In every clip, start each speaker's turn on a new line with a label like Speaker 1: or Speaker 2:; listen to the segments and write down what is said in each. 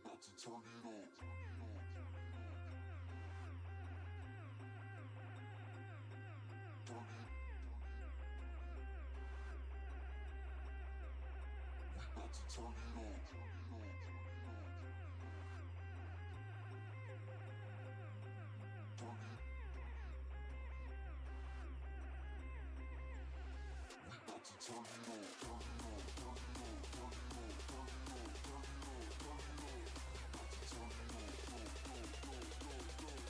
Speaker 1: about to turn it up. Turn it. We about to turn it up. Turn it. We about to turn it up. Turn it up. Turn it up. Turn it up. Turn it up. Turn it up. Turn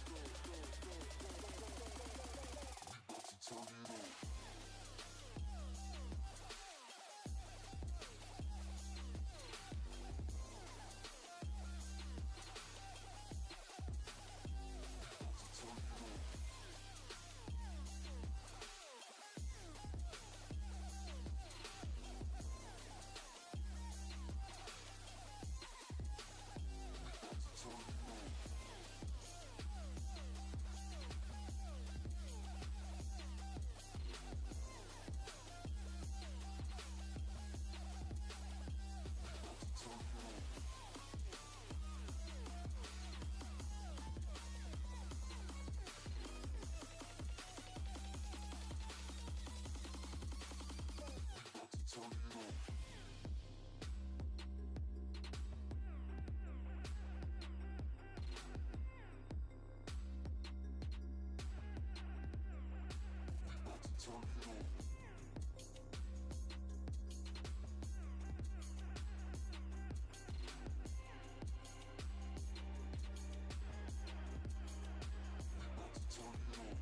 Speaker 1: it up. We about to turn it up. Go, go, go, go, go, go, go, go, go, go. We about to turn it up.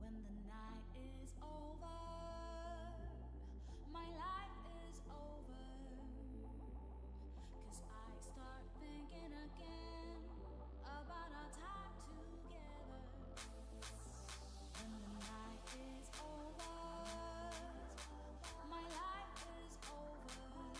Speaker 2: When the night is over, my life is over. 'Cause I start thinking again about our time together. When the night is over, my life is over.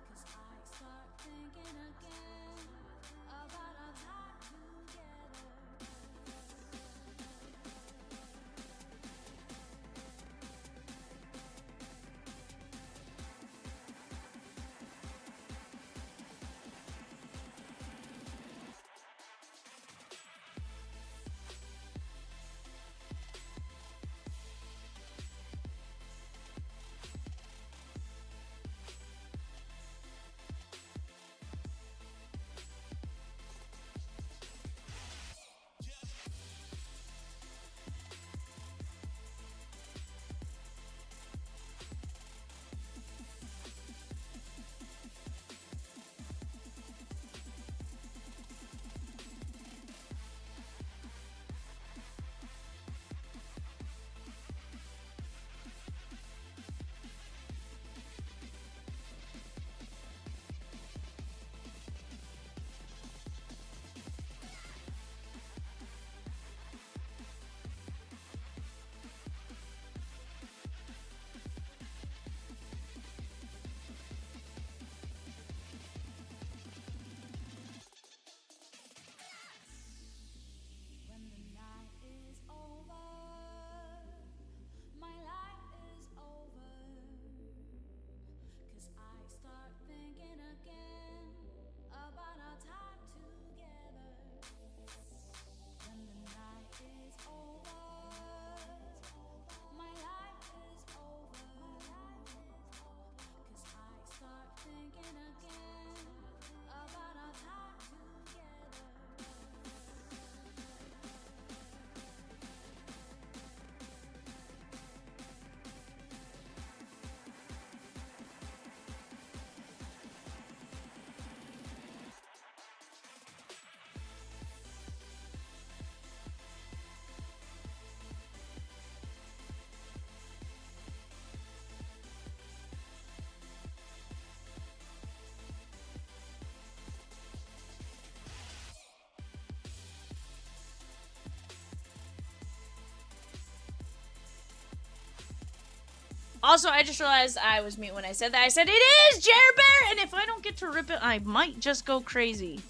Speaker 2: 'Cause I start thinking again about our time together.
Speaker 3: Also, I just realized I was mute when I said that. I said, it is Jer Bear! And if I don't get to rip it, I might just go crazy.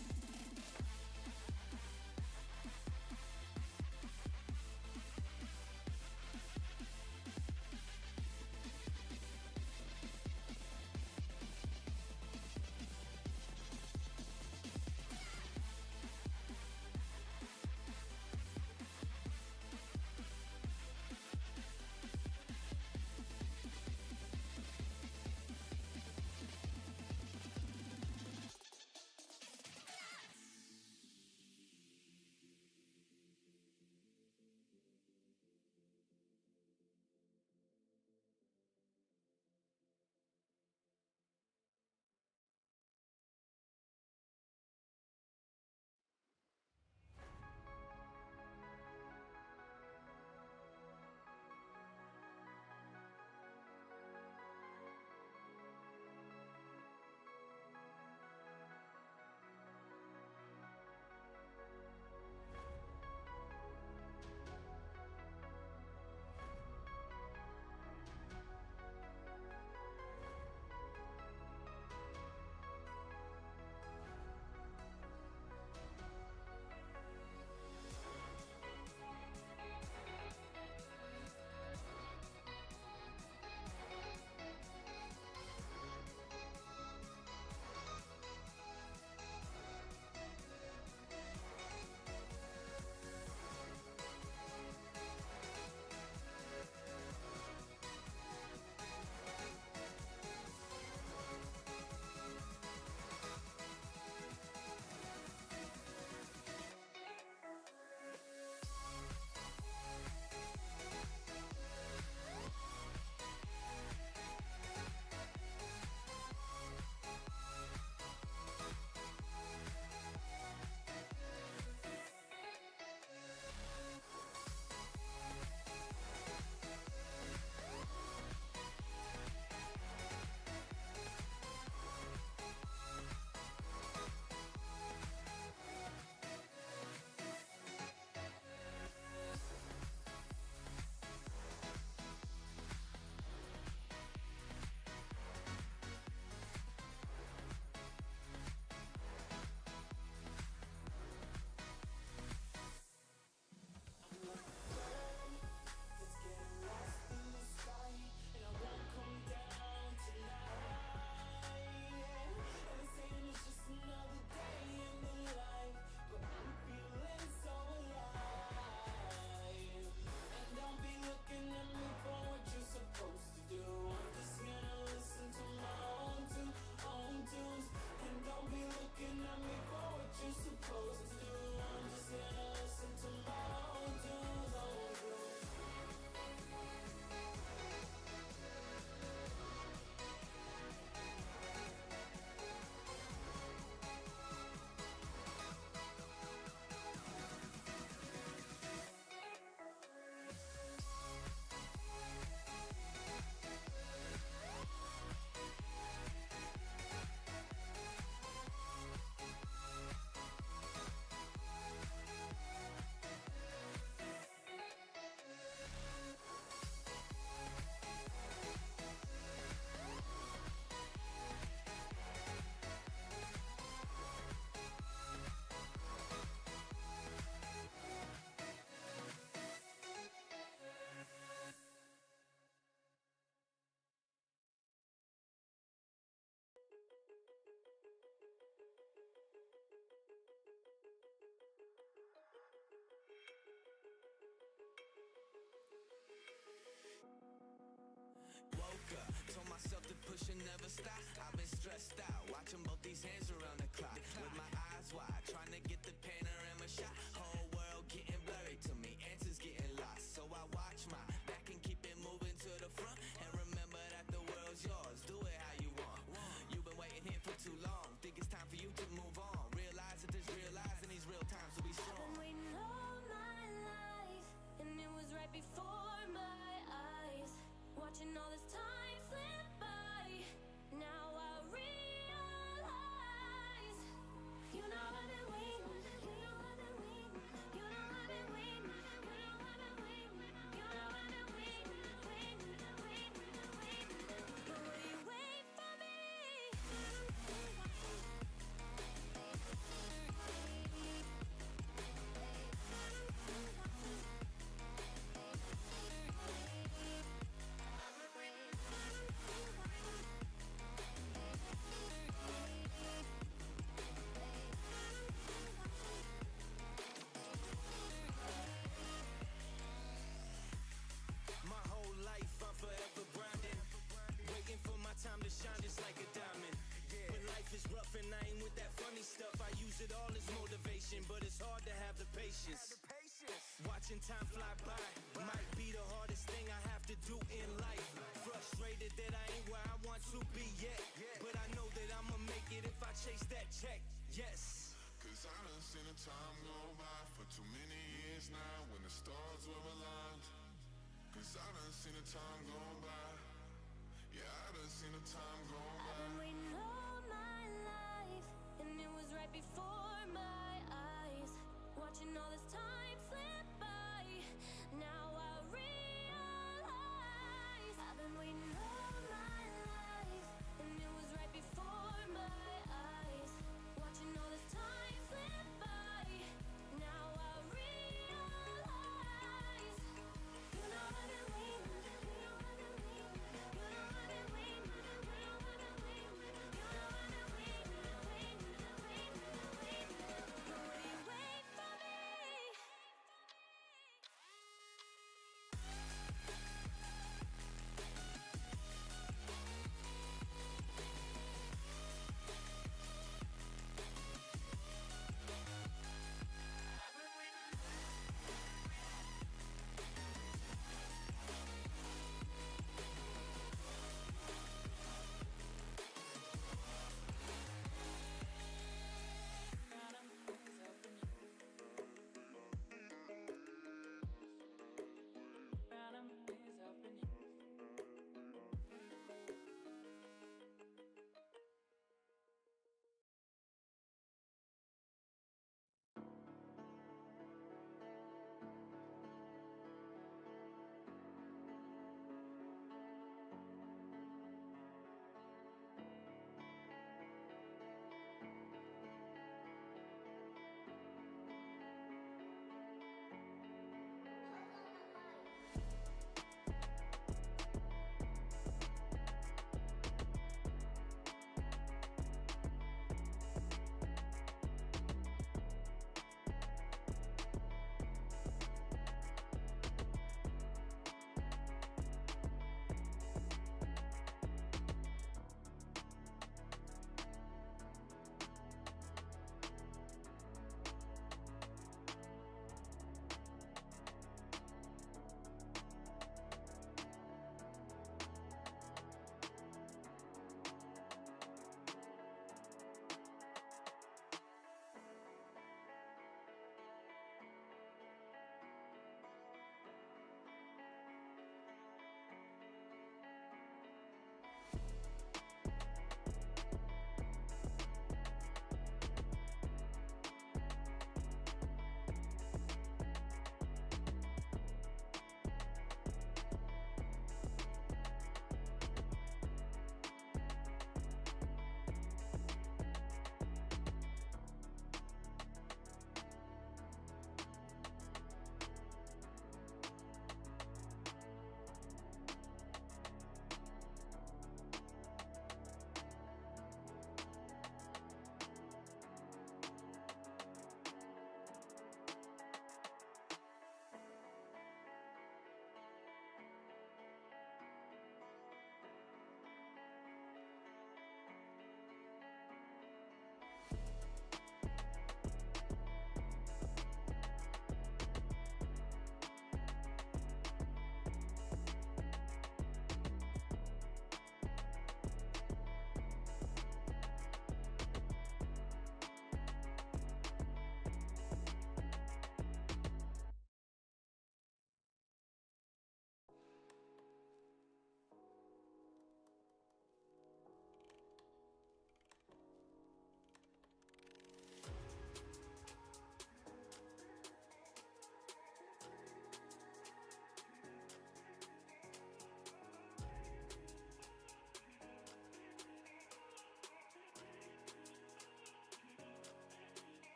Speaker 4: different. I ain't with that funny stuff. I use it all as motivation, but it's hard to have the patience. Watching time fly by might be the hardest thing I have to do in life. Frustrated that I ain't where I want to be yet, but I know that I'ma make it if I chase that check. Yes.
Speaker 1: Cause I done seen the time go by for too many years now when the stars were aligned. Cause I done seen the time go by. Yeah, I done seen the time go by.
Speaker 2: I've been waiting all my life, and it was right before my eyes. Watching all this time slip by, now I realize I've been waiting all my life, and it was right before my eyes. Watching all this time slip by, now I realize. You know I've been waiting, you know I've been waiting, you know I've been waiting,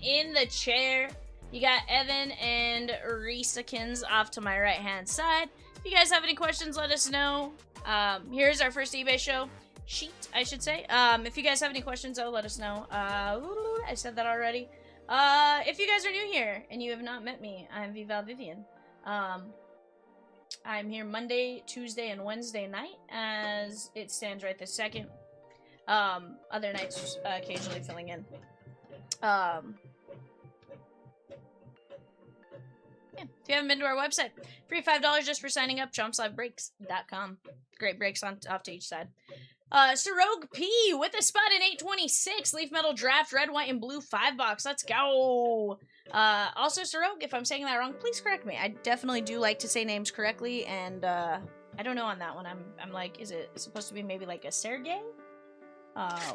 Speaker 3: in the chair. You got Evan and Reesakins off to my right-hand side. If you guys have any questions, let us know. Here's our first eBay show. Sheet, I should say. If you guys have any questions, though, let us know. I said that already. If you guys are new here and you have not met me, I'm VAL Vivian. I'm here Monday, Tuesday, and Wednesday night as it stands right this second. Other nights occasionally filling in. Yeah, if you haven't been to our website, free $5 just for signing up, chompslivebreaks.com. Great breaks off to each side. Sirogue P with a spot in 826. Leaf Metal Draft, red, white, and blue 5-box. Let's go. Also, Sirogue, if I'm saying that wrong, please correct me. I definitely do like to say names correctly, and I don't know on that one. I'm like, is it supposed to be maybe like a Sergey?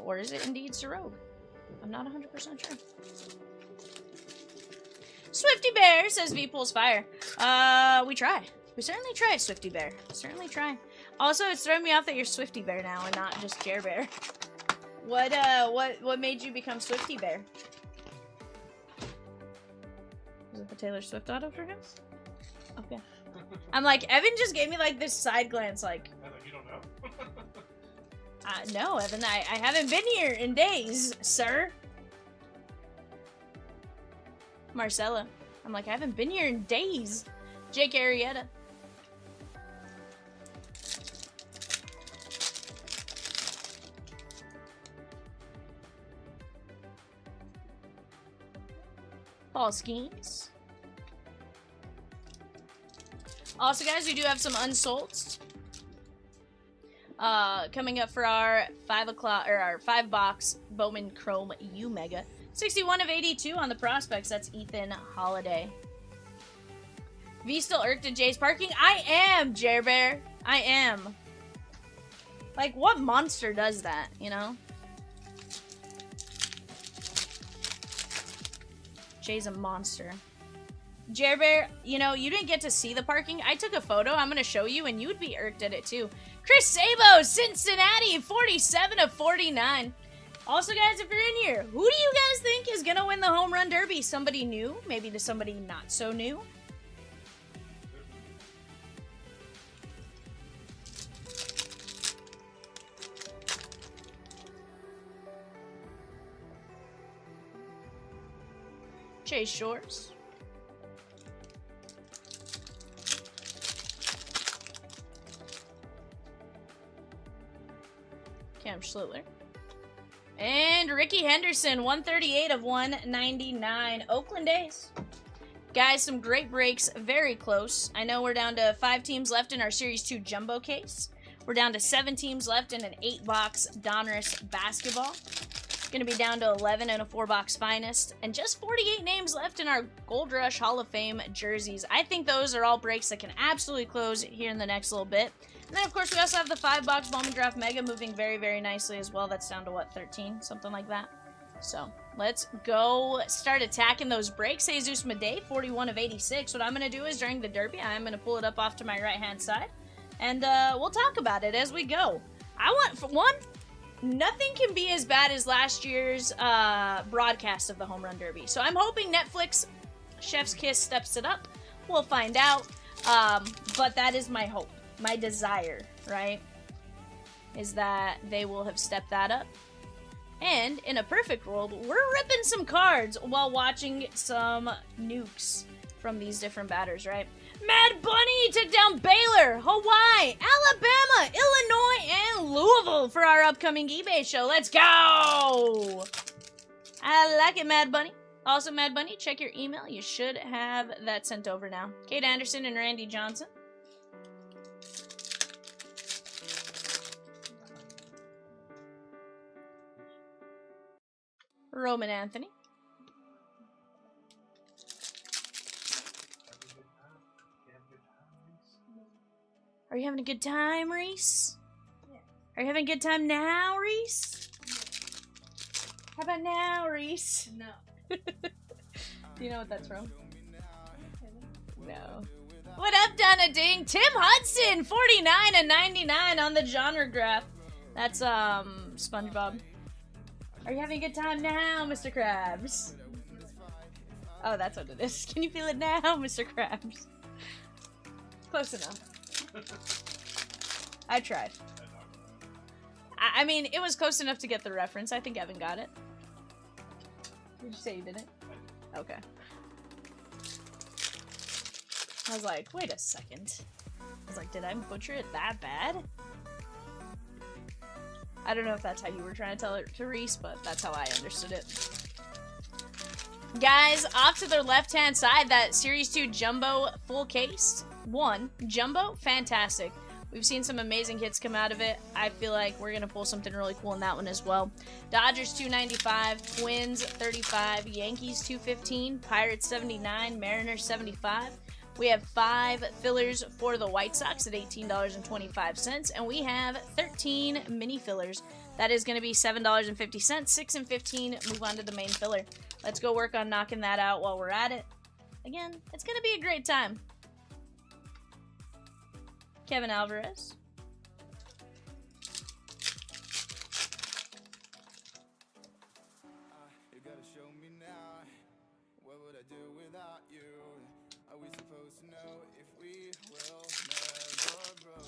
Speaker 3: Or is it indeed Sirogue? I'm not 100% sure. Swifty Bear says V pulls fire. We try. We certainly try, Swifty Bear. Certainly try. Also, it's throwing me off that you're Swifty Bear now and not just Jer Bear. What made you become Swifty Bear? Was it the Taylor Swift auto for him? Okay. I'm like, Evan just gave me like this side glance, like.
Speaker 5: You don't know?
Speaker 3: No, Evan, I haven't been here in days, sir. Marcella. I'm like, I haven't been here in days. Jake Arrieta. Paul Skeens. Also, guys, we do have some unsolds coming up for our 5-box Bowman Chrome U Mega. 61 of 82 on the prospects. That's Ethan Holiday. V still irked at Jay's parking? I am, Jer Bear. I am. Like, what monster does that, you know? Jay's a monster. Jer Bear, you know, you didn't get to see the parking. I took a photo. I'm going to show you, and you would be irked at it, too. Chris Sabo, Cincinnati, 47 of 49. Also, guys, if you're in here, who do you guys think is going to win the home run derby? Somebody new? Maybe to somebody not so new? Chase Shores. Cam Schlittler. And Ricky Henderson, 138 of 199. Oakland A's. Guys, some great breaks, very close. I know we're down to 5 teams left in our Series 2 Jumbo case. We're down to 7 teams left in an 8-box Donruss basketball. Gonna be down to 11 in a 4-box Finest. And just 48 names left in our Gold Rush Hall of Fame jerseys. I think those are all breaks that can absolutely close here in the next little bit. And then, of course, we also have the 5-box Bowman Draft Mega moving very, very nicely as well. That's down to, what, 13? Something like that. So, let's go start attacking those breaks. Jesus Madej, 41 of 86. What I'm going to do is, during the Derby, I'm going to pull it up off to my right-hand side. And we'll talk about it as we go. I want, for one, nothing can be as bad as last year's broadcast of the Home Run Derby. So, I'm hoping Netflix, Chef's Kiss, steps it up. We'll find out. But that is my hope. My desire, right, is that they will have stepped that up. And in a perfect world, we're ripping some cards while watching some nukes from these different batters, right? Mad Bunny took down Baylor, Hawaii, Alabama, Illinois, and Louisville for our upcoming eBay show. Let's go! I like it, Mad Bunny. Also, Mad Bunny, check your email. You should have that sent over now. Kate Anderson and Randy Johnson. Roman Anthony. Are you having a good time, Reese? Yeah. Are you having a good time now, Reese? How about now, Reese?
Speaker 6: No.
Speaker 3: Do you know what that's from? No. What up, Donna Ding? Tim Hudson, 49 and 99 on the genre graph. That's SpongeBob. Are you having a good time now, Mr. Krabs? Oh, that's what it is. Can you feel it now, Mr. Krabs? Close enough. I tried. I mean, it was close enough to get the reference. I think Evan got it. Did you say you didn't? Okay. I was like, wait a second. I was like, did I butcher it that bad? I don't know if that's how you were trying to tell it to Reese, but that's how I understood it. Guys, off to their left-hand side, that Series 2 Jumbo full case. 1. Jumbo, fantastic. We've seen some amazing hits come out of it. I feel like we're going to pull something really cool in that one as well. Dodgers 295, Twins 35, Yankees 215, Pirates 79, Mariners 75. We have 5 fillers for the White Sox at $18.25, and we have 13 mini fillers. That is going to be $7.50. 6 and 15 move on to the main filler. Let's go work on knocking that out while we're at it. Again, it's going to be a great time. Kevin Alvarez.
Speaker 4: You gotta show me now. What would I do without you? Are we supposed to know if we will never grow?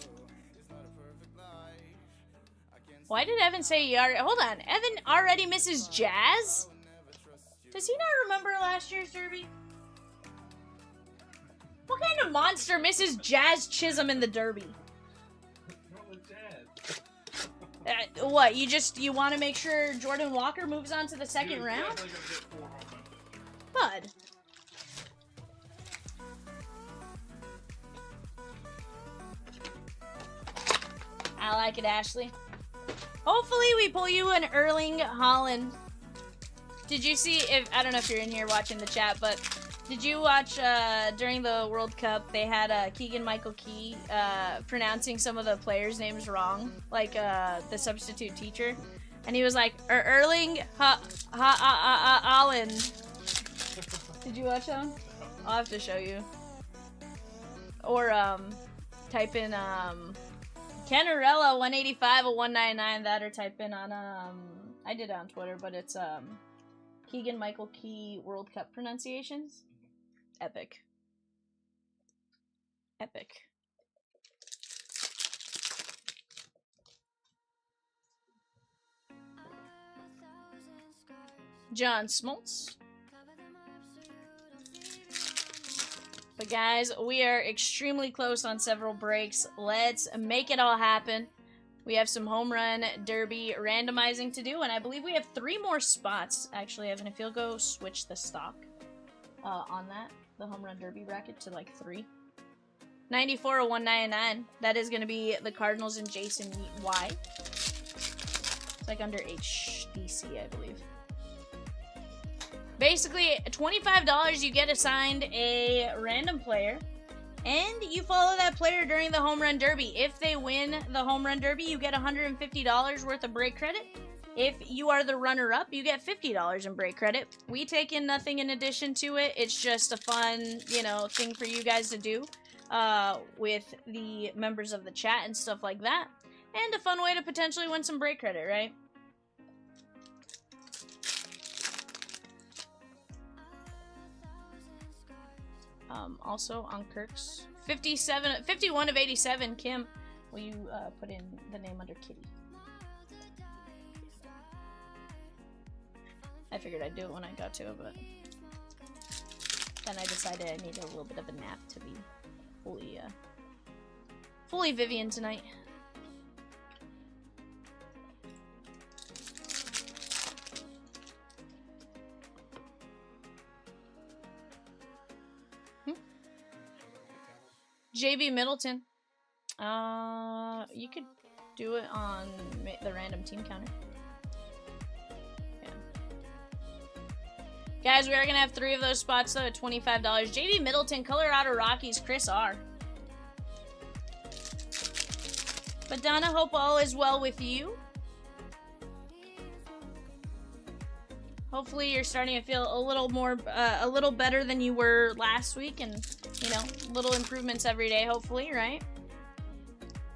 Speaker 4: It's not a perfect life. I can't
Speaker 3: Why did Evan say he already... Hold on. Evan already misses Jazz? Does he not remember last year's Derby? What kind of monster misses Jazz Chisholm in the Derby?
Speaker 5: What with Jazz?
Speaker 3: What, you want to make sure Jordan Walker moves on to the second
Speaker 5: Dude,
Speaker 3: round?
Speaker 5: Jazz only gonna get 4 home runs.
Speaker 3: Bud. I like it, Ashley. Hopefully we pull you an Erling Haaland. Did you see, I don't know if you're in here watching the chat, but did you watch during the World Cup, they had Keegan-Michael Key pronouncing some of the players' names wrong, like the substitute teacher, and he was like, Erling Haaland. Did you watch that one? I'll have to show you. Or type in Canarella 185 or 199, that, or type in on I did it on Twitter, but it's Keegan-Michael Key World Cup pronunciations. Epic. Epic. John Smoltz. But guys, we are extremely close on several breaks. Let's make it all happen. We have some home run derby randomizing to do, and I believe we have 3 more spots. Actually, Evan, if you'll go switch the stock on that, the home run derby bracket to like 3. 94 or 199. That is going to be the Cardinals and Jason Y. It's like under HDC, I believe. Basically, $25, you get assigned a random player, and you follow that player during the home run derby. If they win the home run derby, you get $150 worth of break credit. If you are the runner-up, you get $50 in break credit. We take in nothing in addition to it. It's just a fun, thing for you guys to do with the members of the chat and stuff like that. And a fun way to potentially win some break credit, right? Also on Kirk's 51 of 87, Kim, will you put in the name under Kitty? I figured I'd do it when I got to it, but then I decided I needed a little bit of a nap to be fully Vivian tonight. JB Middleton. You could do it on the random team counter. Yeah. Guys, we are going to have 3 of those spots, though, at $25. JB Middleton, Colorado Rockies, Chris R. But Donna, hope all is well with you. Hopefully you're starting to feel a little better than you were last week, and little improvements every day, hopefully, right?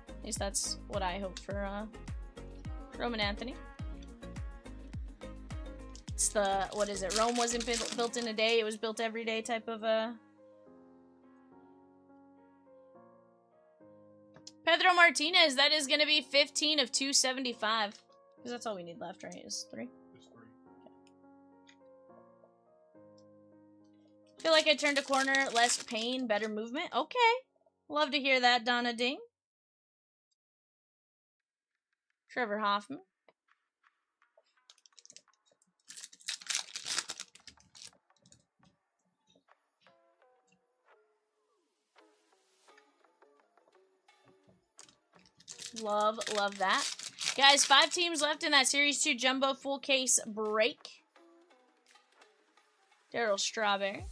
Speaker 3: At least that's what I hope for Roman Anthony. It's the, what is it? Rome wasn't built in a day, it was built every day type of Pedro Martinez, that is going to be 15 of 275. Because that's all we need left, right? Is 3?
Speaker 5: Just 3.
Speaker 3: Feel like I turned a corner, less pain, better movement. Okay. Love to hear that, Donna Ding. Trevor Hoffman. Love, love that. Guys, 5 teams left in that Series 2 Jumbo Full Case break. Daryl Strawberry.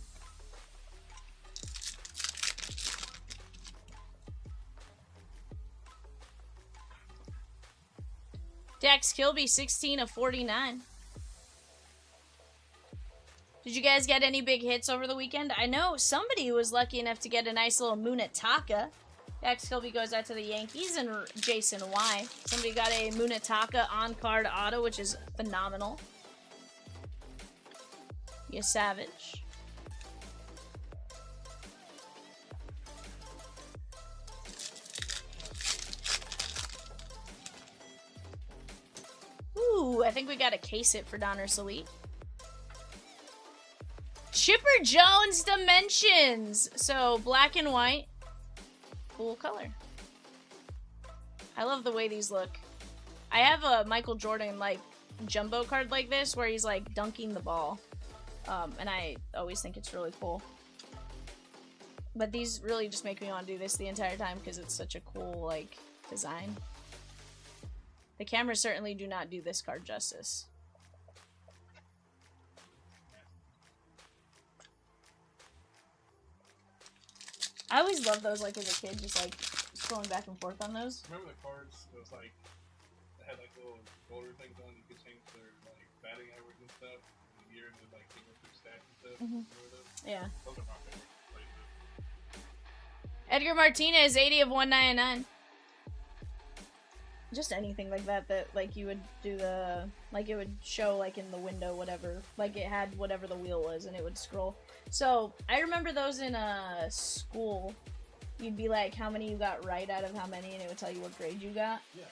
Speaker 3: Dax Kilby, 16 of 49. Did you guys get any big hits over the weekend? I know somebody was lucky enough to get a nice little Munetaka. Dax Kilby goes out to the Yankees and Jason Y. Somebody got a Munetaka on-card auto, which is phenomenal. You savage. Ooh, I think we got a case hit for Donruss Elite. Chipper Jones Dimensions. So, black and white. Cool color. I love the way these look. I have a Michael Jordan, like, jumbo card like this where he's, like, dunking the ball. And I always think it's really cool. But these really just make me want to do this the entire time because it's such a cool, like, design. The cameras certainly do not do this card justice. I always loved those, like, as a kid, just, like, scrolling back and forth on those.
Speaker 5: Remember the cards? It was like, they had like little roller things on. You could change their like batting average and stuff. And the year and then like go through stats and stuff. Remember those?
Speaker 3: Yeah.
Speaker 5: Those are my favorite places.
Speaker 3: Edgar Martinez, 80 of 199. Just anything like that, like, you would do the, like, it would show, like, in the window, whatever. Like, it had whatever the wheel was, and it would scroll. So, I remember those in school. You'd be like, how many you got right out of how many, and it would tell you what grade you got.
Speaker 5: Yeah.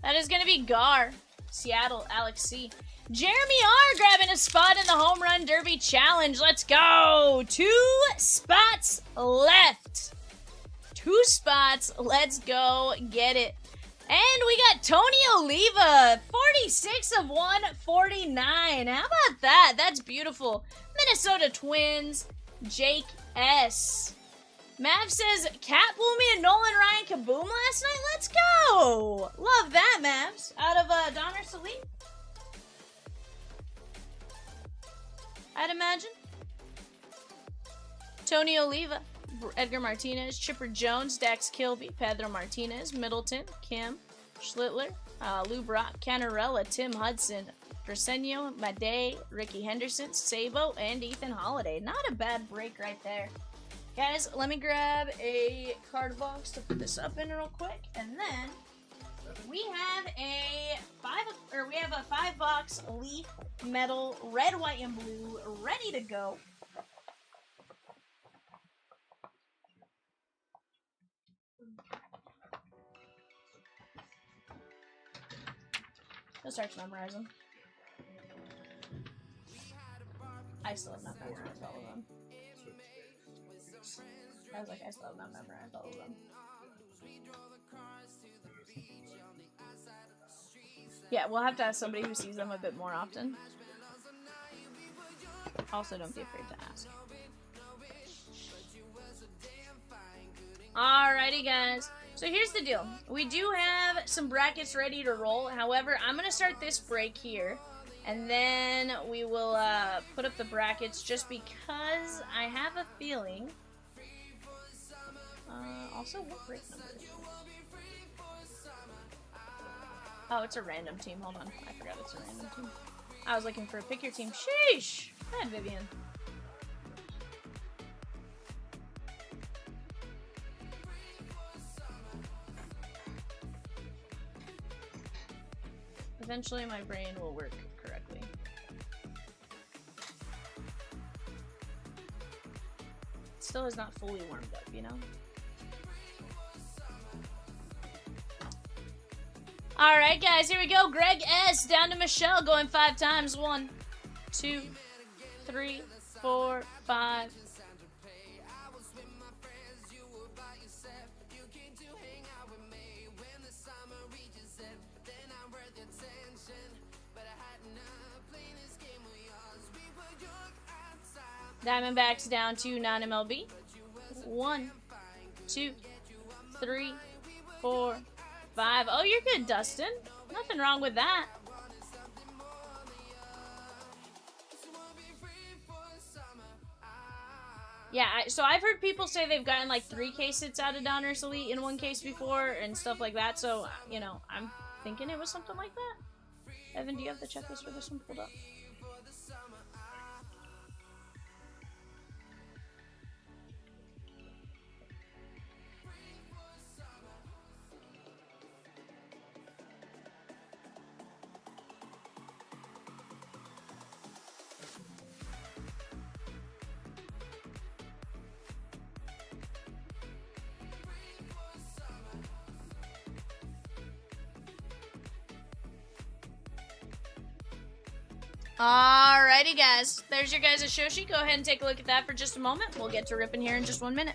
Speaker 3: That is going to be Gar. Seattle, Alex C. Jeremy R. grabbing a spot in the Home Run Derby Challenge. Let's go. 2 spots left. 2 spots. Let's go get it. And we got Tony Oliva, 46 of 149. How about that? That's beautiful. Minnesota Twins, Jake S. Mav says, Cat Boomy and Nolan Ryan kaboom last night? Let's go! Love that, Mavs. Out of Donruss Elite? I'd imagine. Tony Oliva, Edgar Martinez, Chipper Jones, Dax Kilby, Pedro Martinez, Middleton, Kim, Schlittler, Lou Brock, Canarella, Tim Hudson, Presenio, Madej, Ricky Henderson, Sabo, and Ethan Holiday. Not a bad break right there. Guys, let me grab a card box to put this up in real quick, and then we have a 5-box Leaf Metal Red, White, and Blue ready to go. Go start to memorize them. I still have not memorized all of them. I was like, I still have not memorized all of them. Yeah, we'll have to ask somebody who sees them a bit more often. Also, don't be afraid to ask. Alrighty, guys. So here's the deal. We do have some brackets ready to roll. However, I'm going to start this break here. And then we will put up the brackets just because I have a feeling... also, what break number is it? Oh, it's a random team. Hold on. I forgot it's a random team. I was looking for a pick your team. Sheesh! Go ahead, Vivian. Eventually my brain will work correctly. It still is not fully warmed up, you know? Alright, guys, here we go. Greg S. down to Michelle, going 5 times. 1, 2, 3, 4, 5. Diamondbacks down to non-MLB. 1, 2, 3, 4, 5. Oh, you're good, Dustin. Nothing wrong with that. Yeah, so I've heard people say they've gotten like 3 case hits out of Donruss Elite in one case before and stuff like that. So, you know, I'm thinking it was something like that. Evan, do you have the checklist for this one pulled up? Alrighty, guys. There's your guys' Shoshi. Go ahead and take a look at that for just a moment. We'll get to ripping here in just 1 minute.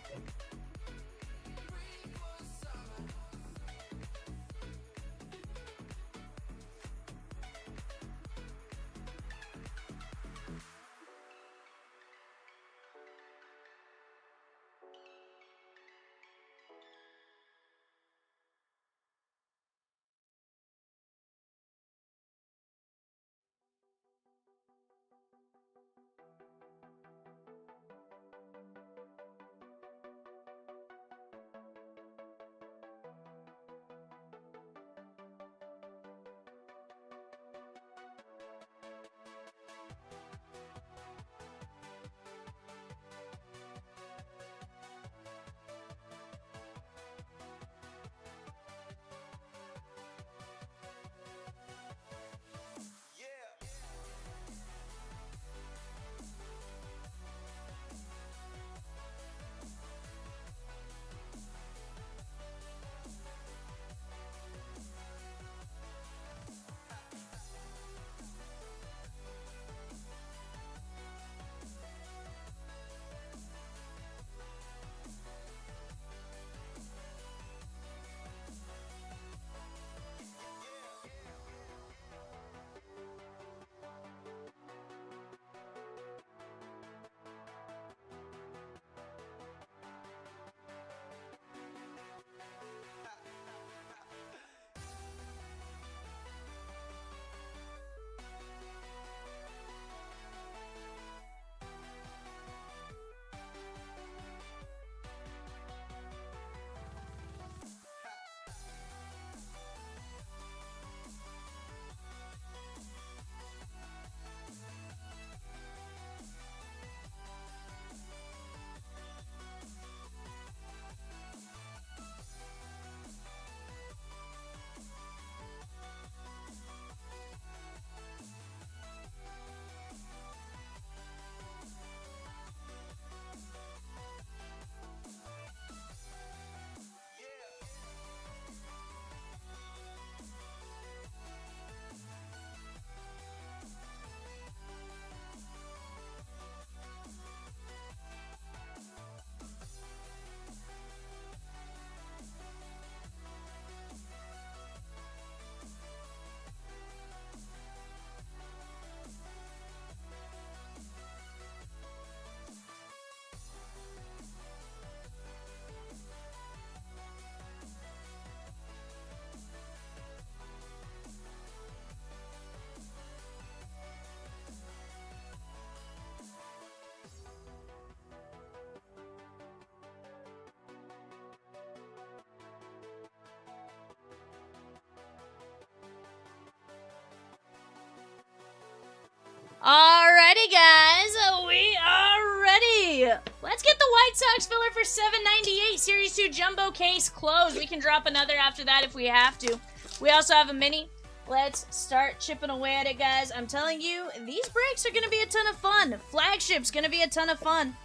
Speaker 3: Alrighty, guys, we are ready. Let's get the White Sox filler for $7.98. Series 2 jumbo case closed. We can drop another after that if we have to. We also have a mini Let's start chipping away at it, guys. I'm telling you, these breaks are going to be a ton of fun. Flagship's going to be a ton of fun.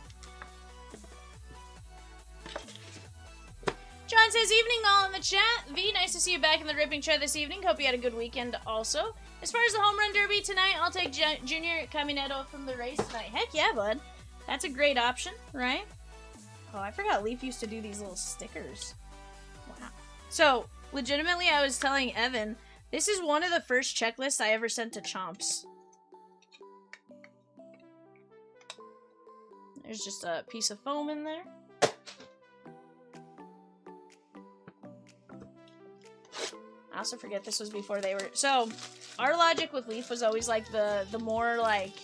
Speaker 3: John says, evening all in the chat. V, nice to see you back in the ripping chair this evening. Hope you had a good weekend also. As far as the home run derby tonight, I'll take Junior Caminero from the race tonight. Heck yeah, bud. That's a great option, right? Oh, I forgot Leaf used to do these little stickers. Wow. So, legitimately, I was telling Evan, this is one of the first checklists I ever sent to Chomps. There's just a piece of foam in there. I also forget this was before they were... So, our logic with Leaf was always, like, the more, like,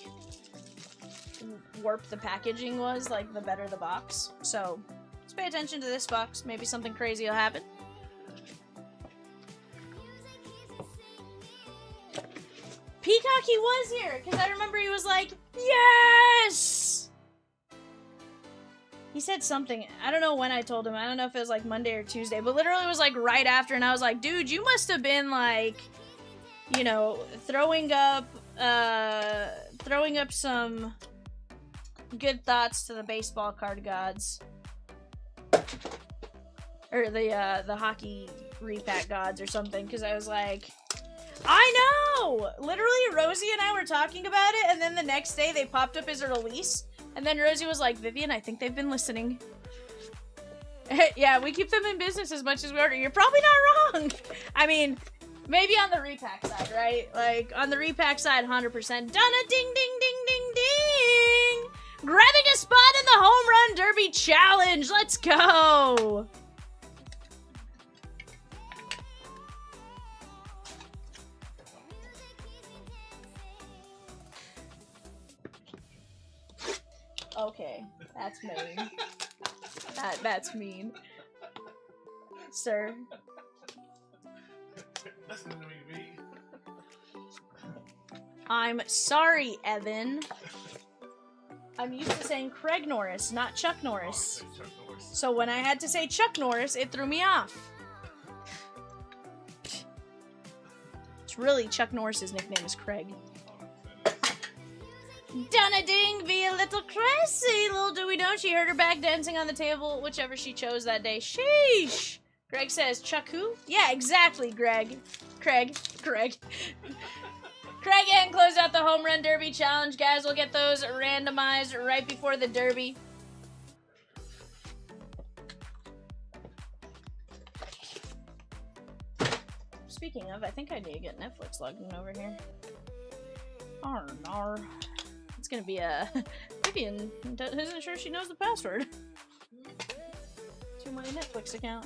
Speaker 3: warped the packaging was, like, the better the box. So, let's pay attention to this box. Maybe something crazy will happen. Peacock, he was here! Because I remember he was like, yes! He said something. I don't know when I told him. I don't know if it was like Monday or Tuesday, but literally it was like right after, and I was like, dude, you must have been like, you know, throwing up some good thoughts to the baseball card gods. Or the hockey repack gods or something, because I was like, I know! Literally, Rosie and I were talking about it, and then the next day they popped up as a release. And then Rosie was like, Vivian, I think they've been listening. Yeah, we keep them in business as much as we order. You're probably not wrong. I mean, maybe on the repack side, right? Like, on the repack side, 100%. Donna, ding, ding, ding, ding, ding! Grabbing a spot in the Home Run Derby Challenge. Let's go! Okay, that's mean. That's mean. Sir.
Speaker 5: Listen to me, V.
Speaker 3: I'm sorry, Evan. I'm used to saying Craig Norris, not Chuck Norris.
Speaker 5: Oh, Chuck Norris.
Speaker 3: So when I had to say Chuck Norris, it threw me off. It's really Chuck Norris's nickname is Craig. Donna Ding be a little crazy, little do we know. She heard her back dancing on the table, whichever she chose that day. Sheesh! Greg says, Chuck who? Yeah, exactly, Greg. Craig. Craig and closed out the Home Run Derby Challenge, guys. We'll get those randomized right before the Derby. Speaking of, I think I need to get Netflix logged in over here. Arr. It's gonna be a Vivian isn't sure she knows the password to my Netflix account.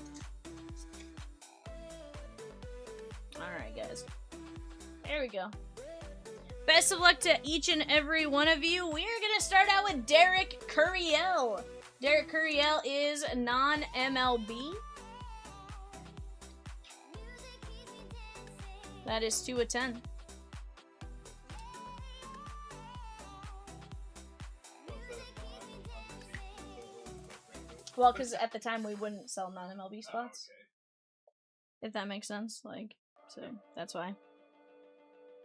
Speaker 3: Alright, guys. There we go. Best of luck to each and every one of you. We are gonna start out with Derek Curiel. Derek Curiel is non-MLB. That is 2 of 10. Well, because at the time we wouldn't sell non-MLB spots.
Speaker 5: Oh, okay.
Speaker 3: If that makes sense. Like, so that's why.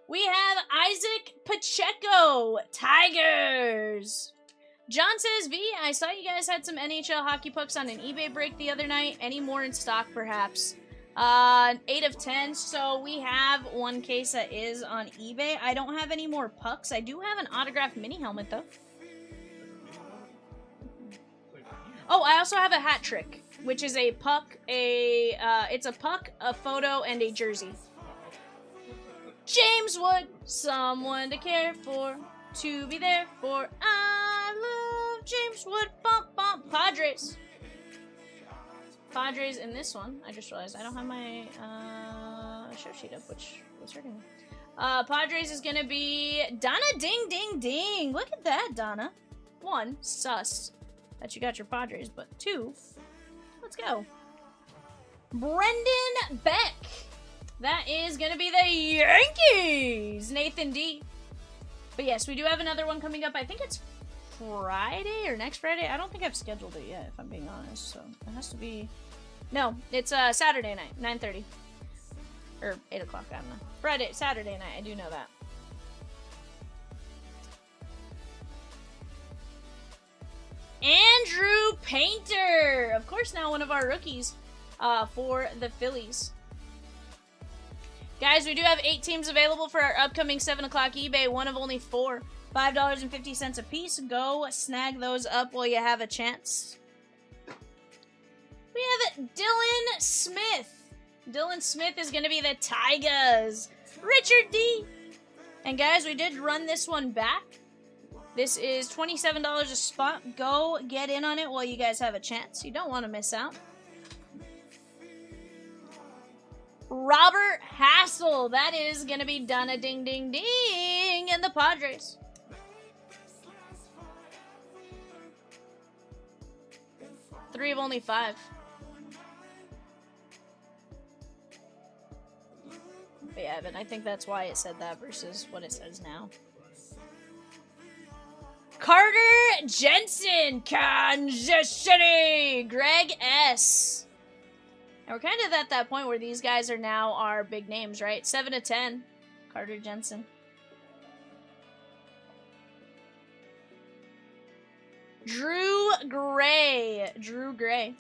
Speaker 3: We have Isaac Pacheco, Tigers. John says, V, I saw you guys had some NHL hockey pucks on an eBay break the other night. Any more in stock, perhaps? 8 of 10. So we have one case that is on eBay. I don't have any more pucks. I do have an autographed mini helmet, though. Oh, I also have a hat trick, which is a puck, it's a puck, a photo, and a jersey. James Wood, someone to care for, to be there for. I love James Wood, bump, bump. Padres in this one. I just realized I don't have my show sheet up, which was hurting me. Padres is gonna be Donna Ding Ding Ding. Look at that, Donna. 1, sus that you got your Padres, but 2, let's go. Brendan Beck. That is going to be the Yankees. Nathan D. But yes, we do have another one coming up. I think it's Friday or next Friday. I don't think I've scheduled it yet, if I'm being honest. So it has to be... No, it's Saturday night, 9:30. Or 8 o'clock, I don't know. Saturday night, I do know that. Andrew Painter! Of course, now one of our rookies for the Phillies. Guys, we do have 8 teams available for our upcoming 7 o'clock eBay. One of only 4. $5.50 a piece. Go snag those up while you have a chance. We have Dylan Smith. Dylan Smith is going to be the Tigers. Richard D. And guys, we did run this one back. This is $27 a spot. Go get in on it while you guys have a chance. You don't want to miss out. Robert Hassel. That is going to be Donna Ding Ding Ding in the Padres. Three of only 5. But yeah, Evan, I think that's why it said that versus what it says now. Carter Jensen, Kansas City, Greg S. And we're kind of at that point where these guys are now our big names, right? 7 of 10, Carter Jensen. Drew Gray. Drew Gray.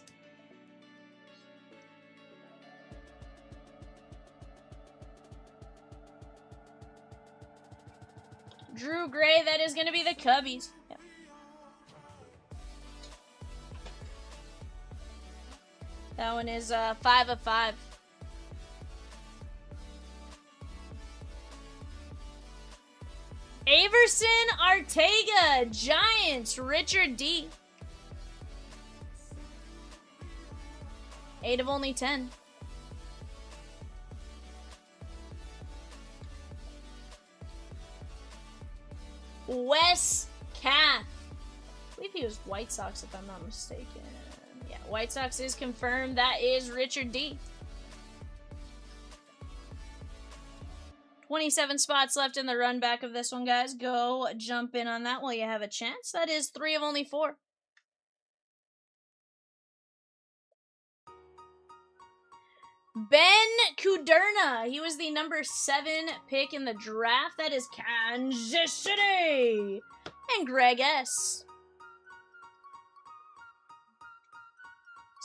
Speaker 3: Drew Gray, that is going to be the Cubbies. Yep. That one is 5 of 5. Averson Arteaga, Giants, Richard D. 8 of only 10. Wes Kath. I believe he was White Sox, if I'm not mistaken. Yeah, White Sox is confirmed. That is Richard D. 27 spots left in the run back of this one, guys. Go jump in on that while you have a chance. That is 3 of only 4. Ben Kuderna. He was the number 7 pick in the draft. That is Kansas City. And Greg S.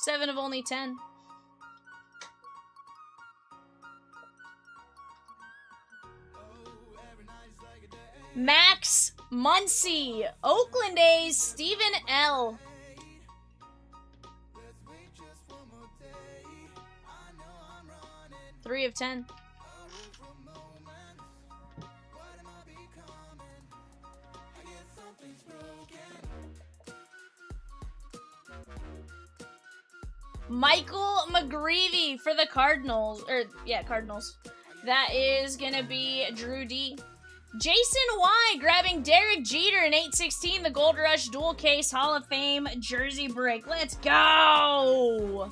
Speaker 3: 7 of only 10. Max Muncy. Oakland A's, Stephen L. Three of 10. Michael McGreevy for the Cardinals. Cardinals. That is going to be Drew D. Jason Y grabbing Derek Jeter in 816, the Gold Rush Dual Case Hall of Fame jersey break. Let's go!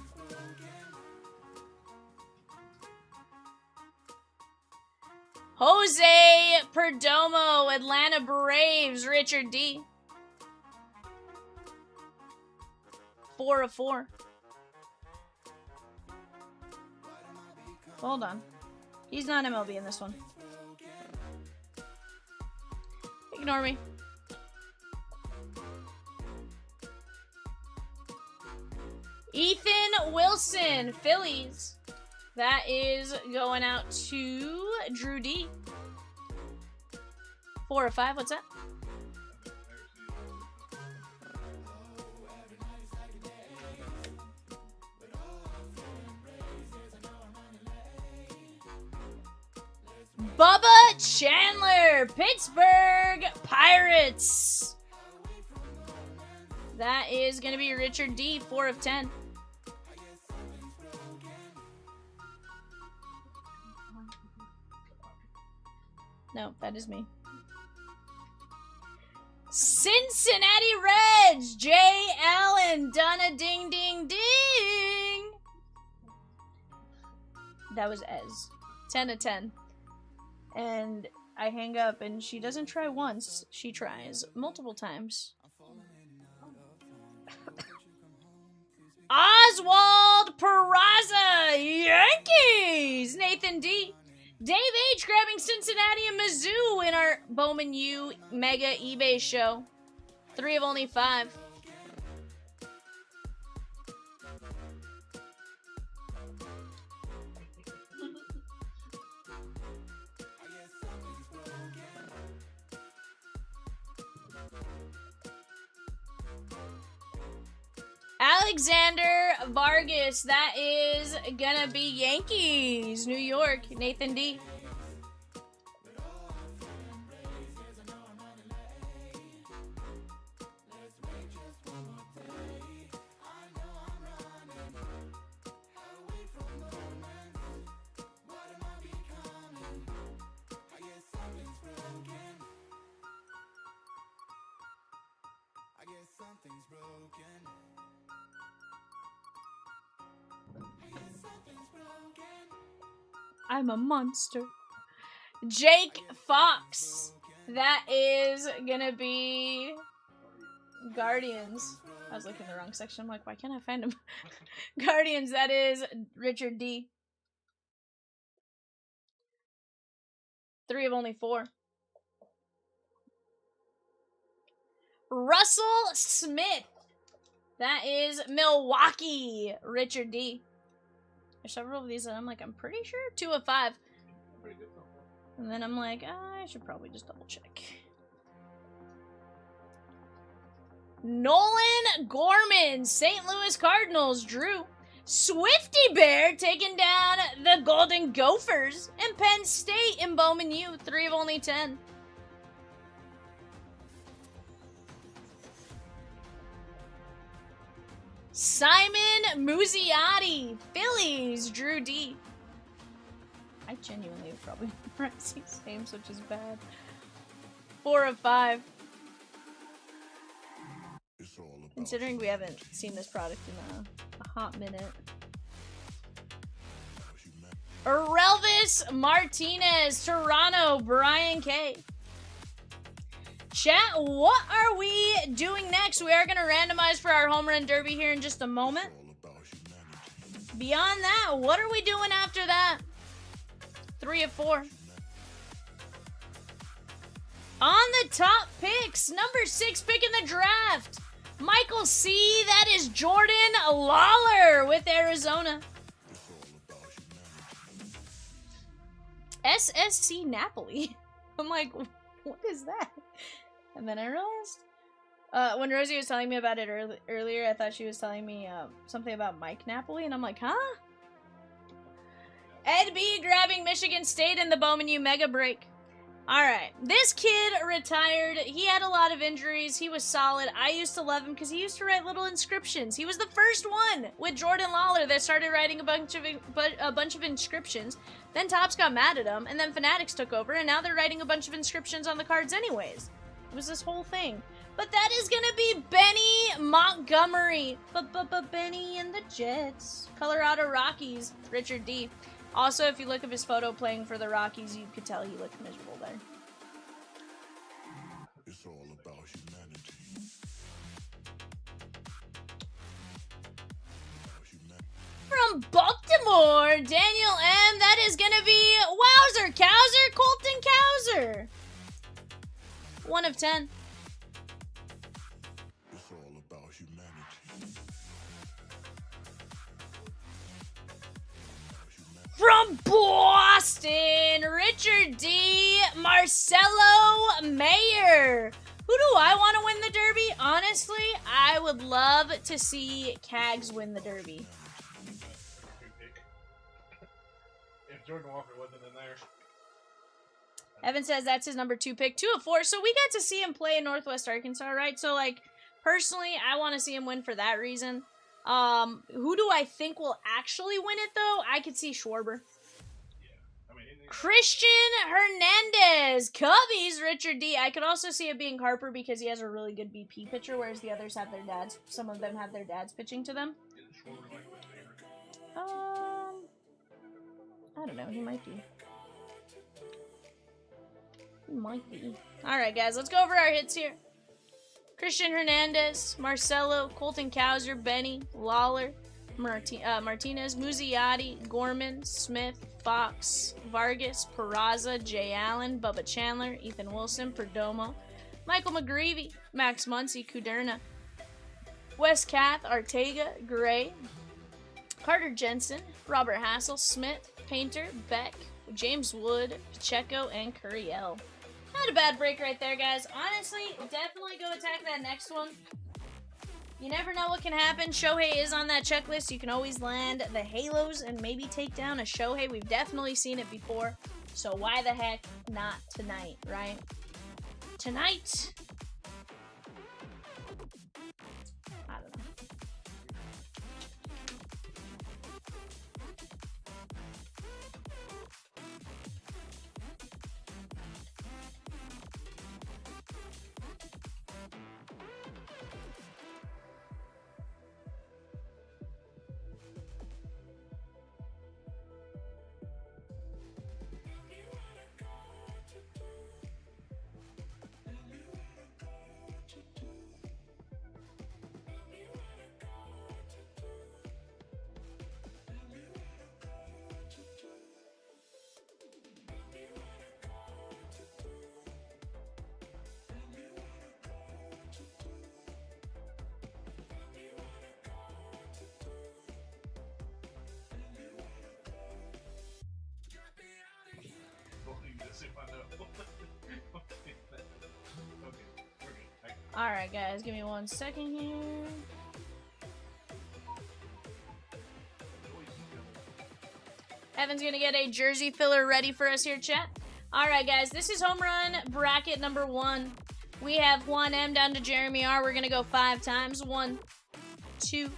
Speaker 3: Jose Perdomo, Atlanta Braves, Richard D. 4 of 4. Hold on. He's not MLB in this one. Ignore me. Ethan Wilson, Phillies. That is going out to Drew D. 4 of 5. What's that? Bubba Chandler, Pittsburgh Pirates. That is going to be Richard D. 4 of 10. No, that is me. Cincinnati Reds, Jay Allen, Donna Ding Ding Ding. That was Ez. 10 of 10. And I hang up and she doesn't try once, she tries multiple times. Oswald Peraza, Yankees! Nathan Nathan D. Dave H grabbing Cincinnati and Mizzou in our Bowman U Mega eBay show. 3 of only 5. Alexander Vargas, that is gonna be Yankees, New York, Nathan D. I'm a monster. Jake Fox. That is gonna be Guardians. I was looking in the wrong section. I'm like, why can't I find him? Guardians, that is Richard D. 3 of only 4. Russell Smith. That is Milwaukee, Richard D. There's several of these that I'm like, I'm pretty sure. 2 of 5. And then I'm like, I should probably just double check. Nolan Gorman, St. Louis Cardinals, Drew. Swifty Bear taking down the Golden Gophers. And Penn State in Bowman U, 3 of only 10. Simon Muzziotti, Phillies, Drew D. I genuinely have probably memorized these names, which is bad. 4 of 5. Considering we haven't seen this product in a hot minute. Relvis Martinez, Toronto, Brian K. Chat, what are we doing next? We are going to randomize for our home run derby here in just a moment. Beyond that, what are we doing after that? 3 of 4. On the top picks, number 6 pick in the draft. Michael C. That is Jordan Lawler with Arizona. SSC Napoli. I'm like, what is that? And then I realized, when Rosie was telling me about it earlier, I thought she was telling me something about Mike Napoli, and I'm like, huh? Ed B grabbing Michigan State in the Bowman U Mega Break. Alright, this kid retired. He had a lot of injuries. He was solid. I used to love him because he used to write little inscriptions. He was the first one with Jordan Lawler that started writing a bunch of inscriptions. Then Topps got mad at him, and then Fanatics took over, and now they're writing a bunch of inscriptions on the cards anyways. It was this whole thing. But that is gonna be Benny Montgomery. Benny and the Jets. Colorado Rockies, Richard D. Also, if you look at his photo playing for the Rockies, you could tell he looked miserable there.
Speaker 1: It's all about humanity.
Speaker 3: From Baltimore, Daniel M. That is gonna be Wowzer Cowser, Colton Cowser. 1 of 10.
Speaker 1: It's all about humanity.
Speaker 3: From Boston, Richard D. Marcelo Mayer. Who do I want to win the Derby? Honestly, I would love to see Cags win the Derby.
Speaker 5: If Jordan Walker wasn't in there.
Speaker 3: Evan says that's his number 2 pick. 2 of 4. So we got to see him play in Northwest Arkansas, right? So, like, personally, I want to see him win for that reason. Who do I think will actually win it, though? I could see Schwarber.
Speaker 5: Yeah. I mean,
Speaker 3: Christian Hernandez. Cubbies, Richard D. I could also see it being Harper because he has a really good BP pitcher, whereas the others have their dads. Some of them have their dads pitching to them.
Speaker 5: Schwarber like my favorite.
Speaker 3: I don't know. He might be. Alright, guys. Let's go over our hits here. Christian Hernandez, Marcelo, Colton Cowser, Benny, Lawler, Martinez, Muziati, Gorman, Smith, Fox, Vargas, Peraza, Jay Allen, Bubba Chandler, Ethan Wilson, Perdomo, Michael McGreevy, Max Muncy, Kuderna, Wes Kath, Artega, Gray, Carter Jensen, Robert Hassel, Smith, Painter, Beck, James Wood, Pacheco, and Curiel. Not a bad break right there, guys. Honestly, definitely go attack that next one. You never know what can happen. Shohei is on that checklist. You can always land the Halos and maybe take down a Shohei. We've definitely seen it before. So why the heck not tonight, right? Tonight. I don't know.
Speaker 5: If I know. Okay. Okay. We're good.
Speaker 3: Alright, guys. Give me 1 second here. Evan's going to get a jersey filler ready for us here, chat. Alright, guys. This is home run bracket number 1. We have Juan M down to Jeremy R. We're going to go 5 times. 1, 2,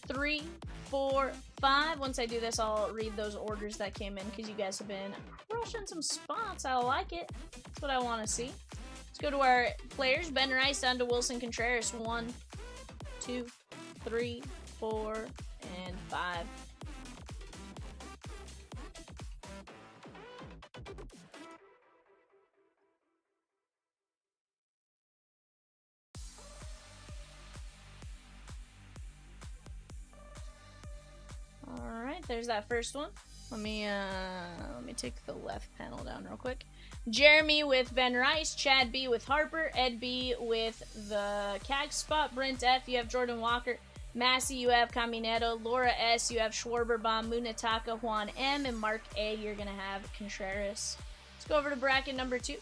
Speaker 3: 3, 4, 5. Once I do this, I'll read those orders that came in because you guys have been crushing some spots. I like it. That's what I want to see. Let's go to our players. Ben Rice down to Wilson Contreras. 1, 2, 3, 4, and 5. Alright, there's that first one. Let me take the left panel down real quick. Jeremy with Ben Rice, Chad B with Harper, Ed B with the CAG spot, Brent F, you have Jordan Walker, Massey, you have Caminero, Laura S, you have Schwarberbomb, Munataka, Juan M, and Mark A, you're gonna have Contreras. Let's go over to bracket number 2.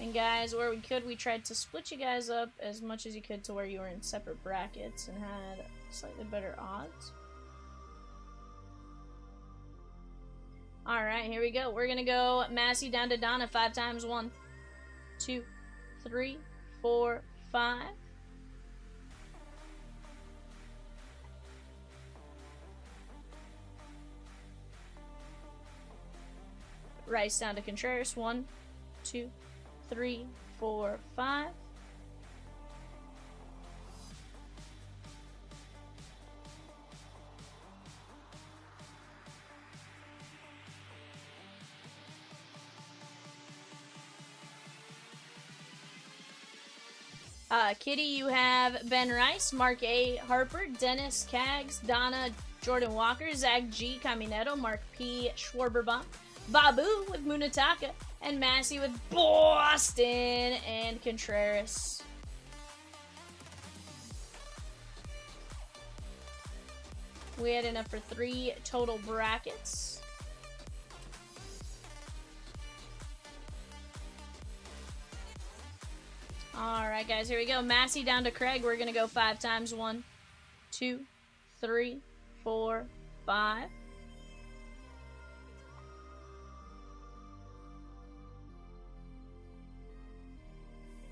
Speaker 3: And guys, where we could, we tried to split you guys up as much as you could to where you were in separate brackets and had slightly better odds. Alright, here we go. We're going to go Massey down to Donna 5 times. 1, 2, 3, 4, 5. Rice down to Contreras. 1, 2, 3, 4, 5. Kitty, you have Ben Rice, Mark A, Harper, Dennis, Cags, Donna, Jordan Walker, Zach G, Caminetto, Mark P, Schwarberbomb, Babu with Munataka, and Massey with Boston and Contreras. We had enough for 3 total brackets. Alright, guys, here we go. Massey down to Craig. We're going to go 5 times. 1, 2, 3, 4, 5.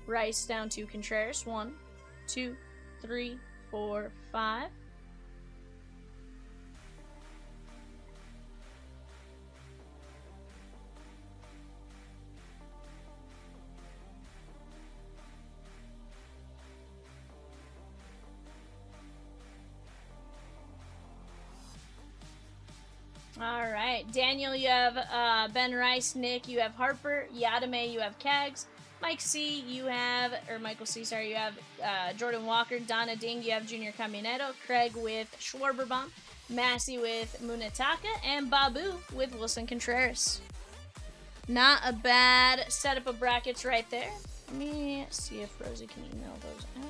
Speaker 3: Rice down to Contreras. 1, 2, 3, 4, 5. All right, Daniel, you have Ben Rice. Nick, you have Harper. Yadame, you have Cags. Mike C, you have, or Michael C, sorry, you have Jordan Walker. Donna Ding, you have Junior Caminero. Craig with Schwarberbomb. Massey with Munataka. And Babu with Wilson Contreras. Not a bad setup of brackets right there. Let me see if Rosie can email those out.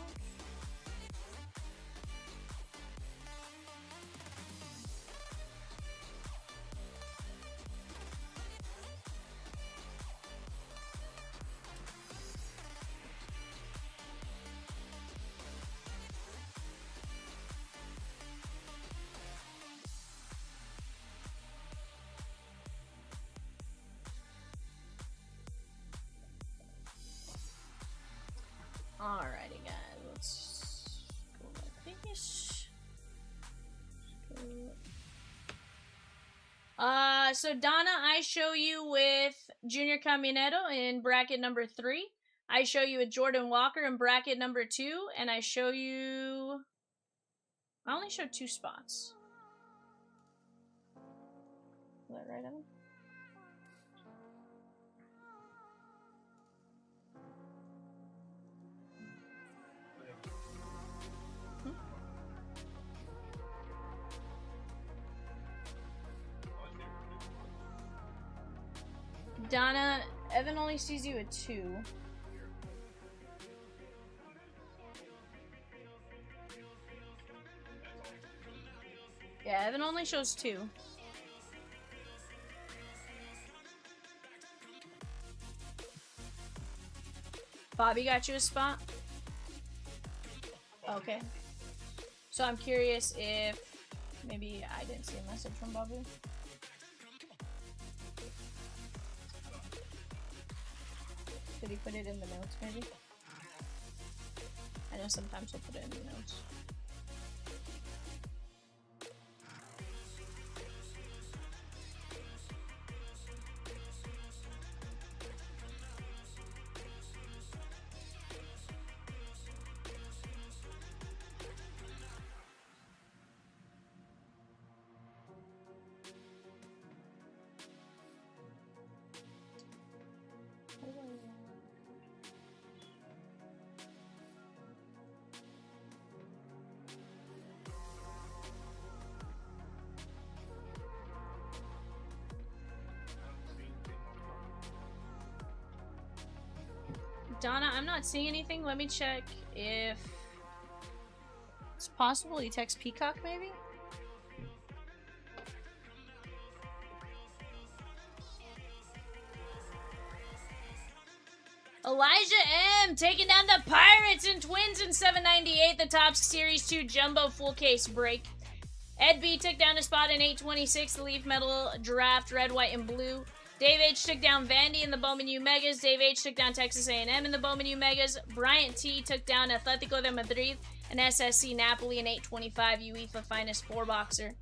Speaker 3: Alrighty, guys, let's go like this. So Donna, I show you with Junior Caminero in bracket number 3. I show you with Jordan Walker in bracket number 2, and I show you. I only showed 2 spots. Is that right, Evan? Donna, Evan only sees you at 2. Yeah, Evan only shows 2. Bobby got you a spot? Okay. So I'm curious if maybe I didn't see a message from Bobby. Did he put it in the notes, maybe? I know sometimes he'll put it in the notes. Donna, I'm not seeing anything. Let me check if it's possible he texts Peacock, maybe? Elijah M taking down the Pirates and Twins in 798, the Topps Series 2 Jumbo Full Case break. Ed B took down a spot in 826, the Leaf Metal Draft Red, White, and Blue. Dave H took down Vandy in the Bowman U Megas. Dave H took down Texas A&M in the Bowman U Megas. Bryant T took down Atletico de Madrid and SSC Napoli in 825 UEFA Finest 4-boxer.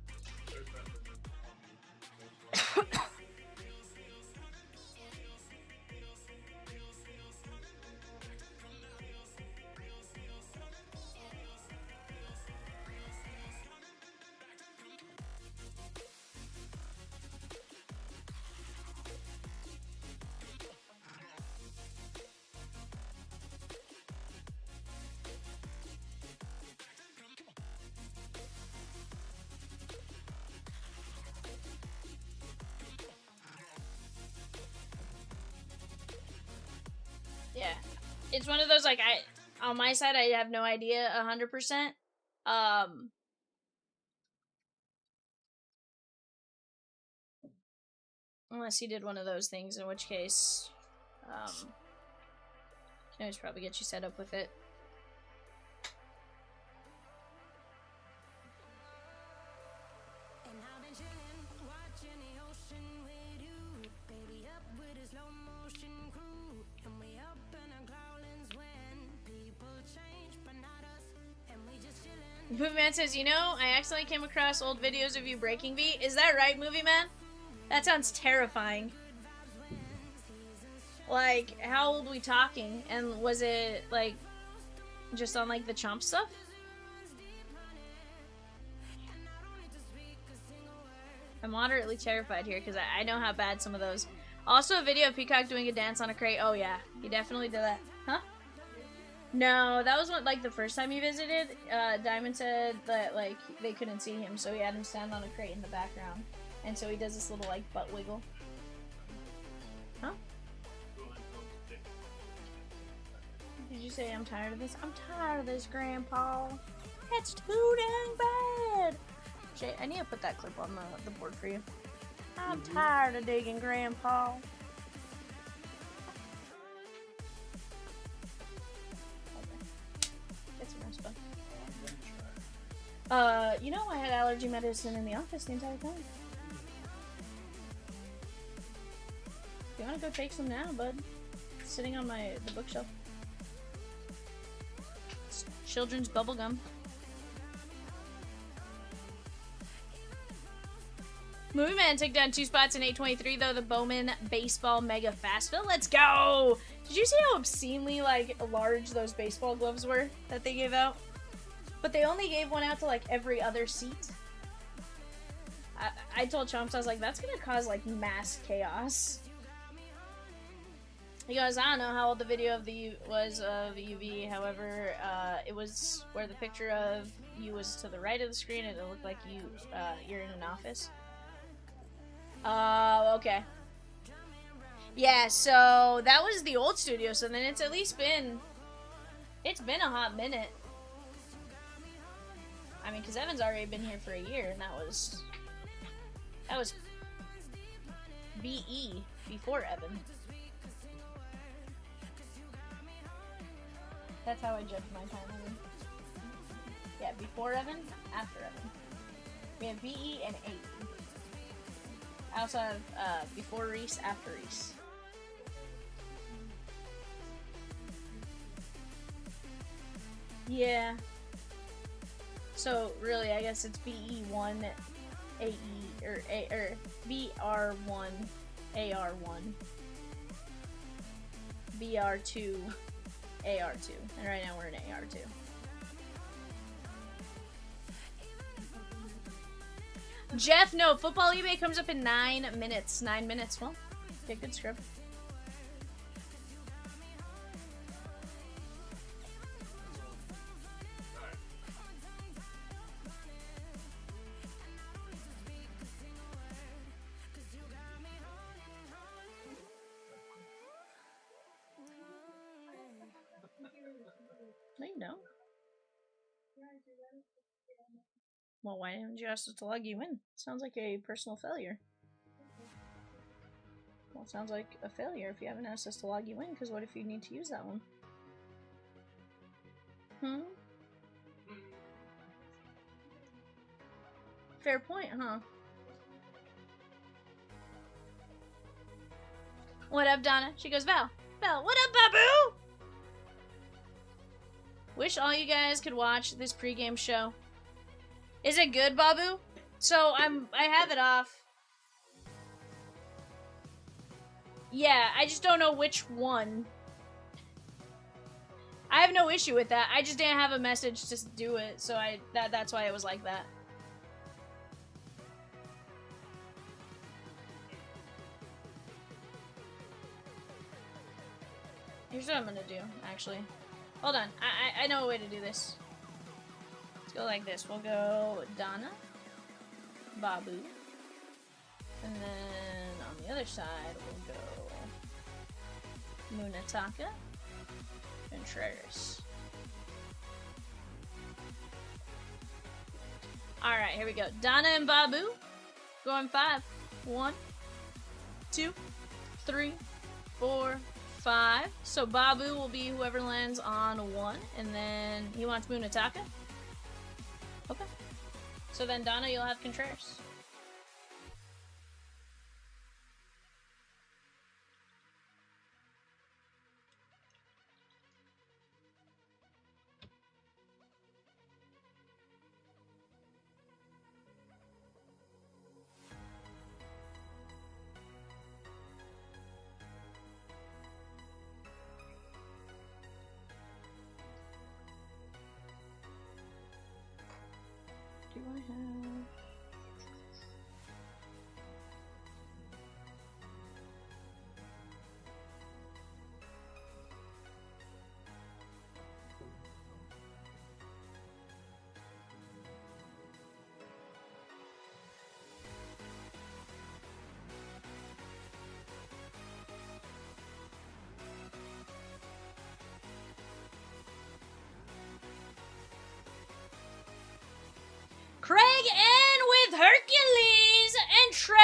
Speaker 3: Yeah, it's one of those, like, on my side, I have no idea 100%. Unless he did one of those things, in which case, can always probably get you set up with it. Movie Man says, you know, I accidentally came across old videos of you breaking V. Is that right, Movie Man? That sounds terrifying. Like, how old are we talking? And was it, like, just on, like, the Chomp stuff? I'm moderately terrified here because I know how bad some of those Also, a video of Peacock doing a dance on a crate. Oh yeah, he definitely did that. Huh? No, that was what, like the first time he visited. Diamond said that like they couldn't see him, so he had him stand on a crate in the background, and so he does this little like butt wiggle. Huh? Did you say I'm tired of this? I'm tired of this, Grandpa. It's too dang bad. Jay, I need to put that clip on the board for you. I'm tired of digging, Grandpa. Get some rest, bud. You know I had allergy medicine in the office the entire time. You wanna go take some now, bud? It's sitting on the bookshelf. It's children's bubblegum. Movie Man took down 2 spots in 823 though. The Bowman baseball mega fast fill. Let's go! Did you see how obscenely like large those baseball gloves were that they gave out? But they only gave one out to like every other seat. I told Chomps, I was like, that's gonna cause like mass chaos. He goes, I don't know how old the video of the was of UV, however, it was where the picture of you was to the right of the screen and it looked like you're in an office. Okay. Yeah, so that was the old studio, so then it's at least been a hot minute. I mean, because Evan's already been here for a year, and that was BE, before Evan. That's how I judge my time, Evan. Yeah, before Evan, after Evan. We have BE and 8. I also have before Reese, after Reese. Yeah. So really, I guess it's BE1, AE or BR1, AR1, BR2, AR2, and right now we're in AR2. Jeff, no, football eBay comes up in 9 minutes. 9 minutes. Well, okay, good script. No, you don't. Well, why didn't you ask us to log you in? Sounds like a personal failure. Well, sounds like a failure if you haven't asked us to log you in, because what if you need to use that one? Fair point, huh? What up, Donna? She goes, Val, what up, Babu? Wish all you guys could watch this pregame show. Is it good, Babu? So I have it off. Yeah, I just don't know which one. I have no issue with that. I just didn't have a message to do it, so that's why it was like that. Here's what I'm gonna do, actually. Hold on, I know a way to do this. Let's go like this. We'll go Donna, Babu, and then on the other side we'll go Munataka and Contreras. Alright, here we go. Donna and Babu going 5. 1, 2, 3, 4, 5. So Babu will be whoever lands on 1, and then he wants Munataka. Okay. So then Donna, you'll have Contreras. Do I have...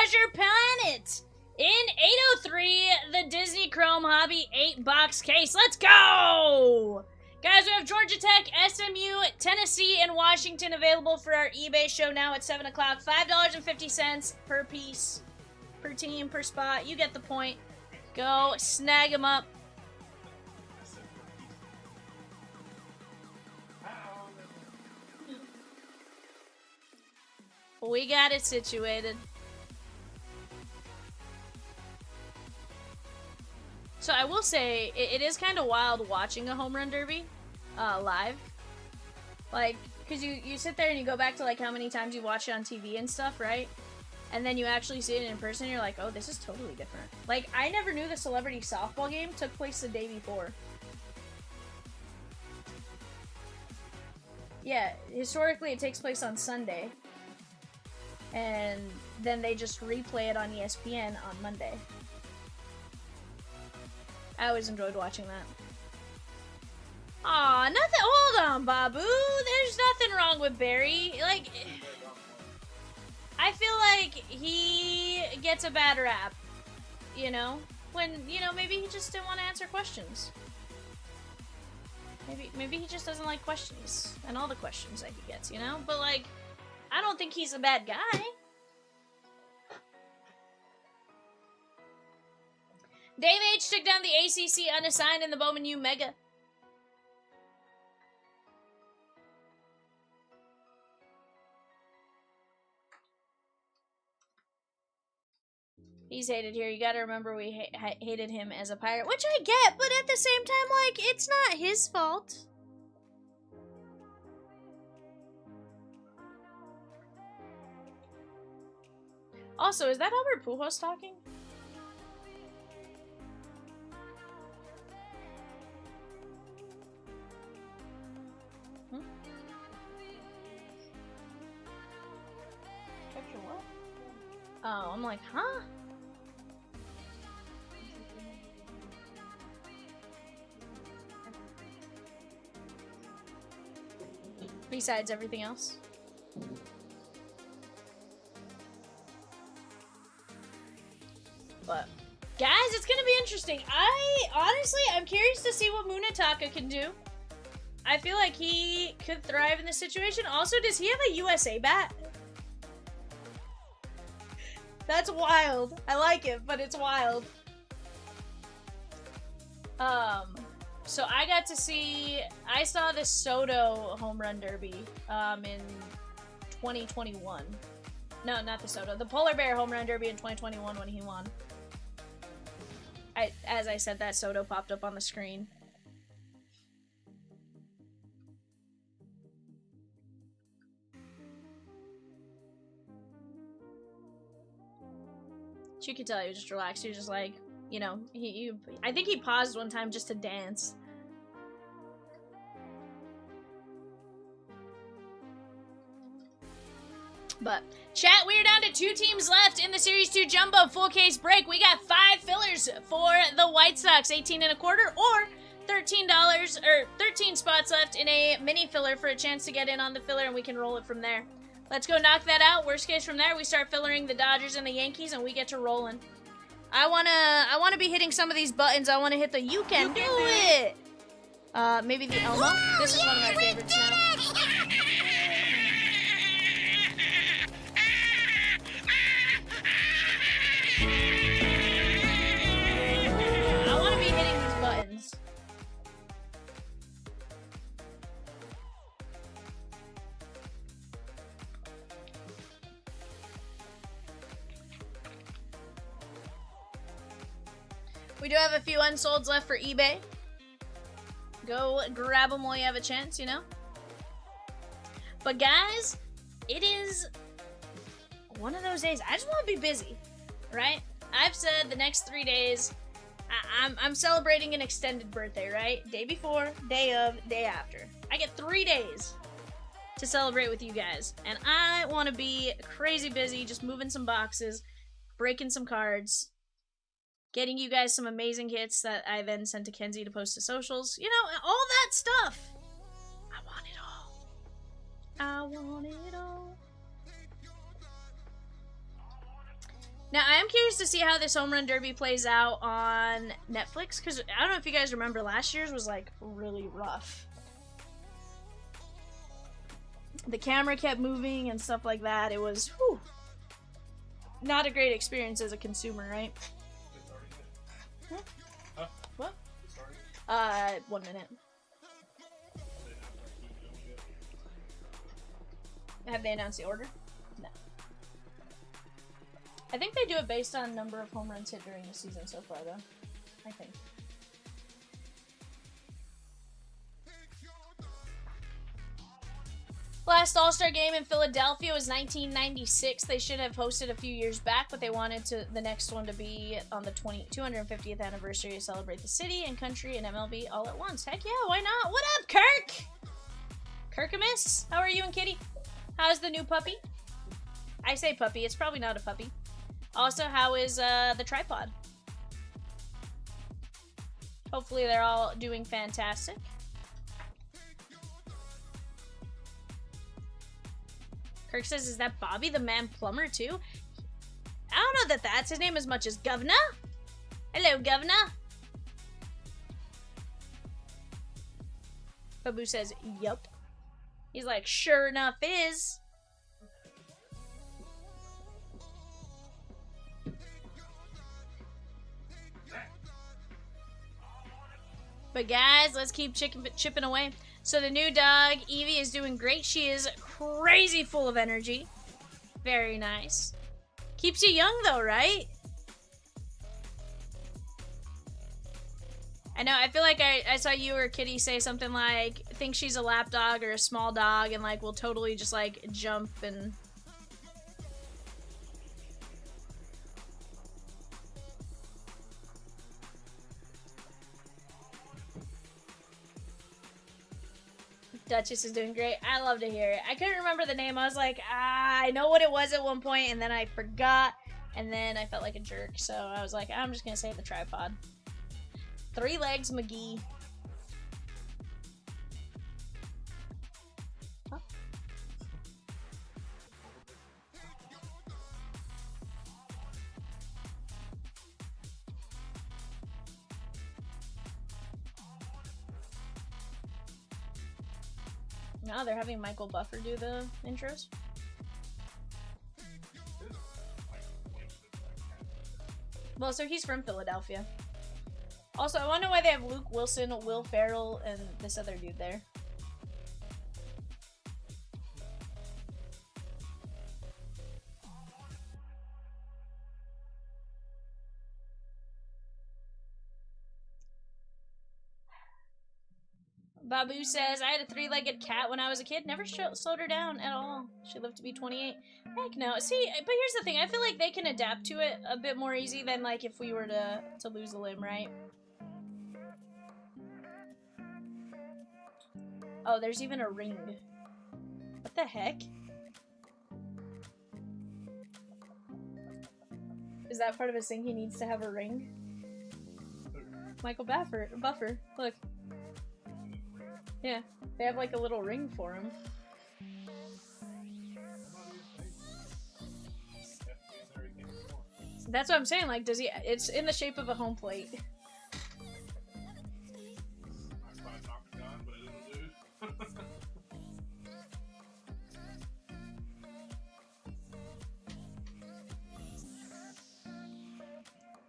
Speaker 3: Treasure Planet. In 803, the Disney Chrome Hobby 8-box case. Let's go! Guys, we have Georgia Tech, SMU, Tennessee, and Washington available for our eBay show now at 7 o'clock. $5.50 per piece, per team, per spot. You get the point. Go snag them up. We got it situated. So I will say, it is kind of wild watching a home run derby live. Like, because you sit there and you go back to, like, how many times you watch it on TV and stuff, right? And then you actually see it in person, and you're like, oh, this is totally different. Like, I never knew the celebrity softball game took place the day before. Yeah, historically it takes place on Sunday. And then they just replay it on ESPN on Monday. I always enjoyed watching that. Aw, nothing. Hold on, Babu. There's nothing wrong with Barry. Like, I feel like he gets a bad rap, you know? When, you know, maybe he just didn't want to answer questions. Maybe he just doesn't like questions and all the questions that he gets, you know? But, like, I don't think he's a bad guy. Dave H took down the ACC unassigned in the Bowman U Mega. He's hated here. You gotta remember we hated him as a pirate, which I get, but at the same time, like, it's not his fault. Also, is that Albert Pujols talking? Hmm? Capture what? Oh, I'm like, huh? Besides everything else. But, guys, it's gonna be interesting. I'm curious to see what Munataka can do. I feel like he could thrive in this situation. Also, does he have a USA bat? That's wild. I like it, but it's wild. So I saw the Soto home run derby, in 2021. No, not the Soto. The Polar Bear home run derby in 2021 when he won. As I said that, Soto popped up on the screen. You could tell he was just relaxed. He was just like, you know, I think he paused one time just to dance. But, chat, we are down to 2 teams left in the Series 2 Jumbo full case break. We got 5 fillers for the White Sox, 18 and a quarter, or $13, or 13 spots left in a mini filler for a chance to get in on the filler, and we can roll it from there. Let's go knock that out. Worst case from there, we start fillering the Dodgers and the Yankees, and we get to rolling. I wanna be hitting some of these buttons. I wanna hit the "You Can Do It." Maybe the Elmo. Whoa, this is one of my favorites now. I wanna be hitting these buttons. We do have a few unsolds left for eBay. Go grab them while you have a chance, you know? But guys, it is one of those days. I just want to be busy, right? I've said the next 3 days, I'm celebrating an extended birthday, right? Day before, day of, day after. I get 3 days to celebrate with you guys. And I want to be crazy busy, just moving some boxes, breaking some cards, getting you guys some amazing hits that I then send to Kenzie to post to socials. You know, all that stuff. I want it all. I want it all. Now, I am curious to see how this home run derby plays out on Netflix, because I don't know if you guys remember, last year's was, like, really rough. The camera kept moving and stuff like that. It was, whew, not a great experience as a consumer, right?
Speaker 5: Huh?
Speaker 3: What?
Speaker 5: Starting?
Speaker 3: 1 minute. Have they announced the order? No. I think they do it based on number of home runs hit during the season so far, though. I think. Last All-Star game in Philadelphia was 1996. They should have hosted a few years back, but they wanted the next one to be on the 250th anniversary to celebrate the city and country and MLB all at once. Heck yeah, why not? What up, Kirk? Kirkamus? How are you and Kitty? How's the new puppy? I say puppy, it's probably not a puppy. Also, how is the tripod? Hopefully they're all doing fantastic. Kirk says, is that Bobby the Man Plumber too? I don't know that that's his name as much as Governor. Hello, Governor. Babu says, yup. He's like, sure enough is. But guys, let's keep chipping away. So the new dog, Evie, is doing great. She is crazy full of energy. Very nice. Keeps you young though, right? I know, I feel like I saw you or Kitty say something like, think she's a lap dog or a small dog and like will totally just like jump and... Duchess is doing great. I love to hear it. I couldn't remember the name. I was like, I know what it was at one point, and then I forgot, and then I felt like a jerk, so I was like, I'm just gonna say the tripod. 3 legs McGee. Huh? No, they're having Michael Buffer do the intros. Well, so he's from Philadelphia. Also, I wonder why they have Luke Wilson, Will Ferrell, and this other dude there. Babu says, I had a 3-legged cat when I was a kid. Never slowed her down at all. She lived to be 28. Heck no. See, but here's the thing. I feel like they can adapt to it a bit more easy than, like, if we were to lose a limb, right? Oh, there's even a ring. What the heck? Is that part of his thing? He needs to have a ring? Michael Buffer. Look. Yeah, they have like a little ring for him. That's what I'm saying, like, does he... It's in the shape of a home plate.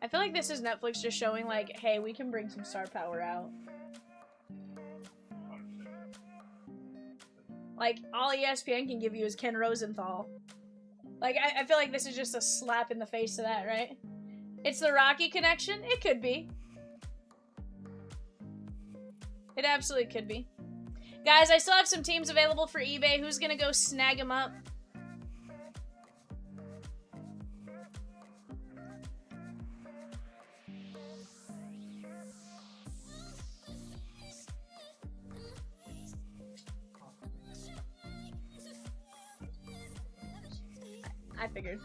Speaker 3: I feel like this is Netflix just showing, like, hey, we can bring some star power out. Like, all ESPN can give you is Ken Rosenthal. Like, I feel like this is just a slap in the face to that, right? It's the Rocky connection? It could be. It absolutely could be. Guys, I still have some teams available for eBay. Who's gonna go snag them up? I figured.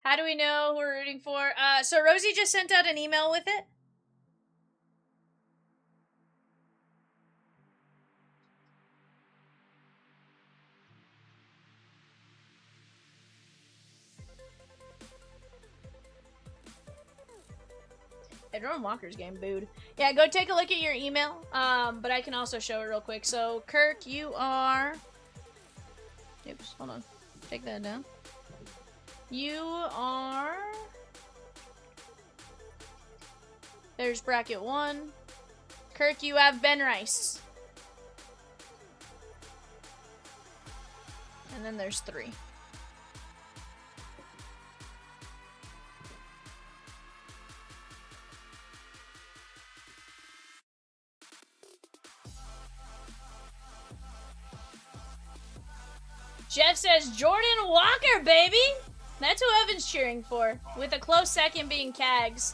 Speaker 3: How do we know who we're rooting for? So Rosie just sent out an email with it. Edron Walker's game booed. Yeah, go take a look at your email. But I can also show it real quick. So, Kirk, you are... Oops, hold on. Take that down. You are... There's bracket 1. Kirk, you have Ben Rice. And then there's 3. Jeff says, Jordan Walker, baby! That's who Evan's cheering for, with a close second being Cags.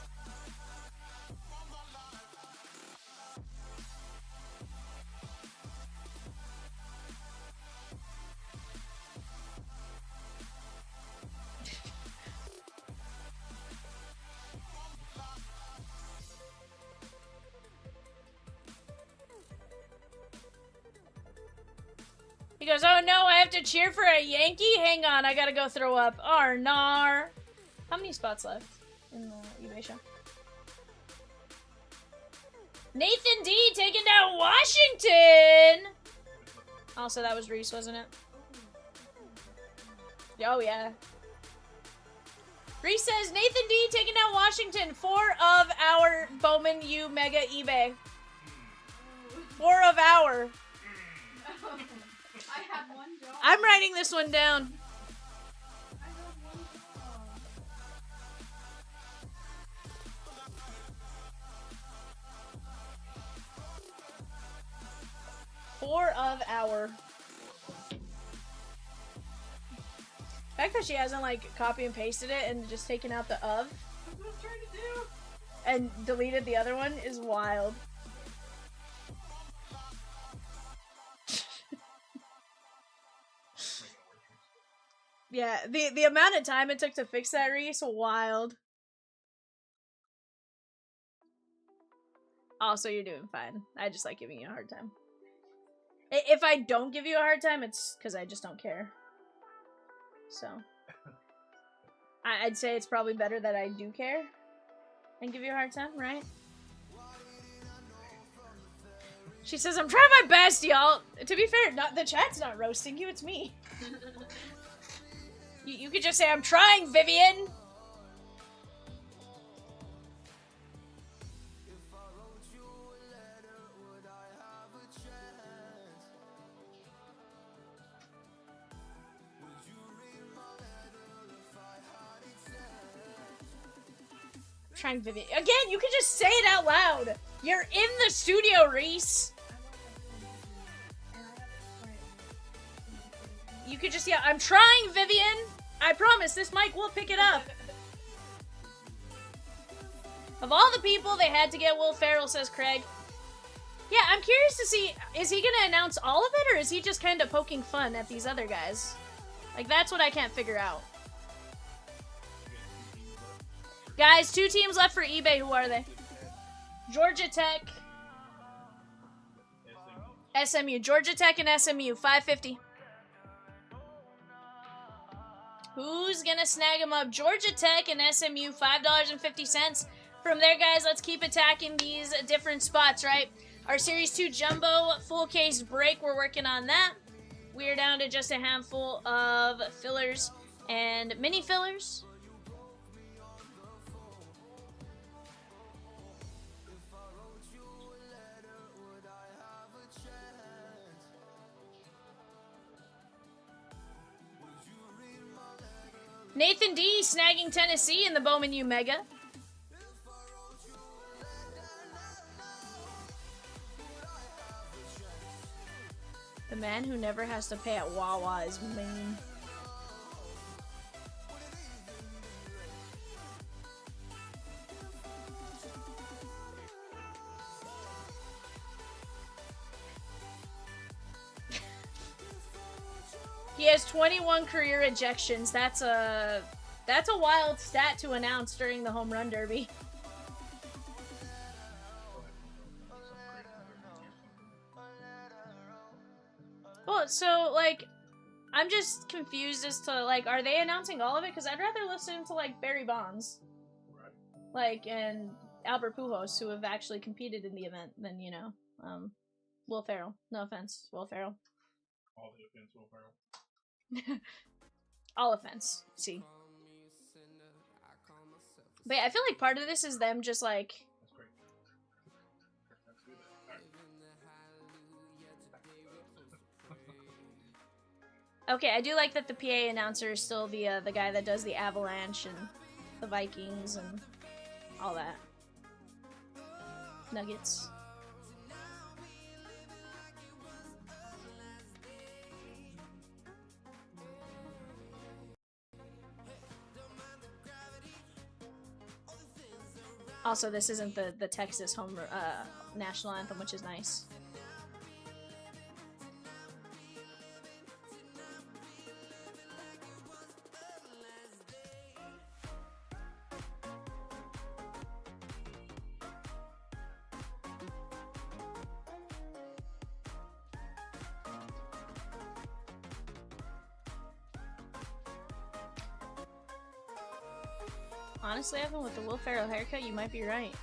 Speaker 3: He goes, oh no, I have to cheer for a Yankee? Hang on, I gotta go throw up. Arnar. How many spots left in the eBay shop? Nathan D taking down Washington! Also, that was Reese, wasn't it? Oh, yeah. Reese says, Nathan D taking down Washington. 4 of our Bowman U Mega eBay. 4 of our.
Speaker 6: I had one job.
Speaker 3: I'm writing this one down.
Speaker 6: I had one job.
Speaker 3: 4 of our. The fact that she hasn't, like, copy and pasted it and just taken out the of
Speaker 6: That's what I was trying to do.
Speaker 3: and deleted the other one is wild. Yeah, the amount of time it took to fix that, Reese, wild. Also, you're doing fine. I just like giving you a hard time. If I don't give you a hard time, it's because I just don't care. So, I'd say it's probably better that I do care and give you a hard time, right? She says, I'm trying my best, y'all. To be fair, the chat's not roasting you, it's me. You could just say, I'm trying, Vivian! Trying Vivian. Again, you can just say it out loud! You're in the studio, Reese! You could just yell, I'm trying, Vivian! I promise, this mic will pick it up. Of all the people they had to get Will Ferrell, says Craig. Yeah, I'm curious to see, is he gonna announce all of it, or is he just kind of poking fun at these other guys? Like, that's what I can't figure out. Guys, 2 teams left for eBay. Who are they? Georgia Tech. SMU. Georgia Tech and SMU. 550. Who's gonna snag them up? Georgia Tech and SMU, $5.50. From there, guys, let's keep attacking these different spots, right? Our Series 2 Jumbo full case break, we're working on that. We're down to just a handful of fillers and mini fillers. Nathan D snagging Tennessee in the Bowman U Mega. The man who never has to pay at Wawa is mean. He has 21 career ejections. That's That's a wild stat to announce during the home run derby. Well, so, like, I'm just confused as to, like, are they announcing all of it? Because I'd rather listen to, like, Barry Bonds.
Speaker 5: Right.
Speaker 3: Like, and Albert Pujols, who have actually competed in the event, than, you know, Will Ferrell. No offense, Will Ferrell.
Speaker 5: All the offense, Will Ferrell.
Speaker 3: All offense, see. But yeah, I feel like part of this is them just, like...
Speaker 5: That's great. Let's do that. All right.
Speaker 3: Okay, I do like that the PA announcer is still the guy that does the Avalanche and the Vikings and all that. Nuggets. Also, this isn't the Texas home national anthem, which is nice. Honestly, Evan, with the Will Ferrell haircut, you might be right.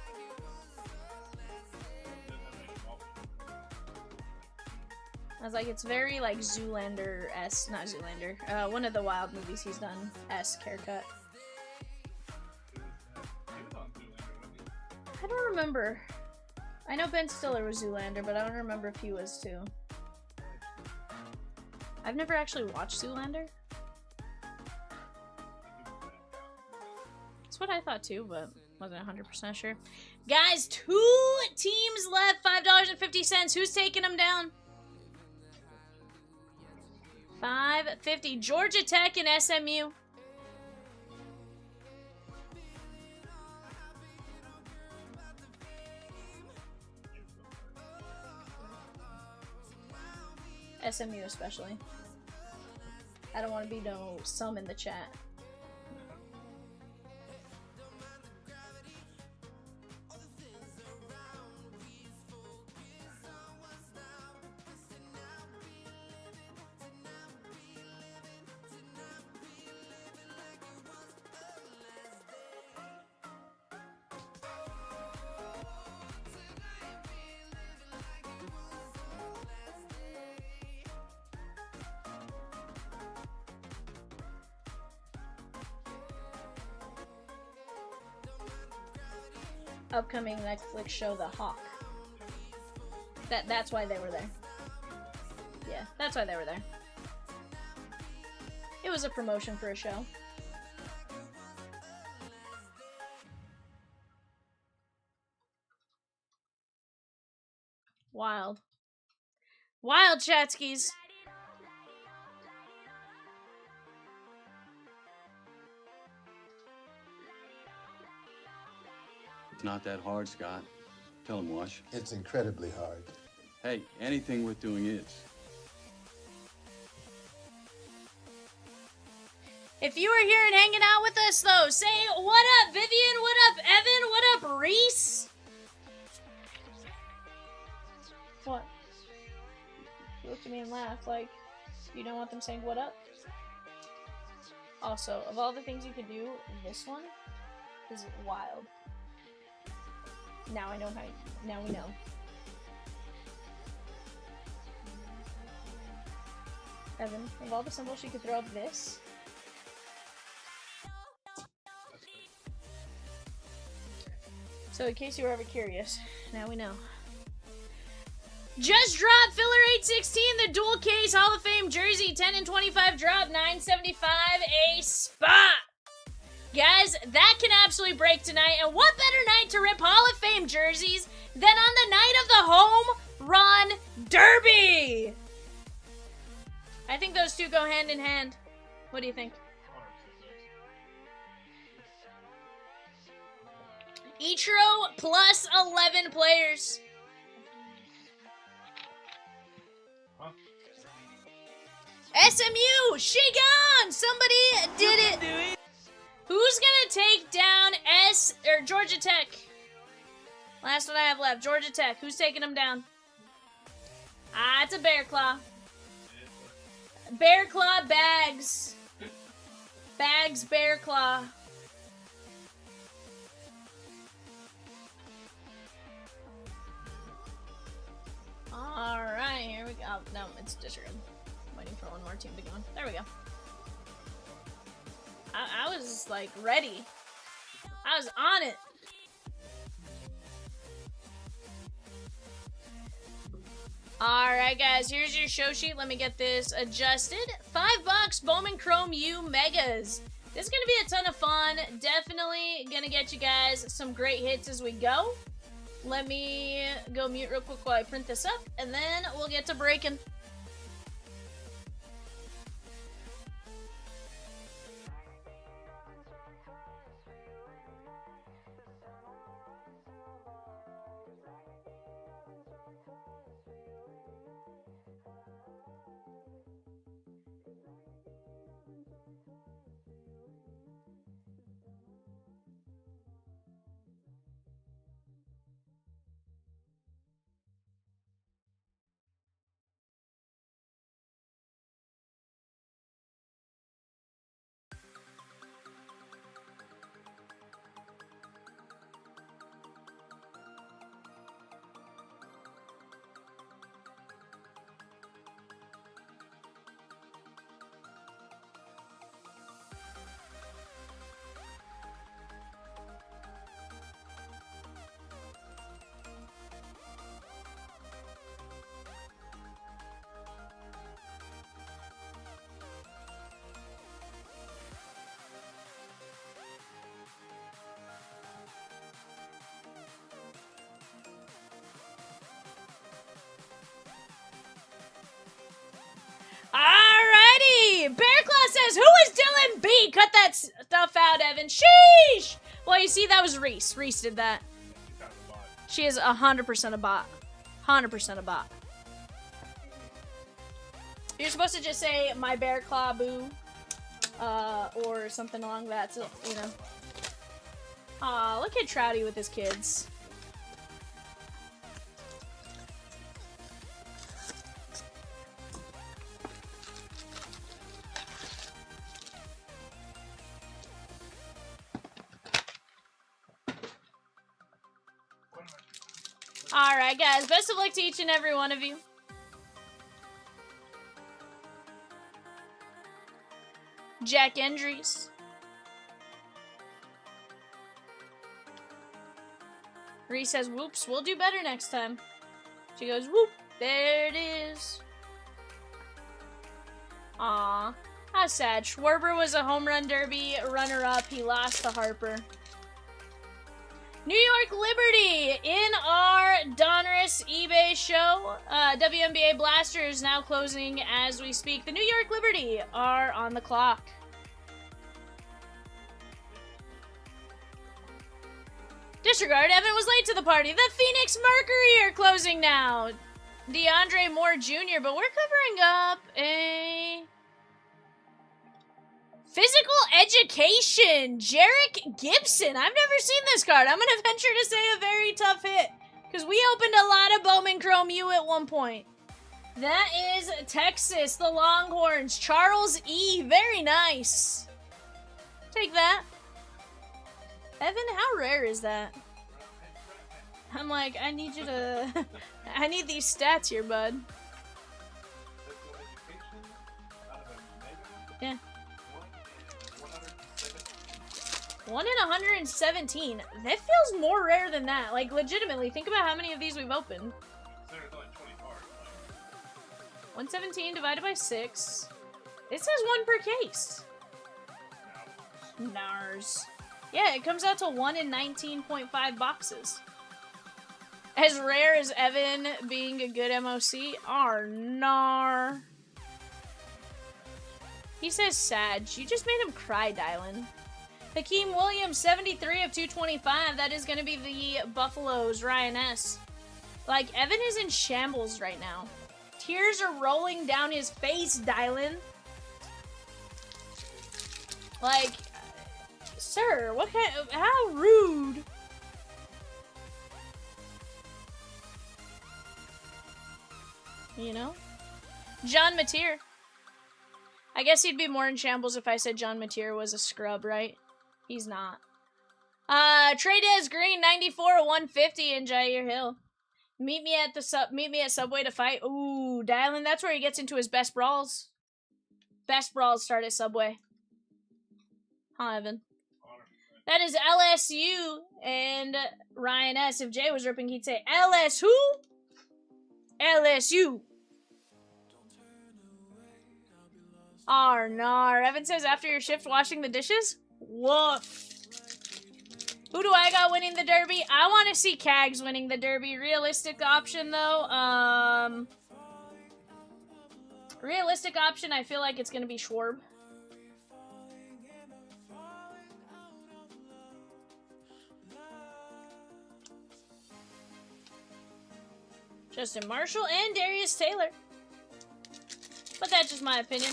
Speaker 3: I was like, it's very, like, Zoolander-esque, not Zoolander, one of the Wild movies he's done, esque haircut. I don't remember. I know Ben Stiller was Zoolander, but I don't remember if he was too. I've never actually watched Zoolander. That's what I thought too, but wasn't 100% sure. Guys, 2 teams left, $5.50. Who's taking them down? $5.50. Georgia Tech and SMU. SMU especially. I don't want to be no some in the chat. Upcoming Netflix show, The Hawk. That's why they were there. Yeah, that's why they were there. It was a promotion for a show. Wild. Wild, Chatskis!
Speaker 7: It's not that hard, Scott. Tell him, Wash.
Speaker 8: It's incredibly hard.
Speaker 7: Hey, anything worth doing is.
Speaker 3: If you are here and hanging out with us, though, say what up, Vivian? What up, Evan? What up, Reese? What? You looked at me and laughed like you don't want them saying what up? Also, of all the things you could do, this one is wild. Now I know how. Now we know. Evan, of all the symbols you could throw up, this. So in case you were ever curious, now we know. Just dropped Filler 816, the dual case Hall of Fame jersey, 10 and 25 drop, 975 a spot. Guys, that can absolutely break tonight, and what better night to rip Hall of Fame jerseys than on the night of the home run derby? I think those two go hand in hand. What do you think? Ichiro plus 11 players.
Speaker 5: Huh?
Speaker 3: SMU, she gone! Somebody did it. take down Georgia Tech. Last one I have left, Georgia Tech. Who's taking them down? Ah, it's a Bear Claw. Bear Claw Bags. Bags Bear Claw. Alright, here we go. Oh, no, it's disregard. Waiting for one more team to go in. There we go. I was, like, ready. I was on it. Alright, guys, here's your show sheet. Let me get this adjusted. $5 Bowman Chrome U Megas. This is going to be a ton of fun. Definitely going to get you guys some great hits as we go. Let me go mute real quick while I print this up, and then we'll get to breaking. Alrighty! Bearclaw says, who is Dylan B? Cut that stuff out, Evan. Sheesh! Well, you see, that was Reese. Reese did that. She is 100% a bot. 100% a bot. You're supposed to just say, my Bearclaw boo. Or something along that, so, you know. Aw, look at Trouty with his kids. Alright, guys. Best of luck to each and every one of you. Jack Endries. Reese says, whoops, we'll do better next time. She goes, whoop. There it is. Aw. How sad. Schwarber was a home run derby runner-up. He lost to Harper. New York Liberty in our Donruss eBay show. WNBA Blasters now closing as we speak. The New York Liberty are on the clock. Disregard, Evan was late to the party. The Phoenix Mercury are closing now. DeAndre Moore Jr., but we're covering up a... Physical Education, Jarek Gibson. I've never seen this card. I'm going to venture to say a very tough hit. Because we opened a lot of Bowman Chrome U at one point. That is Texas, the Longhorns. Charles E. Very nice. Take that. Evan, how rare is that? I'm like, I need you to... I need these stats here, bud. Yeah. 1 in 117. That feels more rare than that. Like, legitimately, think about how many of these we've opened. 117 divided by 6. It says 1 per case. Nars. Yeah, it comes out to 1 in 19.5 boxes. As rare as Evan being a good MOC. Nar. He says sad. You just made him cry, Dylan. Hakeem Williams, 73 of 225. That is going to be the Buffaloes, Ryan S. Like, Evan is in shambles right now. Tears are rolling down his face, Dylan. Like, Sir, what kind of, how rude. You know? John Mateer. I guess he'd be more in shambles if I said John Mateer was a scrub, right? He's not. Trades Green 94 150 in Jair Hill. Meet me at Subway to fight. Ooh, Dylan, that's where he gets into his best brawls. Best brawls start at Subway. Huh, Evan? That is LSU and Ryan S. If Jay was ripping, he'd say LS who? LSU. Arnar. Evan says after your shift washing the dishes? Woof. Who do I got winning the Derby? I want to see Cags winning the Derby. Realistic option, though. Realistic option, I feel like it's going to be Schwarb. Justin Marshall and Darius Taylor. But that's just my opinion.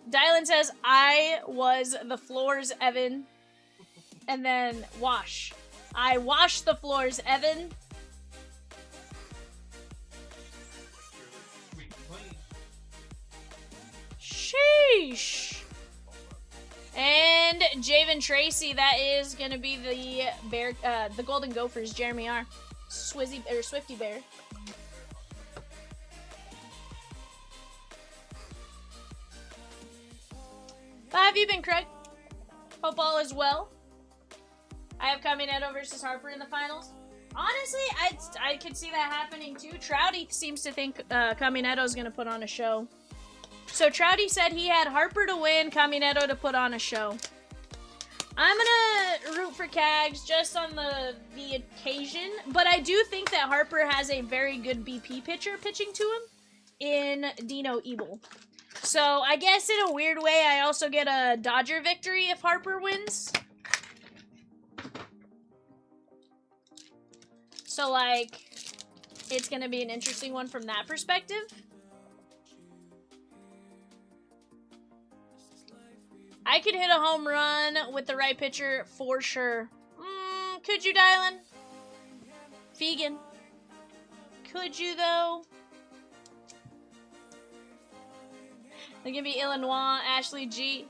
Speaker 3: Dylan says, I was the floors, Evan. And then wash. I wash the floors, Evan. Sheesh. And Javen Tracy, that is gonna be the Golden Gophers, Jeremy R. Swifty Bear. How have you been, Craig? Hope all is well. I have Caminetto versus Harper in the finals. Honestly, I could see that happening too. Trouty seems to think Caminetto is going to put on a show. So Trouty said he had Harper to win, Caminetto to put on a show. I'm going to root for Cags just on the occasion, but I do think that Harper has a very good BP pitcher pitching to him in Dino Ebel. So I guess in a weird way, I also get a Dodger victory if Harper wins. So, like, it's going to be an interesting one from that perspective. I could hit a home run with the right pitcher for sure. Could you, Dylan? Fegan. Could you, though? They're going to be Illinois, Ashley G.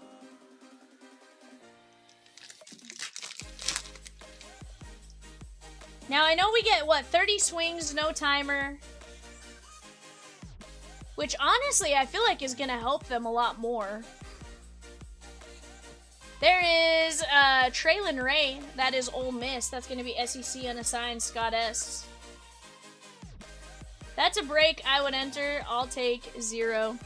Speaker 3: Now, I know we get, what, 30 swings, no timer. Which, honestly, I feel like is going to help them a lot more. There is Traylon Ray. That is Ole Miss. That's going to be SEC unassigned Scott S. That's a break I would enter. I'll take 0.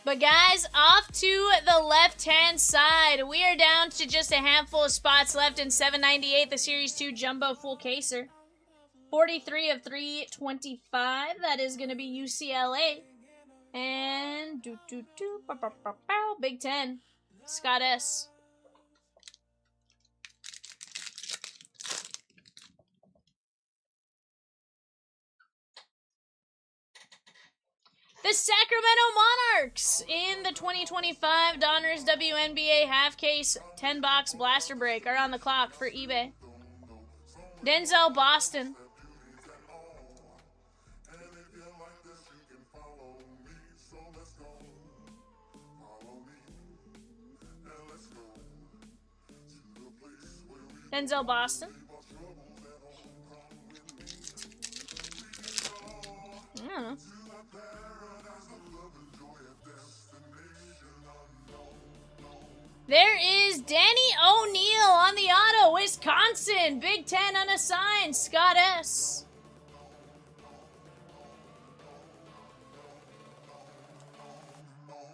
Speaker 3: But guys, off to the left-hand side. We are down to just a handful of spots left in 798, the Series 2 Jumbo Full Caser. 43 of 325. That is going to be UCLA. And Big Ten, Scott S. The Sacramento Monarchs in the 2025 Donruss WNBA half case 10-box blaster break are on the clock for eBay. Denzel Boston. Denzel Boston. I don't know. There is Danny O'Neal on the auto, Wisconsin. Big Ten unassigned, Scott S.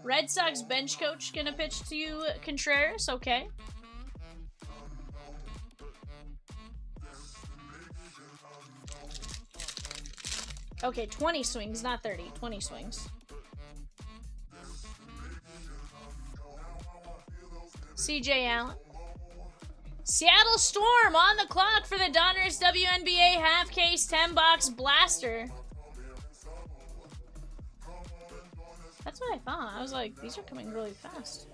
Speaker 3: Red Sox bench coach gonna pitch to you, Contreras. Okay. Okay, 20 swings, not 30. 20 swings. CJ Allen. Seattle Storm on the clock for the Donruss WNBA half case 10-box blaster. That's what I thought. I was like, these are coming really fast.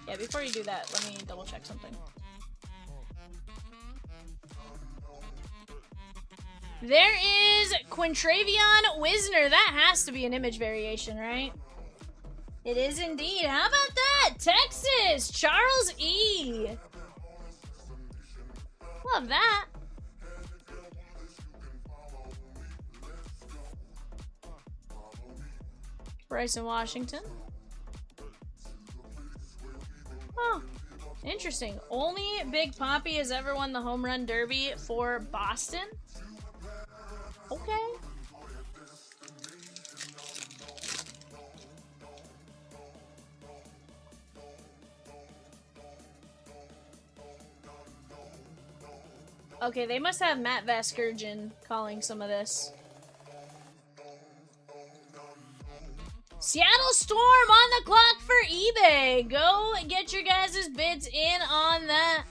Speaker 3: Yeah, before you do that, let me double check something. There is Quintravion Wisner. That has to be an image variation, right? It is indeed. How about that? Texas, Charles E. Love that. Bryson Washington. Oh, interesting. Only Big Poppy has ever won the home run derby for Boston. Okay. Okay, they must have Matt Vasgersian calling some of this. Seattle Storm on the clock for eBay. Go get your guys' bids in on that.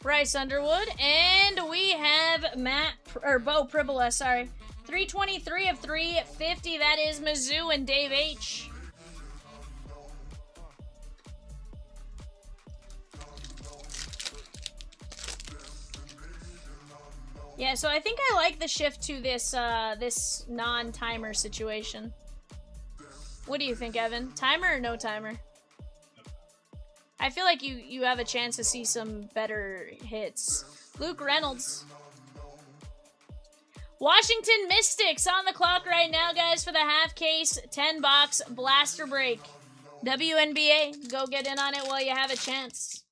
Speaker 3: Bryce Underwood, and we have Bo Pribola, sorry. 323 of 350, that is Mizzou and Dave H. Yeah, so I think I like the shift to this this non-timer situation. What do you think, Evan? Timer or no timer? I feel like you have a chance to see some better hits. Luke Reynolds. Washington Mystics on the clock right now, guys, for the half case 10-box blaster break. WNBA, go get in on it while you have a chance.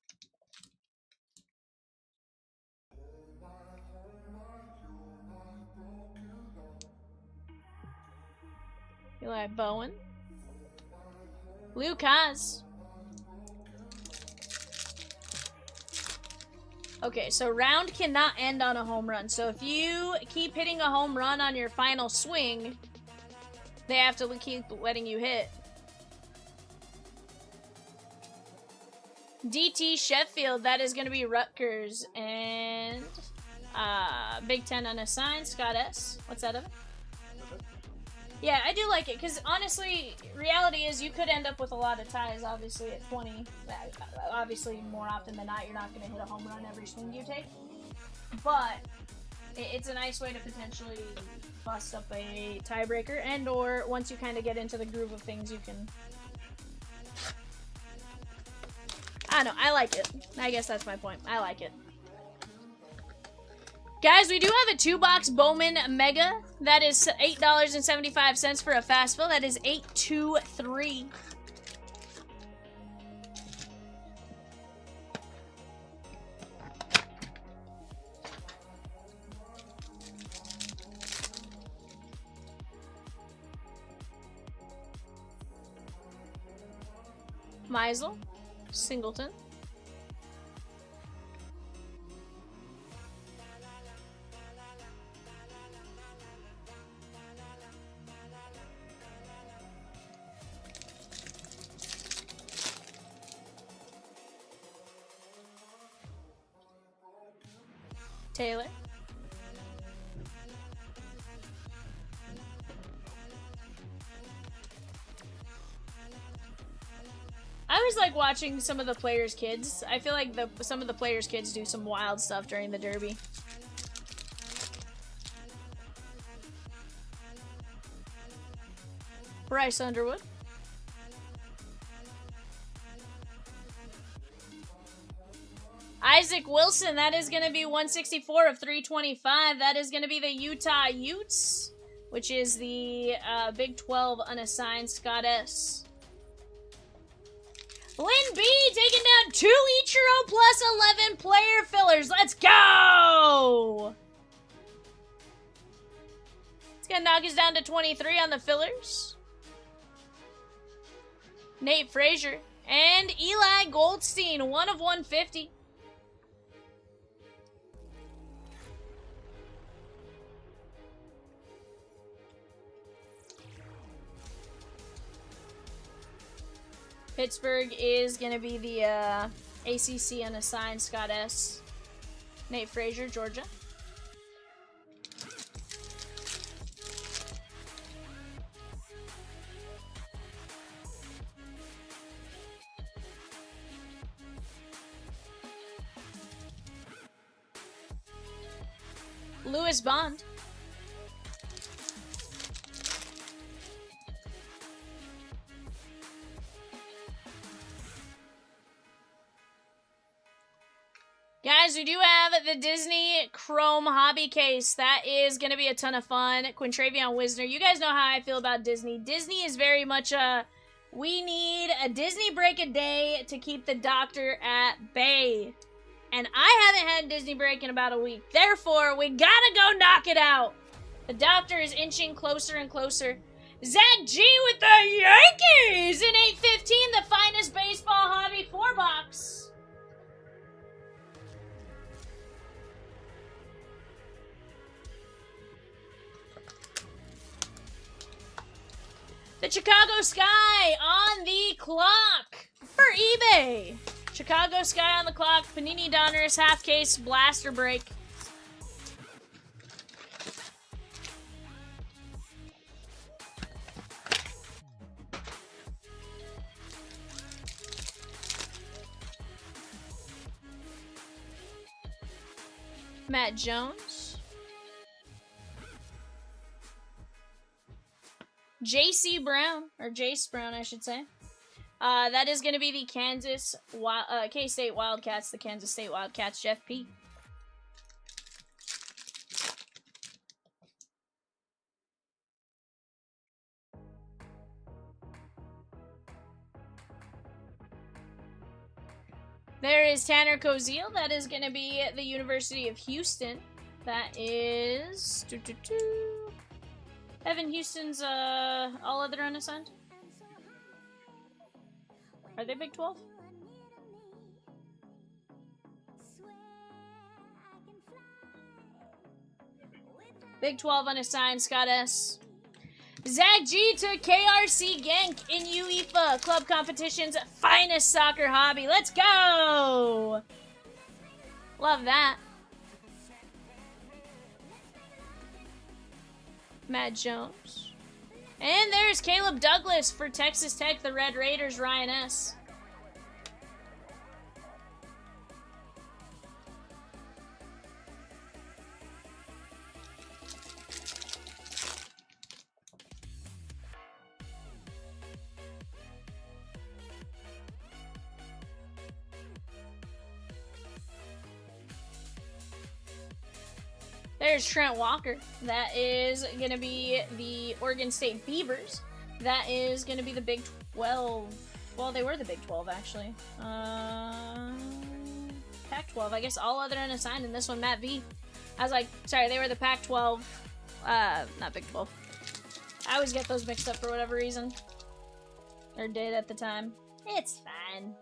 Speaker 3: Eli Bowen. Lucas. Okay, so round cannot end on a home run. So if you keep hitting a home run on your final swing, they have to keep letting you hit. DT Sheffield, that is going to be Rutgers. And Big Ten unassigned, Scott S. What's that of it? Yeah, I do like it, because honestly, reality is you could end up with a lot of ties, obviously, at 20. Obviously, more often than not, you're not going to hit a home run every swing you take. But it's a nice way to potentially bust up a tiebreaker, and or once you kind of get into the groove of things, you can... I don't know, I like it. I guess that's my point. I like it. Guys, we do have a 2-box Bowman Mega. That is $8.75 for a fast fill. That is 823. Meisel, Singleton. Taylor. I always like watching some of the players' kids. I feel like some of the players' kids do some wild stuff during the derby. Bryce Underwood. Isaac Wilson, that is going to be 164 of 325. That is going to be the Utah Utes. which is the Big 12 unassigned Scott S. Lynn B taking down 2 Ichiro plus 11 player fillers. Let's go! It's gonna knock us down to 23 on the fillers. Nate Frazier and Eli Goldstein, 1 of 150. Pittsburgh is going to be the ACC unassigned Scott S. Nate Frazier, Georgia. Lewis Bond. Guys, we do have the Disney Chrome Hobby Case. That is going to be a ton of fun. Quintravion Wisner. You guys know how I feel about Disney. Disney is very much a... We need a Disney break a day to keep the doctor at bay. And I haven't had Disney break in about a week. Therefore, we gotta go knock it out. The doctor is inching closer and closer. Zach G with the Yankees in 815, the finest baseball hobby 4-box. The Chicago Sky on the clock for eBay. Chicago Sky on the clock. Panini Donruss half case blaster break. Matt Jones. J.C. Brown, or Jace Brown, I should say. That is going to be the K-State Wildcats, the Kansas State Wildcats, Jeff P. There is Tanner Koziel. That is going to be the University of Houston. That is... Evan Houston's all other unassigned. Are they Big 12? Big 12 unassigned, Scott S. Zach G to KRC Genk in UEFA Club Competition's finest soccer hobby. Let's go! Love that. Matt Jones. And there's Caleb Douglas for Texas Tech, the Red Raiders, Ryan S. There's Trent Walker. That is going to be the Oregon State Beavers. That is going to be the Big 12. Well, they were the Big 12, actually. Pac-12. I guess all other unassigned in this one, Matt V. I was like, sorry, they were the Pac-12. Not Big 12. I always get those mixed up for whatever reason. Or did at the time. It's fine.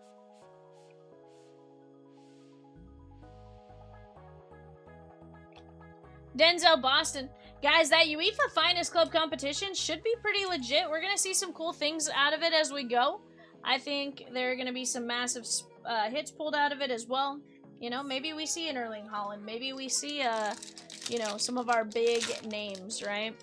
Speaker 3: Denzel Boston. Guys, that UEFA Finest Club competition should be pretty legit. We're going to see some cool things out of it as we go. I think there are going to be some massive hits pulled out of it as well. You know, maybe we see an Erling Haaland. Maybe we see, you know, some of our big names, right?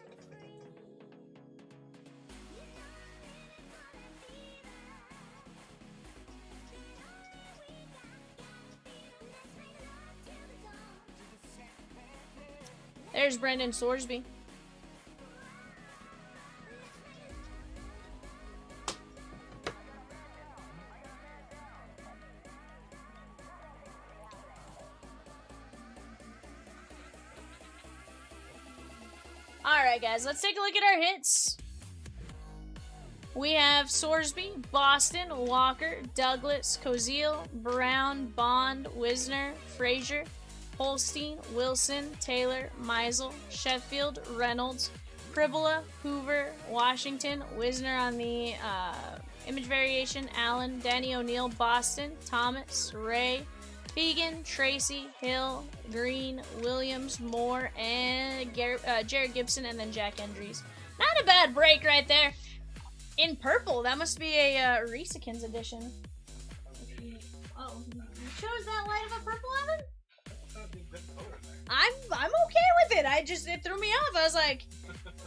Speaker 3: There's Brendan Sorsby. Alright, guys, let's take a look at our hits. We have Sorsby, Boston, Walker, Douglas, Koziel, Brown, Bond, Wisner, Frazier, Holstein, Wilson, Taylor, Meisel, Sheffield, Reynolds, Pribola, Hoover, Washington, Wisner on the image variation, Allen, Danny O'Neal, Boston, Thomas, Ray, Fegan, Tracy, Hill, Green, Williams, Moore, and Jared Gibson, and then Jack Endries. Not a bad break right there. In purple, that must be a Reesekins edition. Oh, you chose that light of a purple, Evan? I'm okay with it. It threw me off. I was like,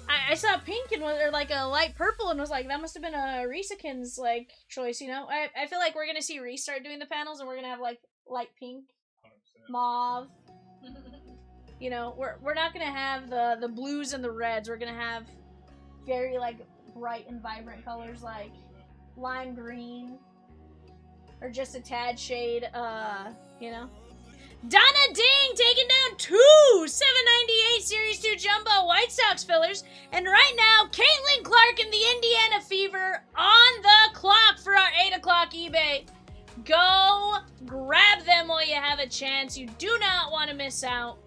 Speaker 3: I saw pink and or like a light purple and was like, that must have been a Reesekins like choice, you know. I feel like we're gonna see Reese start doing the panels and we're gonna have like light pink,
Speaker 5: 100%.
Speaker 3: mauve. You know, we're not gonna have the blues and the reds. We're gonna have very like bright and vibrant colors like lime green or just a tad shade, you know. Donna Ding taking down 2 798 Series 2 Jumbo White Sox fillers. And right now, Caitlin Clark and the Indiana Fever on the clock for our 8 o'clock eBay. Go grab them while you have a chance. You do not want to miss out.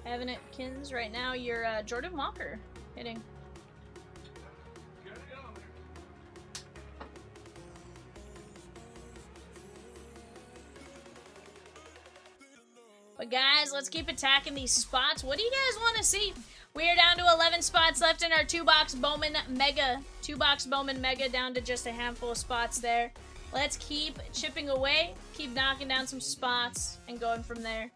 Speaker 3: Evan Atkins, right now you're Jordan Walker hitting. But guys, let's keep attacking these spots. What do you guys want to see? We are down to 11 spots left in our 2-box Bowman Mega. 2-box Bowman Mega down to just a handful of spots there. Let's keep chipping away, keep knocking down some spots, and going from there.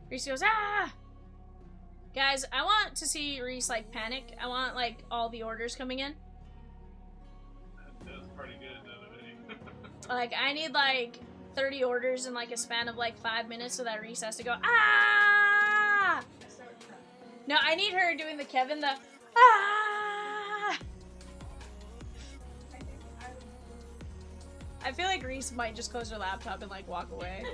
Speaker 3: Reese goes, ah! Guys, I want to see Reese, like, panic. I want, like, all the orders coming in.
Speaker 5: That was pretty good the other day.
Speaker 3: Like, I need, like, 30 orders in, like, a span of, like, 5 minutes so that Reese has to go, ah! No, I need her doing the Kevin, the, ah! I feel like Reese might just close her laptop and, like, walk away.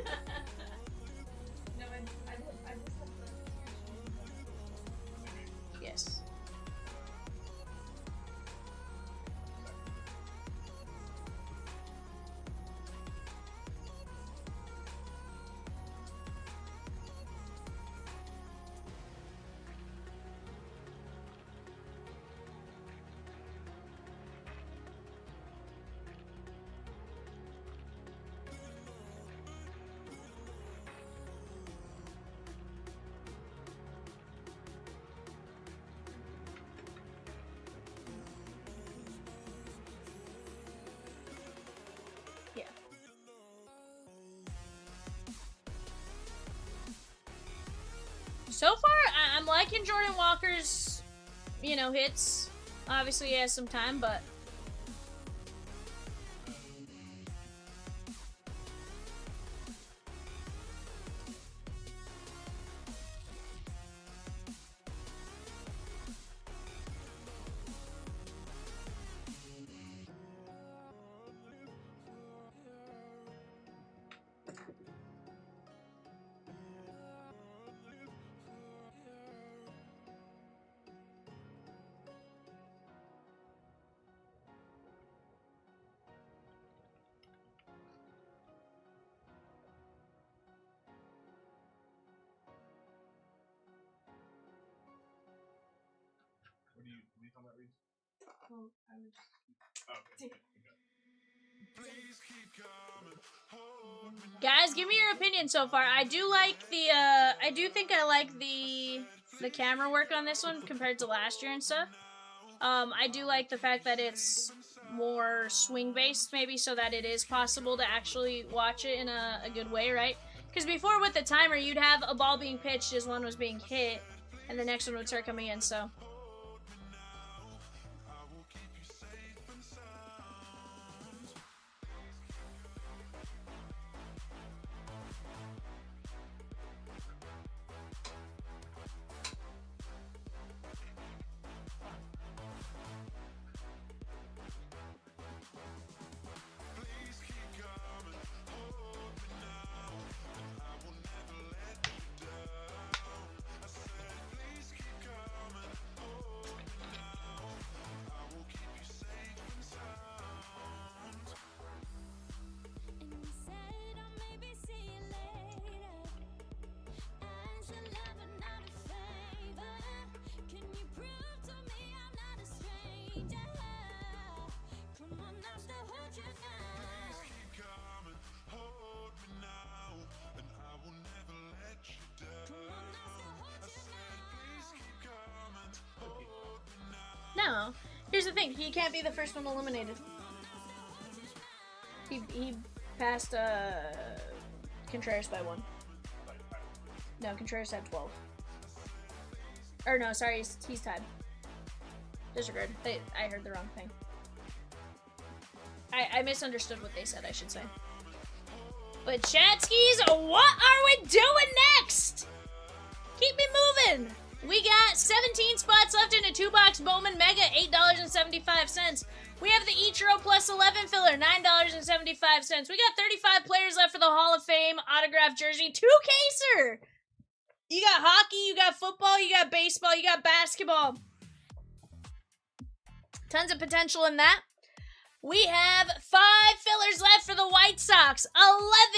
Speaker 3: Yes. So far, I'm liking Jordan Walker's, you know, hits. Obviously, he has some time, but...
Speaker 5: What are you talking about, Reese?
Speaker 6: Well, I was
Speaker 5: Okay.
Speaker 3: Guys, give me your opinion so far. I do like the, I do think I like the the camera work on this one compared to last year and stuff. I do like the fact that it's more swing based, maybe, so that it is possible to actually watch it in a good way, right? Because before with the timer, you'd have a ball being pitched as one was being hit, and the next one would start coming in, so.
Speaker 2: And you said I'll maybe see you later. As a lover, not a favor. Can you prove to me I'm not a stranger? Come on, I'll still hold you now.
Speaker 3: No. Here's the thing. He can't be the first one eliminated. He passed Contreras by 1. No, Contreras had 12. Or no, sorry, he's tied. Disregard. I heard the wrong thing. I misunderstood what they said, I should say. But Chatskis, what are we doing next? Keep me moving. We got 17 spots left in a 2-box Bowman Mega, $8.75. We have the Ichiro plus 11 filler, $9.75. We got 35 players left for the Hall of Fame autographed jersey, 2-caser. You got hockey, you got football, you got baseball, you got basketball. Tons of potential in that. We have 5 fillers left for the White Sox,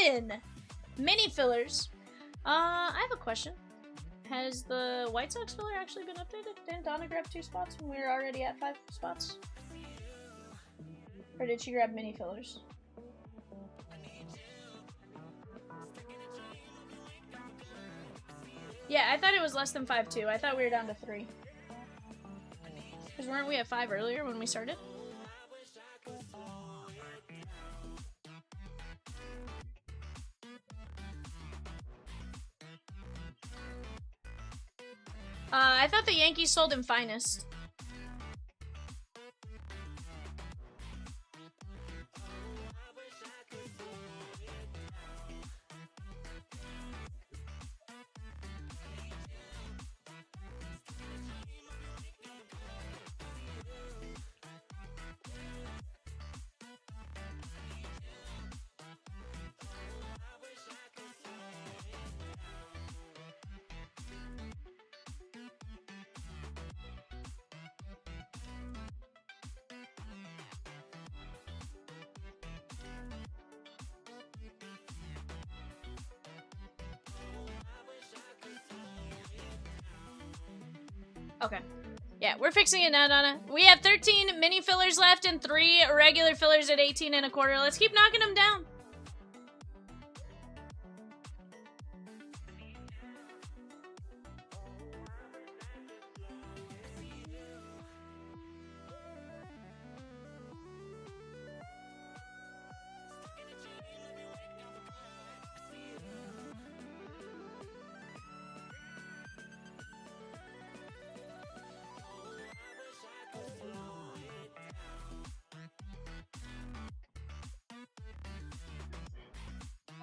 Speaker 3: 11 mini fillers. I have a question. Has the White Sox filler actually been updated? Didn't Donna grab 2 spots when we were already at 5 spots? Or did she grab mini fillers? Yeah, I thought it was less than 5 too. I thought we were down to 3. Because weren't we at 5 earlier when we started? I thought the Yankees sold him finest. Okay. Yeah, we're fixing it now, Donna. We have 13 mini fillers left and 3 regular fillers at 18 and a quarter. Let's keep knocking them down.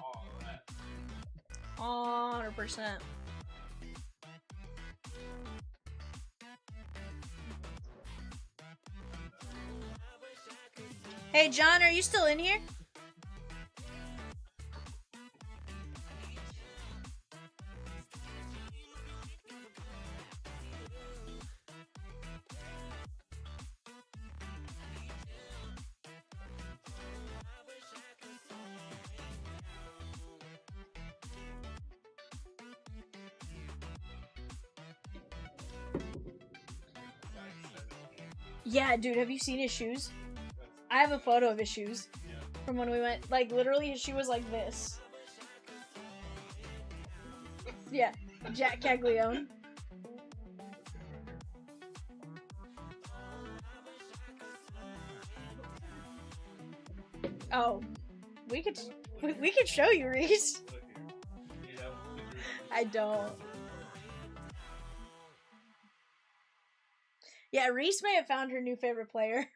Speaker 5: All that.
Speaker 3: 100%. Hey, John, are you still in here? Yeah, dude, have you seen his shoes? I have a photo of his shoes from when we went. Like, literally, his shoe was like this. Yeah, Jack Caglione. Oh, we could show you, Reese.
Speaker 5: Look here. You know,
Speaker 3: I don't. Yeah, Reese may have found her new favorite player.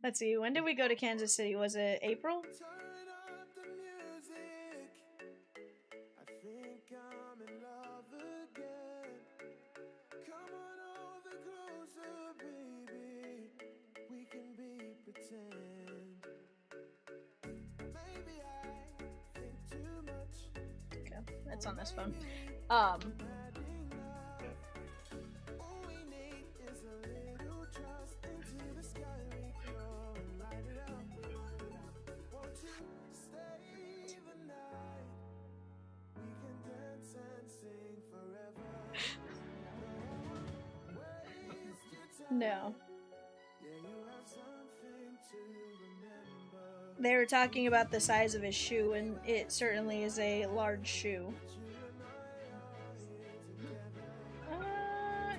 Speaker 3: Let's see, when did we go to Kansas City? Was it April?
Speaker 4: Turn up the music. I think I'm in love again. Come on over closer, baby. We can be pretend. Maybe I think too much.
Speaker 3: Okay, that's on this phone.
Speaker 4: All we need is a little trust into the sky we grow and light it up. Won't you stay the night? We can dance and sing forever. Waste your time.
Speaker 3: No.
Speaker 4: Yeah, you have something to remember.
Speaker 3: They were talking about the size of his shoe, and it certainly is a large shoe.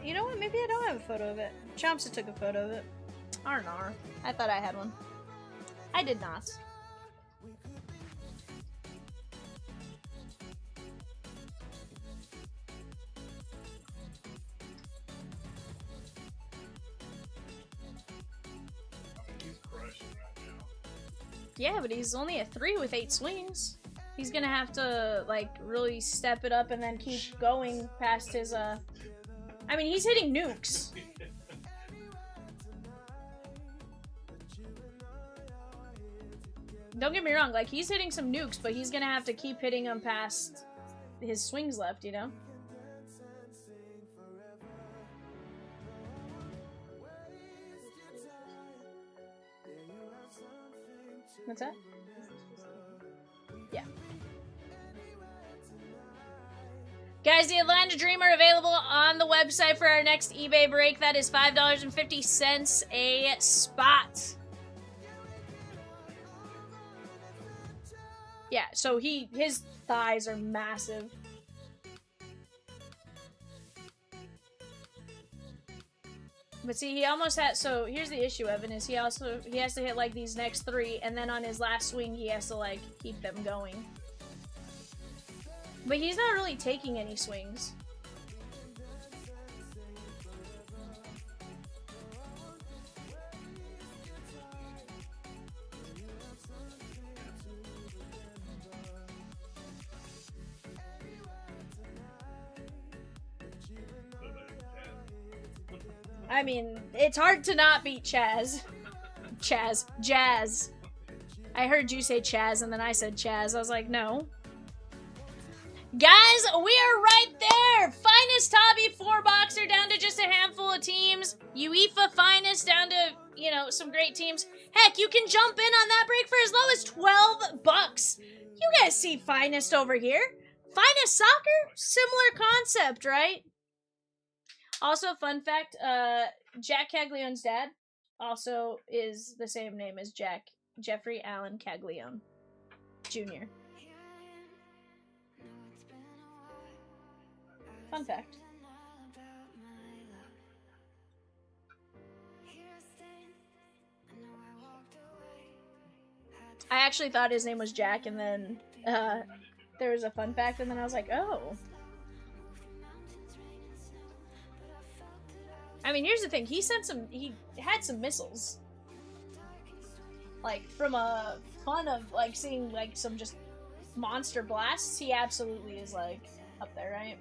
Speaker 3: You know what? Maybe I don't have a photo of it. Chomsa took a photo of it. R&R. I thought I had one. I did not.
Speaker 5: I mean, he's crushing right now.
Speaker 3: Yeah, but he's only at 3 with 8 swings. He's gonna have to, like, really step it up and then keep going past his, I mean, he's hitting nukes. Don't get me wrong, like, he's hitting some nukes, but he's gonna have to keep hitting them past his swings left, you know? What's that? Yeah. Guys, the Atlanta Dreamer available on the website for our next eBay break. That is $5.50 a spot. Yeah, so his thighs are massive. But see, he almost had, so here's the issue, Evan, is he has to hit like these next 3, and then on his last swing he has to like keep them going. But he's not really taking any swings. I mean, it's hard to not beat Jazz. I heard you say Chaz, and then I said Chaz. I was like, no. Guys, we are right there! Finest Hobby 4-boxer down to just a handful of teams. UEFA Finest down to, you know, some great teams. Heck, you can jump in on that break for as low as $12. You guys see Finest over here. Finest Soccer? Similar concept, right? Also, fun fact, Jack Caglione's dad also is the same name as Jeffrey Allen Caglione Jr. Fun fact. I actually thought his name was Jack, and then there was a fun fact, and then I was like, oh. I mean, here's the thing. He had some missiles. Like, from a fun of, like, seeing, like, some just monster blasts, he absolutely is, like, up there, right?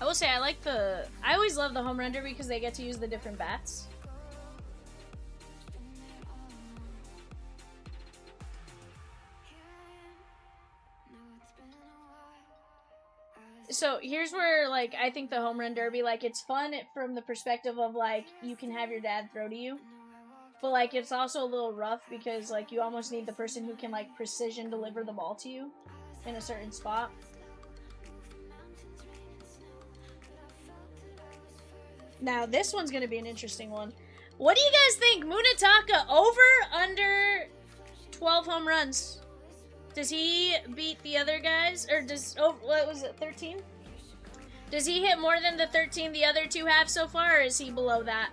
Speaker 3: I will say, I always love the home run derby because they get to use the different bats. So here's where, like, I think the home run derby, like, it's fun from the perspective of, like, you can have your dad throw to you. But, like, it's also a little rough because, like, you almost need the person who can, like, precision deliver the ball to you in a certain spot. Now, this one's going to be an interesting one. What do you guys think? Munetaka, over, under 12 home runs? Does he beat the other guys? Or does, oh, what was it, 13? Does he hit more than the 13 the other two have so far, or is he below that?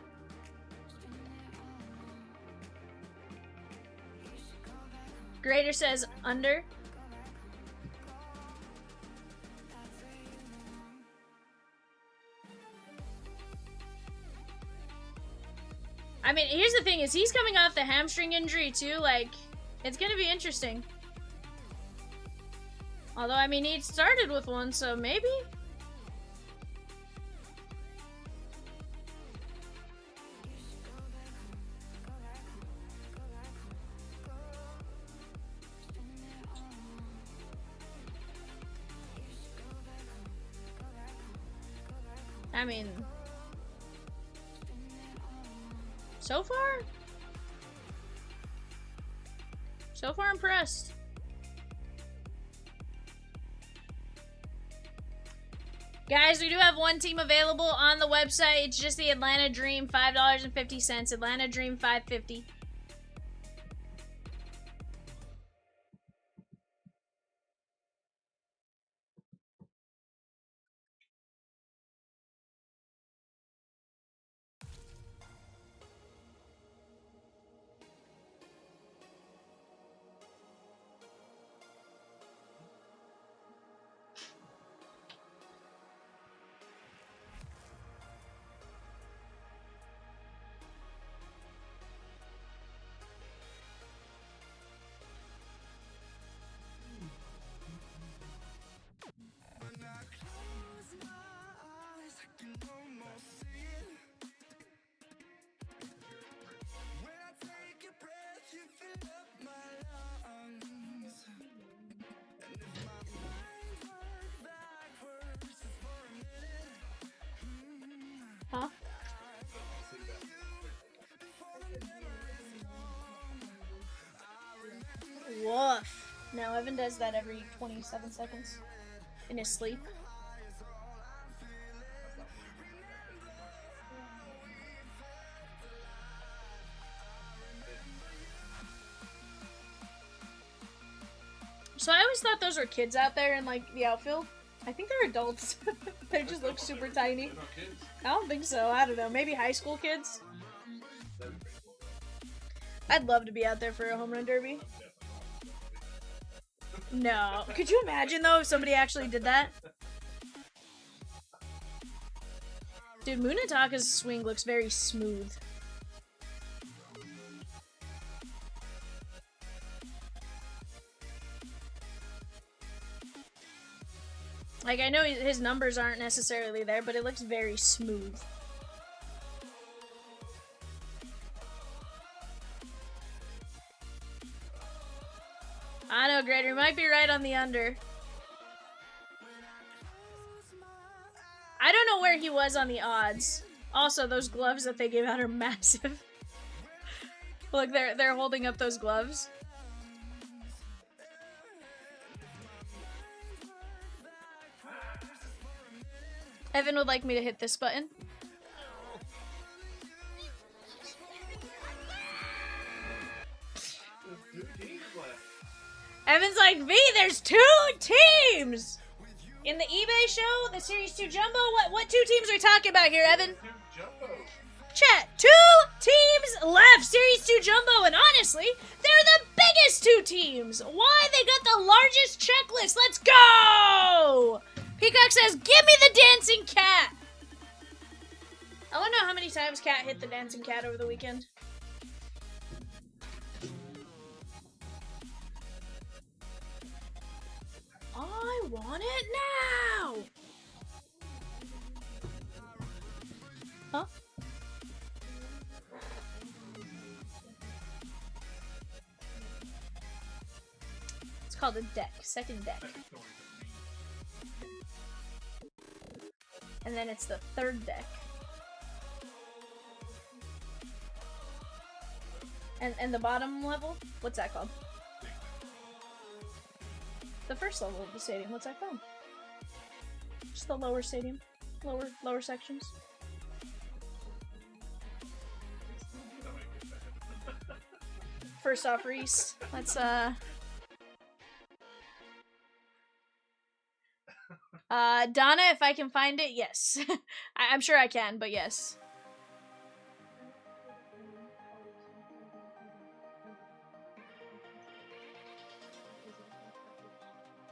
Speaker 3: Grader says under. I mean, here's the thing, is he's coming off the hamstring injury too, like, it's gonna be interesting. Although, I mean, he started with one, so maybe? I mean, so far impressed. Guys, we do have one team available on the website. It's just the Atlanta Dream, $5.50. Atlanta Dream, $5.50. Huh? Woof. No, Evan does that every 27 seconds in his sleep. So I always thought those were kids out there in, like, the outfield. I think they're adults. They just look super tiny.
Speaker 5: They're not kids.
Speaker 3: I don't think so. I don't know. Maybe high school kids? I'd love to be out there for a home run derby. No. Could you imagine, though, if somebody actually did that? Dude, Munetaka's swing looks very smooth. Like, I know his numbers aren't necessarily there, but it looks very smooth. I know, Grader, you might be right on the under. I don't know where he was on the odds. Also, those gloves that they gave out are massive. Look, they're holding up those gloves. Evan would like me to hit this button. Evan's like, V, there's 2 teams! In the eBay show, the Series 2 Jumbo, what 2 teams are we talking about here, Evan?
Speaker 5: Jumbo.
Speaker 3: Chat, 2 teams left, Series 2 Jumbo, and honestly, they're the biggest 2 teams! Why? They got the largest checklist, let's go! Peacock says, give me the dancing cat! I want to know how many times Cat hit the dancing cat over the weekend. I want it now! Huh? It's called a deck. Second deck. And then it's the third deck. And the bottom level? What's that called? The first level of the stadium. What's that called? Just the lower stadium. Lower sections. First off, Reese. Let's Donna, if I can find it, yes. I'm sure I can, but yes.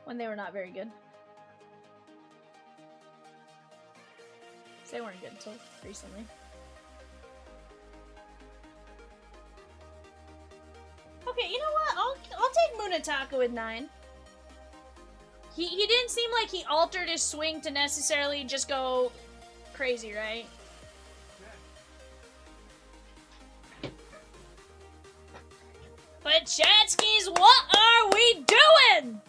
Speaker 3: When they were not very good. They weren't good until recently. Okay, you know what? I'll take Munataka with 9. He didn't seem like he altered his swing to necessarily just go crazy, right? But Chatskis, what are we doing?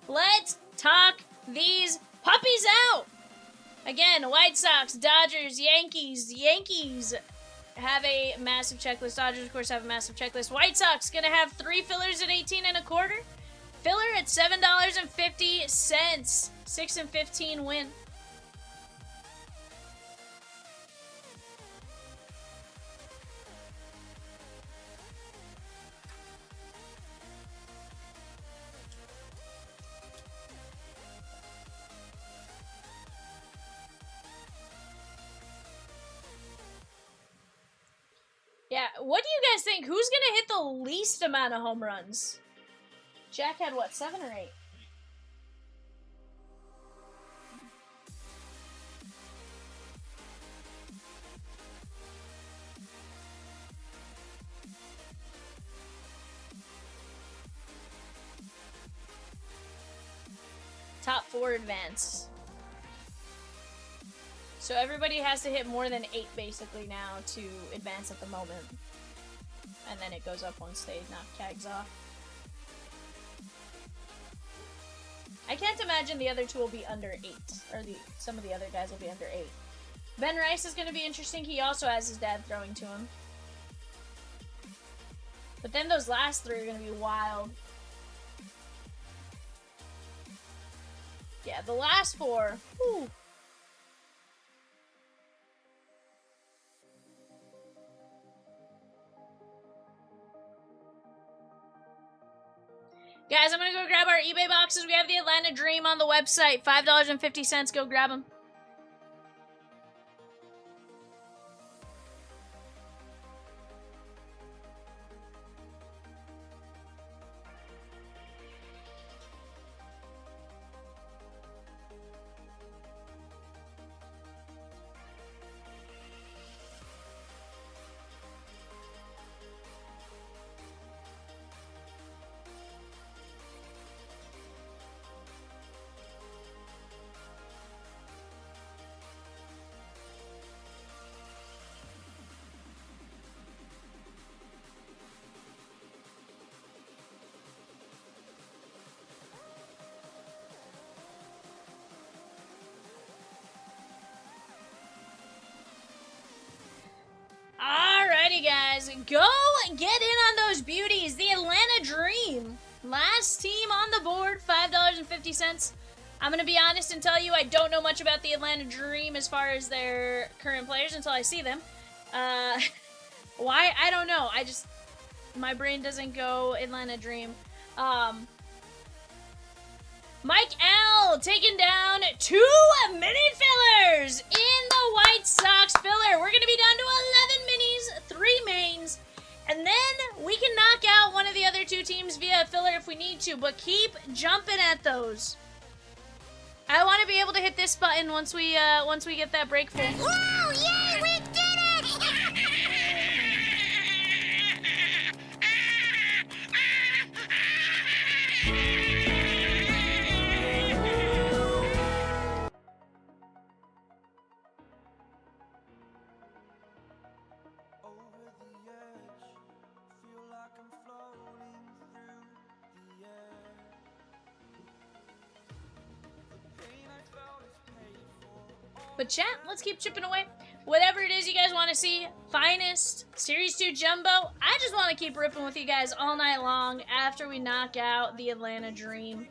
Speaker 3: Let's talk these puppies out. Again, White Sox, Dodgers, Yankees. Yankees have a massive checklist. Dodgers, of course, have a massive checklist. White Sox gonna have 3 fillers at 18 and a quarter. Filler at $7.50. 6 and 15 win. Yeah, what do you guys think? Who's gonna hit the least amount of home runs? Jack had what, 7 or 8? Top 4 advance. So everybody has to hit more than 8 basically now to advance at the moment. And then it goes up once they knock Cags off. I can't imagine the other two will be under 8. Or some of the other guys will be under 8. Ben Rice is going to be interesting. He also has his dad throwing to him. But then those last 3 are going to be wild. Yeah, the last 4. Whew. Guys, I'm gonna go grab our eBay boxes. We have the Atlanta Dream on the website. $5.50. Go grab them. Alrighty, guys. Go get in on those beauties. The Atlanta Dream. Last team on the board, $5.50. I'm going to be honest and tell you I don't know much about the Atlanta Dream as far as their current players until I see them. Why? I don't know. My brain doesn't go Atlanta Dream. Mike L taking down 2 mini fillers in the White Sox filler. We're going to be down to 11 minis, 3 mains, and then we can knock out one of the other 2 teams via a filler if we need to, but keep jumping at those. I want to be able to hit this button once we get that break full.
Speaker 2: Whoa, yay, we did it!
Speaker 4: Over the edge, feel like I'm floating through the air. The pain I felt is paid
Speaker 3: But chat, let's keep chipping away. Whatever it is you guys want to see, Finest, Series 2 Jumbo, I just want to keep ripping with you guys all night long after we knock out the Atlanta Dream.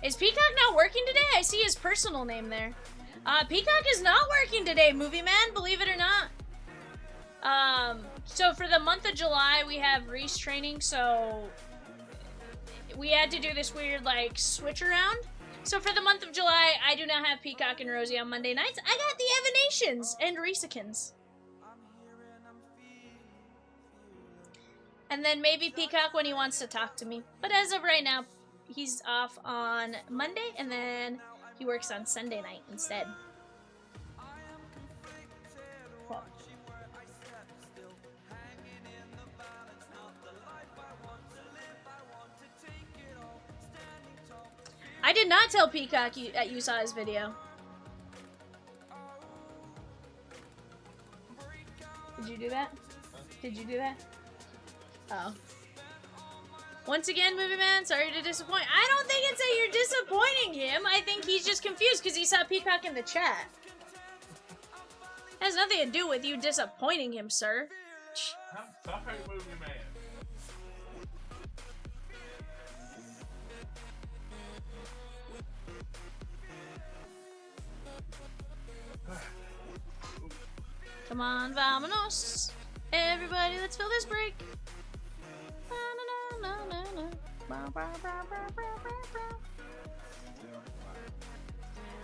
Speaker 3: Is Peacock not working today? I see his personal name there. Peacock is not working today, Movie Man, believe it or not. So for the month of July, we have Reese training, so we had to do this weird, like, switch around. So for the month of July, I do not have Peacock and Rosie on Monday nights. I got the Evanations and Reesekins. And then maybe Peacock when he wants to talk to me. But as of right now, he's off on Monday, and then he works on Sunday night instead. Well, I did not tell Peacock you saw his video. Did you do that? Did you do that? Oh. Once again, Movie Man, sorry to disappoint. I don't think it's that you're disappointing him. I think he's just confused because he saw Peacock in the chat. It has nothing to do with you disappointing him, sir.
Speaker 5: I'm sorry, Movie Man.
Speaker 3: Come on, vamonos. Everybody, let's fill this break.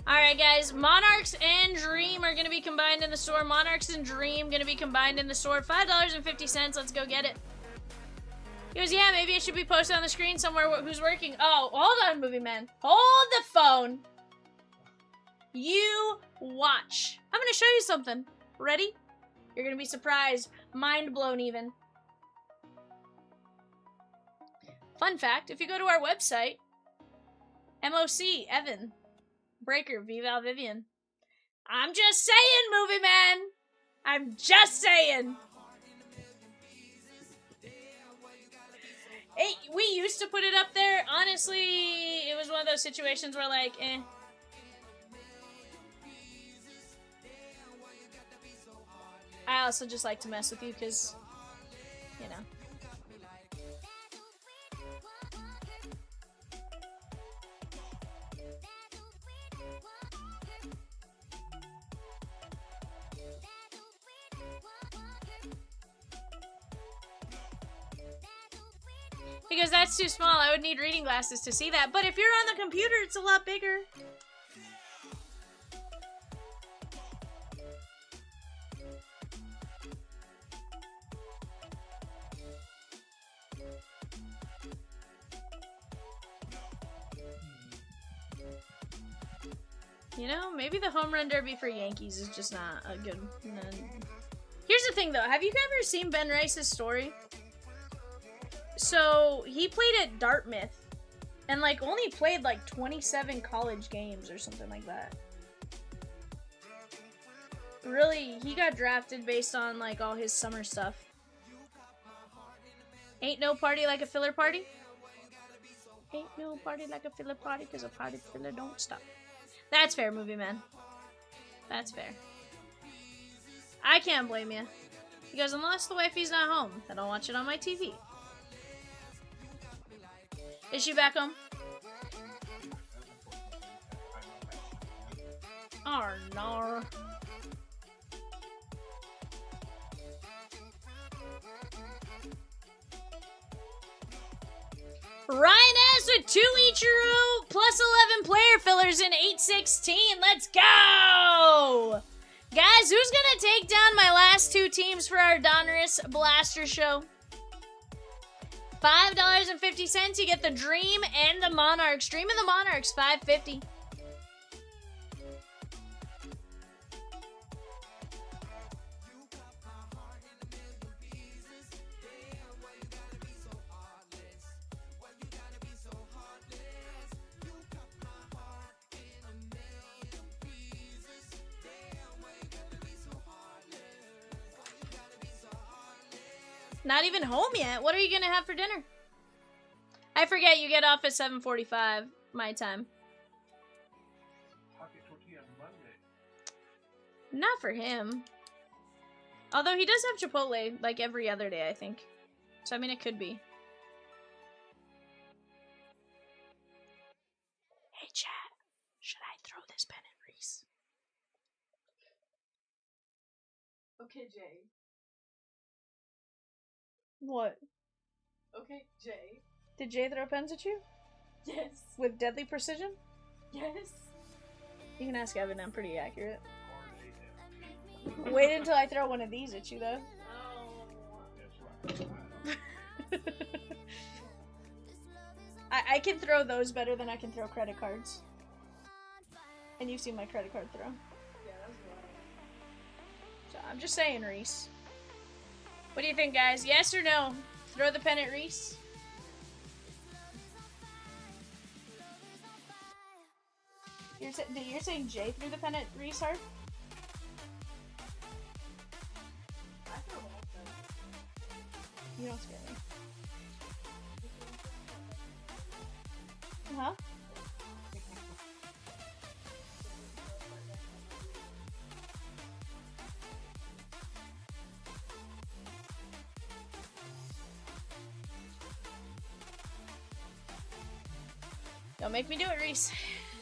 Speaker 3: Alright guys, Monarchs and Dream are going to be combined in the store. Monarchs and Dream going to be combined in the store. $5.50, let's go get it. He goes, yeah, maybe it should be posted on the screen somewhere who's working. Oh, hold on, Movie Man. Hold the phone. You watch. I'm going to show you something. Ready? You're going to be surprised. Mind blown even. Fun fact, if you go to our website, MOC, Evan, Breaker, VAL, Vivian. I'm just saying, Movie Man. I'm just saying. Hey, we used to put it up there. Honestly, it was one of those situations where, like, eh. I also just like to mess with you because, you know. Because that's too small. I would need reading glasses to see that. But if you're on the computer, it's a lot bigger. You know, maybe the home run derby for Yankees is just not a good... Here's the thing, though. Have you ever seen Ben Rice's story? So, he played at Dartmouth, and, like, only played, like, 27 college games or something like that. Really, he got drafted based on, like, all his summer stuff. Ain't no party like a filler party? Ain't no party like a filler party, because a party filler don't stop. That's fair, Movie Man. That's fair. I can't blame you. He goes, unless the wifey's not home, then I'll watch it on my TV. Is she back home? Oh, no. Ryan S with 2 Ichiro plus 11 player fillers in 8-16. Let's go! Guys, who's gonna take down my last 2 teams for our Donruss Blaster show? $5.50. You get the Dream and the Monarchs. Dream and the Monarchs, $5.50. Not even home yet. What are you gonna have for dinner? I forget you get off at 7:45 my time.
Speaker 5: Pocket tortilla Monday.
Speaker 3: Not for him. Although he does have Chipotle like every other day, I think. So I mean, it could be. Hey, chat. Should I throw this pen at Reese?
Speaker 6: Okay, Jay.
Speaker 3: What?
Speaker 6: Okay, Jay.
Speaker 3: Did Jay throw pens at you?
Speaker 6: Yes.
Speaker 3: With deadly precision?
Speaker 6: Yes.
Speaker 3: You can ask Evan, I'm pretty accurate.
Speaker 5: Or they
Speaker 3: Wait until I throw one of these at you, though.
Speaker 5: That's right.
Speaker 3: I can throw those better than I can throw credit cards. And you've seen my credit card throw.
Speaker 6: Yeah, that's wild.
Speaker 3: So I'm just saying, Reese. What do you think, guys? Yes or no? Throw the pen at Reese? You're saying Jay threw the pen at Reese hard?
Speaker 6: I throw all of them.
Speaker 3: You don't scare me. Huh? Don't make me do it, Reese.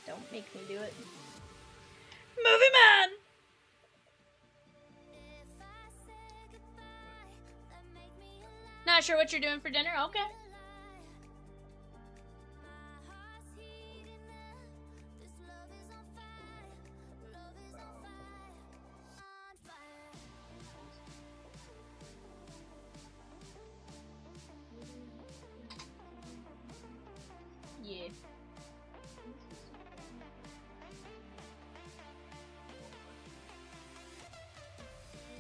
Speaker 3: Don't make me do it. Movie man! Not sure what you're doing for dinner? Okay. Yeah.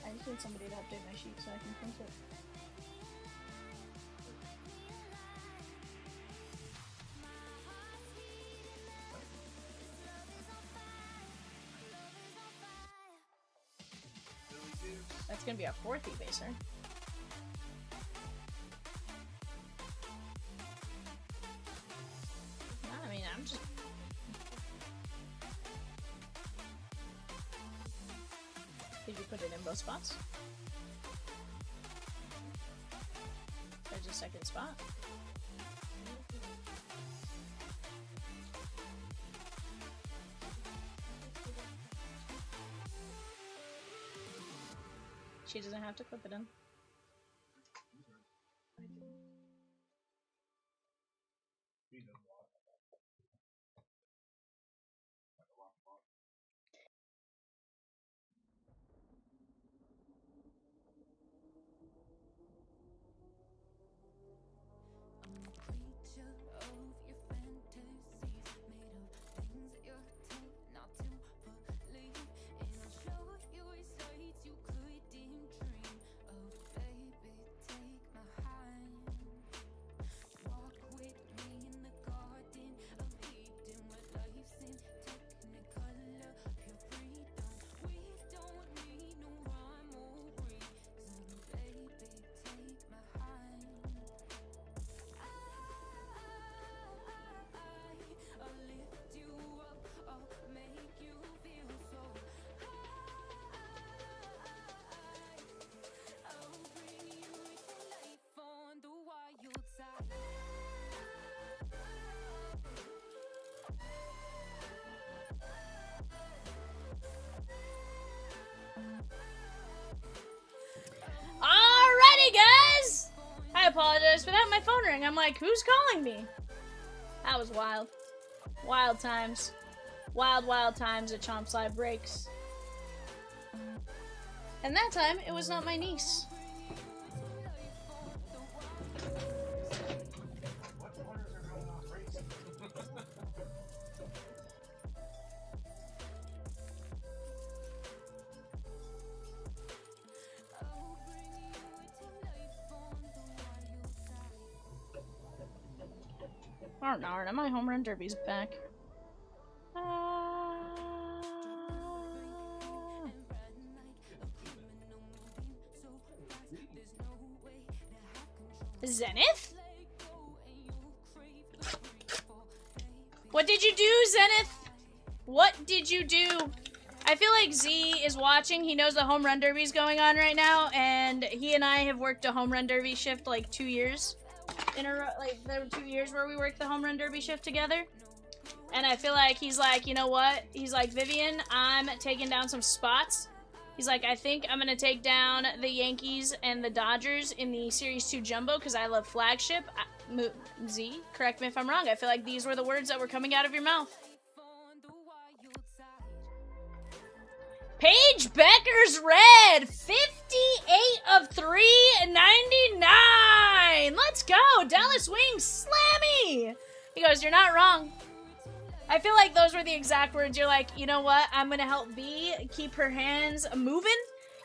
Speaker 3: I just need somebody to update my sheet so I can print it. That's gonna be our fourth e-baser. I mean, I'm just... Did you put it in both spots? There's a second spot. She doesn't have to clip it in.
Speaker 5: He does a lot. Like a lot.
Speaker 2: I'm a creature of your fantasies, made of things that you're told not to believe. And I'll show you sights you couldn't dream of. Baby, take my hand. Walk with me in the garden of Eden, where life's in technicolor, pure freedom. We don't need no rhyme or reason. Baby, take my hand. I'll lift you up, I'll make you feel so high. I'll bring you to life on the wild side.
Speaker 3: Alrighty, guys! I apologize for that. My phone rang. I'm like, who's calling me? That was wild. Wild times. Wild, wild times at Chomp Slide Breaks. And that time, it was not my niece. Darn, my home run derby's back. Zenith? What did you do, Zenith? What did you do? I feel like Z is watching. He knows the home run derby is going on right now, and he and I have worked a home run derby shift like 2 years in a row. Like, there were 2 years where we worked the home run derby shift together. And I feel like he's like, you know what? He's like, Vivian, I'm taking down some spots. He's like, I think I'm going to take down the Yankees and the Dodgers in the Series 2 Jumbo because I love flagship. Z, correct me if I'm wrong. I feel like these were the words that were coming out of your mouth. Paige Becker's red. 58 of 399. Let's go. Dallas Wings, slammy. He goes, you're not wrong. I feel like those were the exact words. You're like, you know what? I'm going to help B keep her hands moving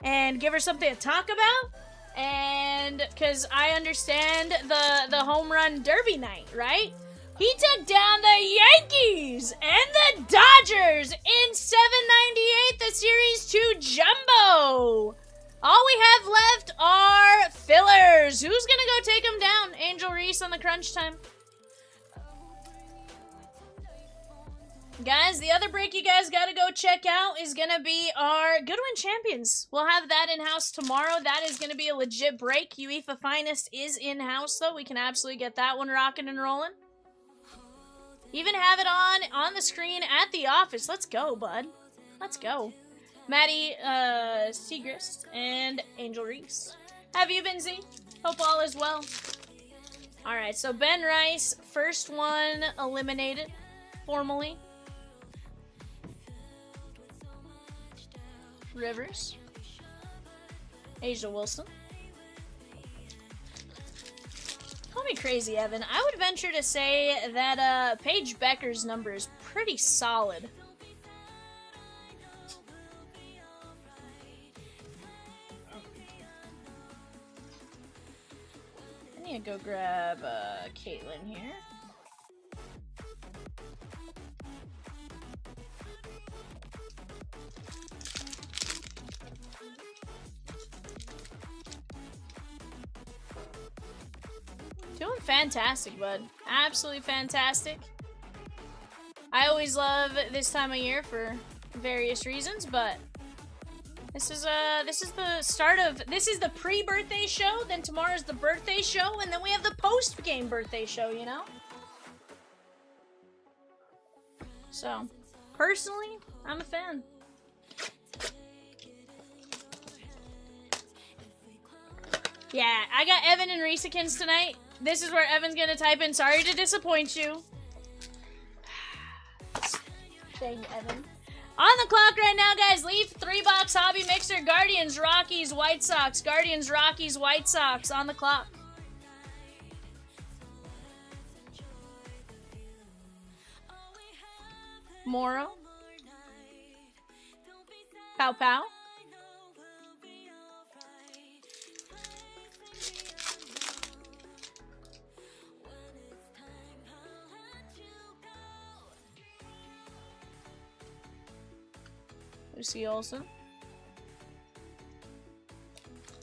Speaker 3: and give her something to talk about. And because I understand the home run derby night, right? He took down the Yankees and the Dodgers in 798, the Series 2 Jumbo. All we have left are fillers. Who's going to go take him down? Angel Reese on the crunch time. Guys, the other break you guys gotta go check out is gonna be our Goodwin Champions. We'll have that in-house tomorrow. That is gonna be a legit break. UEFA Finest is in-house, though. We can absolutely get that one rocking and rolling. Even have it on the screen at the office. Let's go, bud. Let's go. Maddie Segrist and Angel Reese. Have you been, Z? Hope all is well. Alright, so Ben Rice, first one eliminated formally. Rivers, Asia Wilson. Call me crazy, Evan. I would venture to say that Paige Becker's number is pretty solid. I need to go grab Caitlin here. Doing fantastic, bud. Absolutely fantastic. I always love this time of year for various reasons, but this is the start of, this is the pre-birthday show, then tomorrow's the birthday show, and then we have the post-game birthday show, you know? So, personally, I'm a fan. Yeah, I got Evan and Reesekins tonight. This is where Evan's gonna type in, sorry to disappoint you. Dang, Evan. On the clock right now, guys. Leaf, 3-box, Hobby Mixer, Guardians, Rockies, White Sox. Guardians, Rockies, White Sox. On the clock. Morrow. Pow Pow. Lucy Olson.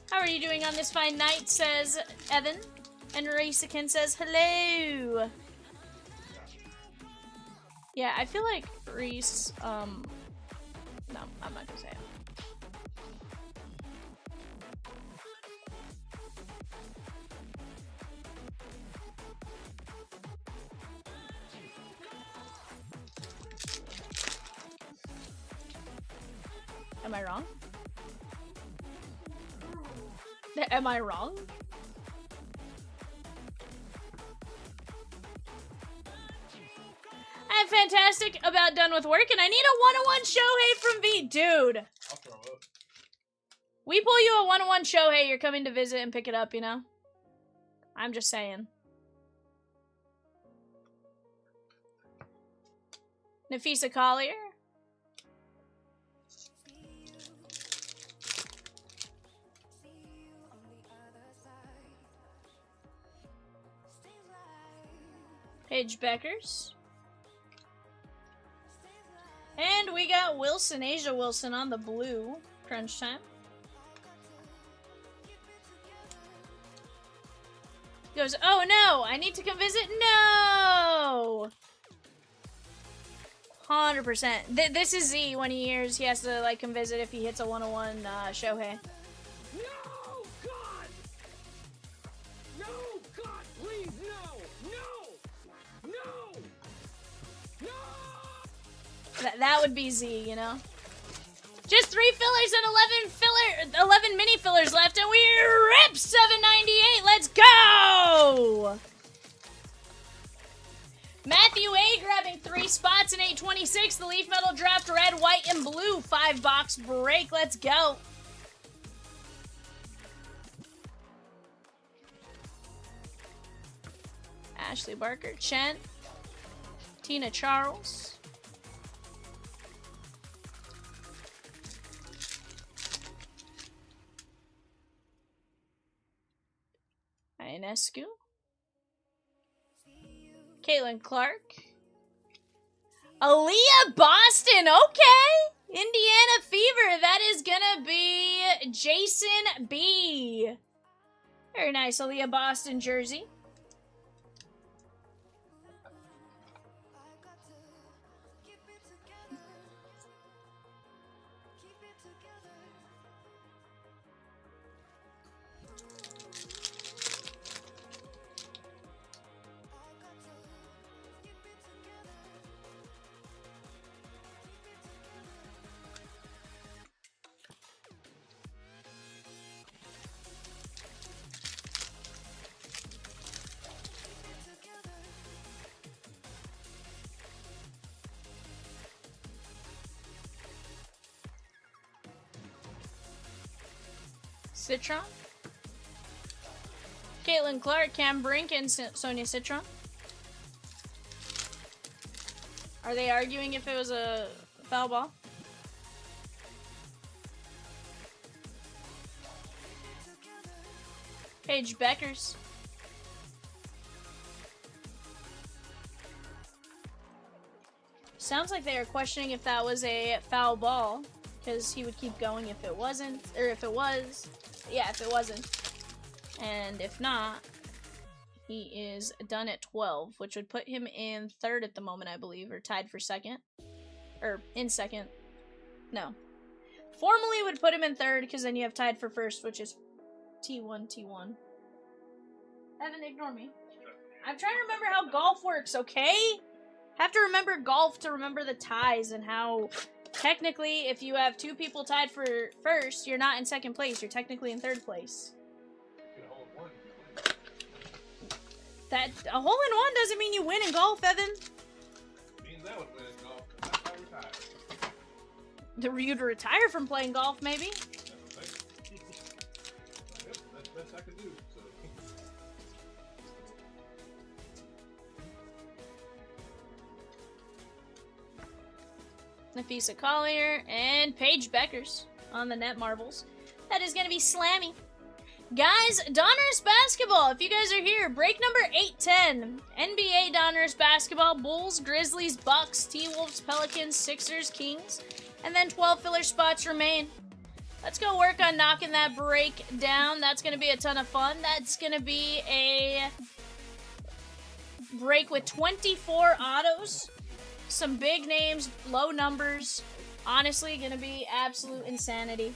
Speaker 3: How are you doing on this fine night, says Evan. And Racekin says hello. Yeah, I feel like Reese, no, I'm not gonna say it. Am I wrong? Am I wrong? I'm fantastic, about done with work, and I need a one-on-one Shohei from V. Dude.
Speaker 5: I'll throw up.
Speaker 3: We pull you a one-on-one Shohei, you're coming to visit and pick it up, you know? I'm just saying. Nafisa Collier. Paige Beckers. And we got Wilson, Asia Wilson on the blue. Crunch time. Goes, oh no, I need to come visit. No! 100%. This is Z when he hears he has to like come visit if he hits a 101 Shohei.
Speaker 4: No, God! No, God, please, no! No! No! No!
Speaker 3: That would be Z, you know? Just 3 fillers and 11 mini fillers left, and we rip 798. Let's go! Matthew A grabbing 3 spots in 826. The Leaf Metal Draft red, white, and blue 5-box break. Let's go. Ashley Barker, Chen, Tina Charles. Ionescu. Caitlin Clark. Aaliyah Boston. Okay. Indiana Fever. That is gonna be Jason B. Very nice Aaliyah Boston jersey. Citron. Caitlin Clark, Cam Brink, and Sonia Citron. Are they arguing if it was a foul ball? Paige Beckers. Sounds like they are questioning if that was a foul ball, because he would keep going if it wasn't, or if it was. Yeah, if it wasn't. And if not, he is done at 12, which would put him in third at the moment, I believe, or tied for second. Or in second. No. Formally would put him in third, because then you have tied for first, which is T1, T1. Evan, ignore me. I'm trying to remember how golf works, okay? Have to remember golf to remember the ties and how... Technically, if you have 2 people tied for first, you're not in second place. You're technically in third place. That a hole in one doesn't mean you win in golf, Evan.
Speaker 5: Means I would win in golf. That's how I retire.
Speaker 3: You'd retire from playing golf, maybe.
Speaker 5: That's the best I could do. So.
Speaker 3: Nafisa Collier and Paige Beckers on the net marbles. That is going to be slammy. Guys, Donruss basketball. If you guys are here, break number 810. NBA Donruss basketball. Bulls, Grizzlies, Bucks, T-Wolves, Pelicans, Sixers, Kings. And then 12 filler spots remain. Let's go work on knocking that break down. That's going to be a ton of fun. That's going to be a break with 24 autos. Some big names, low numbers. Honestly, gonna be absolute insanity.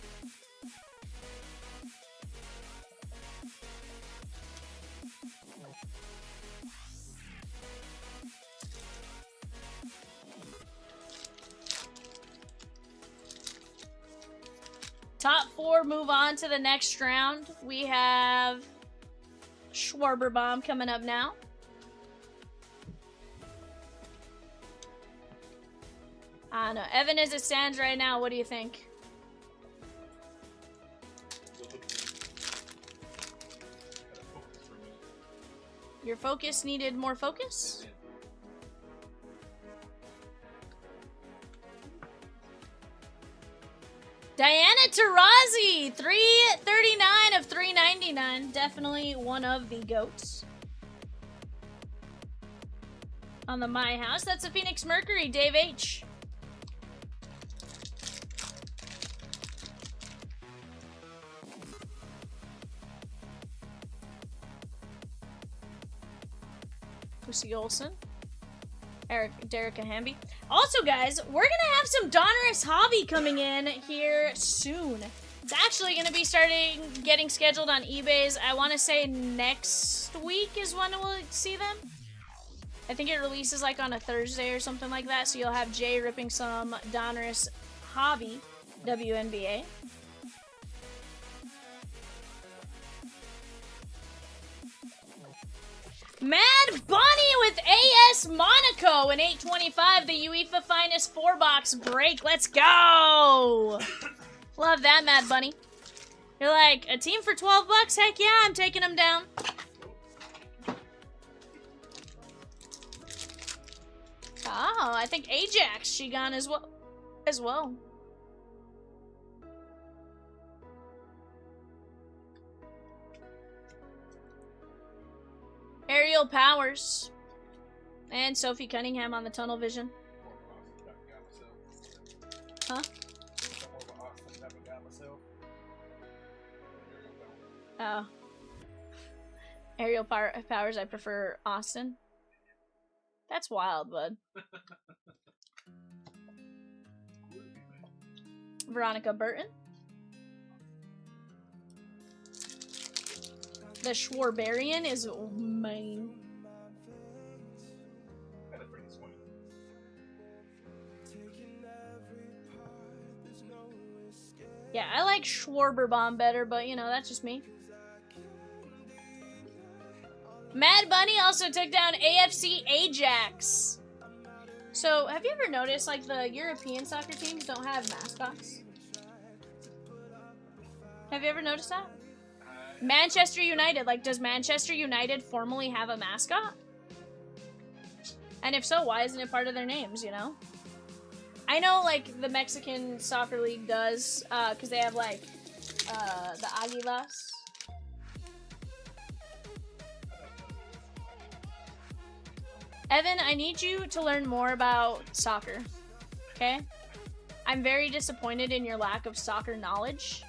Speaker 3: Top 4 move on to the next round. We have Schwarber Bomb coming up now. I don't know. Evan, as it stands right now, what do you think? Your focus needed more focus? Diana Taurasi, 339 of 399. Definitely one of the GOATs. On the My House, that's a Phoenix Mercury, Dave H. Lucy Olson. Derica Hamby. Also, guys, we're gonna have some Donruss hobby coming in here soon. It's actually gonna be getting scheduled on eBay's. I want to say next week is when we'll see them. I think it releases like on a Thursday or something like that. So you'll have Jay ripping some Donruss hobby WNBA. Mad Bunny with AS Monaco in 825, the UEFA Finest 4-box break. Let's go! Love that, Mad Bunny. You're like, a team for 12 bucks? Heck yeah, I'm taking them down. Oh, I think Ajax, she gone as well. Aerial Powers. And Sophie Cunningham on the tunnel vision. Huh? Oh. Aerial Powers, I prefer Austin. That's wild, bud. Veronica Burton. The Schwarbarian is mine. Yeah, I like Schwarberbomb better, but you know, that's just me. Mad Bunny also took down AFC Ajax. So, have you ever noticed, like, the European soccer teams don't have mascots? Have you ever noticed that? Manchester United, like, does Manchester United formally have a mascot? And if so, why isn't it part of their names, you know? I know, like, the Mexican Soccer League does, because they have, like, the Águilas. Evan, I need you to learn more about soccer, okay? I'm very disappointed in your lack of soccer knowledge.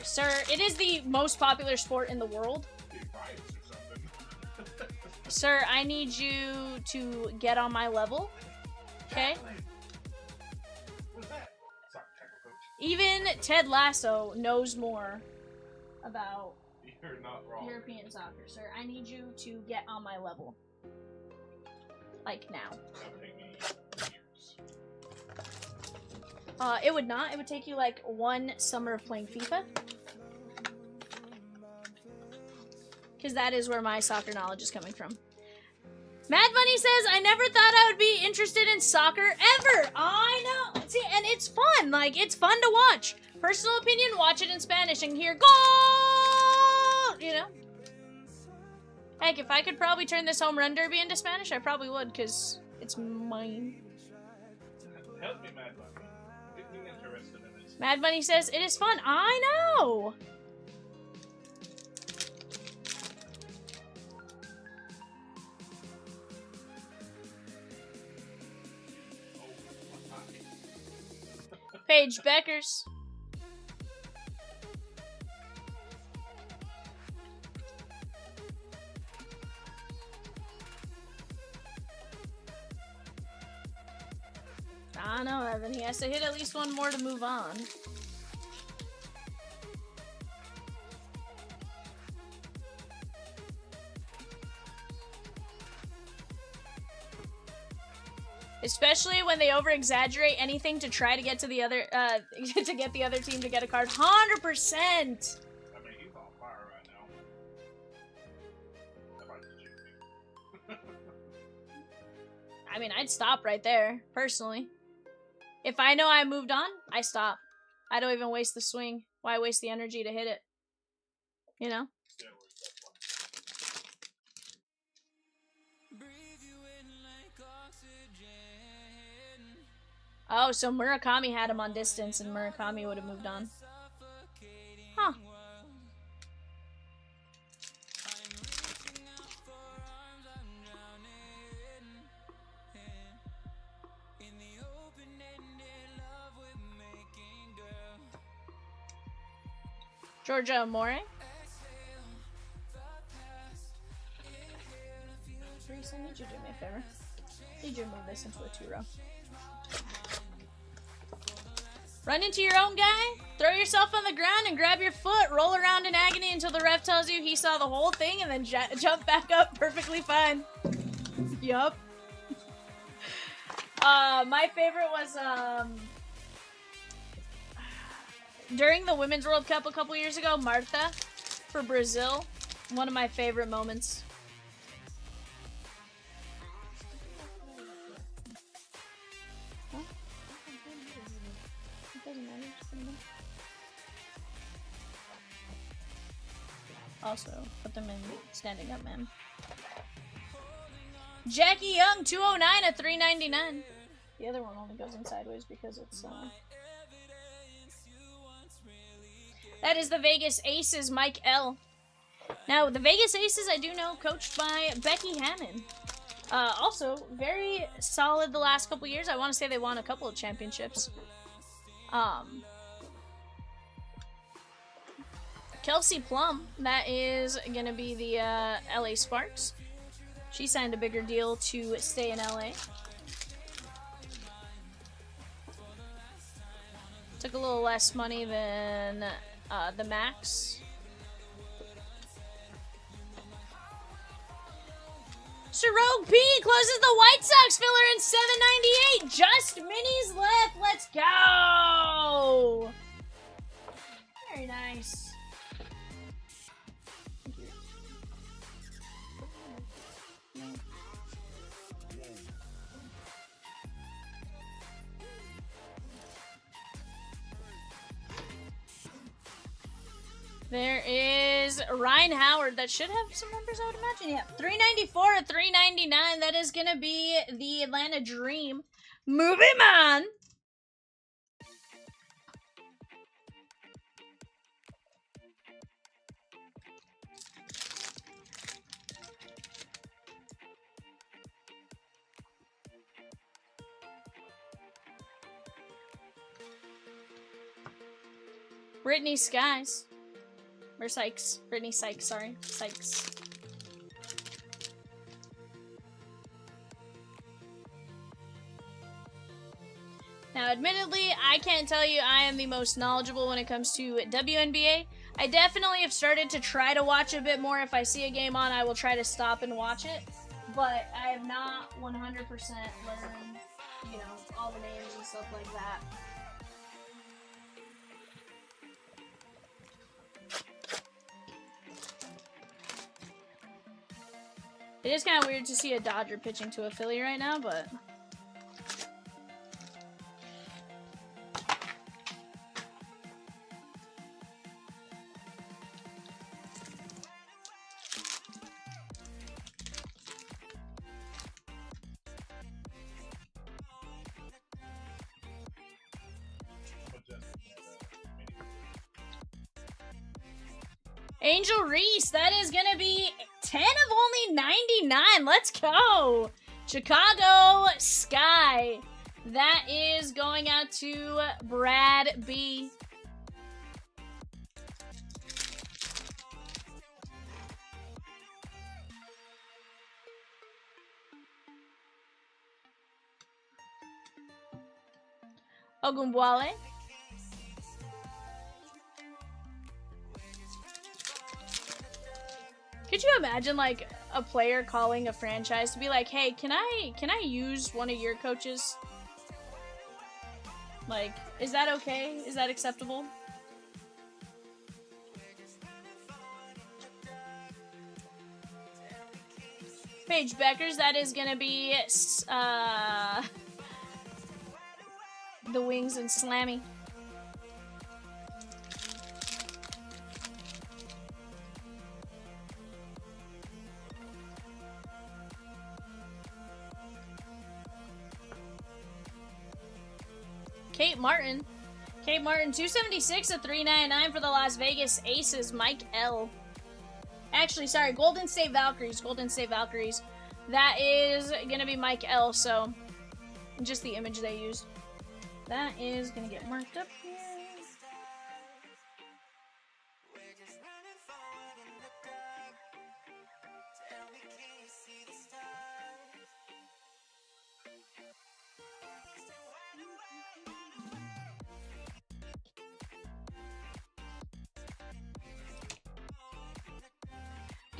Speaker 3: Sir, it is the most popular sport in the world. Sir, I need you to get on my level, okay? Even Ted Lasso knows more about European soccer, sir. I need you to get on my level. Like now. It would not. It would take you like one summer of playing FIFA. Because that is where my soccer knowledge is coming from. Mad Bunny says, I never thought I would be interested in soccer ever. I know. See, and it's fun. Like, it's fun to watch. Personal opinion, watch it in Spanish and hear, goal! You know? Heck, if I could probably turn this home run derby into Spanish, I probably would, because it's mine.
Speaker 5: Help me, Mad Bunny. Get me interested in this.
Speaker 3: Mad Bunny says, it is fun. I know! Paige Beckers. I don't know, Evan. He has to hit at least one more to move on. Especially when they over-exaggerate anything to try to get to the other, to get the other team to get a card. 100%!
Speaker 5: I mean, he's on fire right now. That might be cheating.
Speaker 3: I mean, I'd stop right there, personally. If I know I moved on, I stop. I don't even waste the swing. Why waste the energy to hit it? You know? Oh, so Murakami had him on distance, and Murakami would have moved on. Huh. Georgia Amore. Reese, I need you to do me a favor. I need you to move this into a 2-row. Run into your own guy, throw yourself on the ground and grab your foot, roll around in agony until the ref tells you he saw the whole thing, and then jump back up perfectly fine. Yup. My favorite was during the Women's World Cup a couple years ago, Martha for Brazil. One of my favorite moments. Also, put them in standing up, man. Jackie Young, 209 at 399. The other one only goes in sideways because it's, That is the Vegas Aces, Mike L. Now, the Vegas Aces, I do know, coached by Becky Hammond. Also, very solid the last couple years. I want to say they won a couple of championships. Kelsey Plum, that is going to be the LA Sparks. She signed a bigger deal to stay in LA. Took a little less money than the Max. Rogue P closes the White Sox filler in 798. Just minis left. Let's go. Very nice. There is Ryan Howard. That should have some numbers, I would imagine. Yeah, 394 at 399. That is going to be the Atlanta Dream. Movie Man. Brittany Skies. Or Sykes. Brittany Sykes, sorry. Sykes. Now, admittedly, I can't tell you I am the most knowledgeable when it comes to WNBA. I definitely have started to try to watch a bit more. If I see a game on, I will try to stop and watch it. But I have not 100% learned, you know, all the names and stuff like that. It is kind of weird to see a Dodger pitching to a Philly right now, but... Angel Reese, that is going to be 10 of only 99. Let's go. Chicago Sky. That is going out to Brad B. Ogunbwale. Could you imagine, like, a player calling a franchise to be like, hey, can I use one of your coaches? Like, is that okay? Is that acceptable? Paige Beckers, that is gonna be, the Wings and Slammy. Kate Martin. Kate Martin, 276 at 399 for the Las Vegas Aces. Mike L. Actually, sorry, Golden State Valkyries. Golden State Valkyries. That is going to be Mike L. So, just the image they used. That is going to get marked up here.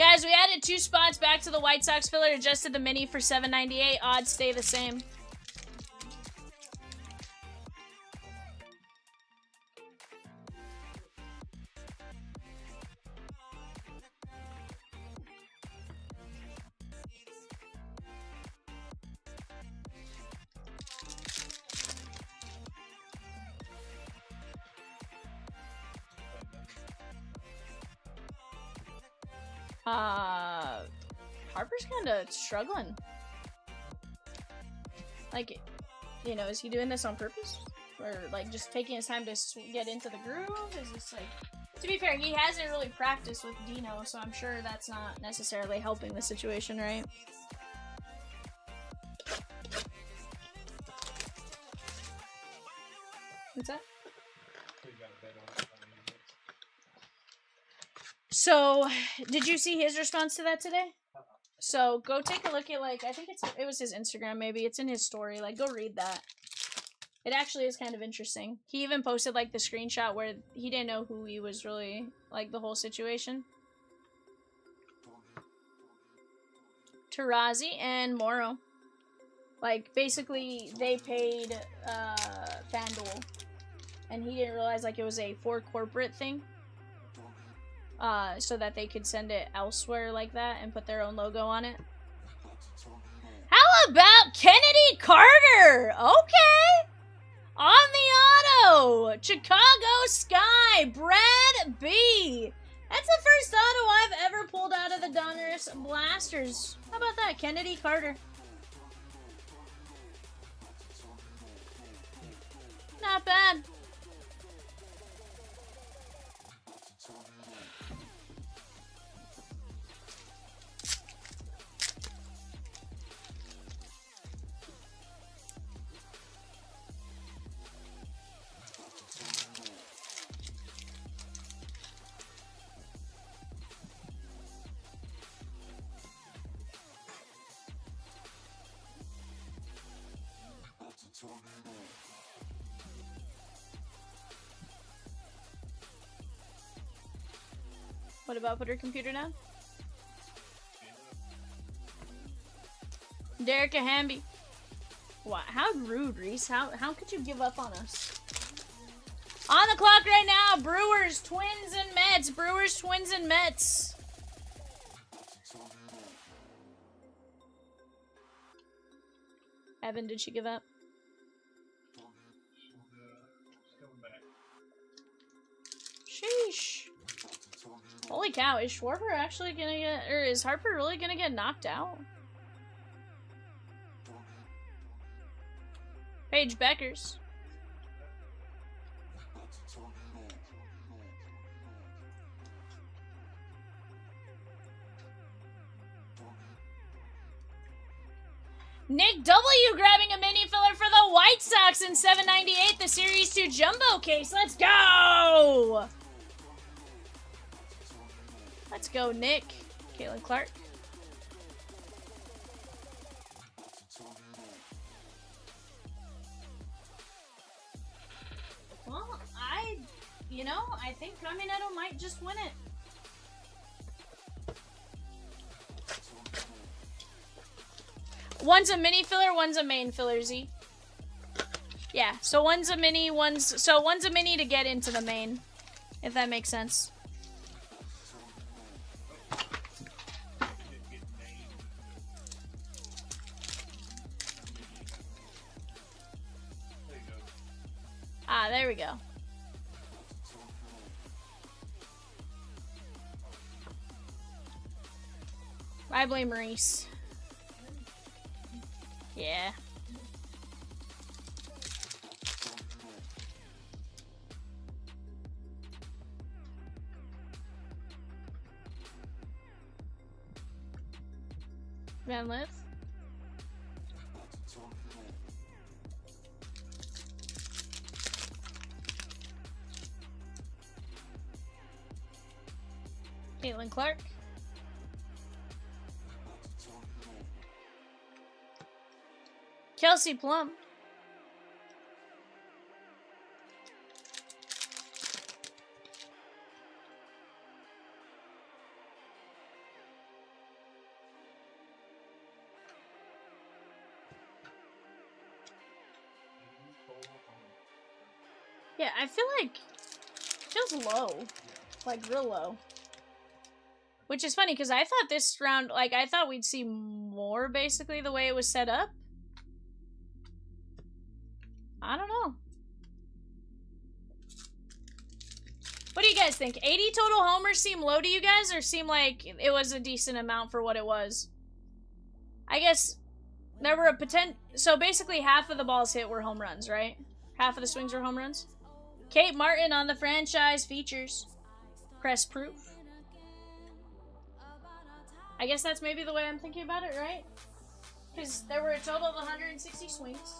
Speaker 3: Guys, we added 2 spots back to the White Sox filler, adjusted the mini for $7.98. Odds stay the same. Harper's kind of struggling. Like, you know, is he doing this on purpose? Or, like, just taking his time to get into the groove? Is this, like... To be fair, he hasn't really practiced with Dino, so I'm sure that's not necessarily helping the situation, right? What's that? So, did you see his response to that today? So, go take a look at, like, I think it was his Instagram, maybe. It's in his story. Like, go read that. It actually is kind of interesting. He even posted, like, the screenshot where he didn't know who he was really, like, the whole situation. Tarazi and Moro. Like, basically, they paid, FanDuel. And he didn't realize, like, it was a for corporate thing. So that they could send it elsewhere like that and put their own logo on it. How about Kennedy Carter? Okay! On the auto! Chicago Sky, Brad B. That's the first auto I've ever pulled out of the Donruss Blasters. How about that, Kennedy Carter? Not bad. What about put her computer down? Derek Hamby. Wow, how rude, Reese. How could you give up on us? On the clock right now, Brewers, Twins, and Mets. Brewers, Twins, and Mets. Evan, did she give up? Sheesh. Holy cow, is Schwarber actually gonna get, or is Harper really gonna get knocked out? Paige Beckers. Nick W grabbing a mini filler for the White Sox in $7.98, the Series 2 Jumbo case. Let's go! Let's go, Nick. Caitlin Clark. Well, I think Caminero might just win it. One's a mini filler, one's a main filler, Z. Yeah, so one's a mini, one's a mini to get into the main, if that makes sense. Ah, there we go. I blame Maurice. Yeah. Van Lith. Caitlin Clark. Kelsey Plum. Yeah, I feel like it feels low. Like, real low. Which is funny, because I thought this round, like, I thought we'd see more, basically, the way it was set up. I don't know. What do you guys think? 80 total homers seem low to you guys, or seem like it was a decent amount for what it was? I guess there were so basically half of the balls hit were home runs, right? Half of the swings were home runs? Kate Martin on the franchise features. Press proof. I guess that's maybe the way I'm thinking about it, right? Because there were a total of 160 swings.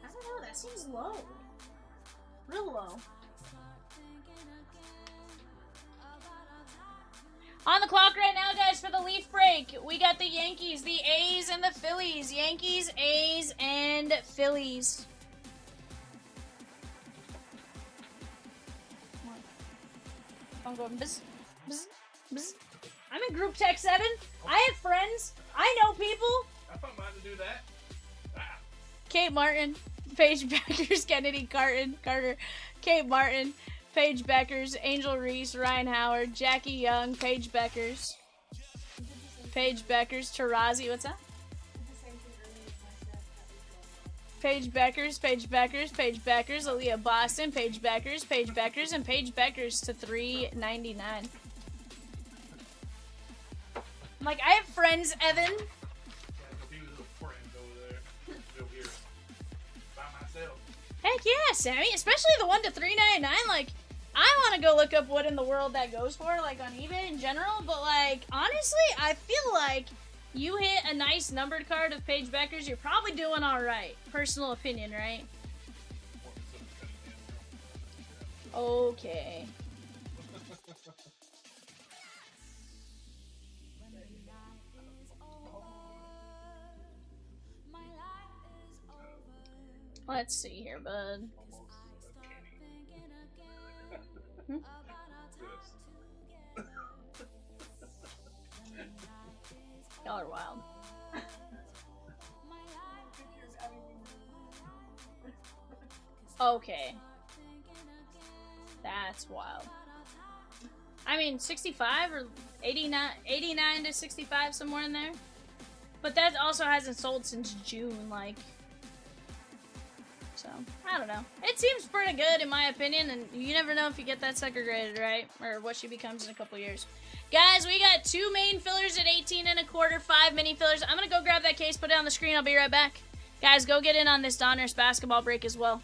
Speaker 3: I don't know, that seems low. Real low. On the clock right now, guys, for the Leaf break. We got the Yankees, the A's, and the Phillies. Yankees, A's, and Phillies. I'm going bzz, bzz, bzz. I'm in group text 7. I have friends. I know people.
Speaker 5: I thought mine to do that. Ah.
Speaker 3: Kate Martin, Paige Beckers, Kennedy Carter, Kate Martin, Paige Beckers, Angel Reese, Ryan Howard, Jackie Young, Paige Beckers, Tarazi, what's that? Paige Beckers, Aaliyah Boston, Paige Beckers, and Paige Beckers to 399. I'm like, I have friends, Evan.
Speaker 5: If he was important over there, over here, by myself.
Speaker 3: Heck yeah, Sammy. Especially the one to 399. Like, I want to go look up what in the world that goes for, like, on eBay in general. But, like, honestly, I feel like you hit a nice numbered card of Paige Beckers, you're probably doing all right. Personal opinion, right? Okay. Let's see here, bud. Hmm? Y'all are wild. Okay. That's wild. I mean, 65 or 89 to 65, somewhere in there. But that also hasn't sold since June, like. So, I don't know. It seems pretty good, in my opinion, and you never know if you get that sucker graded, right? Or what she becomes in a couple years. Guys, we got 2 main fillers at 18 1/4, 5 mini fillers. I'm going to go grab that case, put it on the screen. I'll be right back. Guys, go get in on this Donruss basketball break as well.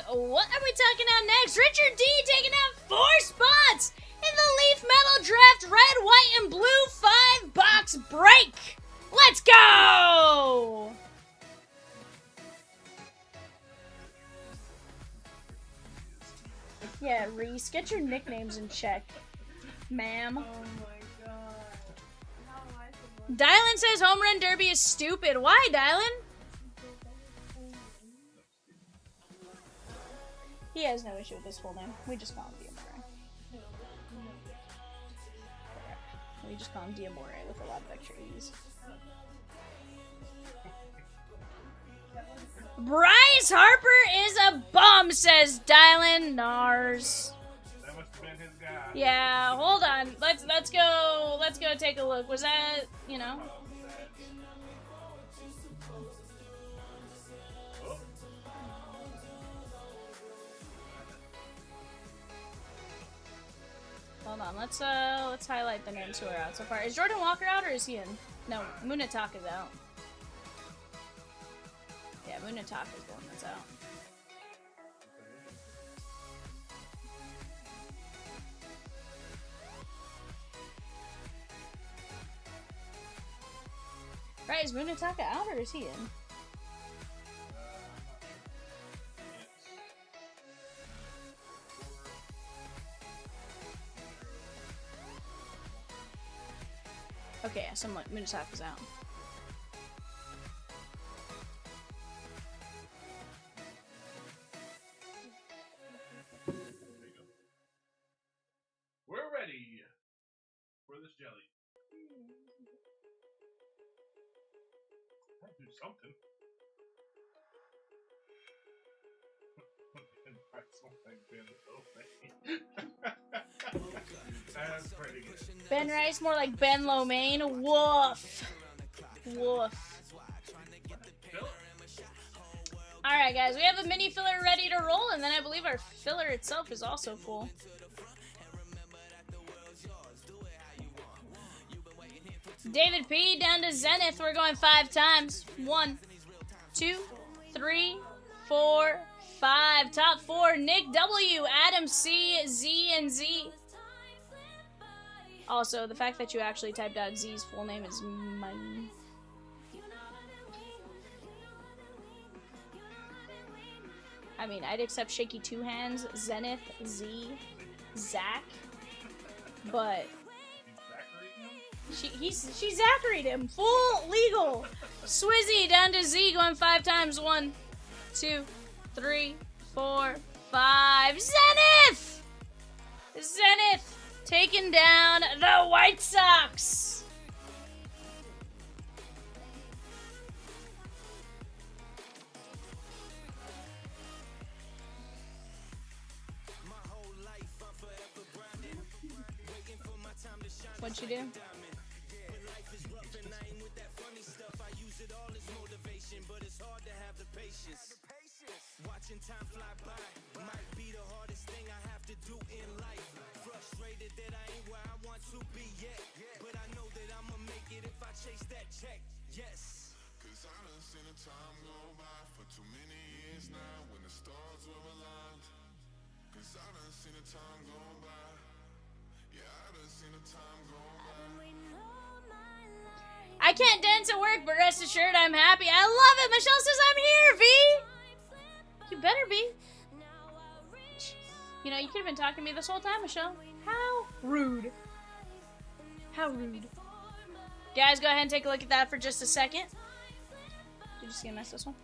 Speaker 3: what are we talking about next? Richard D taking out 4 spots in the Leaf Metal Draft Red, White, and Blue 5-box break. Let's go! Yeah, Reese, get your nicknames in check, ma'am.
Speaker 6: Oh my god. How am I supposed
Speaker 3: Dylan says Home Run Derby is stupid. Why, Dylan? He has no issue with his full name. We just call him Diamore. We just call him Diamore with a lot of extra E's. Bryce Harper is a bum, says Dylan Nars.
Speaker 5: That must have been his guy.
Speaker 3: Yeah, hold on. Let's go take a look. Was that, you know?
Speaker 5: Oh.
Speaker 3: Hold on. Let's highlight the names who are out so far. Is Jordan Walker out or is he in? No, Munataka's out. Yeah, Munataka's the one that's out. Right, is Munataka out or is he in? Okay, yeah, someone Munataka's out.
Speaker 5: We're ready for this jelly. I'll do something. That's pretty good.
Speaker 3: Ben Rice, more like Ben Lomain. Woof. Woof. Alright, guys, we have a mini filler ready to roll, and then I believe our filler itself is also full. David P. down to Zenith. We're going 5 times. 1, 2, 3, 4, 5. Top 4. Nick W. Adam C. Z and Z. Also, the fact that you actually typed out Z's full name is mine. I mean, I'd accept Shaky Two Hands, Zenith, Z, Zach, but she Zacharied him. Full legal. Swizzy down to Z, going 5 times. 1, 2, 3, 4, 5. Zenith! Zenith taking down the White Sox. What'd you do? Watching time fly by might be the hardest thing I have to do in life. Frustrated that I ain't where I want to be yet, but I know that I'ma make it if I chase that check. Yes. Cause I done seen the time go by for too many years now when the stars were aligned. Cause I done seen the time go by. Yeah, I done seen the time go by. I can't dance at work, but rest assured I'm happy. I love it. Michelle says I'm here, V. You better be. You know, you could have been talking to me this whole time, Michelle. How rude. How rude. Guys, go ahead and take a look at that for just a second. Did you see I missed this one?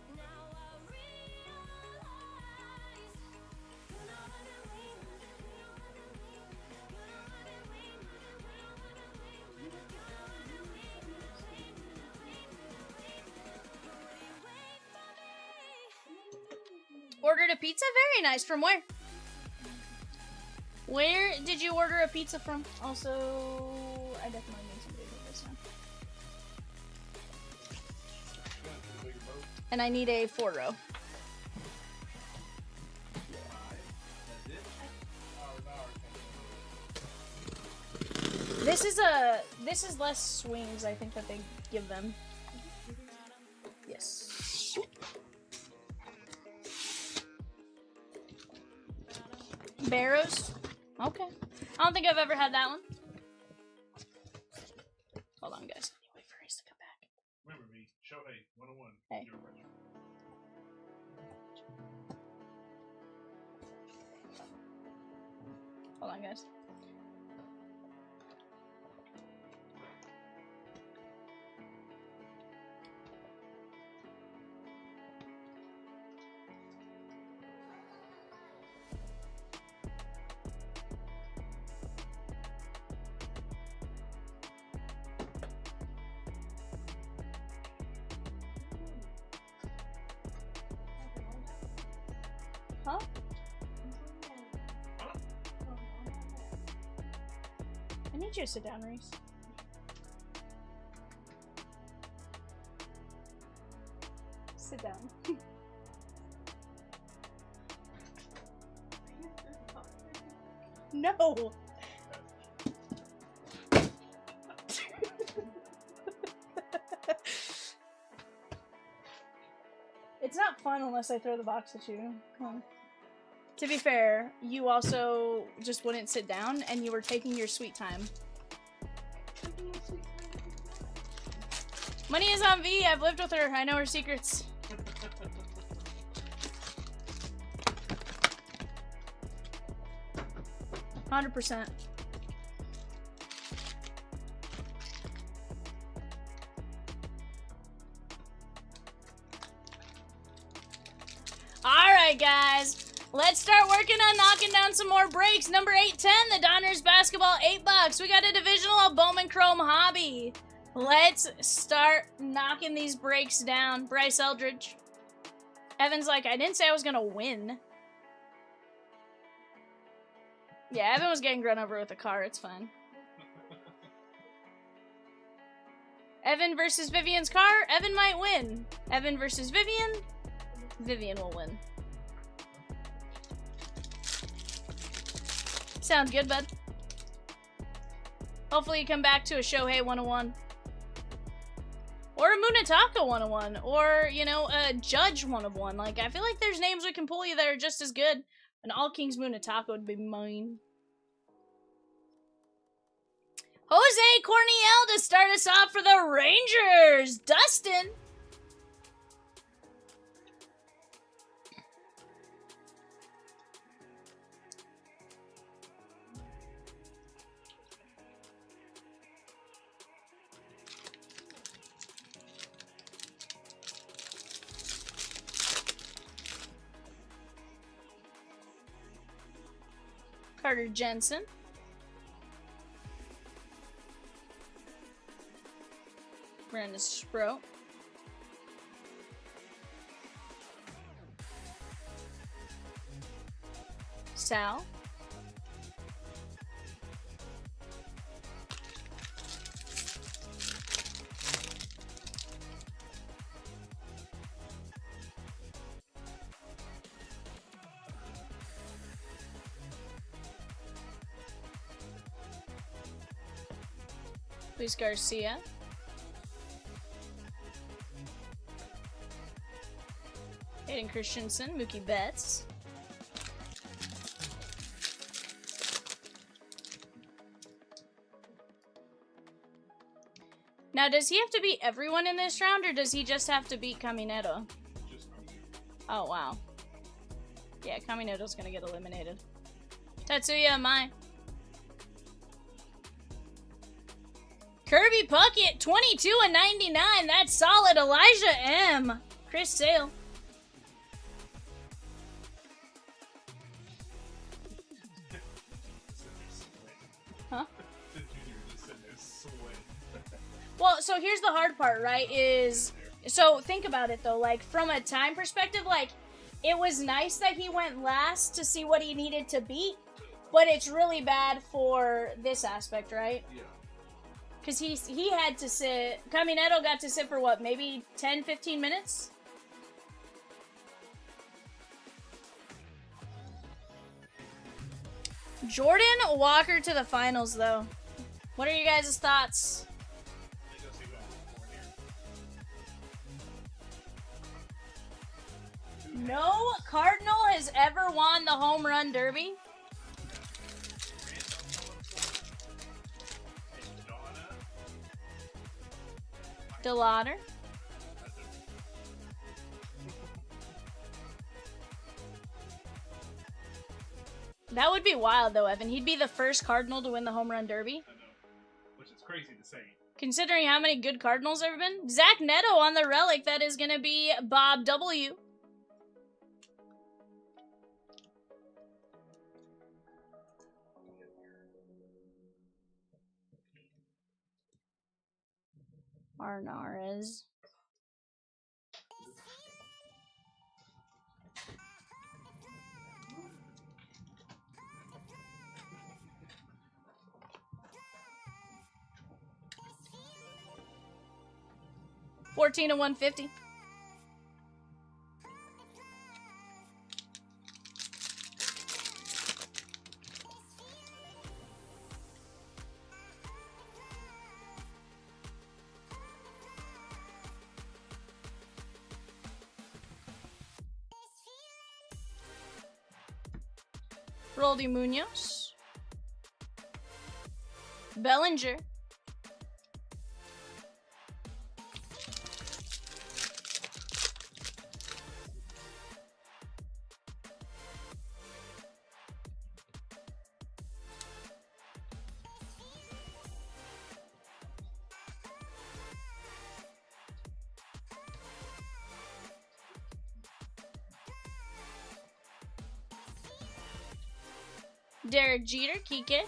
Speaker 3: Ordered a pizza? Very nice. From where? Where did you order a pizza from? Also, I definitely need somebody to do this now. And I need a 4-row. This is less swings, I think, that they give them. Yes. Barrows. Okay. I don't think I've ever had that one. Hold on, guys. I need to wait for Ace to come back.
Speaker 5: Remember me, Shohei 101.
Speaker 3: Hey.
Speaker 5: Your pressure.
Speaker 3: Hold on, guys. Huh? I need you to sit down, Reese. Sit down. No! It's not fun unless I throw the box at you. Come on. To be fair, you also just wouldn't sit down and you were taking your sweet time. Money is on V. I've lived with her. I know her secrets. %. Alright, guys. Let's start working on knocking down some more breaks. Number 810, the Donruss basketball, $8. We got a divisional of Bowman Chrome Hobby. Let's start knocking these breaks down. Bryce Eldridge. Evan's like, I didn't say I was gonna win. Yeah, Evan was getting run over with a car. It's fine. Evan versus Vivian's car. Evan might win. Evan versus Vivian. Vivian will win. Sounds good, bud. Hopefully you come back to a Shohei 101. Or a Munetaka 101. Or, you know, a Judge 101. Like, I feel like there's names we can pull you that are just as good. An All Kings Munetaka would be mine. Jose Corniel to start us off for the Rangers. Dustin. Carter Jensen. Brandon Sproat. Sal. Luis Garcia. Hayden Christensen, Mookie Betts. Now, does he have to beat everyone in this round, or does he just have to beat Caminero? Oh, wow. Yeah, Caminero's gonna get eliminated. Tatsuya Mai. Kirby Puckett, 22/99. That's solid. Elijah M. Chris Sale. Huh? Well, so here's the hard part, right? So think about it though. Like from a time perspective, like it was nice that he went last to see what he needed to beat, but it's really bad for this aspect, right?
Speaker 5: Yeah.
Speaker 3: Because he had to sit... Caminero got to sit for what, maybe 10, 15 minutes? Jordan Walker to the finals, though. What are you guys' thoughts? No Cardinal has ever won the home run derby. DeLauder. That would be wild, though, Evan. He'd be the first Cardinal to win the Home Run Derby.
Speaker 5: I know. Which is crazy to say.
Speaker 3: Considering how many good Cardinals there have been. Zach Neto on the relic. That is going to be Bob W. Arnarez. $14 to $150. Roldy Munoz. Bellinger. Derek Jeter, Kike.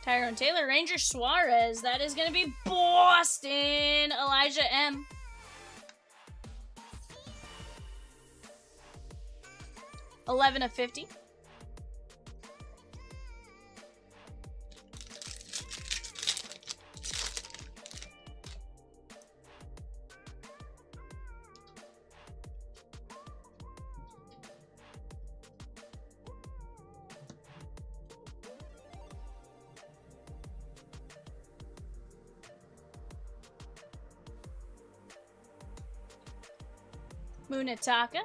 Speaker 3: Tyrone Taylor, Ranger Suarez. That is going to be Boston. Elijah M. $11 of $50. Munetaka.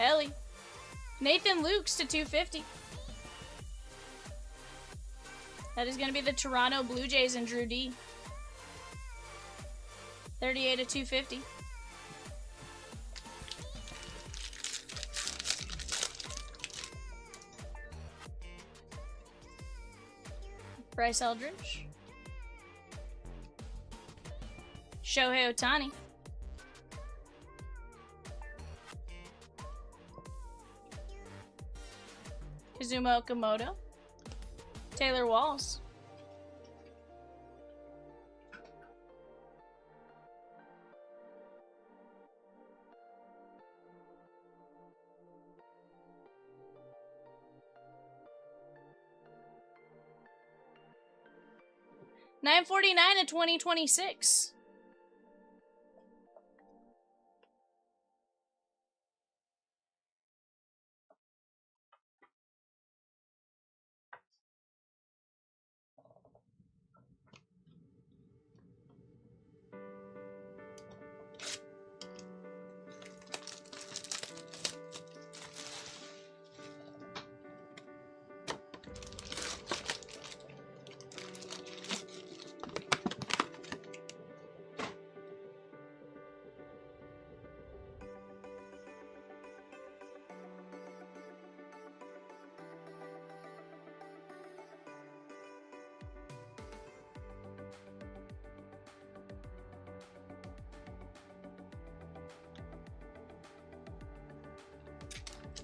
Speaker 3: Ellie. Nathan Lukes to 250. That is going to be the Toronto Blue Jays and Drew D. 38 to 250. Bryce Eldridge. Shohei Ohtani. Kazuma Okamoto. Taylor Walls. $9.49 to 2026.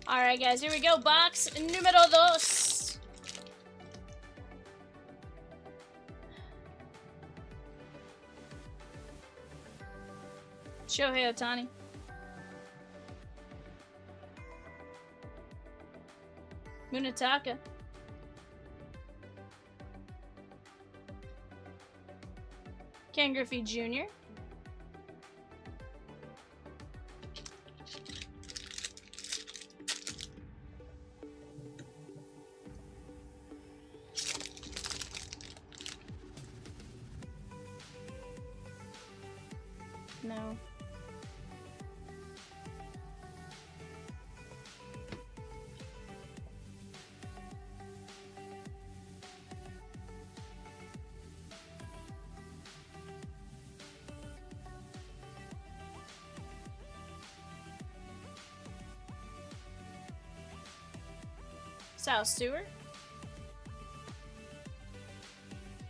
Speaker 3: Alright guys, here we go. Box numero dos. Shohei Ohtani. Munataka. Ken Griffey Jr. No. Sal Stewart.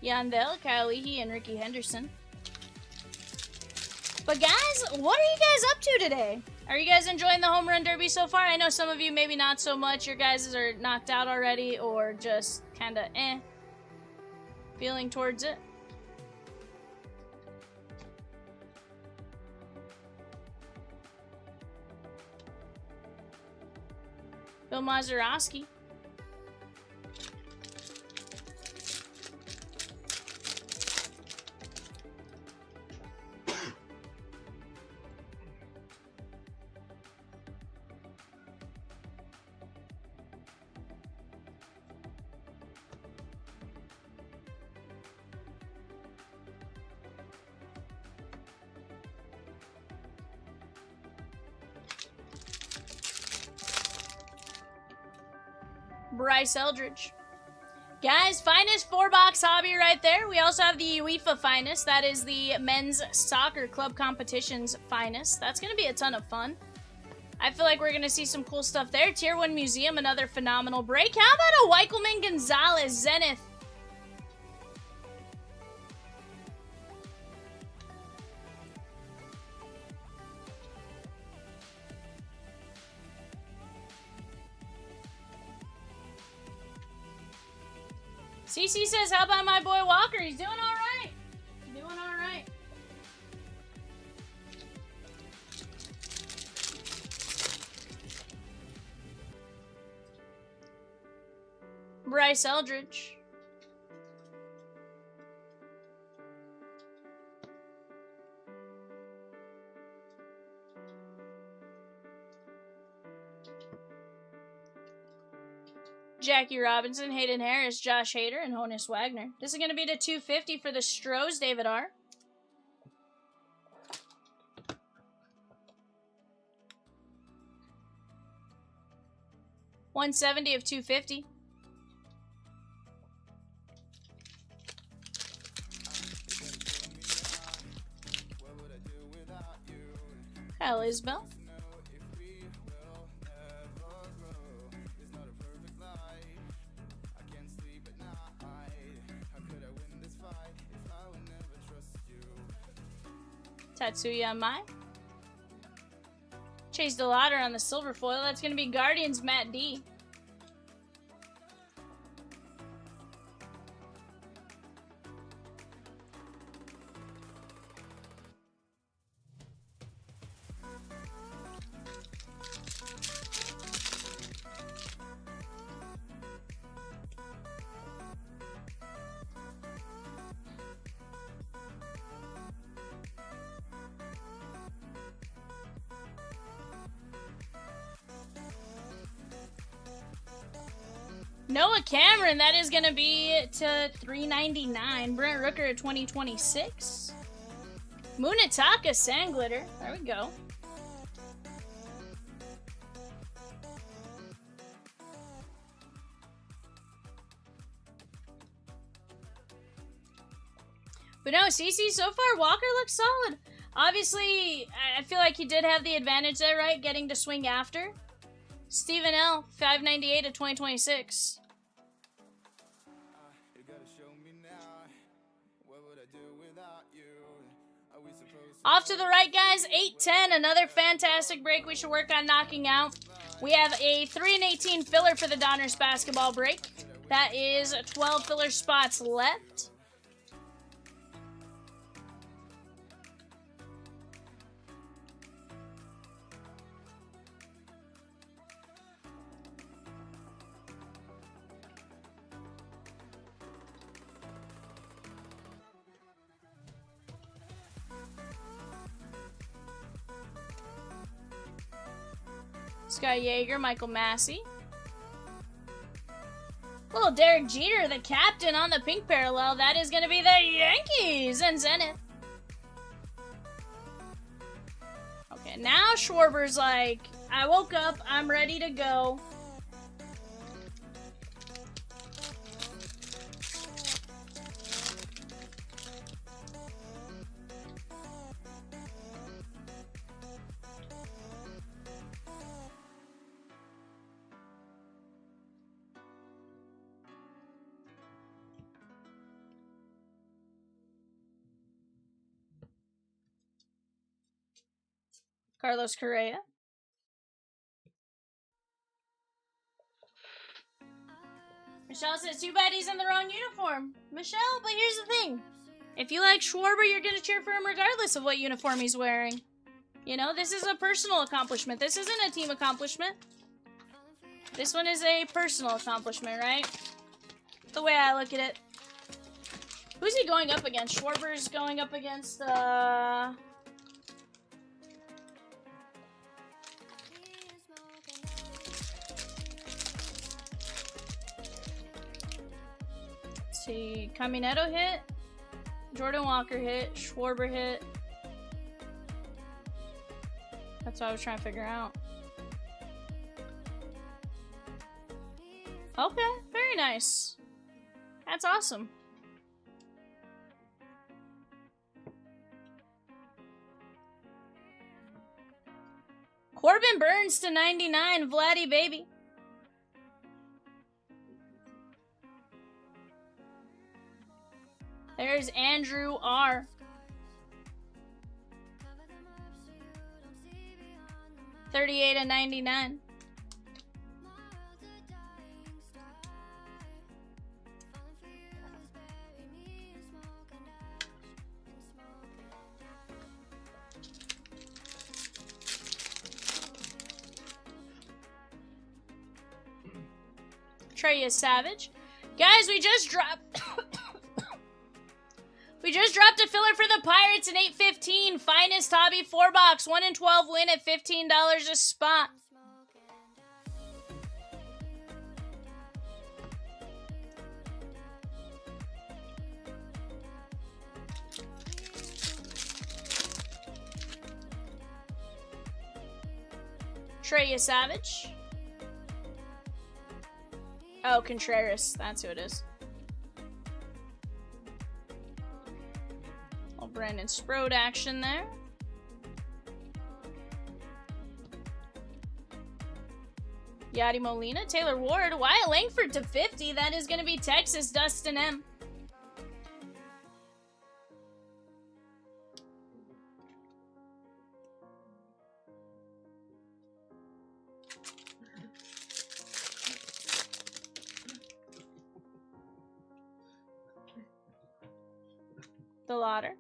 Speaker 3: Yandel, Kyle Leahy, and Ricky Henderson. But guys, what are you guys up to today? Are you guys enjoying the home run derby so far? I know some of you maybe not so much. Your guys are knocked out already or just kind of feeling towards it. Bill Mazeroski. Bryce Eldridge. Guys, finest 4-box hobby right there. We also have the UEFA finest. That is the men's soccer club competition's finest. That's going to be a ton of fun. I feel like we're going to see some cool stuff there. Tier 1 Museum, another phenomenal break. How about a Weichelman Gonzalez Zenith? CC says, how about my boy Walker? He's doing all right. Doing all right. Bryce Eldridge. Jackie Robinson, Hayden Harris, Josh Hader, and Honus Wagner. This is going to be to 250 for the Stros, David R. $170 of 250. Kyle Isbell. Tatsuya Mai. Chase DeLauder on the silver foil. That's going to be Guardians Matt D. Noah Cameron, that is going to be to $399. Brent Rooker at 2026. Munataka Sandglitter. There we go. But no, CC, so far, Walker looks solid. Obviously, I feel like he did have the advantage there, right? Getting to swing after. Stephen L, 598 of 2026. Off to the right, guys. 8-10. Another fantastic break we should work on knocking out. We have a 3-18 filler for the Donruss basketball break. That is 12 filler spots left. Scott Yeager, Michael Massey. Little Derek Jeter, the captain on the pink parallel. That is going to be the Yankees and Zenith. Okay, now Schwarber's like, I woke up, I'm ready to go. Carlos Correa. Michelle says, too bad he's in the wrong uniform. Michelle, but here's the thing. If you like Schwarber, you're going to cheer for him regardless of what uniform he's wearing. You know, this is a personal accomplishment. This isn't a team accomplishment. This one is a personal accomplishment, right? The way I look at it. Who's he going up against? Schwarber's going up against, see, Caminetto hit, Jordan Walker hit, Schwarber hit. That's what I was trying to figure out. Okay, very nice. That's awesome. Corbin Burns to 99, Vladdy baby. There's Andrew R. $38.99. Treya Savage. Guys, we just dropped we just dropped a filler for the Pirates in 815. Finest hobby 4-box. 1 in 12 win at $15 a spot. Treya Savage. Oh, Contreras. That's who it is. Little Brandon Sprode action there. Yadi Molina, Taylor Ward, Wyatt Langford to 50. That is going to be Texas, Dustin M. The Lauder.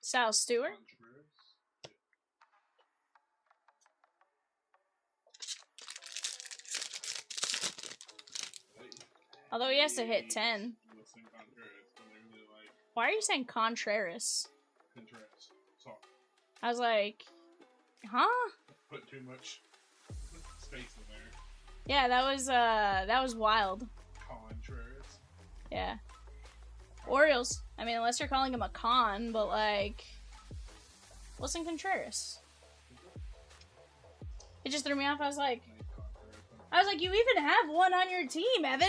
Speaker 3: Sal Stewart. Although he has to hit 10. Why are you saying Contreras?
Speaker 5: Contreras. Sorry.
Speaker 3: I was like, huh?
Speaker 5: Put too much space in there.
Speaker 3: Yeah, that was wild.
Speaker 5: Contreras.
Speaker 3: Yeah. Orioles. I mean, unless you're calling him a con, but like, listen, Contreras. It just threw me off. I was like, you even have one on your team, Evan.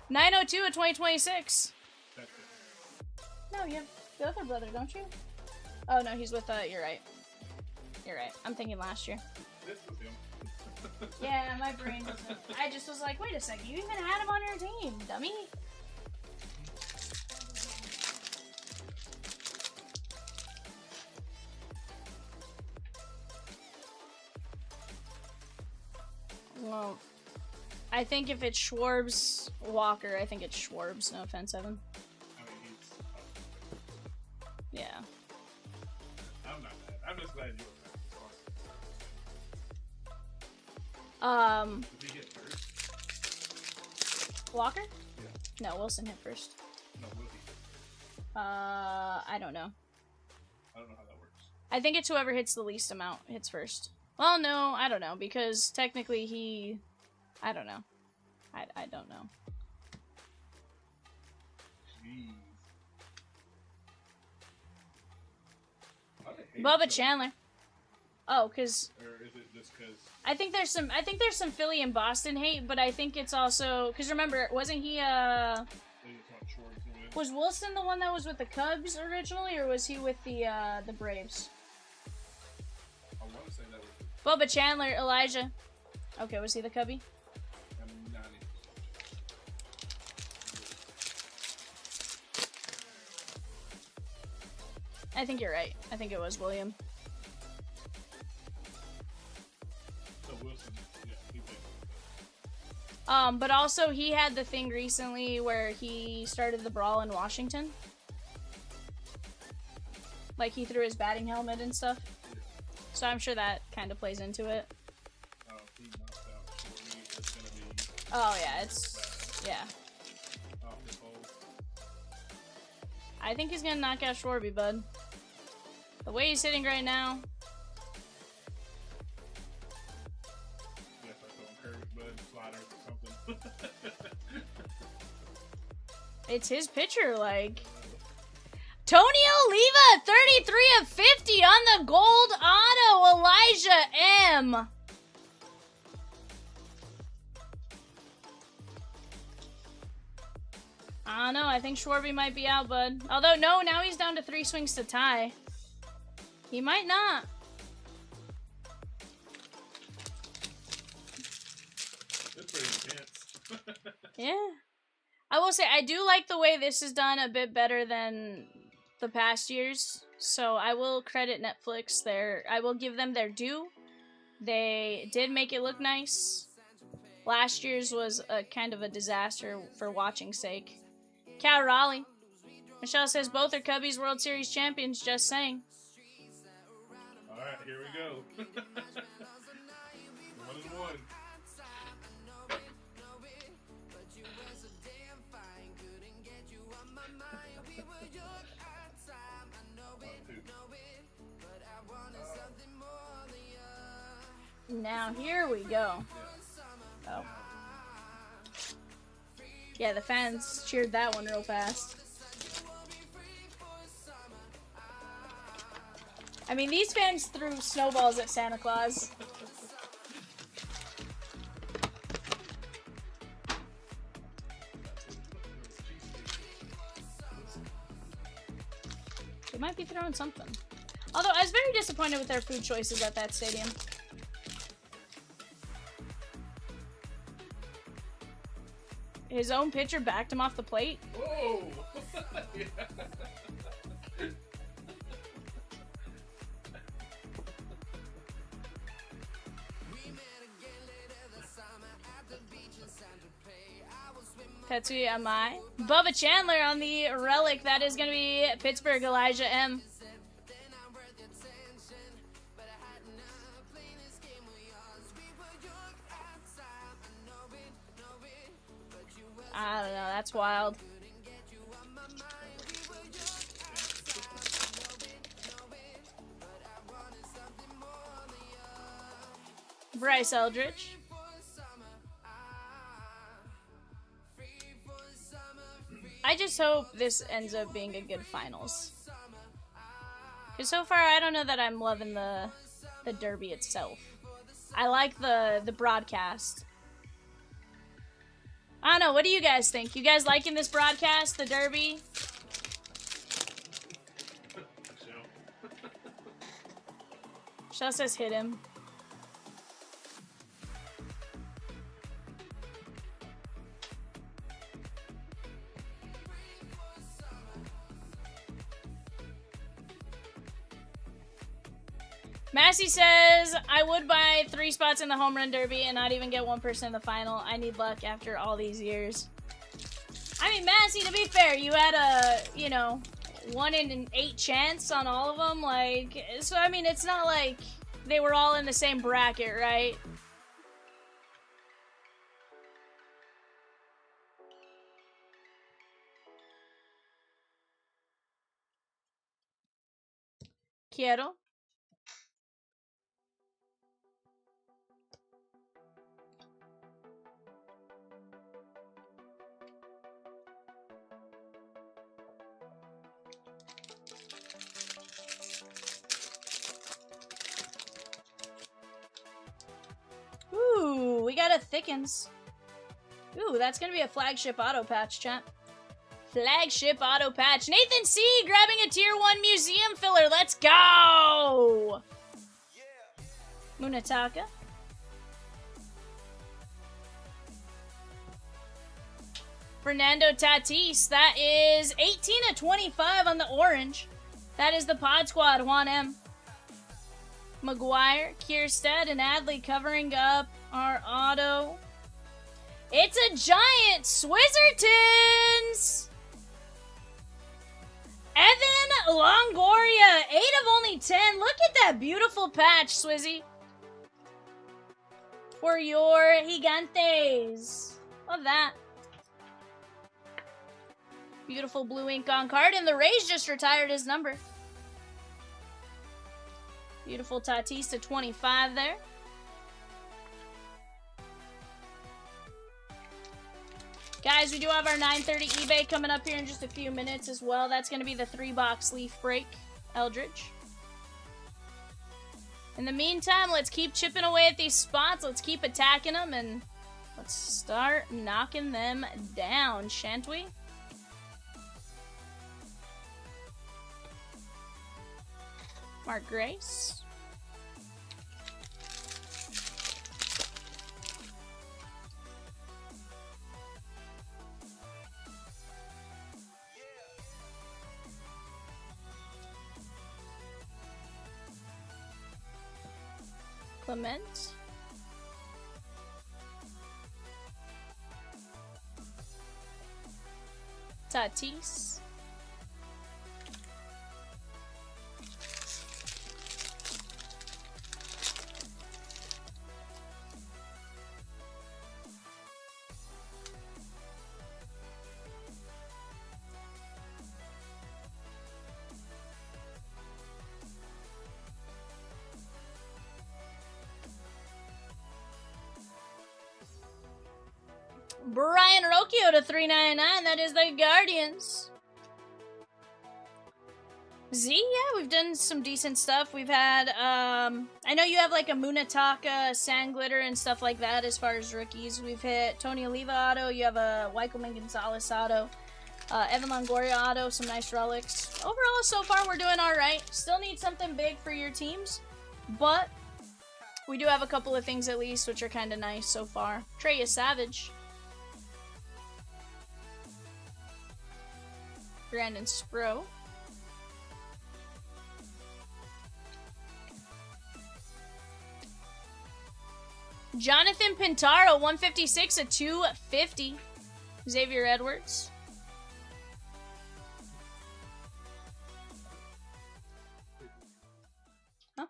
Speaker 3: 902 of 2026.
Speaker 5: That's it.
Speaker 3: No, you have the other brother, don't you? Oh no, he's with. You're right. You're right. I'm thinking last year.
Speaker 5: This was him.
Speaker 3: Yeah, my brain wasn't. I just was like, wait a second, you even had him on your team, dummy. Well, I think if it's Schwarbs Walker, I think it's Schwarbs. No offense, Evan.
Speaker 5: I mean, he's.
Speaker 3: Yeah.
Speaker 5: I'm not mad. I'm just glad you were mad. Did he hit first?
Speaker 3: Walker?
Speaker 5: Yeah.
Speaker 3: No, Wilson hit first.
Speaker 5: No, will he?
Speaker 3: I don't know.
Speaker 5: I don't know how that works.
Speaker 3: I think it's whoever hits the least amount hits first. Well, no, I don't know, because technically he... I don't know. I don't know.
Speaker 5: Jeez. Why do they hate
Speaker 3: Bubba
Speaker 5: each other?
Speaker 3: Chandler. Oh, because...
Speaker 5: Or is it just because...
Speaker 3: I think there's some Philly and Boston hate, but I think it's also... Because remember, wasn't he,
Speaker 5: They just want Schwartz to win?
Speaker 3: Was Wilson the one that was with the Cubs originally, or was he with the Braves?
Speaker 5: I want to say that was...
Speaker 3: Bubba Chandler, Elijah. Okay, was he the Cubby?
Speaker 5: I'm not even...
Speaker 3: I think you're right. I think it was William.
Speaker 5: So Wilson, yeah, he played.
Speaker 3: But also he had the thing recently where he started the brawl in Washington. Like he threw his batting helmet and stuff.
Speaker 5: Yeah.
Speaker 3: So I'm sure that kind of plays into it.
Speaker 5: He knocked out Shorty. It's gonna be
Speaker 3: Oh yeah, it's yeah.
Speaker 5: off his hole.
Speaker 3: I think he's gonna knock out Schwarby, bud. The way he's hitting right now.
Speaker 5: Yes, I told him curve, bud, sliders or something.
Speaker 3: It's his pitcher, like. Tony Oliva, 33 of 50 on the gold auto. Elijah M. I don't know. I think Schwarby might be out, bud. Although, no, now he's down to 3 swings to tie. He might not.
Speaker 5: It's pretty intense.
Speaker 3: Yeah. I will say, I do like the way this is done a bit better than the past years. So I will credit Netflix there. I will give them their due. They did make it look nice. Last year's was a kind of a disaster for watching sake. Cal Raleigh. Michelle says both are Cubbies World Series champions, just saying.
Speaker 5: Alright, here we go. 1-1.
Speaker 3: Now here we go. Oh. Yeah, the fans cheered that one real fast. I mean, these fans threw snowballs at Santa Claus. They might be throwing something. Although, I was very disappointed with their food choices at that stadium. His own pitcher backed him off the plate.
Speaker 5: Whoa! Yeah.
Speaker 3: Tetsuya Amai. Bubba Chandler on the relic. That is going to be Pittsburgh Elijah M. I don't know. That's wild. Bryce Eldridge. I just hope this ends up being a good finals. Because so far, I don't know that I'm loving the derby itself. I like the broadcast. I don't know. What do you guys think? You guys liking this broadcast, the derby? Shell says hit him. Massey says, I would buy 3 spots in the home run derby and not even get 1% in the final. I need luck after all these years. I mean, Massey, to be fair, you had a, 1 in an 8 chance on all of them. Like, so, I mean, it's not like they were all in the same bracket, right? Quiero. Ooh, we got a Thickens. Ooh, that's gonna be a flagship auto patch, chat. Flagship auto patch. Nathan C grabbing a tier 1 museum filler. Let's go! Munataka. Fernando Tatis. That is 18 of 25 on the orange. That is the Pod Squad, Juan M. McGuire, Kierstead, and Adley covering up our auto. It's a giant Swizzertons! Evan Longoria, 8 of only 10. Look at that beautiful patch, Swizzy. For your Gigantes. Love that. Beautiful blue ink on card, and the Rays just retired his number. Beautiful Tatis to 25 there. Guys, we do have our 9:30 eBay coming up here in just a few minutes as well. That's going to be the 3-box leaf break, Eldridge. In the meantime, let's keep chipping away at these spots. Let's keep attacking them, and let's start knocking them down, shan't we? Mark Grace. Clement. Tatis. Brian Rocchio to 399. That is the Guardians. Z, yeah, we've done some decent stuff. We've had, I know you have like a Munataka, Sand Glitter, and stuff like that as far as rookies. We've hit Tony Oliva auto. You have a Wikelman Gonzalez auto. Evan Longoria auto. Some nice relics. Overall, so far, we're doing alright. Still need something big for your teams. But we do have a couple of things at least, which are kind of nice so far. Treya Savage. Brandon Spro. Jonathan Pintaro, 156 of 250. Xavier Edwards. Huh?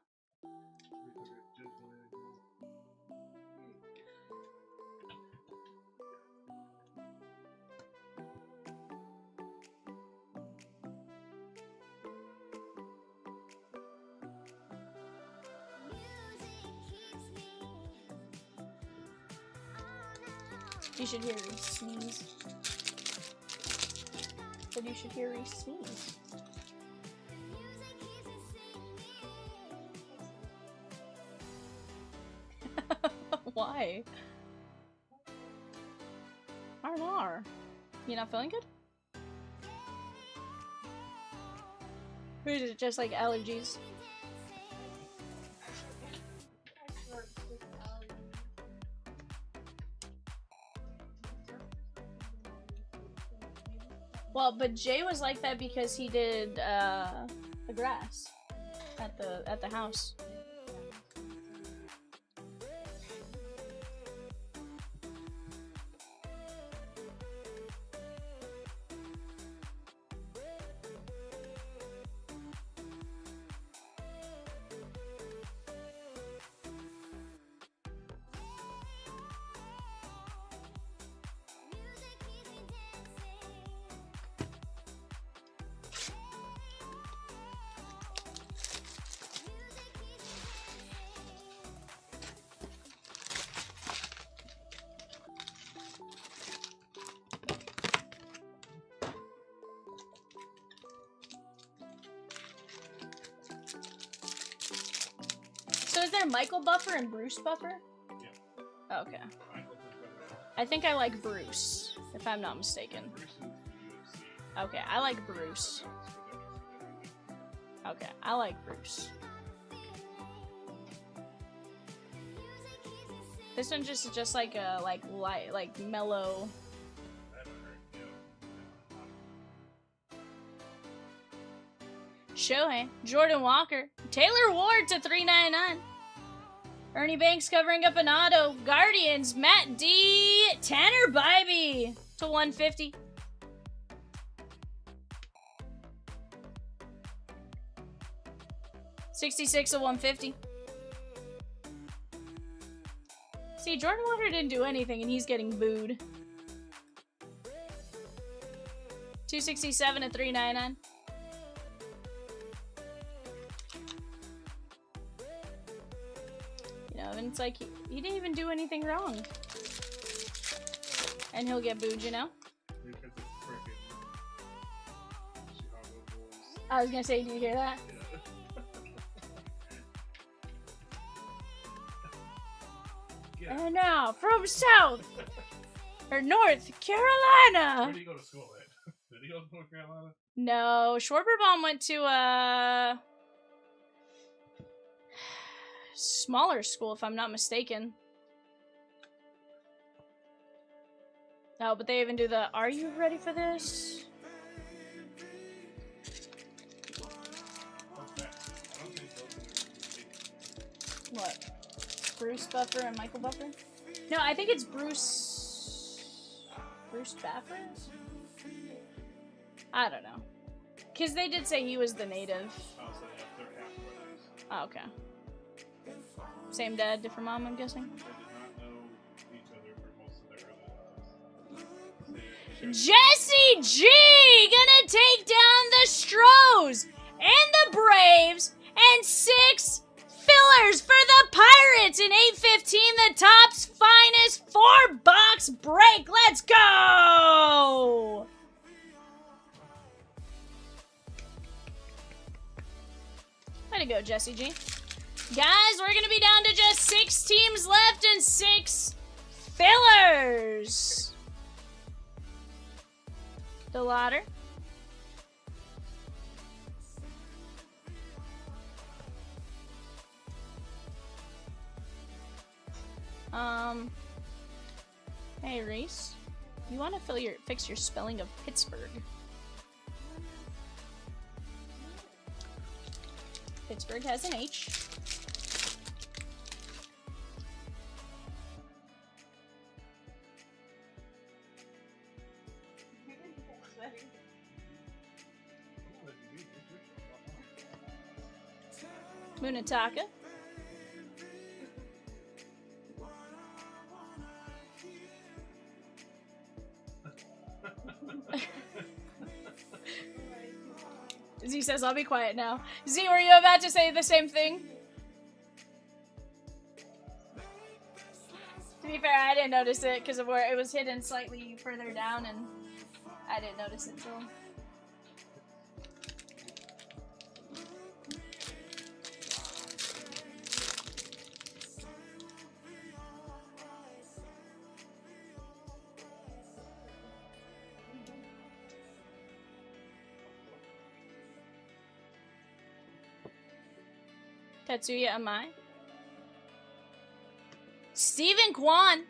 Speaker 3: You should hear Reese sneeze. Said you should hear Reese sneeze. Why? R&R. You not feeling good? Or is it just like allergies? Well, but Jay was like that because he did the grass at the house. is there Michael Buffer and Bruce Buffer?
Speaker 5: Yeah.
Speaker 3: Okay.
Speaker 5: Michael's his brother.
Speaker 3: I think I like Bruce, if I'm not mistaken.
Speaker 5: Bruce is UFC.
Speaker 3: Okay, I like Bruce. Okay, I like Bruce. This one just like a light, like mellow.
Speaker 5: I haven't heard,
Speaker 3: Shohei, Jordan Walker, Taylor Ward to 399. Ernie Banks covering up an auto. Guardians, Matt D, Tanner Bybee to 150. $66 to 150. See, Jordan Walker didn't do anything and he's getting booed. 267 to 399. You know, and it's like he didn't even do anything wrong. And he'll get booed, you know?
Speaker 5: Because it's freaking Chicago Bulls.
Speaker 3: I was gonna say, do you hear that?
Speaker 5: Yeah.
Speaker 3: And now, from South, or North Carolina.
Speaker 5: Where did he go to school at? Did he go to North Carolina?
Speaker 3: No, Schwarberbaum went to a smaller school, if I'm not mistaken. No, but they even do the, are you ready for this?
Speaker 5: What's that? I don't think those are
Speaker 3: What? Bruce Buffer and Michael Buffer? No, I think it's Bruce Buffer? I don't know. Because they did say he was the native.
Speaker 5: Oh, so yeah, they're half brothers.
Speaker 3: Oh, okay. Same dad, different mom, I'm guessing.
Speaker 5: They did not know each other for most of their early lives.
Speaker 3: Jesse G gonna take down the Stros and the Braves and 6 fillers for the Pirates in 8:15, the top's finest 4-box break. Let's go! Way to go, Jesse G. Guys, we're gonna be down to just 6 teams left and 6 fillers. The ladder. Hey Reese, you want to fix your spelling of Pittsburgh? Pittsburgh has an H. Munataka. Z says, I'll be quiet now. Z, were you about to say the same thing? To be fair, I didn't notice it because of where it was hidden slightly further down and I didn't notice it till... Tetsuya Amai. Stephen Kwan.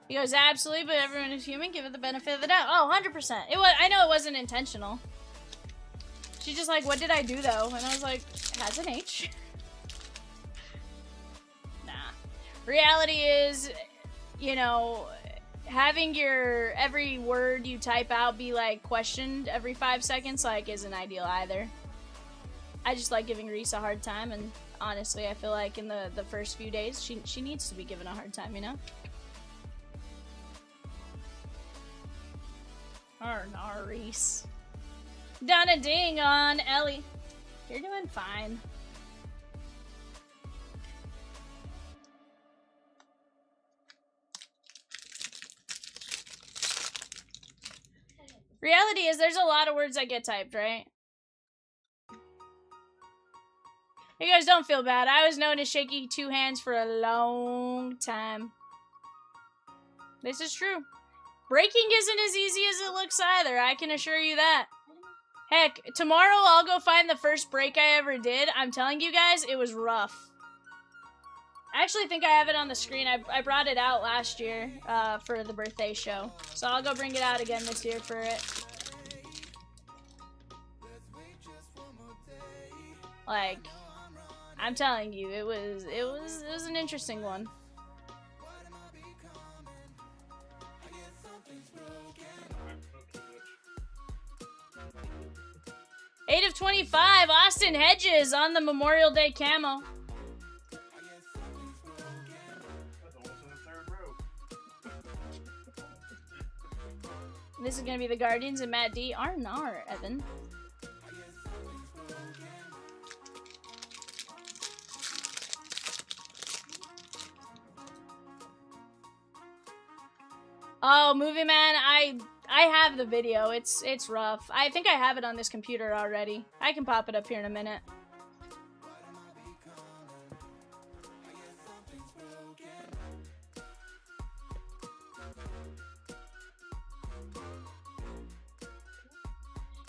Speaker 3: He goes, absolutely, but everyone is human. Give it the benefit of the doubt. Oh, 100%. It was. I know it wasn't intentional. She's just like, what did I do, though? And I was like, it has an H. Reality is, you know, having your every word you type out be like questioned every 5 seconds like isn't ideal either. I just like giving Reese a hard time, and honestly I feel like in the first few days she needs to be given a hard time, you know? Arr, Reese. Donna Ding on Ellie. You're doing fine. Reality is there's a lot of words that get typed, right? You guys don't feel bad. I was known as Shaky Two Hands for a long time. This is true. Breaking isn't as easy as it looks either, I can assure you that. Heck, tomorrow I'll go find the first break I ever did. I'm telling you guys, it was rough. I actually think I have it on the screen. I brought it out last year for the birthday show. So I'll go bring it out again this year for it. Like, I'm telling you, it was an interesting one. Eight of 25, Austin Hedges on the Memorial Day camo. This is gonna be the Guardians and Matt D. R&R, Evan. Oh, Movie Man, I have the video. It's rough. I think I have it on this computer already. I can pop it up here in a minute.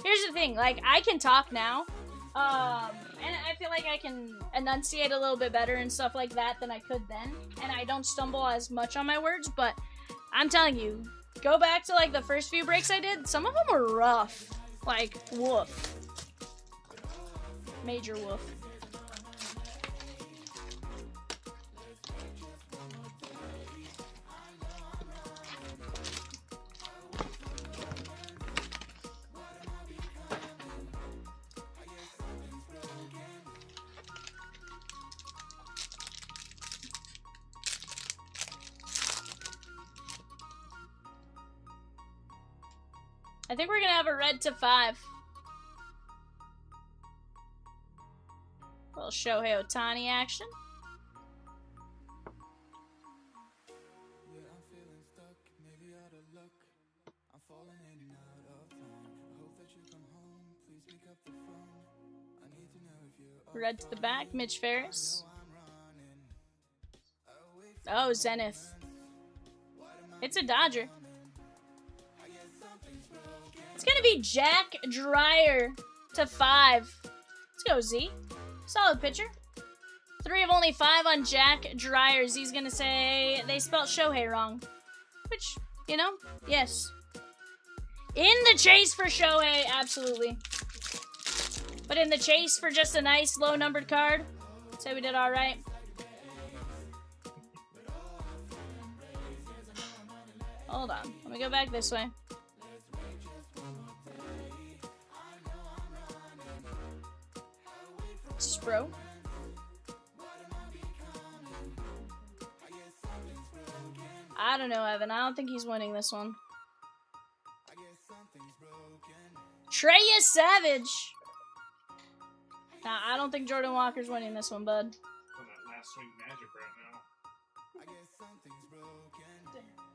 Speaker 3: Here's the thing, like, I can talk now, and I feel like I can enunciate a little bit better and stuff like that than I could then, and I don't stumble as much on my words, but I'm telling you, go back to, like, the first few breaks I did, some of them were rough. Like, woof. Major woof. I think we're gonna have a red to 5. Little Shohei Ohtani action. Red to the back, Mitch Ferris. Oh, Zenith. It's a Dodger. It's gonna be Jack Dreyer to 5. Let's go, Z. Solid pitcher. 3 of only 5 on Jack Dreyer. Z's gonna say they spelled Shohei wrong. Which, you know, yes. In the chase for Shohei, absolutely. But in the chase for just a nice low-numbered card, say we did all right. Hold on. Let me go back this way. Spro. I don't know, Evan. I don't think he's winning this one. Treya Savage. Nah, I don't think Jordan Walker's winning this one, bud.
Speaker 5: On that last swing magic right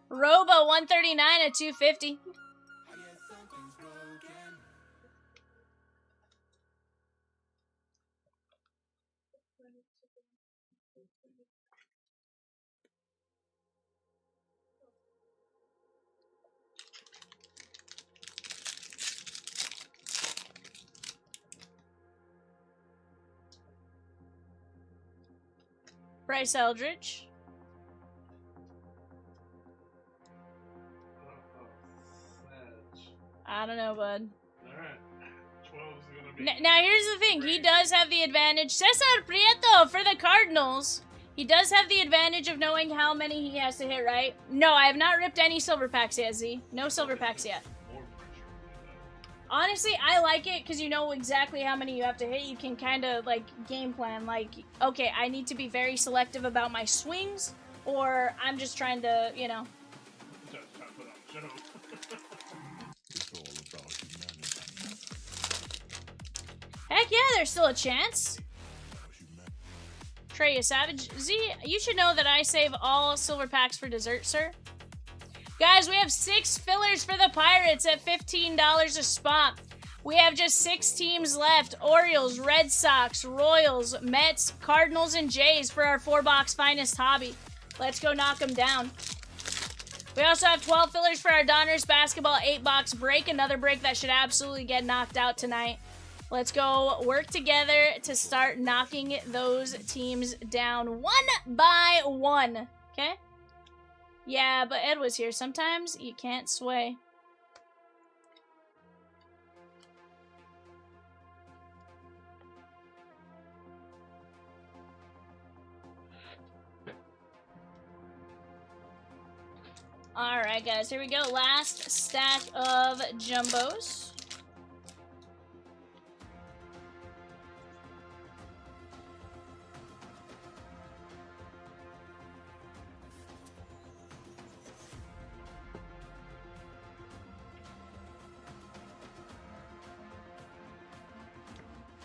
Speaker 5: now.
Speaker 3: Robo 139 at 250. Bryce Eldridge. I don't know, bud.
Speaker 5: Alright. 12's gonna be...
Speaker 3: Now, here's the thing. He does have the advantage. Cesar Prieto for the Cardinals. He does have the advantage of knowing how many he has to hit, right? No, I have not ripped any silver packs yet, Z. No silver packs yet.
Speaker 5: More pressure.
Speaker 3: Honestly, I like it because you know exactly how many you have to hit. You can kind of, like, game plan. Like, okay, I need to be very selective about my swings, or I'm just trying to, you know.
Speaker 5: Just trying to put on a show.
Speaker 1: It's all about humanity.
Speaker 3: Heck yeah, there's still a chance. Treya Savage. Z, you should know that I save all silver packs for dessert, sir. Guys, we have 6 fillers for the Pirates at $15 a spot. We have just 6 teams left. Orioles, Red Sox, Royals, Mets, Cardinals, and Jays for our 4-box finest hobby. Let's go knock them down. We also have 12 fillers for our Donruss basketball 8-box break. Another break that should absolutely get knocked out tonight. Let's go work together to start knocking those teams down one by one. Okay? Yeah, but Ed was here. Sometimes you can't sway. Alright, guys, here we go. Last stack of jumbos.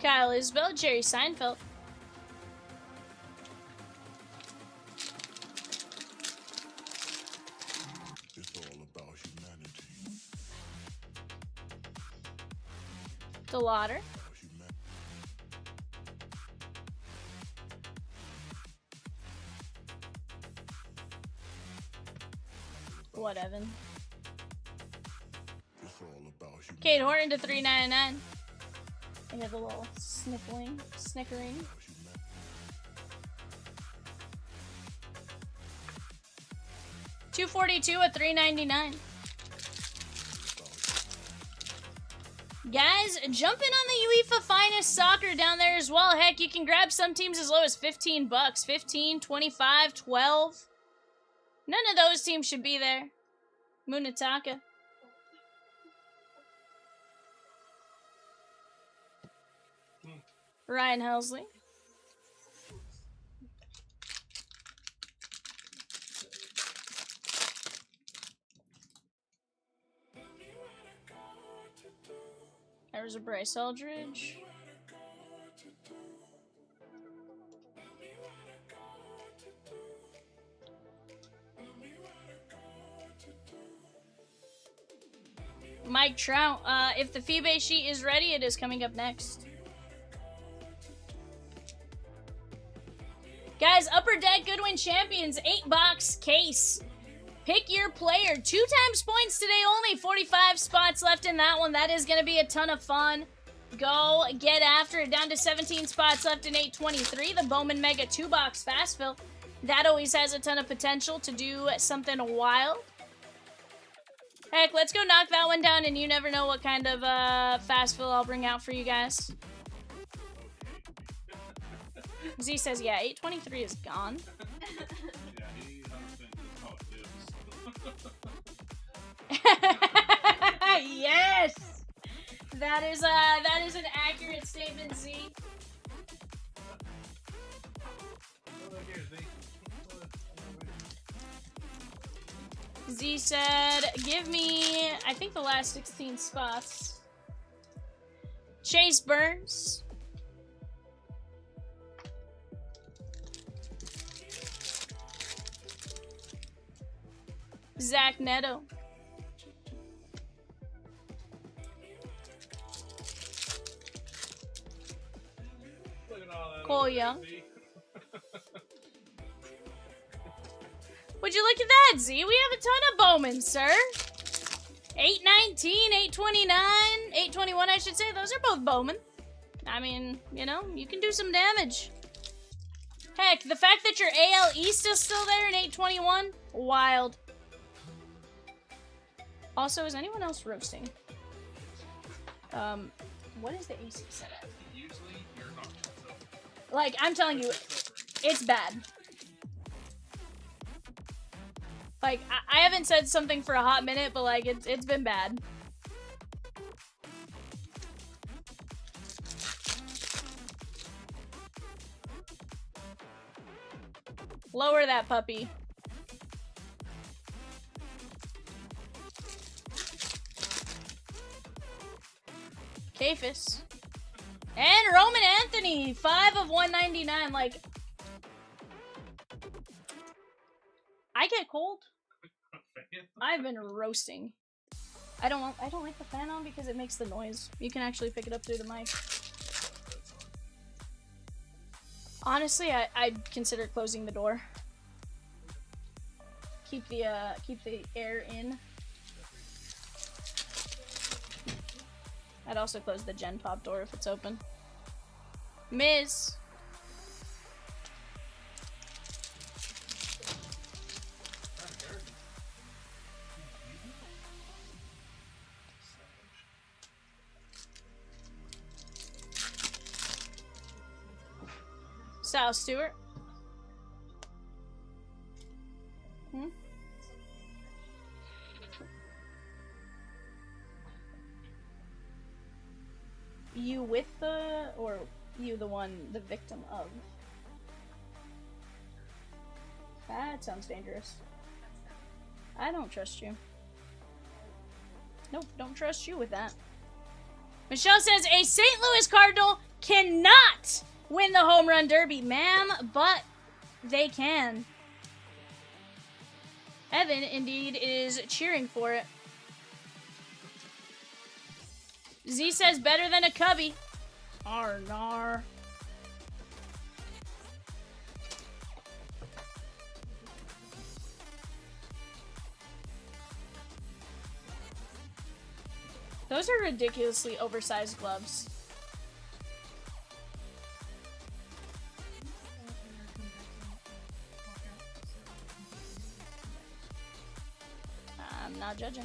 Speaker 3: Kyle Isbell, Jerry Seinfeld.
Speaker 1: It's all about humanity.
Speaker 3: DeLauder. What, Evan?
Speaker 1: It's all about humanity.
Speaker 3: Kate Horton to $3.99. I have a little snickering. $242 at $3.99. Guys, jump in on the UEFA Finest Soccer down there as well. Heck, you can grab some teams as low as $15. 15, 25, 12. None of those teams should be there. Munataka. Ryan Helsley. There's a Bryce Eldridge. Mike Trout. If the FIBA sheet is ready, it is coming up next. Guys, Upper Deck Goodwin Champions 8-box case. Pick your player. 2 times points today only. 45 spots left in that one. That is going to be a ton of fun. Go get after it. Down to 17 spots left in 823. The Bowman Mega 2-box fast fill. That always has a ton of potential to do something wild. Heck, let's go knock that one down, and you never know what kind of fast fill I'll bring out for you guys. Z says, yeah, 823 is gone.
Speaker 5: Yeah, he 100% just caught dibs.
Speaker 3: Yes! That is an accurate statement, Z.
Speaker 5: Look here, Z.
Speaker 3: Z said, give me, I think the last 16 spots. Chase Burns. Zach Neto.
Speaker 5: Look at all that
Speaker 3: Cole
Speaker 5: over there,
Speaker 3: Young.
Speaker 5: Z.
Speaker 3: Would you look at that, Z? We have a ton of Bowman, sir. 819, 829, 821, I should say. Those are both Bowman. I mean, you know, you can do some damage. Heck, the fact that your AL East is still there in 821, wild. Also, is anyone else roasting? What is the AC set at?
Speaker 5: Usually, you're not. So.
Speaker 3: Like, I'm telling you, it's bad. Like, I haven't said something for a hot minute, but like, it's been bad. Lower that puppy. Kafis. And Roman Anthony, 5 of 199. Like, I get cold.
Speaker 5: fan.
Speaker 3: I've been roasting. I don't like the fan on because it makes the noise. You can actually pick it up through the mic. Honestly, I'd consider closing the door. Keep the air in. I'd also close the Gen Pop door if it's open. Miz. Sal Stewart. You with the, or you the one, the victim of? That sounds dangerous. I don't trust you. Nope, don't trust you with that. Michelle says, a St. Louis Cardinal cannot win the home run derby, ma'am, but they can. Evan, indeed, is cheering for it. Z says, better than a Cubby. Arnar. Those are ridiculously oversized gloves. I'm not judging.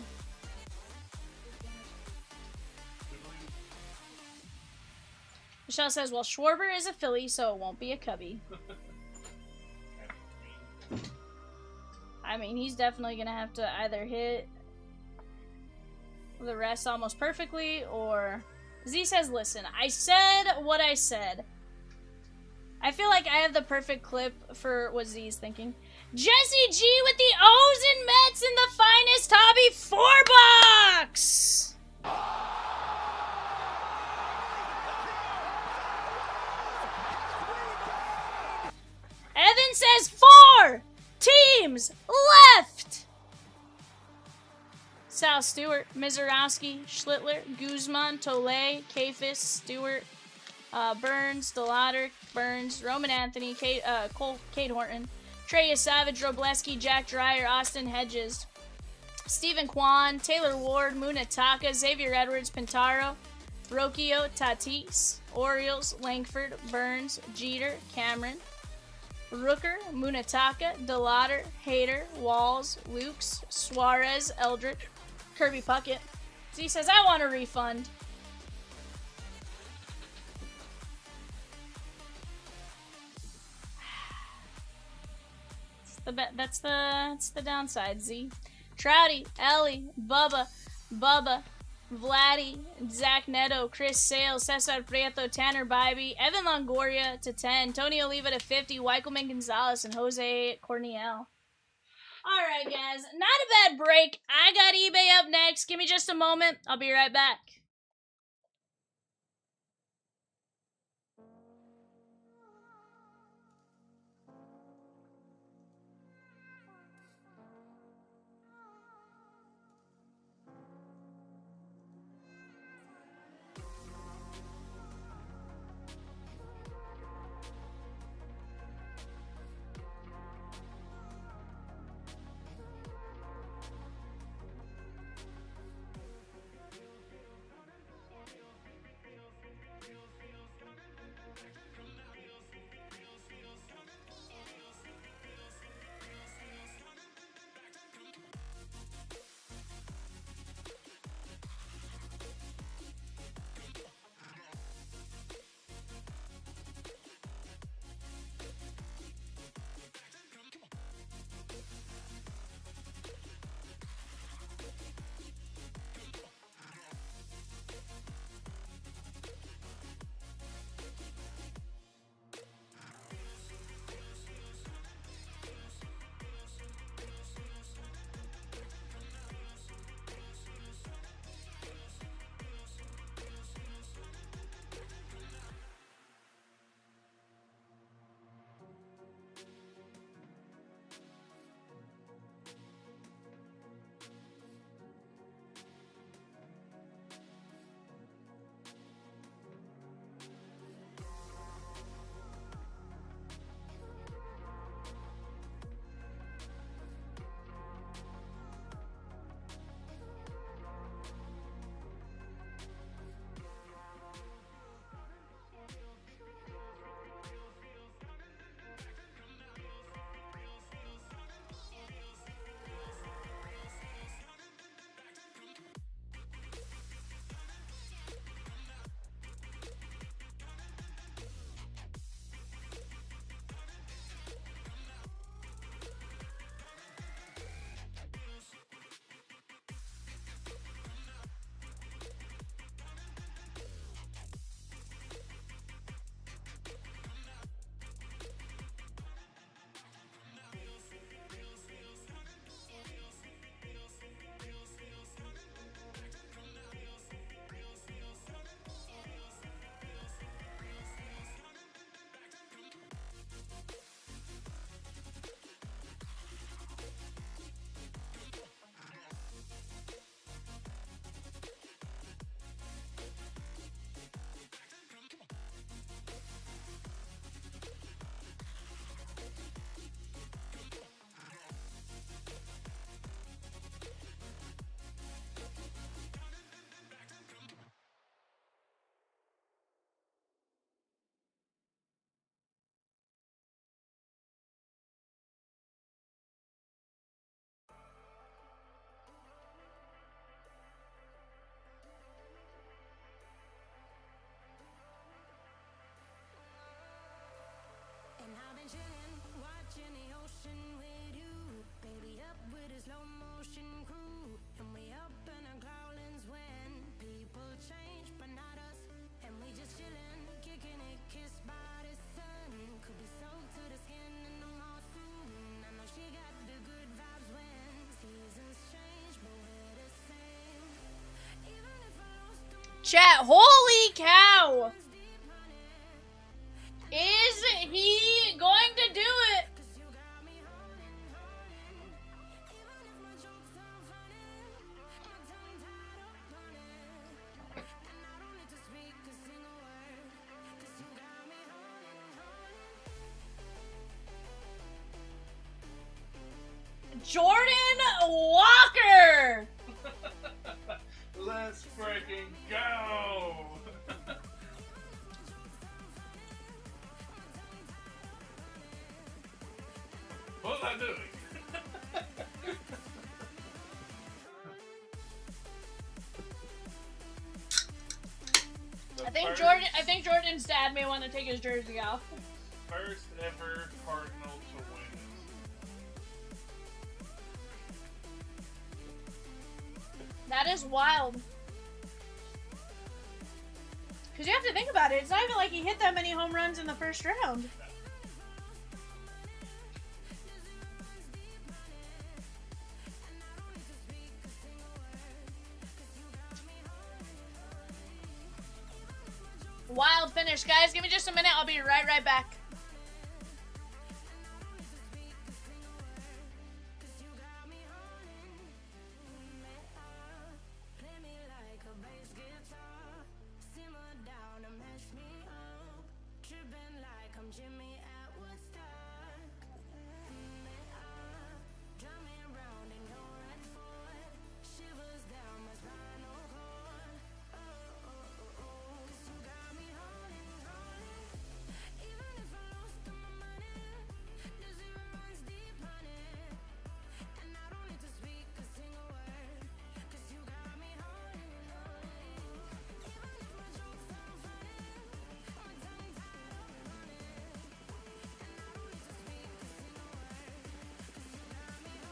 Speaker 3: Michelle says, well, Schwarber is a Philly, so it won't be a Cubby. I mean, he's definitely going to have to either hit the rest almost perfectly, or... Z says, listen, I said what I said. I feel like I have the perfect clip for what Z's thinking. Jesse G with the O's and Mets in the finest hobby 4-box! Evan says 4 teams left! Sal Stewart, Mizorowski, Schlittler, Guzman, Tole, Kafis, Stewart, Burns, DeLauder, Burns, Roman Anthony, Cade Horton, Trey Savage, Robleski, Jack Dreyer, Austin Hedges, Stephen Kwan, Taylor Ward, Munataka, Xavier Edwards, Pintaro, Rocchio, Tatis, Orioles, Langford, Burns, Jeter, Cameron, Rooker, Munataka, DeLauder, Hader, Walls, Lukes, Suarez, Eldritch, Kirby Puckett. So he says, I want a refund. That's the downside, Z. Trouty, Ellie, Bubba, Vladdy, Zach Neto, Chris Sales, Cesar Prieto, Tanner Bybee, Evan Longoria to 10, Tony Oliva to 50, Weichelman Gonzalez, and Jose Corniel. Alright, guys. Not a bad break. I got eBay up next. Give me just a moment. I'll be right back.
Speaker 2: with a slow motion crew, and we up in our growlings when people change, but not us. And we just chillin', kicking it, kissed by the sun. Could be soaked to the skin in the mall soon. I know she got the good vibes when seasons change, but we're the same. Even if I lost the
Speaker 3: Chat, holy cow!
Speaker 2: deep honey,
Speaker 3: Is he going to do it?
Speaker 2: cause you got me holding. Even if my jokes are funny, my tongue tied up on it. And I don't need to speak a single word, cause you got me holding.
Speaker 3: Jordan Walker!
Speaker 5: Let's freaking go! What was I doing?
Speaker 3: I think Jordan's dad may want to take his jersey off.
Speaker 5: First ever Cardinal to win
Speaker 3: That is wild. Because you have to think about it. It's not even like he hit that many home runs in the first round. Wild finish, guys. Give me just a minute. I'll be right back.
Speaker 2: Play me like a bass guitar, simmer down and mash me up, tripping like I'm Jimmy at Woodstock. Drive me around in your red Ford, shivers down my spinal cord. Cause you got me holding. Even if I lost all my money, the zero runs deep, honey. And I don't need to speak a single word, cause you got me holding. Even if my jokes are funny, my tongue tied up on it. And I don't need to speak a single word, cause you got me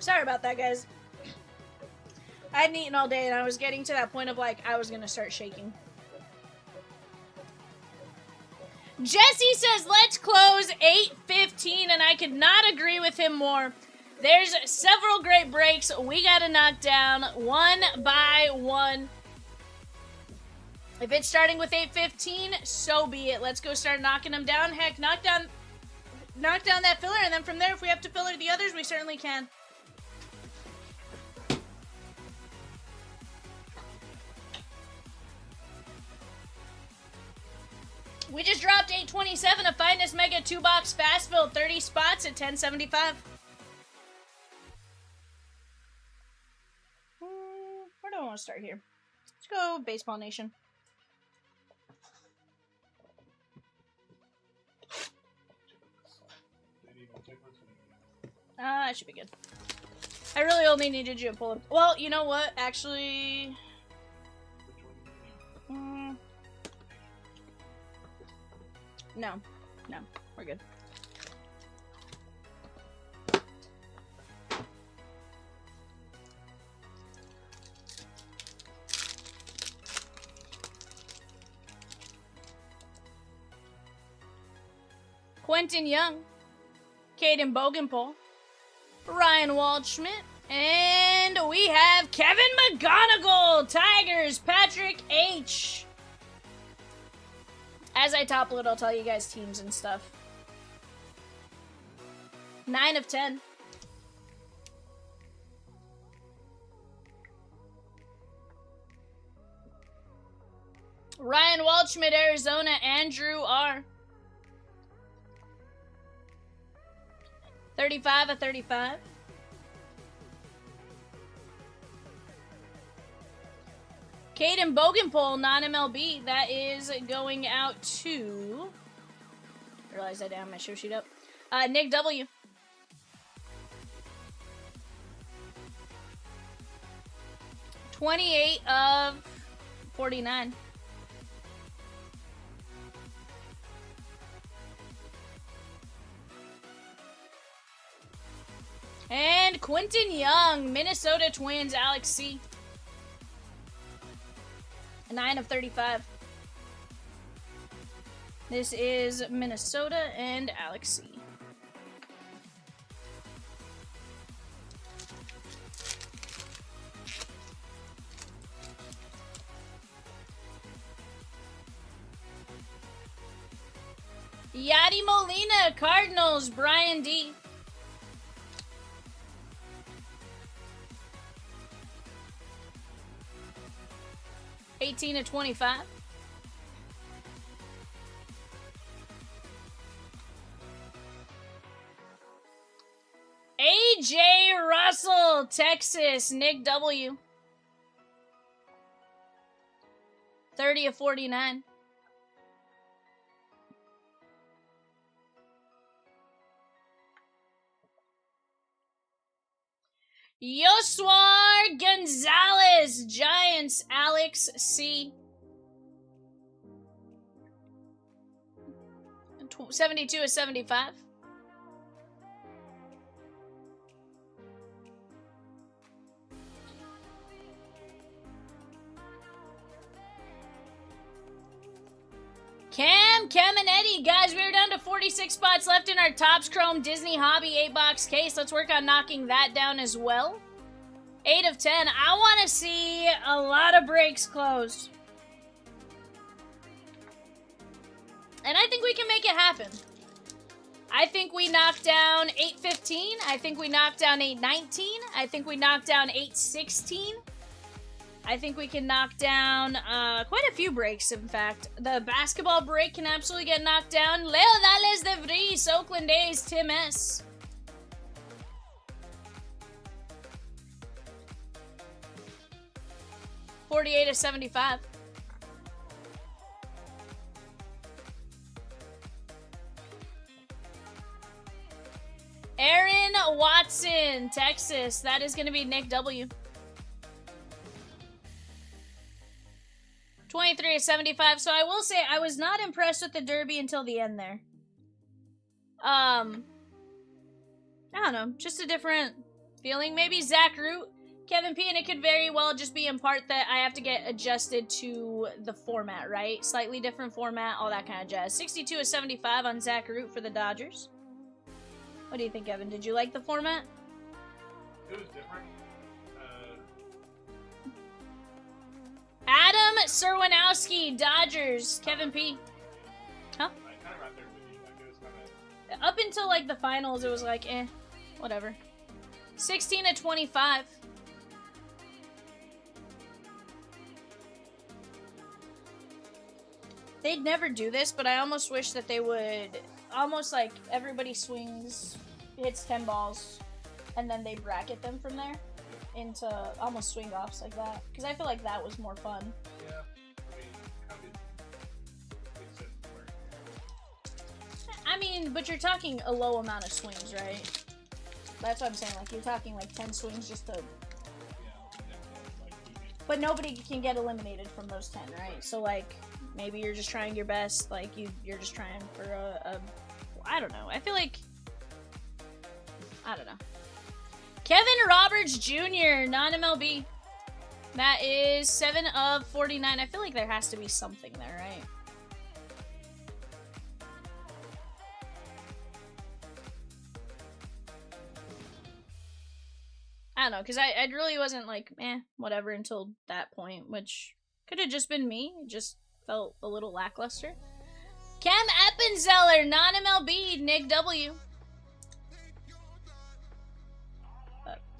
Speaker 3: Sorry about that, guys. I hadn't eaten all day and I was getting to that point of like, I was gonna start shaking. Jesse says, let's close 8:15, and I could not agree with him more. There's several great breaks we gotta knock down one by one. If it's starting with 8:15, so be it. Let's go start knocking them down. Heck, knock down that filler, and then from there, if we have to filler the others, we certainly can. We just dropped 827 of Finest Mega 2-box fast fill, 30 spots at 1075. Where do I want to start here. Let's go Baseball Nation. It should be good. I really only needed you to pull up. Well, you know what? Actually... No. No. We're good. Quentin Young, Caden Bogenpol, Ryan Waldschmidt, and we have Kevin McGonigal, Tigers, Patrick H. As I top load, I'll tell you guys teams and stuff. 9 of 10. Ryan Waldschmidt, Arizona, Andrew R. 35 of 35. Caden Bogenpol, non-MLB. That is going out to... I realized I didn't have my show sheet up. Nick W. $28 of 49. And Quentin Young, Minnesota Twins, Alex C. 9 of 35. This is Minnesota and Alex C. Yadi Molina, Cardinals, Brian D. $18 of 25. AJ Russell, Texas, Nick W. 30 of 49. Yoswar Gonzalez, Giants, Alex C. 72 of 75. Cam and Eddie, guys, we're down to 46 spots left in our Topps Chrome Disney Hobby 8-box case. Let's work on knocking that down as well. 8 of 10. I want to see a lot of breaks closed. And I think we can make it happen. I think we knock down 815. I think we knock down 819. I think we knock down 816. I think we can knock down quite a few breaks, in fact. The basketball break can absolutely get knocked down. Leo Dales de Vries, Oakland A's, Tim S. $48 of 75. Aaron Watson, Texas. That is going to be Nick W. 23 of 75. So I will say I was not impressed with the Derby until the end there. I don't know. Just a different feeling. Maybe Zach Root, Kevin P. And it could very well just be in part that I have to get adjusted to the format, right? Slightly different format, all that kind of jazz. 62 of 75 on Zach Root for the Dodgers. What do you think, Evan? Did you like the format?
Speaker 5: It was different.
Speaker 2: Adam Serwanowski, Dodgers, Kevin P. Huh?
Speaker 5: I kind of right there with you. Like, it was kind of...
Speaker 2: Up until, like, the finals, it was like, eh, whatever. 16 of 25. They'd never do this, but I almost wish that they would, almost like everybody swings, hits 10 balls, and then they bracket them from there.
Speaker 3: into almost swing offs like that because I feel like that was more fun.
Speaker 5: Yeah. I mean, kind of makes sense for
Speaker 3: I mean, but you're talking a low amount of swings, right? That's what I'm saying. Like, you're talking like 10 swings just to.
Speaker 5: yeah, like
Speaker 3: But nobody can get eliminated from those 10, right? So, like, maybe you're just trying your best. Like, you're just trying for a I don't know. I feel like. I don't know. Kevin Roberts Jr., non-MLB. That is 7 of 49. I feel like there has to be something there, right? I don't know, because I really wasn't like, whatever until that point, which could have just been me. It just felt a little lackluster. Cam Appenzeller, non-MLB, Nick W.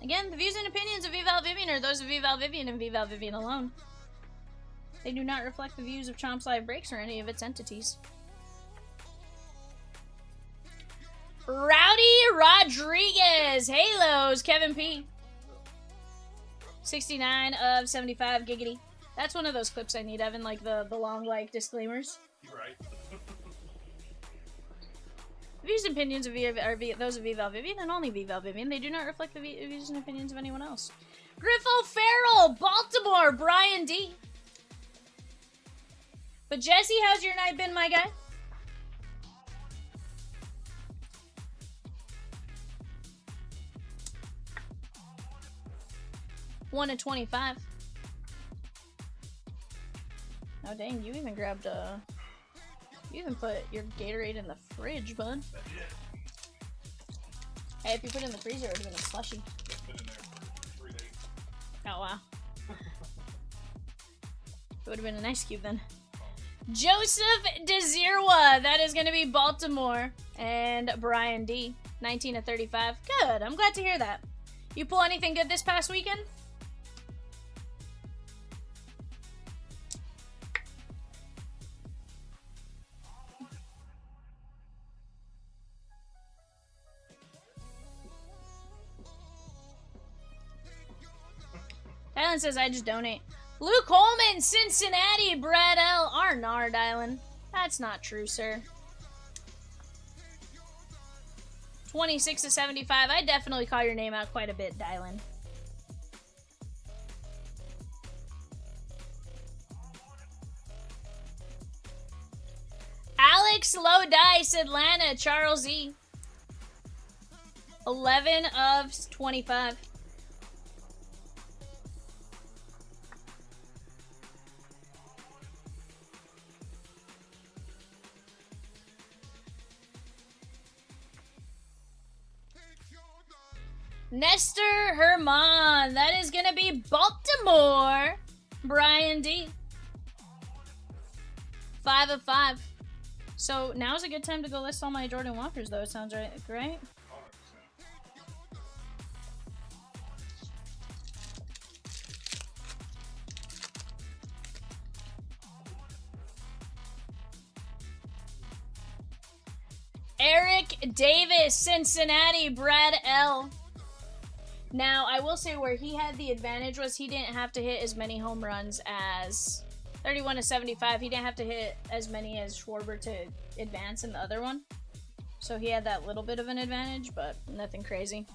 Speaker 3: Again, the views and opinions of VAL Vivian are those of VAL Vivian and VAL Vivian alone. They do not reflect the views of Chomp's Live Breaks or any of its entities. Rowdy Rodriguez, Halos, Kevin P. 69 of 75, giggity. That's one of those clips I need, Evan, like the long, like, disclaimers.
Speaker 5: You're right.
Speaker 3: The views and opinions of those of VAL Vivian and only VAL Vivian. They do not reflect the views and opinions of anyone else. Griffo Farrell, Baltimore, Brian D. But Jesse, how's your night been, my guy? One of 25. Oh dang, you even grabbed a. You even put your Gatorade in the fridge, bud. Hey, if you put it in the freezer, it would have been a slushie.
Speaker 5: It's been in there for 3 days.
Speaker 3: Oh, wow. It would have been an ice cube then. Joseph DeZirwa. That is going to be Baltimore. And Brian D. 19 of 35. Good. I'm glad to hear that. You pull anything good this past weekend? Dylan says, I just donate. Luke Holman, Cincinnati, Brad L. Arnar, Dylan. That's not true, sir. 26 to 75. I definitely call your name out quite a bit, Dylan. Alex Low Dice, Atlanta, Charles E. 11 of 25. Nestor Herman. That is going to be Baltimore. Brian D. 5 of 5. So now's a good time to go list all my Jordan Walkers, though. It sounds right.
Speaker 5: 100%.
Speaker 3: Eric Davis, Cincinnati, Brad L. Now, I will say where he had the advantage was he didn't have to hit as many home runs as 31 to 75. He didn't have to hit as many as Schwarber to advance in the other one. So he had that little bit of an advantage, but nothing crazy.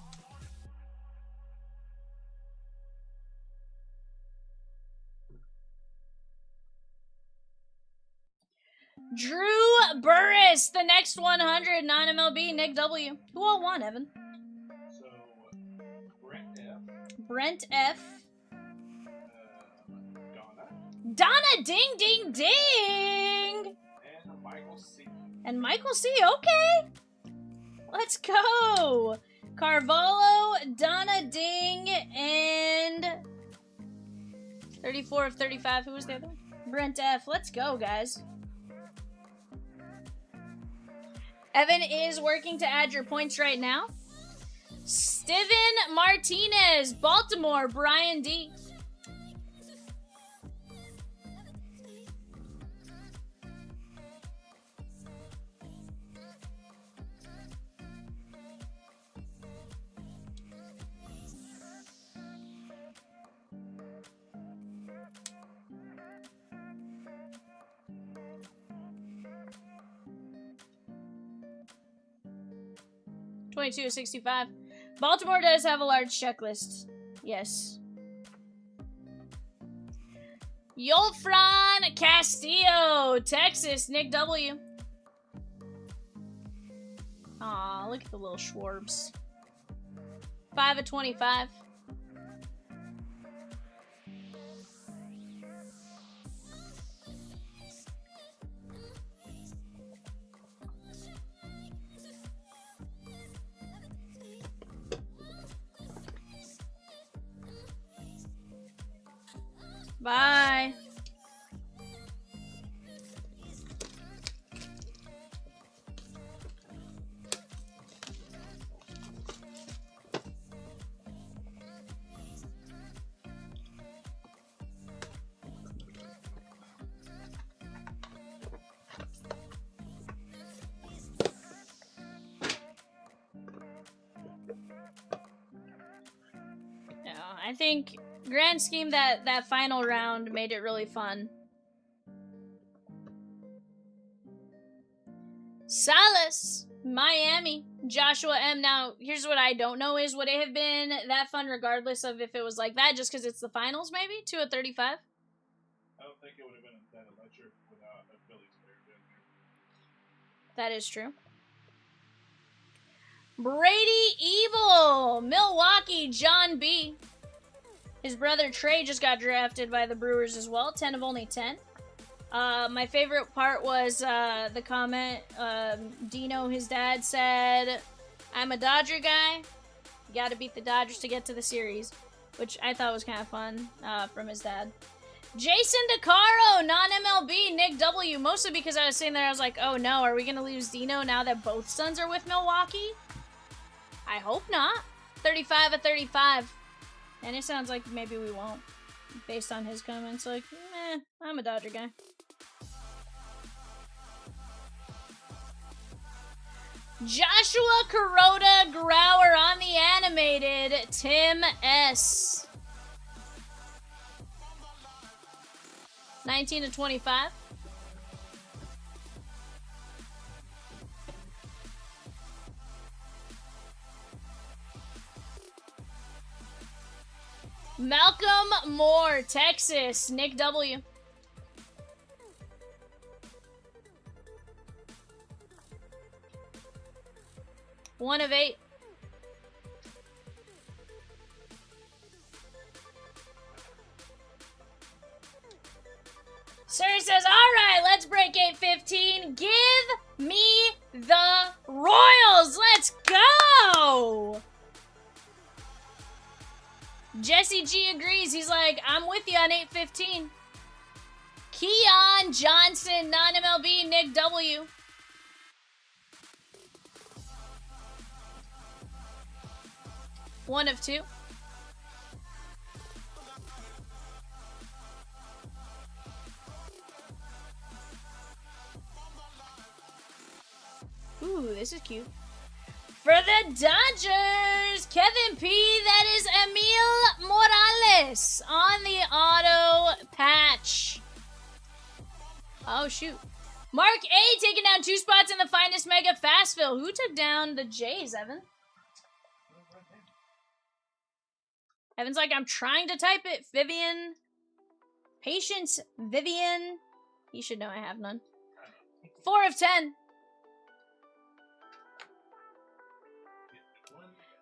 Speaker 3: Drew Burris, the next 100, non-MLB, Nick W. Who all won, Evan?
Speaker 5: So, Brent F.
Speaker 3: Brent F.
Speaker 5: Donna.
Speaker 3: Donna Ding Ding Ding!
Speaker 5: And Michael C.
Speaker 3: And Michael C, okay! Let's go! Carvalho, Donna Ding, and 34 of 35. Who was the other one? Brent F. Let's go, guys. Evan is working to add your points right now. Steven Martinez, Baltimore, Brian D. 22 of 65. Baltimore does have a large checklist. Yes. Yolfran Castillo, Texas, Nick W. Aw, look at the little Schwarbs. 5 of 25. Bye. Yeah, I think grand scheme that final round made it really fun. Salas, Miami, Joshua M. Now, here's what I don't know is, would it have been that fun regardless of if it was like that, just because it's the finals, maybe? 2 of 35?
Speaker 5: I don't think it would have been that electric without a Phillies player being there.
Speaker 3: That is true. Brady Evil, Milwaukee, John B. His brother Trey just got drafted by the Brewers as well, 10 of only 10. My favorite part was the comment, Dino, his dad, said, I'm a Dodger guy. You gotta beat the Dodgers to get to the series, which I thought was kind of fun from his dad. Jason DeCaro, non-MLB, Nick W. Mostly because I was sitting there, I was like, oh no, are we going to lose Dino now that both sons are with Milwaukee? I hope not. 35 of 35. And it sounds like maybe we won't, based on his comments. Like, I'm a Dodger guy. Joshua Kuroda Grauer on the animated, Tim S. 19 to 25. Malcolm Moore, Texas, Nick W. One of 8. Sir says, all right, let's break 8-15. Give me the Royals. Let's go. Jesse G agrees. He's like, I'm with you on 8-15. Keon Johnson, non-MLB, Nick W. One of 2. Ooh, this is cute. For the Dodgers, Kevin P. That is Emil Morales on the auto patch. Oh, shoot. Mark A. taking down 2 spots in the finest mega fast fill. Who took down the Jays, Evan? Evan's like, I'm trying to type it. Vivian. Patience, Vivian. You should know I have none. 4 of 10.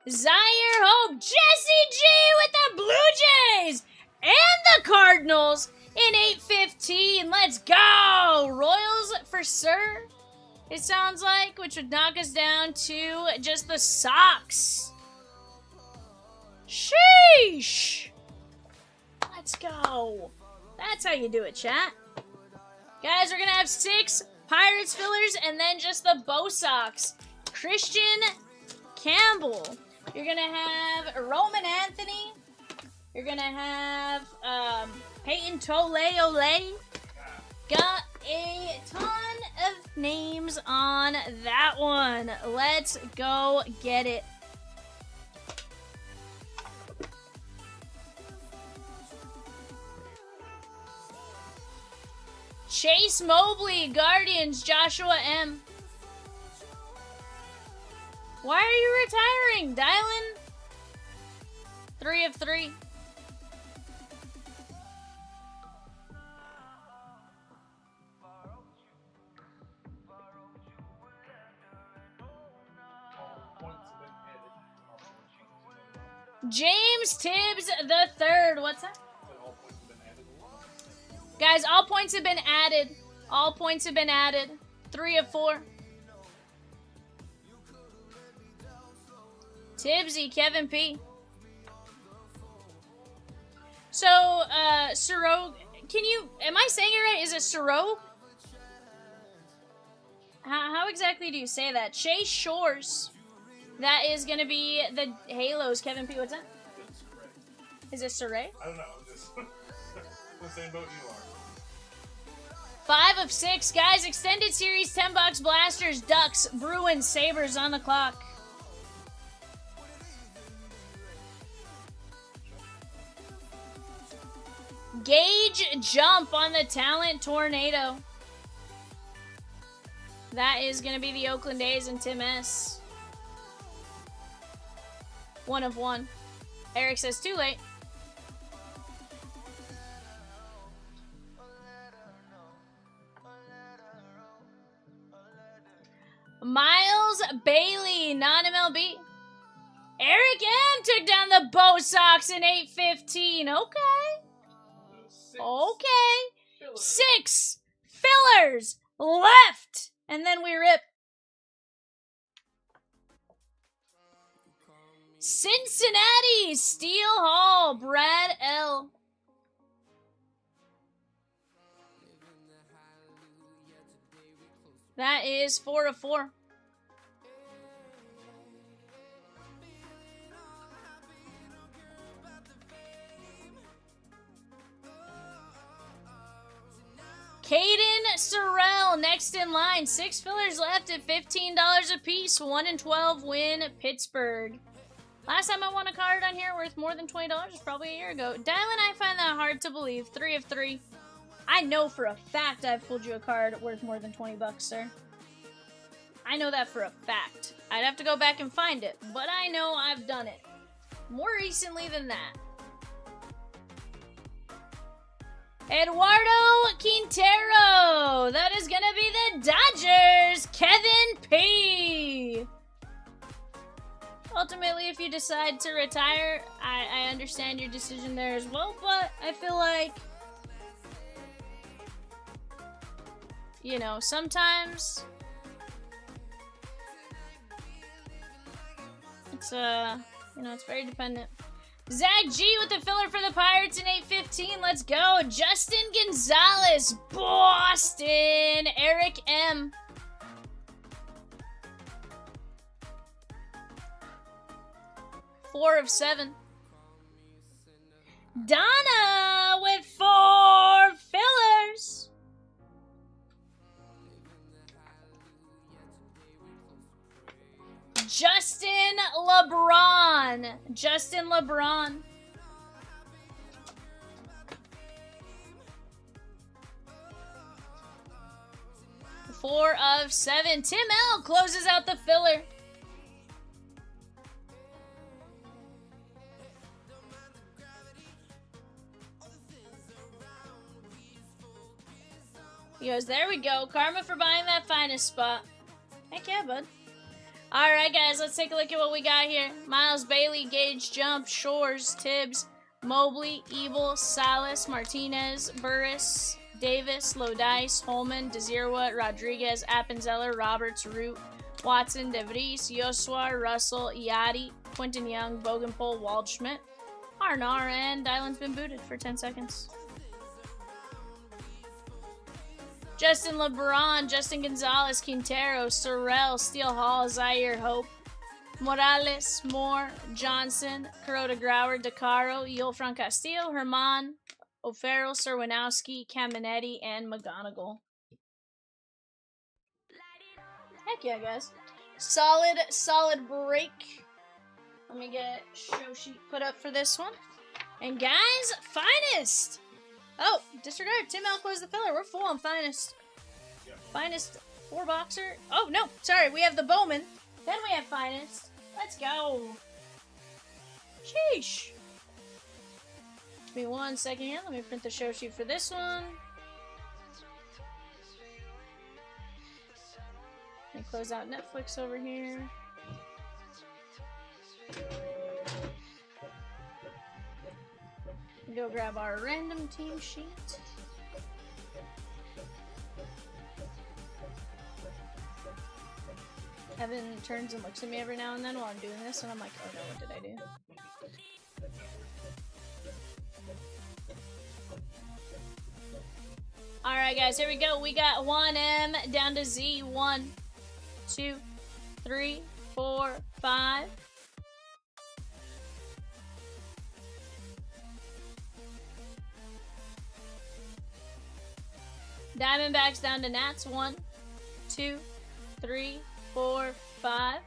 Speaker 3: Zaire Hope, Jesse G with the Blue Jays and the Cardinals in 8-15. Let's go. Royals for sir, it sounds like, which would knock us down to just the Sox. Sheesh. Let's go. That's how you do it, chat. Guys, we're going to have 6 Pirates fillers and then just the Bo Sox. Christian Campbell. You're going to have Roman Anthony. You're going to have Peyton Tole-Ole. Got a ton of names on that one. Let's go get it. Chase Mobley, Guardians, Joshua M. Why are you retiring, Dylan? 3 of 3. James Tibbs the third. What's that? Guys, all points have been added. All points have been added. 3 of 4. Tibbsy, Kevin P. So, Sirog, am I saying it right? Is it Sirog? How exactly do you say that? Chase Shores. That is going to be the Halos. Kevin P, what's that? Is it Saray?
Speaker 5: I don't know. I'm just the same boat you are.
Speaker 3: 5 of 6. Guys, extended series, 10 bucks, Blasters, Ducks, Bruins, Sabres on the clock. Gauge jump on the Talent Tornado. That is going to be the Oakland A's and Tim S. 1 of 1. Eric says too late. Miles Bailey, non-MLB. Eric M took down the Bo Sox in 8-15. Okay. Okay. 6 fillers left. And then we rip. Cincinnati, Steel Hall, Brad L. That is 4 of 4. Caden Sorrell next in line. 6 fillers left at $15 a piece. 1 and 12 win Pittsburgh. Last time I won a card on here worth more than $20 was probably a year ago. Dylan, I find that hard to believe. 3 of 3. I know for a fact I've pulled you a card worth more than 20 bucks, sir. I know that for a fact. I'd have to go back and find it, but I know I've done it. More recently than that. Eduardo Quintero. That is going to be the Dodgers. Kevin P. Ultimately, if you decide to retire, I understand your decision there as well, but I feel like, you know, sometimes it's, you know, it's very dependent. Zach G with the filler for the Pirates in 8-15. Let's go. Justin Gonzalez, Boston. Eric M. Four of 7. Donna with 4 fillers. Justin LeBron. Justin LeBron. 4 of 7. Tim L closes out the filler. He goes, there we go. Karma for buying that finest spot. Heck yeah, bud. Alright, guys, let's take a look at what we got here. Miles Bailey, Gage Jump, Shores, Tibbs, Mobley, Ebel, Salas, Martinez, Burris, Davis, Lodice, Holman, Desirwa, Rodriguez, Appenzeller, Roberts, Root, Watson, DeVries, Yoswar, Russell, Iadi, Quentin Young, Bogenpol, Waldschmidt, Arnar, and Dylan's been booted for 10 seconds. Justin LeBron, Justin Gonzalez, Quintero, Sorrell, Steel Hall, Zaire Hope, Morales, Moore, Johnson, Kuroda Grauer, DeCaro, Yulfran Castillo, Herman, O'Farrell, Serwinowski, Caminetti, and McGonigal. Heck yeah, guys. Solid break. Let me get show sheet put up for this one. And guys, finest! Oh, disregard. Tim L closed the filler. We're full on finest. Finest 4-boxer. Oh, no. Sorry. We have the Bowman. Then we have finest. Let's go. Sheesh. Give me 1 second here. Let me print the show sheet for this one. Let me close out Netflix over here. Go grab our random team sheet. Evan turns and looks at me every now and then while I'm doing this, and I'm like, oh no, what did I do? Alright guys, here we go. We got 1M down to Z. 1, 2, 3, 4, 5. Diamondbacks down to Nats. 1, 2, 3, 4, 5.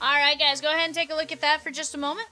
Speaker 3: Alright guys, go ahead and take a look at that for just a moment.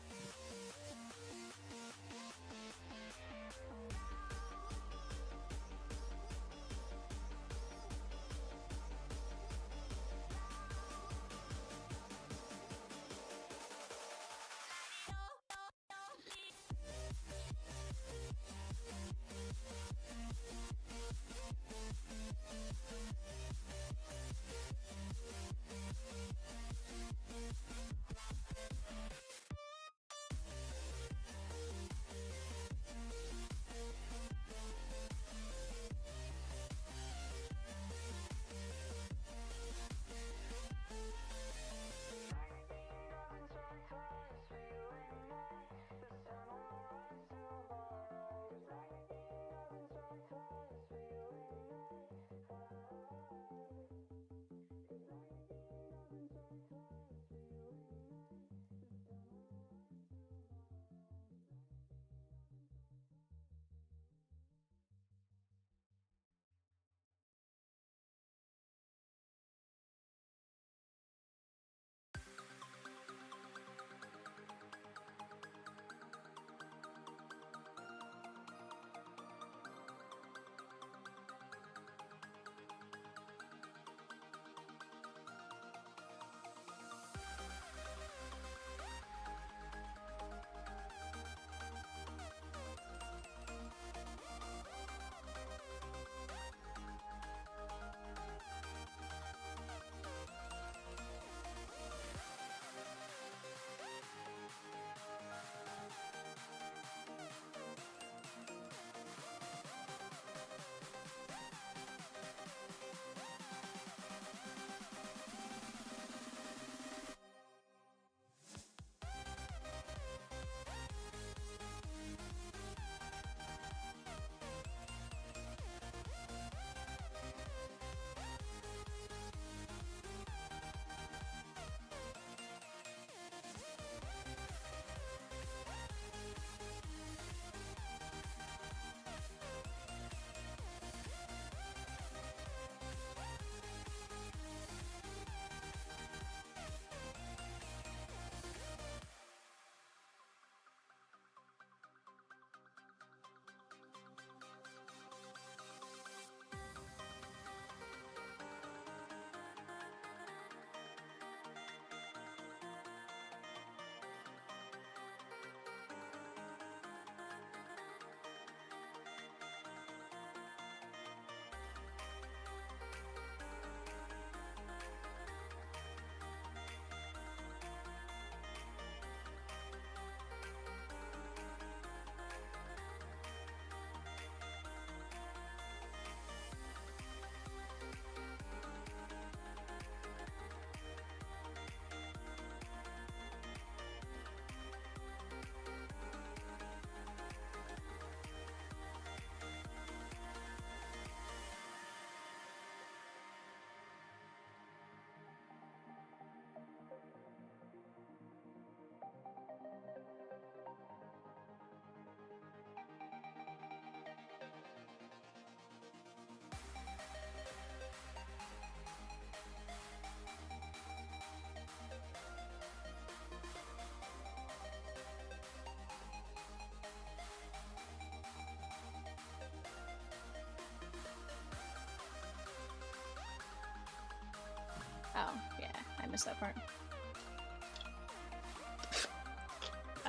Speaker 3: missed that part.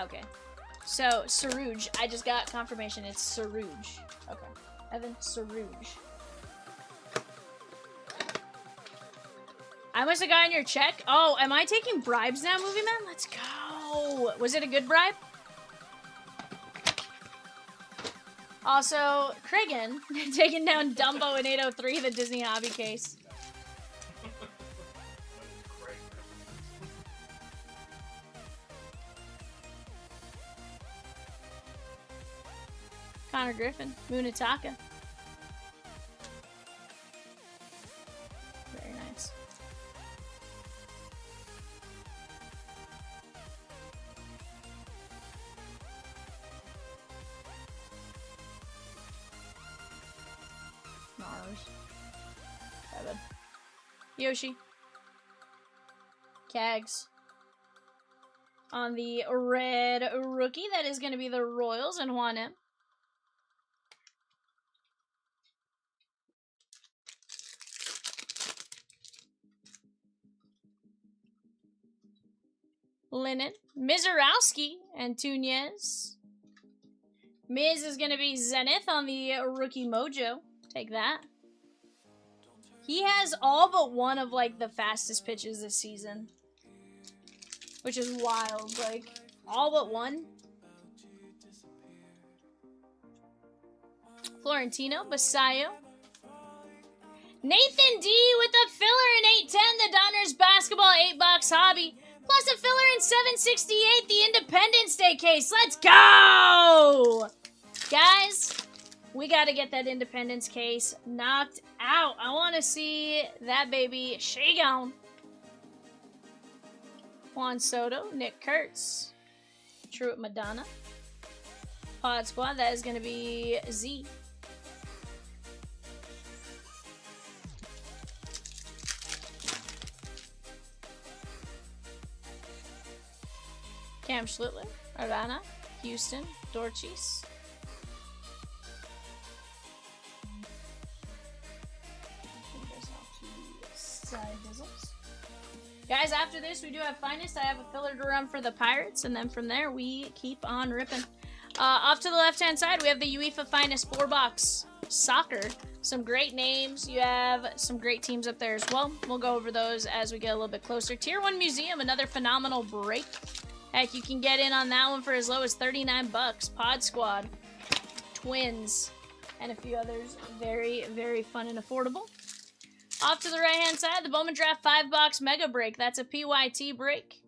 Speaker 3: Okay. So, Sarouge. I just got confirmation. It's Sarouge. Okay. Evan Sarouge. I must have gotten your check. Oh, am I taking bribes now, Movie Man? Let's go. Was it a good bribe? Also, Krigan taking down Dumbo in 803, the Disney hobby case. Connor Griffin, Munataka. Very nice. Mars. Evan. Yoshi. Kags. On the red rookie, that is going to be the Royals and Juan M. Lennon, Mizorowski, and Tunez. Miz is going to be Zenith on the rookie mojo. Take that. He has all but one of, like, the fastest pitches this season. Which is wild. Like, all but one. Florentino, Basayo. Nathan D with the filler in 810, the Donruss Basketball 8-box hobby. Plus a filler in 768, the Independence Day case. Let's go! Guys, we got to get that Independence case knocked out. I want to see that baby shake on. Juan Soto, Nick Kurtz, Truett Madonna. Pod Squad, that is going to be Z. Cam Schlittler, Arana, Houston, Dorchis. Guys, after this, we do have Finest. I have a filler to run for the Pirates, and then from there, we keep on ripping. Off to the left-hand side, we have the UEFA Finest 4-box soccer. Some great names. You have some great teams up there as well. We'll go over those as we get a little bit closer. Tier 1 Museum, another phenomenal break. Heck, you can get in on that one for as low as 39 bucks. Pod Squad, Twins, and a few others. Very, very fun and affordable. Off to the right-hand side, the Bowman Draft 5-box Mega Break. That's a PYT break.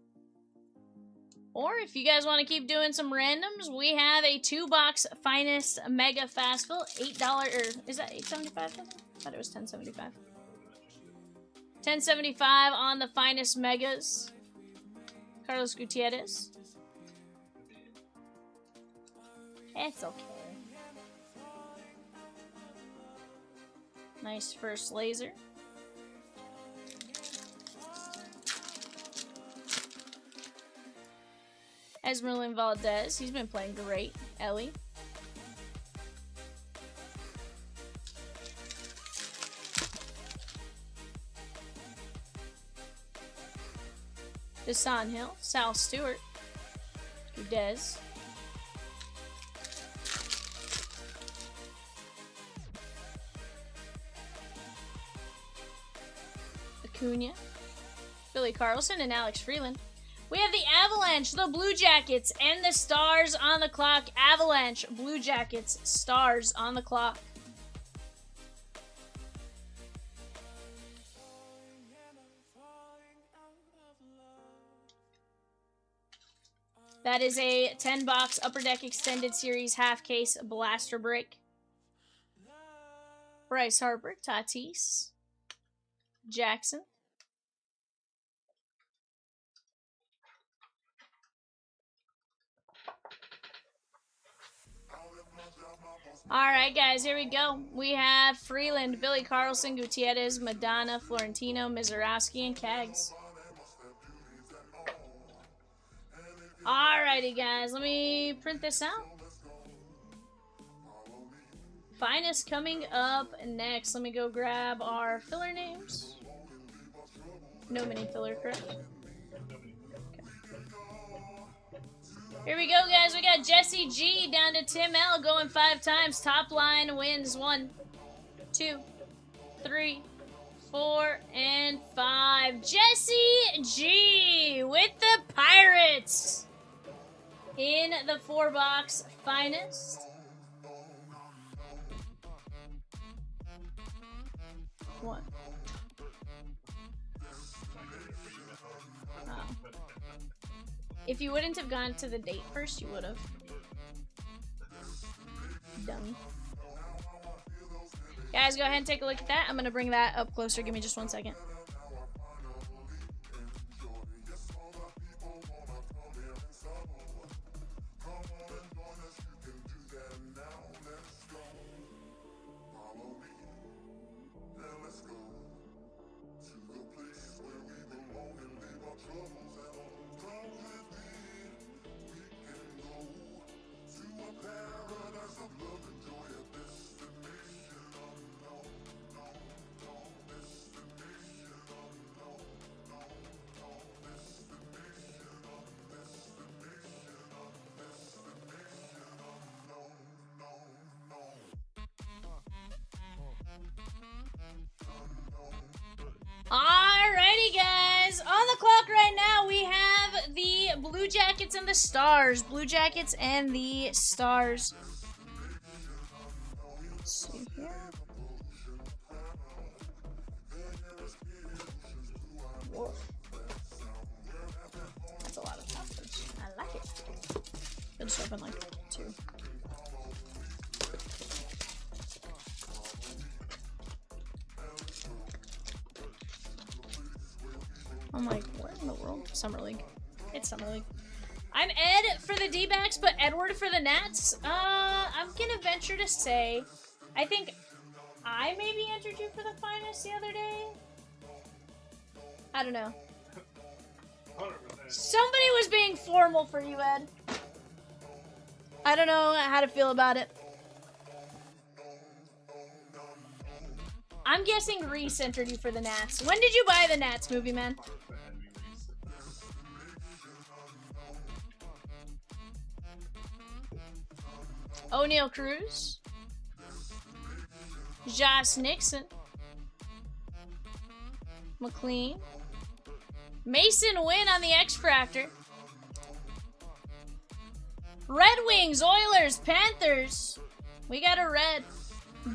Speaker 3: Or if you guys want to keep doing some randoms, we have a 2-box Finest Mega Fast Fill. $8, or is that $8.75? I thought it was $10.75. $10.75 on the Finest Megas. Carlos Gutierrez. It's okay. Nice first laser. Esmeralyn Valdez. He's been playing great. Ellie. Desan Hill, Sal Stewart, Udez, Acuna, Billy Carlson, and Alex Freeland. We have the Avalanche, the Blue Jackets, and the Stars on the clock. Avalanche, Blue Jackets, Stars on the clock. That is a 10-box Upper Deck Extended Series half case blaster break. Bryce Harper, Tatis, Jackson. Alright guys, here we go. We have Freeland, Billy Carlson, Gutierrez, Madonna, Florentino, Mizorowski, and Kags. Alrighty guys, let me print this out. Finest coming up next. Let me go grab our filler names. No mini filler, correct?
Speaker 5: Nobody.
Speaker 3: Here we go, guys. We got Jesse G down to Tim L going 5 times. Top line wins 1, 2, 3, 4, and 5. Jesse G with the Pirates in the 4-box finest. One. Oh. If you wouldn't have gone to the date first, you would have. Dummy. Guys, go ahead and take a look at that. I'm going to bring that up closer. Give me just 1 second. Alrighty, guys. On the clock right now, we have the Blue Jackets and the Stars. Blue Jackets and the Stars. Let's see here. Whoa. That's a lot of numbers. I like it. Good stuff in like 2. I'm like, where in the world? Summer League. It's Summer League. I'm Ed for the D-backs, but Edward for the Nats. I'm gonna venture to say, I think I maybe entered you for the finest the other day. I don't know.
Speaker 5: 100%.
Speaker 3: Somebody was being formal for you, Ed. I don't know how to feel about it. I'm guessing Reese entered you for the Nats. When did you buy the Nats, movie man? O'Neal Cruz. Josh Nixon. McLean. Mason Wynn on the X-Fractor. Red Wings, Oilers, Panthers. We got a red.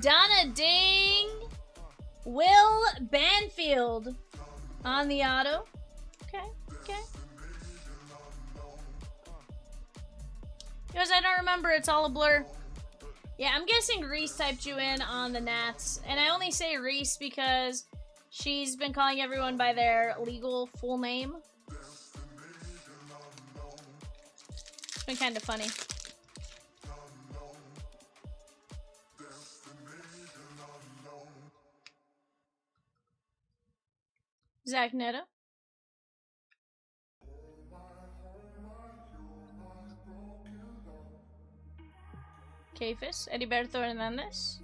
Speaker 3: Donna Ding. Will Banfield on the auto. Okay, okay. Because I don't remember, it's all a blur. Yeah, I'm guessing Reese typed you in on the Nats. And I only say Reese because she's been calling everyone by their legal full name. It's been kind of funny. Zach Neto. Kafis. Ediberto Hernandez.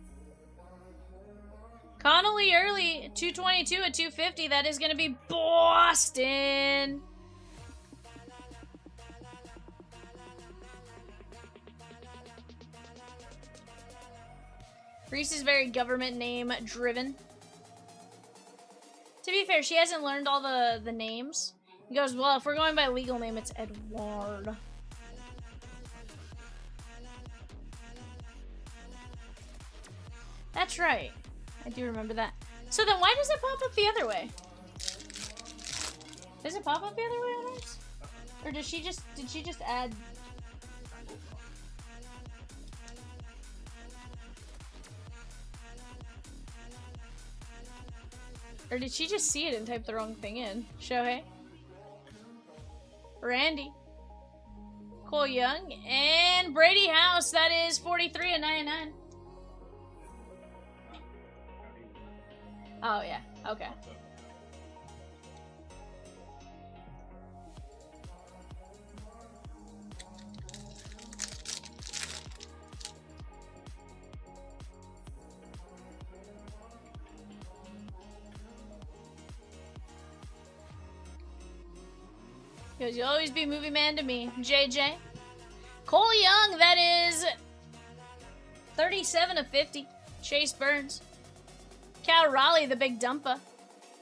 Speaker 3: Connolly early. 222 at 250. That is going to be Boston. Reese is very government name driven. To be fair, she hasn't learned all the names. He goes, well, if we're going by legal name, it's Edward. That's right. I do remember that. So then why does it pop up the other way? Does it pop up the other way on ours? Or did she just add... Or did she just see it and type the wrong thing in? Shohei. Randy. Cole Young. And Brady House. That is 43 and 99. Oh, yeah. Okay. because you'll always be movie man to me. JJ. Cole Young, that is 37 of 50. Chase Burns. Cal Raleigh, the big dumpa.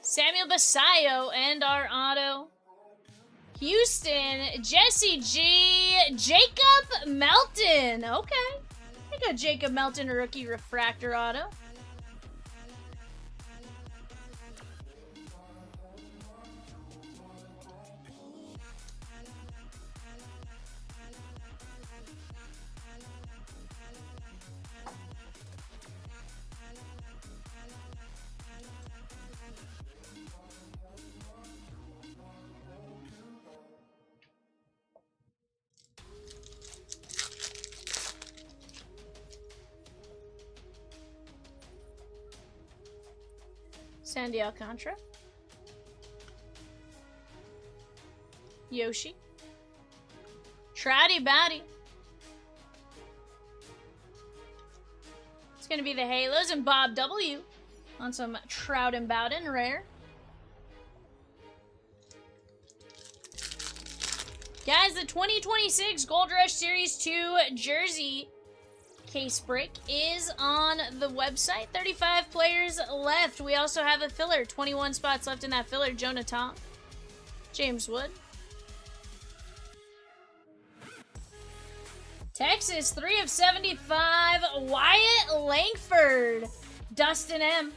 Speaker 3: Samuel Basayo, and our auto. Houston, Jesse G, Jacob Melton. Okay. I got Jacob Melton, rookie refractor auto. Sandy Alcantara. Yoshi. Trouty Bowdy. It's going to be the Halos and Bob W. on some Trout and Bowden rare. Guys, the 2026 Gold Rush Series 2 jersey case break is on the website. 35 players left. We also have a filler. 21 spots left in that filler. Jonah Tom. James Wood. Texas, 3 of 75. Wyatt Langford. Dustin M.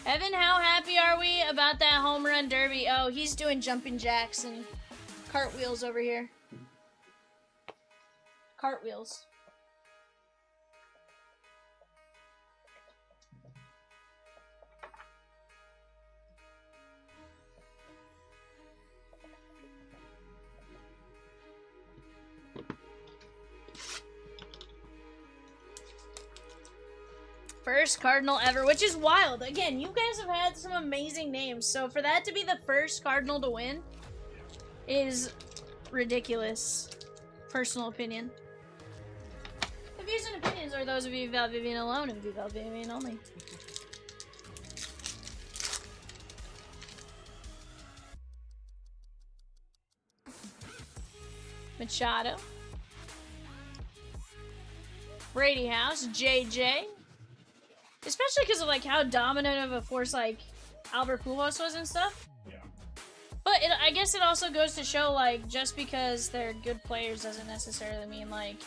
Speaker 3: Evan, how happy are we about that home run derby? Oh, he's doing jumping jacks and cartwheels over here. Cartwheels. First Cardinal ever, which is wild. Again, you guys have had some amazing names, so for that to be the first Cardinal to win is ridiculous. Personal opinion. The views and opinions are those of you VAL Vivian alone and VAL Vivian only. Machado. Brady House, JJ. Especially because of like how dominant of a force like Albert Pujols was and stuff.
Speaker 5: Yeah.
Speaker 3: But I guess it also goes to show like just because they're good players doesn't necessarily mean like,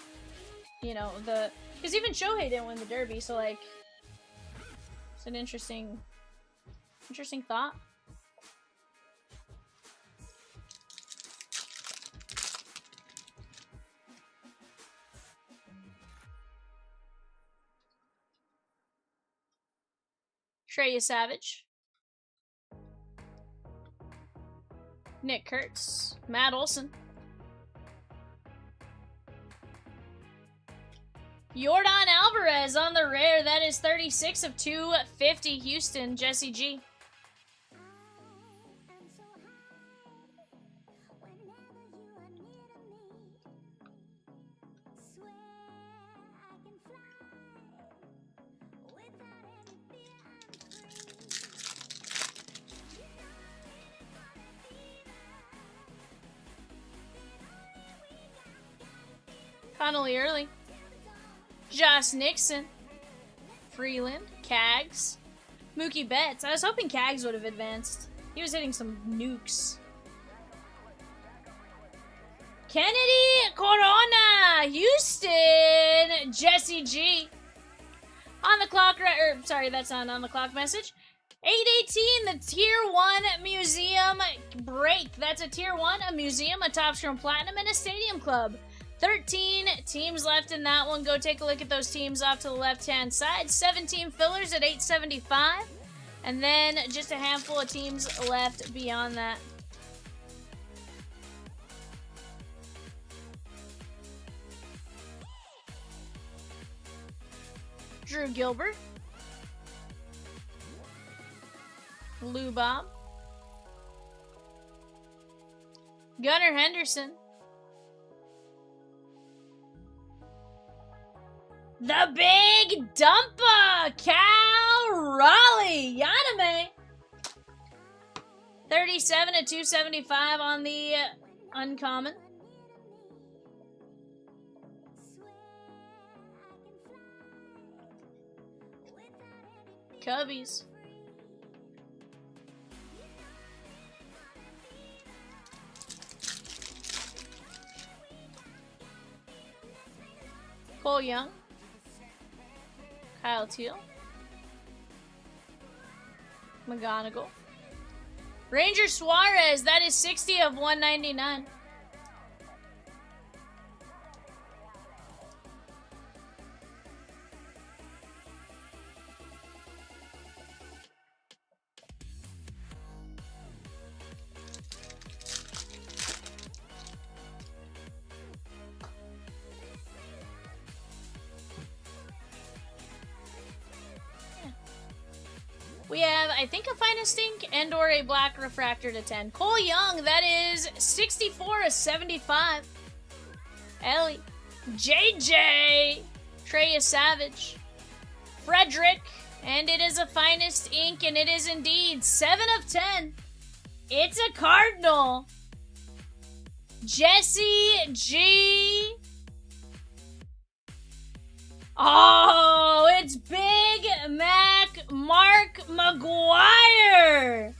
Speaker 3: you know, because even Shohei didn't win the Derby, so like it's an interesting thought. Treya Savage. Nick Kurtz. Matt Olson. Yordan Alvarez on the rare. That is 36 of 250. Houston, Jesse G. Connolly Early. Josh Nixon. Freeland. Cags. Mookie Betts. I was hoping Cags would have advanced. He was hitting some nukes. Kennedy Corona. Houston. Jesse G. On the clock, sorry, that's not on the clock message. 818, the Tier 1 Museum break. That's a Tier 1, a museum, a Top Scrum Platinum, and a Stadium Club. 13 teams left in that one. Go take a look at those teams off to the left-hand side. 17 fillers at 875. And then just a handful of teams left beyond that. Drew Gilbert. Lou Bob. Gunnar Henderson. The big dumper, Cal Raleigh, Yaname. 37 to 275 on the uncommon. Cubbies. Cole Young. Kyle Teal. McGonigal. Ranger Suarez, that is 60 of 199. We have, I think, a Finest Ink and or a Black Refractor to 10. Cole Young, that is 64 of 75. Ellie. JJ. Treya Savage. Frederick. And it is a Finest Ink, and it is indeed 7 of 10. It's a Cardinal. Jesse G. Oh, it's Big Mac Mark McGuire.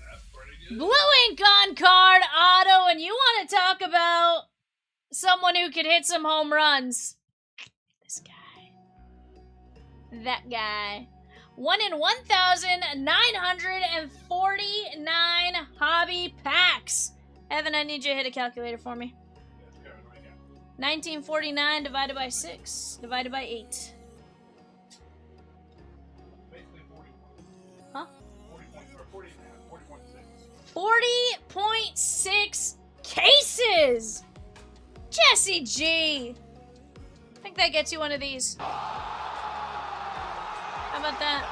Speaker 3: Blue ink on card auto, and you want to talk about someone who could hit some home runs. This guy. That guy. 1 in 1,949 hobby packs. Evan, I need you to hit a calculator for me. 1949 divided by 6 divided by 8. Huh? 40.6 cases! Jesse G! I think that gets you one of these. How about that?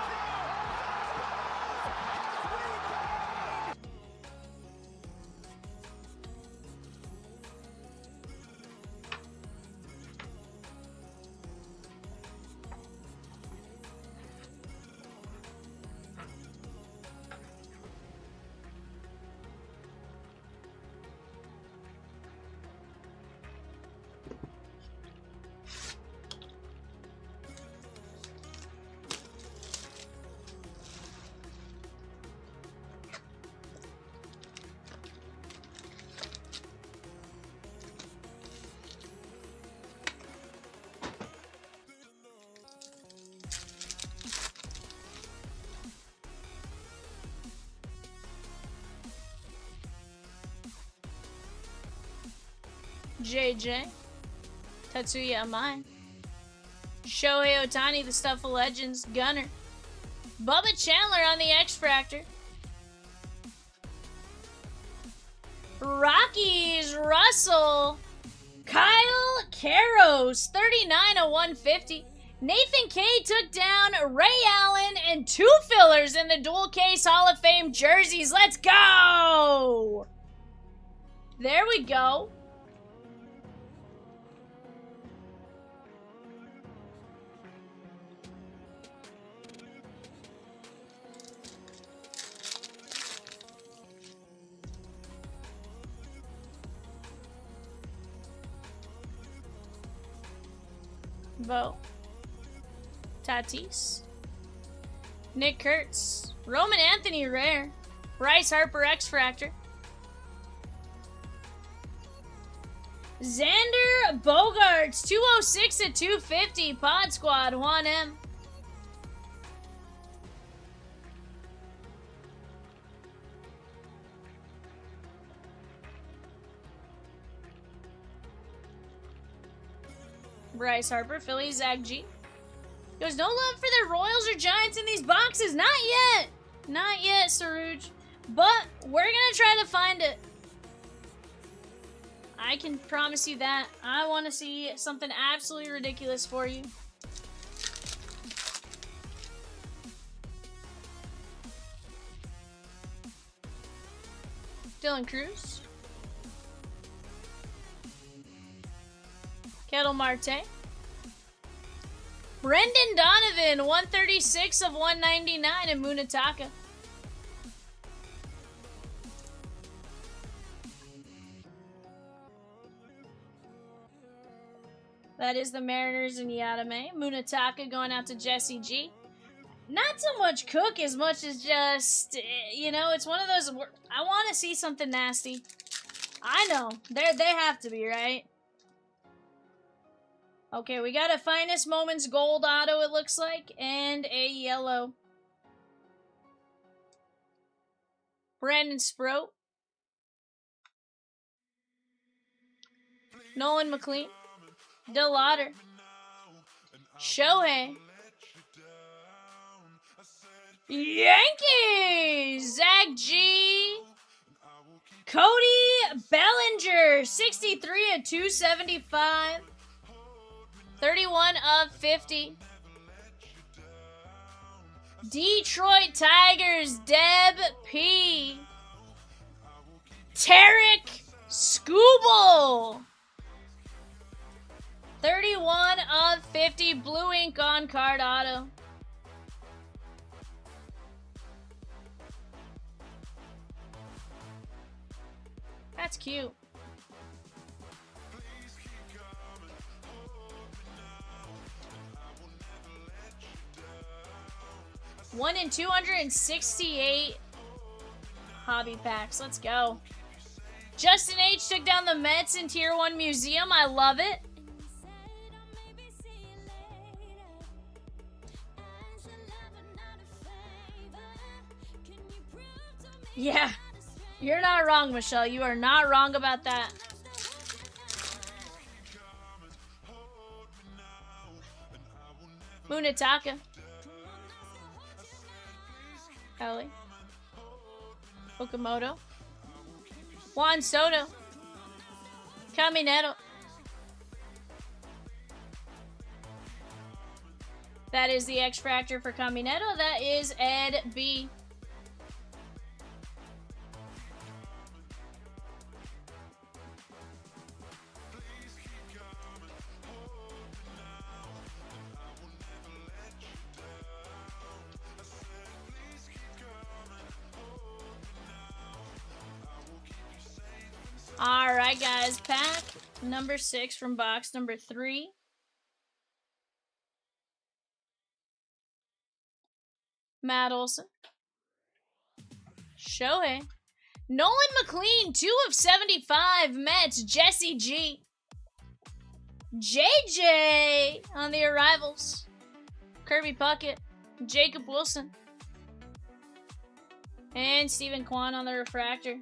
Speaker 3: JJ, Tatsuya Amai, Shohei Ohtani, the Stuff of Legends, Gunner, Bubba Chandler on the X-Fractor, Rockies, Russell, Kyle Karros, 39 of 150. Nathan K took down Ray Allen and 2 fillers in the dual case Hall of Fame jerseys. Let's go! There we go. Bo. Tatis. Nick Kurtz. Roman Anthony Rare. Bryce Harper X-Fractor. Xander Bogaerts. 206 at 250. Pod Squad. 1M. Bryce Harper, Philly, Zach G. There's no love for the Royals or Giants in these boxes. Not yet. Not yet, Saruj. But we're going to try to find it. I can promise you that. I want to see something absolutely ridiculous for you. Dylan Cruz. Kettle Marte. Brendan Donovan, 136 of 199 in Munataka. That is the Mariners and Yadame. Munataka going out to Jesse G. Not so much Cook as much as just, you know, it's one of those, I want to see something nasty. I know. They have to be, right? Okay, we got a Finest Moments gold auto, it looks like, and a yellow. Brandon Sproat. Nolan McLean. DeLauder. Shohei. Yankees! Zach G. Cody Bellinger, 63 of 275. 31 of 50. Detroit Tigers, Deb P. Tarek Skubal. 31 of 50, blue ink on card auto. That's cute. One in 268 hobby packs. Let's go. Justin H took down the Mets in Tier 1 Museum. I love it. Yeah, you're not wrong, Michelle. You are not wrong about that. Munataka. Ellie. Okamoto. Juan Soto. Caminero. That is the X-Fractor for Caminero. That is Ed B. Alright, guys. Pack number 6 from box number 3. Matt Olson. Shohei. Nolan McLean, 2 of 75. Mets, Jesse G. JJ on the arrivals. Kirby Puckett. Jacob Wilson. And Stephen Kwan on the refractor.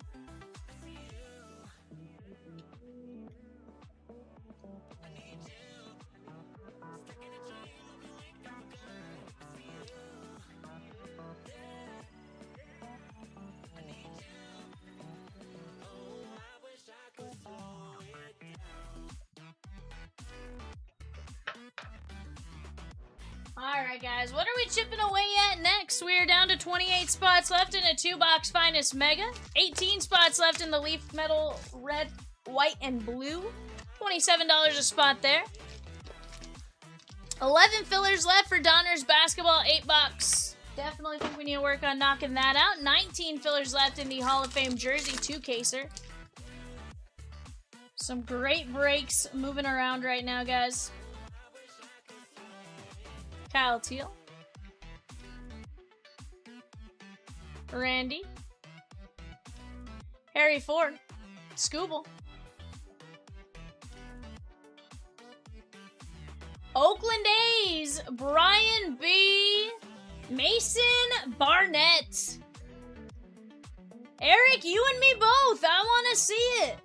Speaker 3: Alright guys, what are we chipping away at next? We are down to 28 spots left in a 2-box Finest Mega. 18 spots left in the Leaf Metal Red, White, and Blue. $27 a spot there. 11 fillers left for Donruss Basketball 8-box. Definitely think we need to work on knocking that out. 19 fillers left in the Hall of Fame Jersey 2-caser. Some great breaks moving around right now, guys. Kyle Teal. Randy. Harry Ford. Scooble. Oakland A's. Brian B. Mason Barnett. Eric, you and me both. I want to see it.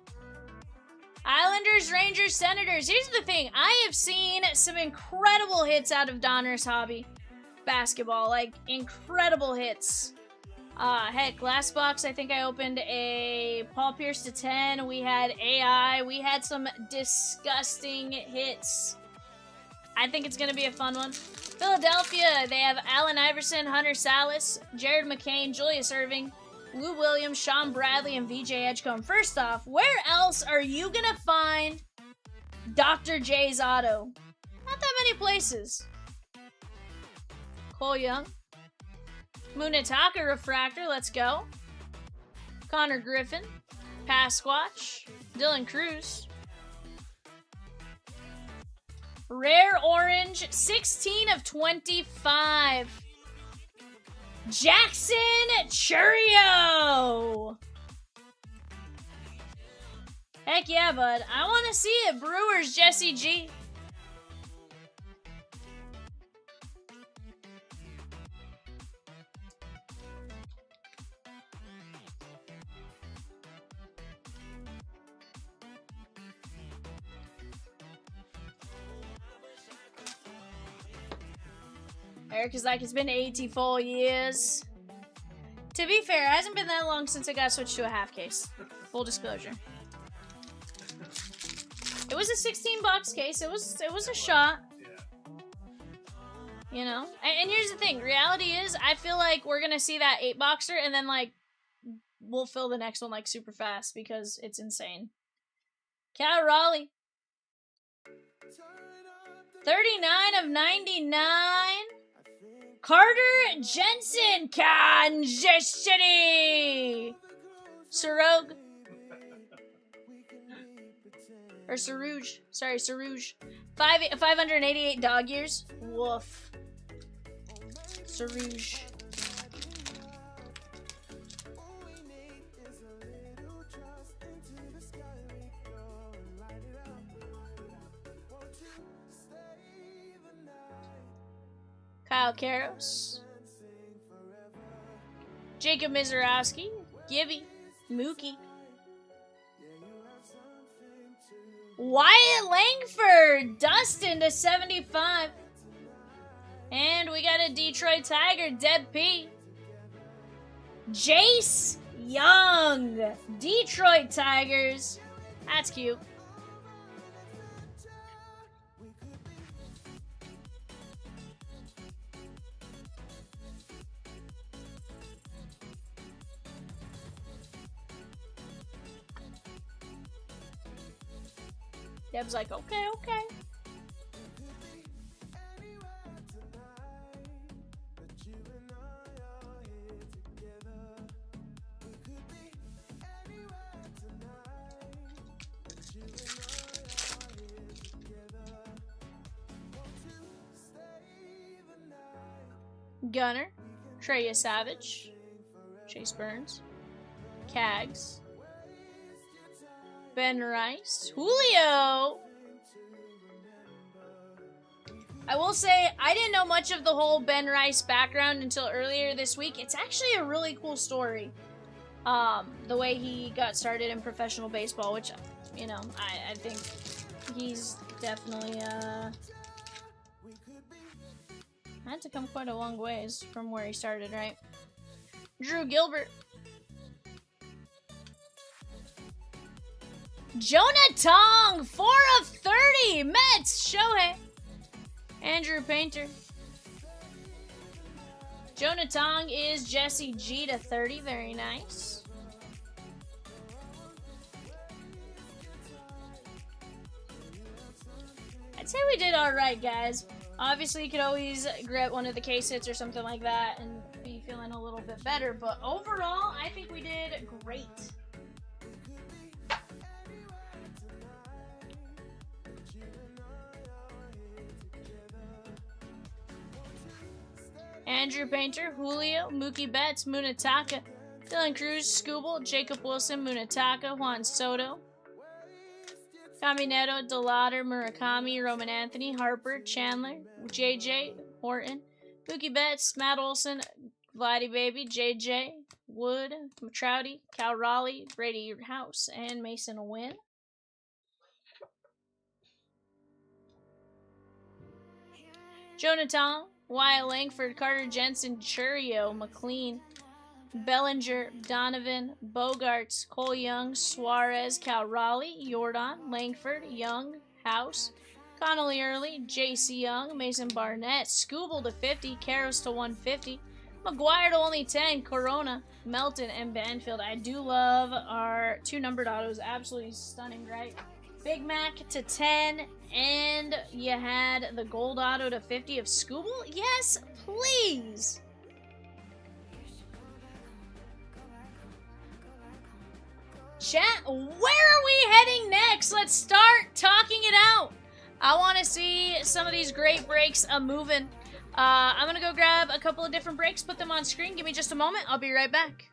Speaker 3: Islanders, Rangers, Senators. Here's the thing. I have seen some incredible hits out of Donruss Hobby Basketball. Like, incredible hits. Heck, last box, I think I opened a Paul Pierce to 10. We had AI. We had some disgusting hits. I think it's going to be a fun one. Philadelphia, they have Allen Iverson, Hunter Salas, Jared McCain, Julius Erving, Lou Williams, Sean Bradley, and VJ Edgecombe. First off, where else are you going to find Dr. J's auto? Not that many places. Cole Young. Munetaka refractor, let's go. Connor Griffin. Pasquatch. Dylan Cruz. Rare orange, 16 of 25. Jackson Churio. Heck yeah, bud. I want to see it. Brewers, Jesse G. Eric is like, it's been 84 years. To be fair, it hasn't been that long since I got switched to a half case. Full disclosure. It was a 16 box case. It was a shot. You know? And here's the thing. Reality is, I feel like we're gonna see that 8 boxer and then like we'll fill the next one like super fast because it's insane. Cal Raleigh. 39 of 99. Carter Jensen, Kansas City. Sarog. Or Sarouge. Sorry, Sarouge. 588 dog years. Woof. Sarouge. Kyle Karros. Jacob Mizorowski. Gibby. Mookie. Wyatt Langford. Dustin to 75. And we got a Detroit Tiger. Deb P. Jace Young. Detroit Tigers. That's cute. Deb's like, okay, okay. Gunner, Treya Savage, Chase Burns, Cags, Ben Rice, Julio. I will say, I didn't know much of the whole Ben Rice background until earlier this week. It's actually a really cool story. The way he got started in professional baseball, which, you know, I think he's definitely, had to come quite a long ways from where he started, right? Drew Gilbert. Jonah Tong, 4 of 30. Mets, Shohei. Andrew Painter. Jonah Tong is Jesse G to 30. Very nice. I'd say we did alright, guys. Obviously, you could always grab one of the case hits or something like that and be feeling a little bit better. But overall, I think we did great. Andrew Painter, Julio, Mookie Betts, Munetaka, Dylan Cruz, Scooble, Jacob Wilson, Munetaka, Juan Soto, Caminero, Delauder, Murakami, Roman Anthony, Harper, Chandler, JJ, Horton, Mookie Betts, Matt Olson, Vladdy Baby, JJ, Wood, Trouty, Cal Raleigh, Brady House, and Mason Wynn. Jonathan, Wyatt Langford, Carter Jensen, Churio, McLean, Bellinger, Donovan, Bogarts, Cole Young, Suarez, Cal Raleigh, Jordan, Langford, Young, House, Connolly Early, JC Young, Mason Barnett, Scooble to 50, Karros to 150, McGuire to only 10, Corona, Melton, and Banfield. I do love our 2 numbered autos. Absolutely stunning, right? Big Mac to 10, and you had the gold auto to 50 of Scooble? Yes, please! Chat, where are we heading next? Let's start talking it out. I want to see some of these great breaks moving. I'm going to go grab a couple of different breaks, put them on screen. Give me just a moment. I'll be right back.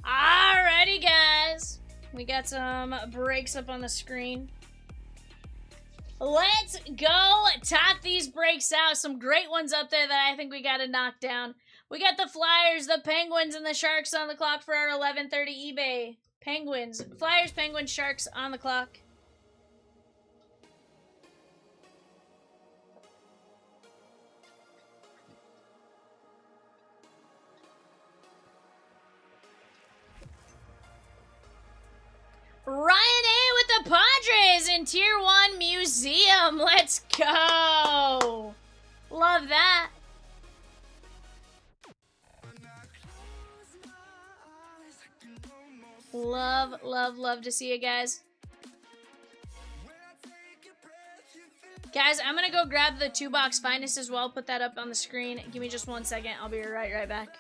Speaker 3: Alrighty, guys. We got some breaks up on the screen. Let's go top these breaks out. Some great ones up there that I think we got to knock down. We got the Flyers, the Penguins, and the Sharks on the clock for our 11:30 eBay. Penguins. Flyers, Penguins, Sharks on the clock. Ryan A with the Padres in Tier 1 Museum. Let's go. Love that. Love, love, love to see it, guys. Guys, I'm going to go grab the 2-box finest as well. Put that up on the screen. Give me just 1 second. I'll be right back.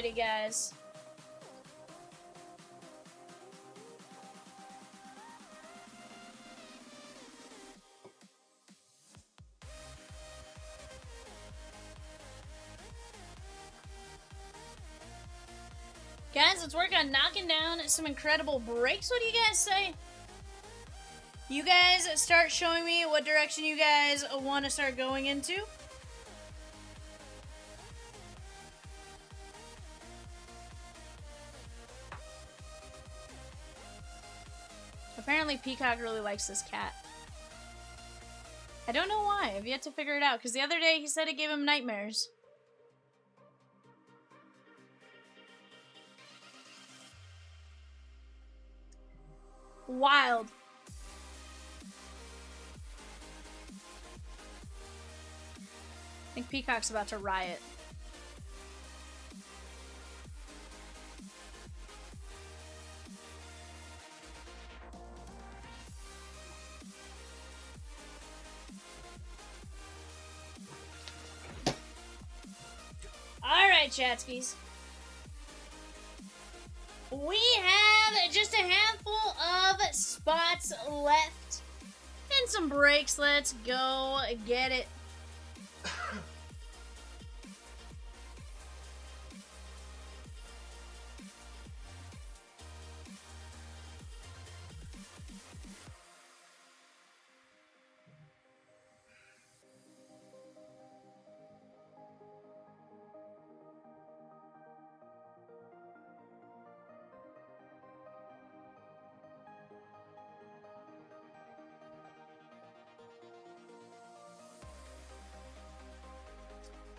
Speaker 3: ready, guys. Guys, let's work on knocking down some incredible breaks. What do you guys say? You guys start showing me what direction you guys want to start going into. Apparently Peacock really likes this cat. I don't know why. I've yet to figure it out, because the other day he said it gave him nightmares. Wild. I think Peacock's about to riot. Alright, Chatskis. We have just a handful of spots left and some breaks. Let's go get it.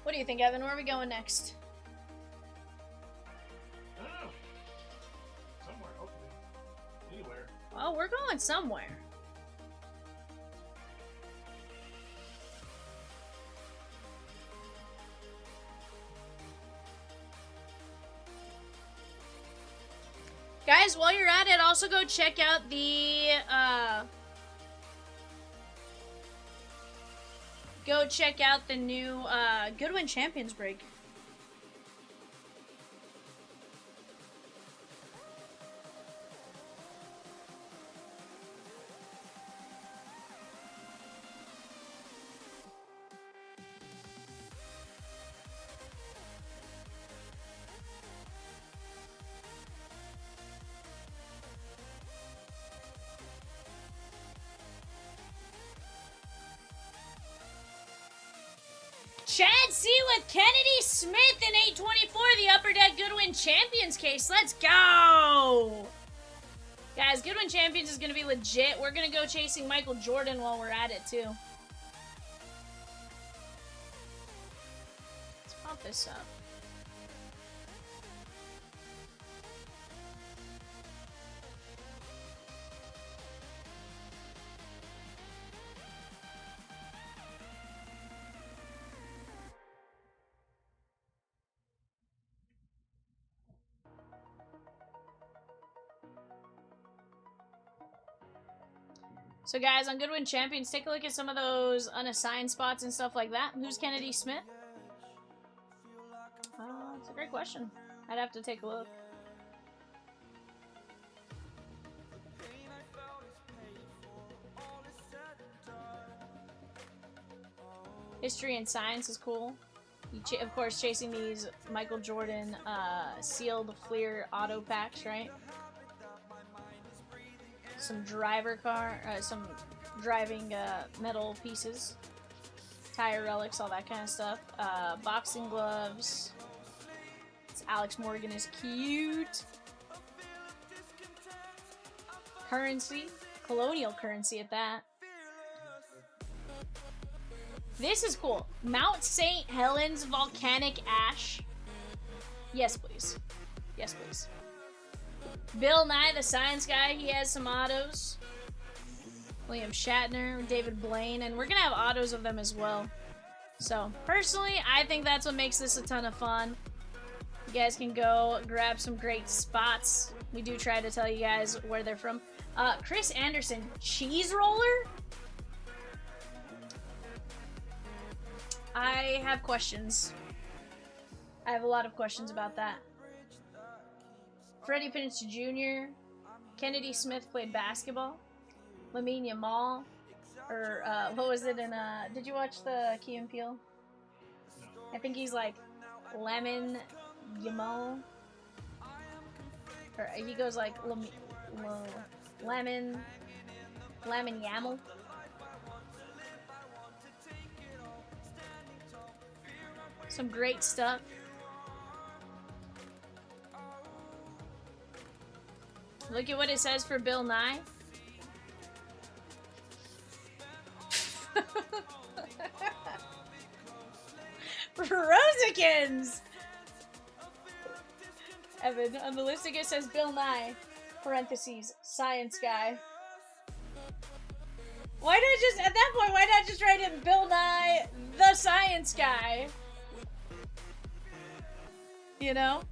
Speaker 3: What do you think, Evan? Where are we going next?
Speaker 5: I don't know. Somewhere, hopefully. Anywhere.
Speaker 3: Oh, we're going somewhere. Guys, while you're at it, also go check out the, new, Goodwin Champions break. Chad C with Kennedy Smith in 824, the Upper Deck Goodwin Champions case. Let's go! Guys, Goodwin Champions is going to be legit. We're going to go chasing Michael Jordan while we're at it, too. Let's pump this up. So guys, on Goodwin Champions, take a look at some of those unassigned spots and stuff like that. Who's Kennedy Smith? It's a great question. I'd have to take a look. History and science is cool. Of course, chasing these Michael Jordan sealed Fleer auto packs, right? Some some driving metal pieces, tire relics, all that kind of stuff. Boxing gloves. This Alex Morgan is cute. Currency, colonial currency at that. This is cool. Mount St. Helens volcanic ash. Yes, please. Yes, please. Bill Nye, the science guy, he has some autos. William Shatner, David Blaine, and we're going to have autos of them as well. So, personally, I think that's what makes this a ton of fun. You guys can go grab some great spots. We do try to tell you guys where they're from. Chris Anderson, cheese roller? I have questions. I have a lot of questions about that. Freddie Prinze Jr. Kennedy Smith played basketball. Lamine Yamal. Or, what was it in, did you watch the Key and Peele? I think he's like Lemon Yamal. Or he goes like Lemon Yamal. Some great stuff. Look at what it says for Bill Nye. Rosikins! Evan, on the listing it says Bill Nye, parentheses, science guy. Why not just, at that point, why not just write in Bill Nye, the science guy? You know?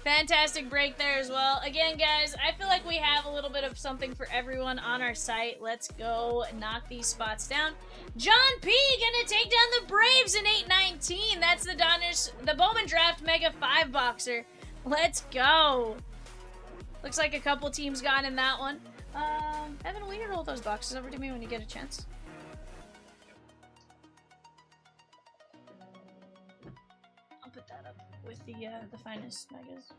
Speaker 3: Fantastic break there as well. Again, guys, I feel like we have a little bit of something for everyone on our site. Let's go knock these spots down. John P. gonna take down the Braves in 8-19. That's the Donruss, the Bowman Draft Mega 5-boxer. Let's go. Looks like a couple teams got in that one. Evan, will you roll those boxes over to me when you get a chance? I'll put that up with the finest megas.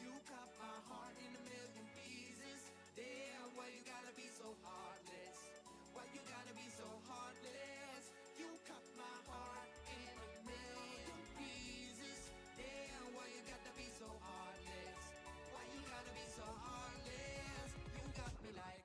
Speaker 4: You cut my heart in a million pieces. Damn, why you gotta be so heartless? Why you gotta be so heartless? You cut my heart in a million pieces. Damn, why you gotta be so heartless? Why you gotta be so heartless? You got me like.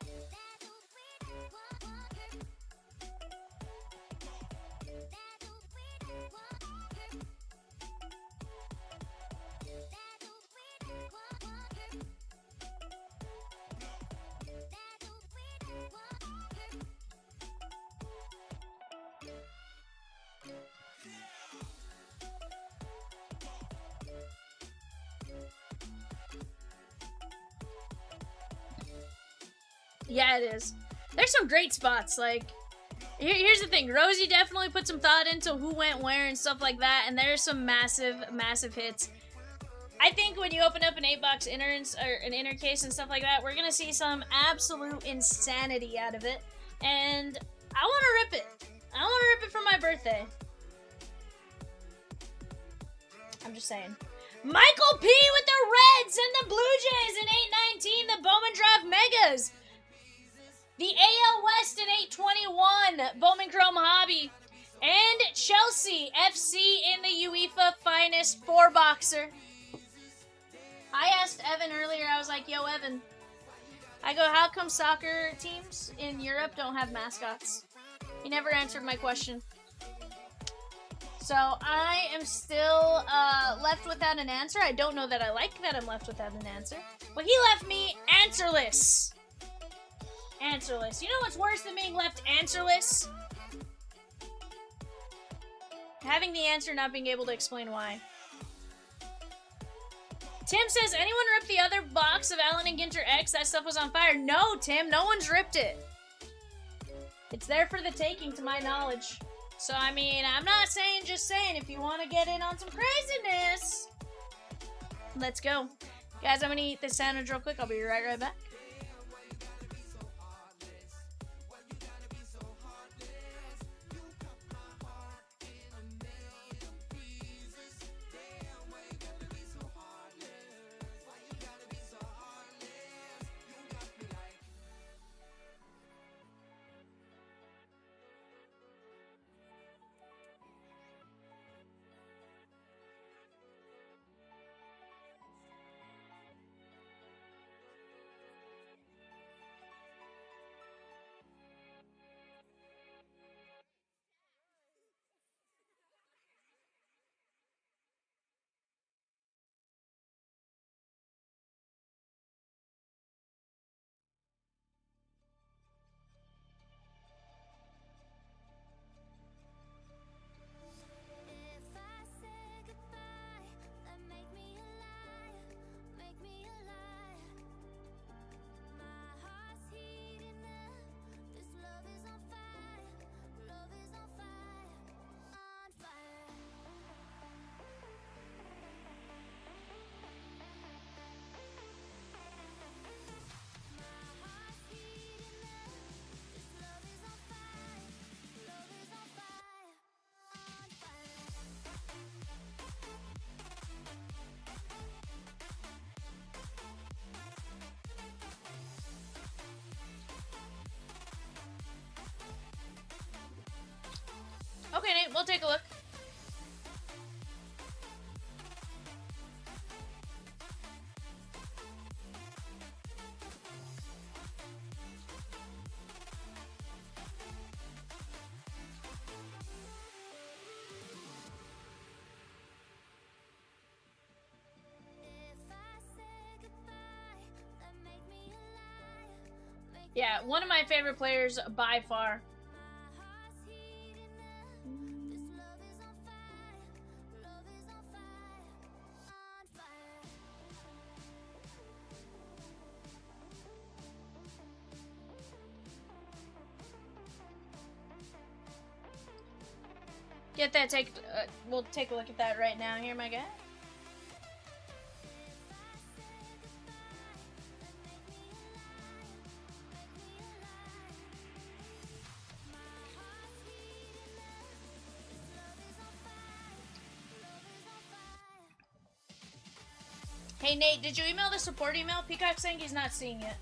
Speaker 3: Yeah, it is. There's some great spots. Like, here's the thing. Rosie definitely put some thought into who went where and stuff like that, and there's some massive, massive hits. I think when you open up an 8-box inners or an inner case and stuff like that, we're gonna see some absolute insanity out of it, and I want to rip it. I want to rip it for my birthday. I'm just saying. Michael P with the Reds and the Blue Jays in 8-19, the Bowman Draft Megas. The AL West in 8-21, Bowman Chrome Hobby. And Chelsea FC in the UEFA Finest 4-boxer. I asked Evan earlier, I was like, yo, Evan. I go, how come soccer teams in Europe don't have mascots? He never answered my question. So I am still left without an answer. I don't know that I like that I'm left without an answer. But he left me answerless. Answerless. You know what's worse than being left answerless? Having the answer, not being able to explain why. Tim says, anyone ripped the other box of Allen and Ginter X? That stuff was on fire. No, Tim, no one's ripped it. It's there for the taking, to my knowledge. So, I mean, I'm not saying, just saying, if you want to get in on some craziness, let's go. Guys, I'm going to eat this sandwich real quick. I'll be right back. Yeah, one of my favorite players by far.
Speaker 2: My heart's heating up. This love is on fire. Love is on fire. On fire.
Speaker 3: Get that. We'll take a look at that right now. Here, my guy. Hey Nate, did you email the support email? Peacock saying he's not seeing it.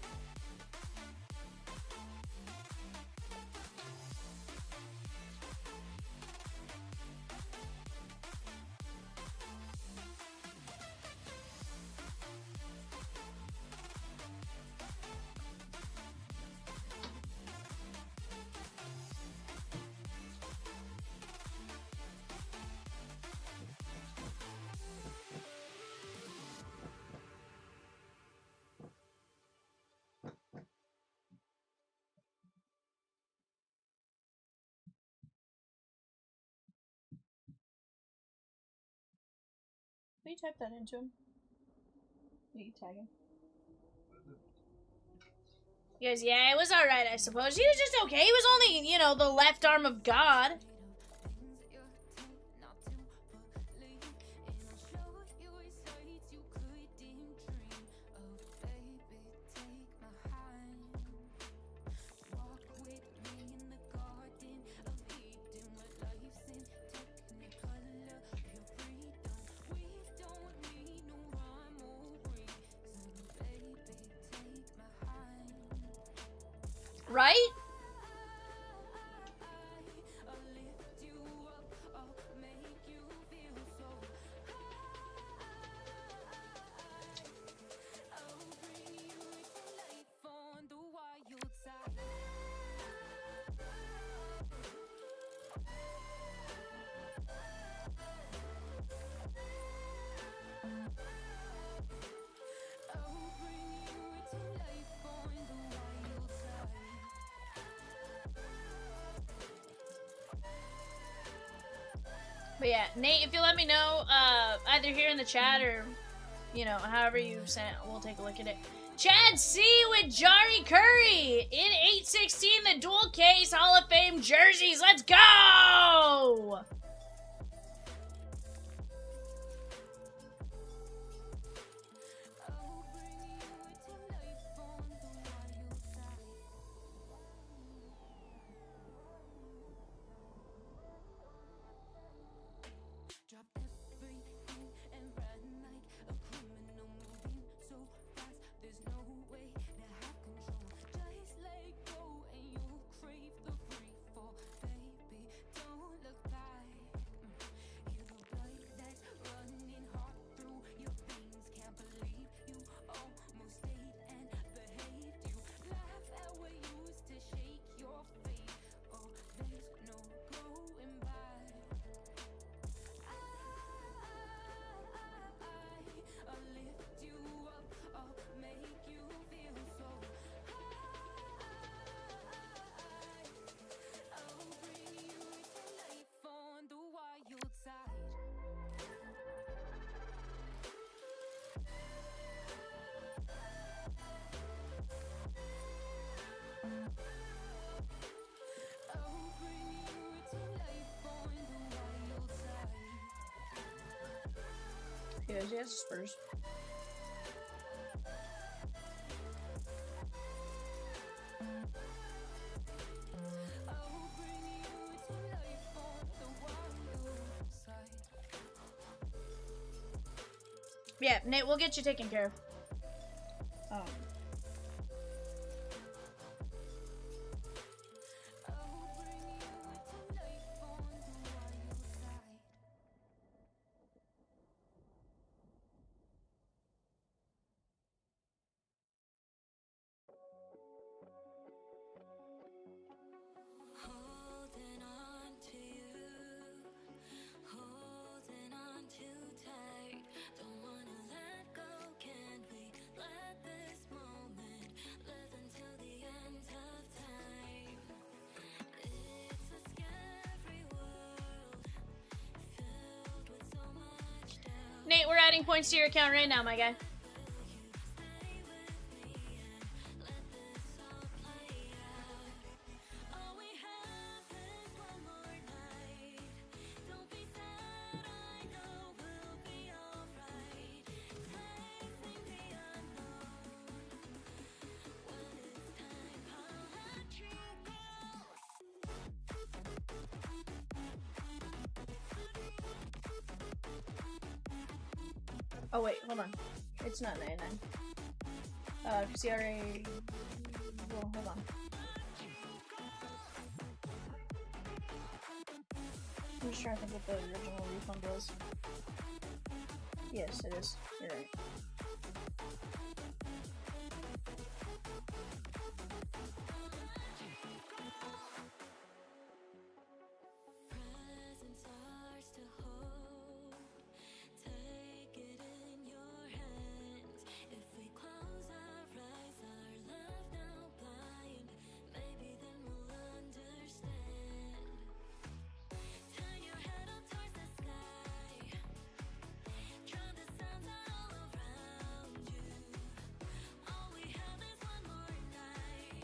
Speaker 3: Will you type that into him? Will you tag him? He goes, yeah, it was alright, I suppose. He was just okay. He was only, you know, the left arm of God. Right? But yeah, Nate, if you let me know, either here in the chat or, you know, however you sent, we'll take a look at it. Chad C with Jari Curry in 816, the dual case Hall of Fame jerseys. Let's go! Yeah, he has Spurs. Yeah, Nate, we'll get you taken care of.
Speaker 2: Holding on to you, holding on too tight. Don't wanna let go, can we let this moment
Speaker 3: adding points to your account right now, my guy. Oh wait, hold on. It's not 99. CRA. Well, hold on. I'm just trying to think what the original refund was. Yes, it is. You're right.
Speaker 2: Presents ours to hold. Take it in your hands. If we close our eyes, our love now blind. Maybe then we'll understand. Turn your head up towards the sky. Drown the sounds out all around you. All we have is one more night,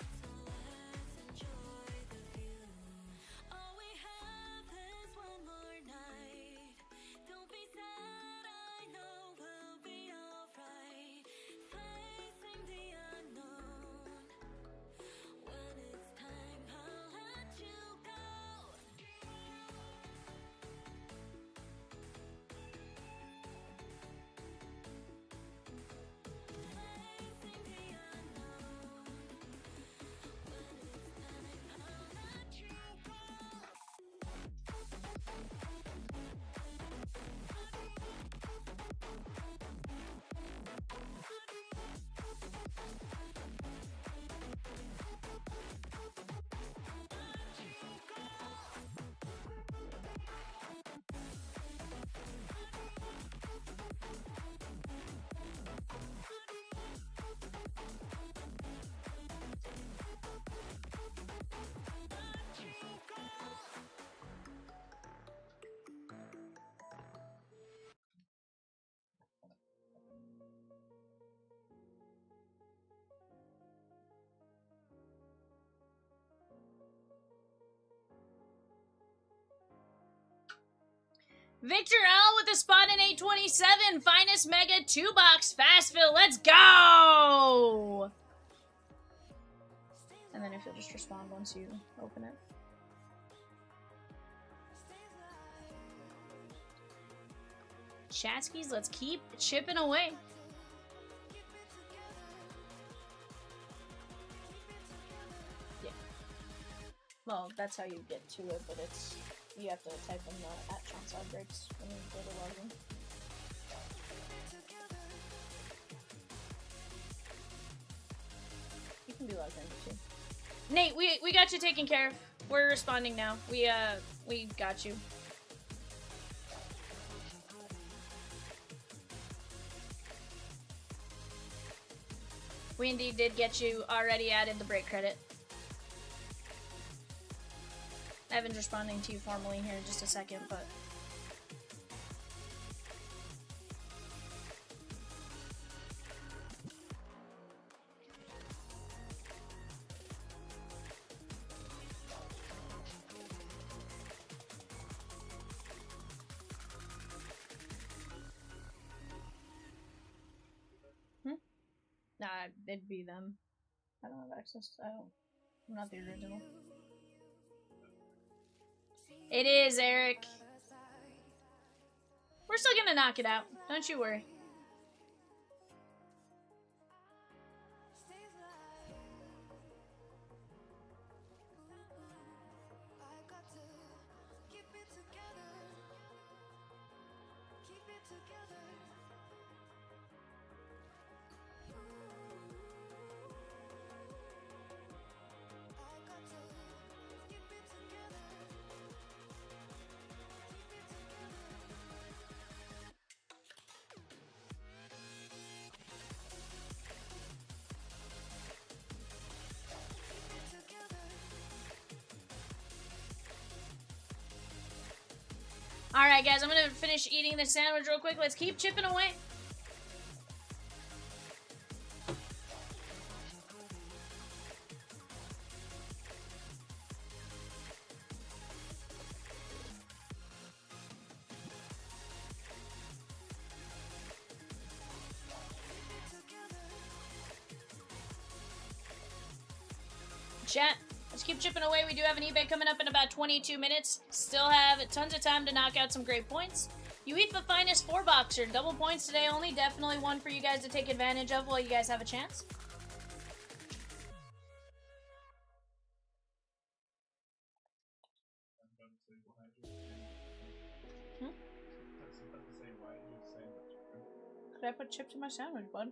Speaker 2: so let's enjoy the view. All we have is one more night. Don't be sad, I know we'll be alright. Facing the unknown. When it's time, I'll let you go. Facing the unknown. When it's time, I'll let you go.
Speaker 3: Victor L with a spot in 827. Finest Mega 2-box fast fill. Let's go! And then if you'll just respond once you open it. Chatskis, let's keep chipping away. Yeah. Well, that's how you get to it, but it's... You have to type in the @chance outbreaks when you go to login. You can be logged in too. Nate, we got you taken care of. We're responding now. We got you. We indeed did get you already added the break credit. Evan's responding to you formally here in just a second, but... Nah, it'd be them. I don't have access. I'm not the original. It is, Eric. We're still gonna knock it out. Don't you worry. Alright, guys, I'm gonna finish eating this sandwich real quick. Let's keep chipping away. Chat, let's keep chipping away. We do have an eBay coming up in about 22 minutes. Still have tons of time to knock out some great points. UEFA Finest 4-boxer. Double points today only. Definitely one for you guys to take advantage of while you guys have a chance. Could I put chips in my sandwich, bud?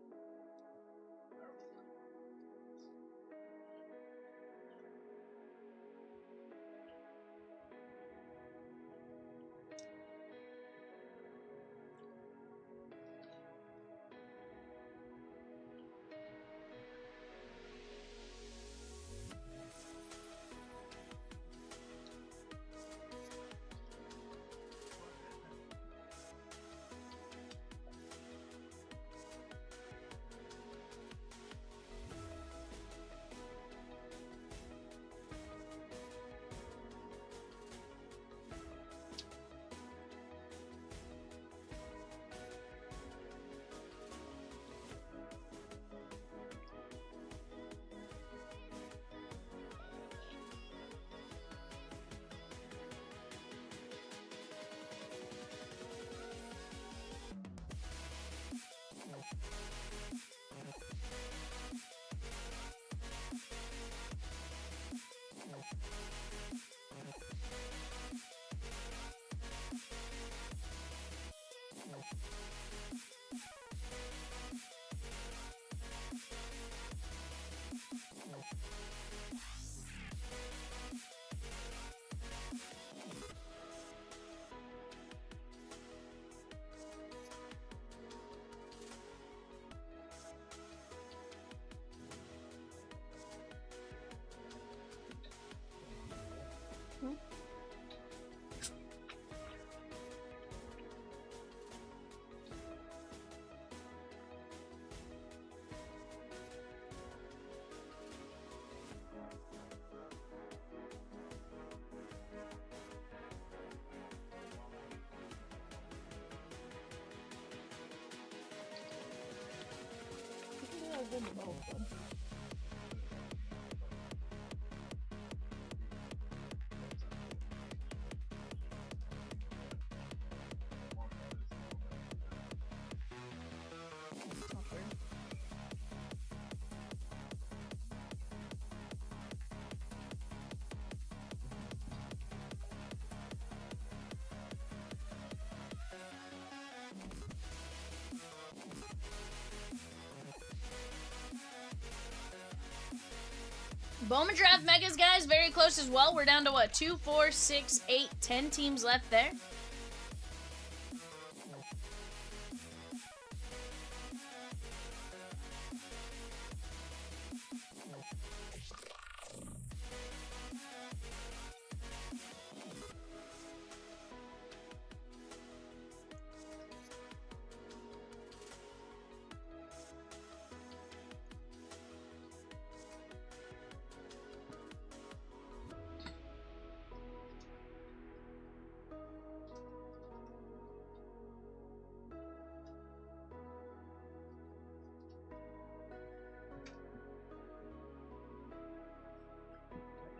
Speaker 3: Bowman Draft Megas, guys, very close as well. We're down to what? 2, 4, 6, 8, 10 teams left there.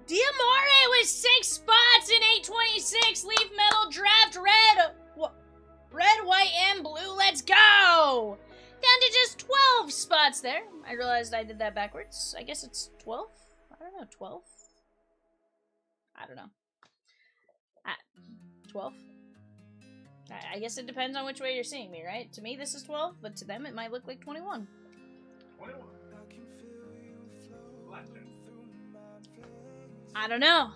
Speaker 3: Diamore with 6 spots in 826. Leaf Metal Draft Red. Red, white, and blue. Let's go. Down to just 12 spots there. I realized I did that backwards. I guess it's 12? I don't know. 12? I don't know. 12? I guess it depends on which way you're seeing me, right? To me, this is 12, but to them, it might look like 21.
Speaker 5: 21. Blackjack.
Speaker 3: I don't know.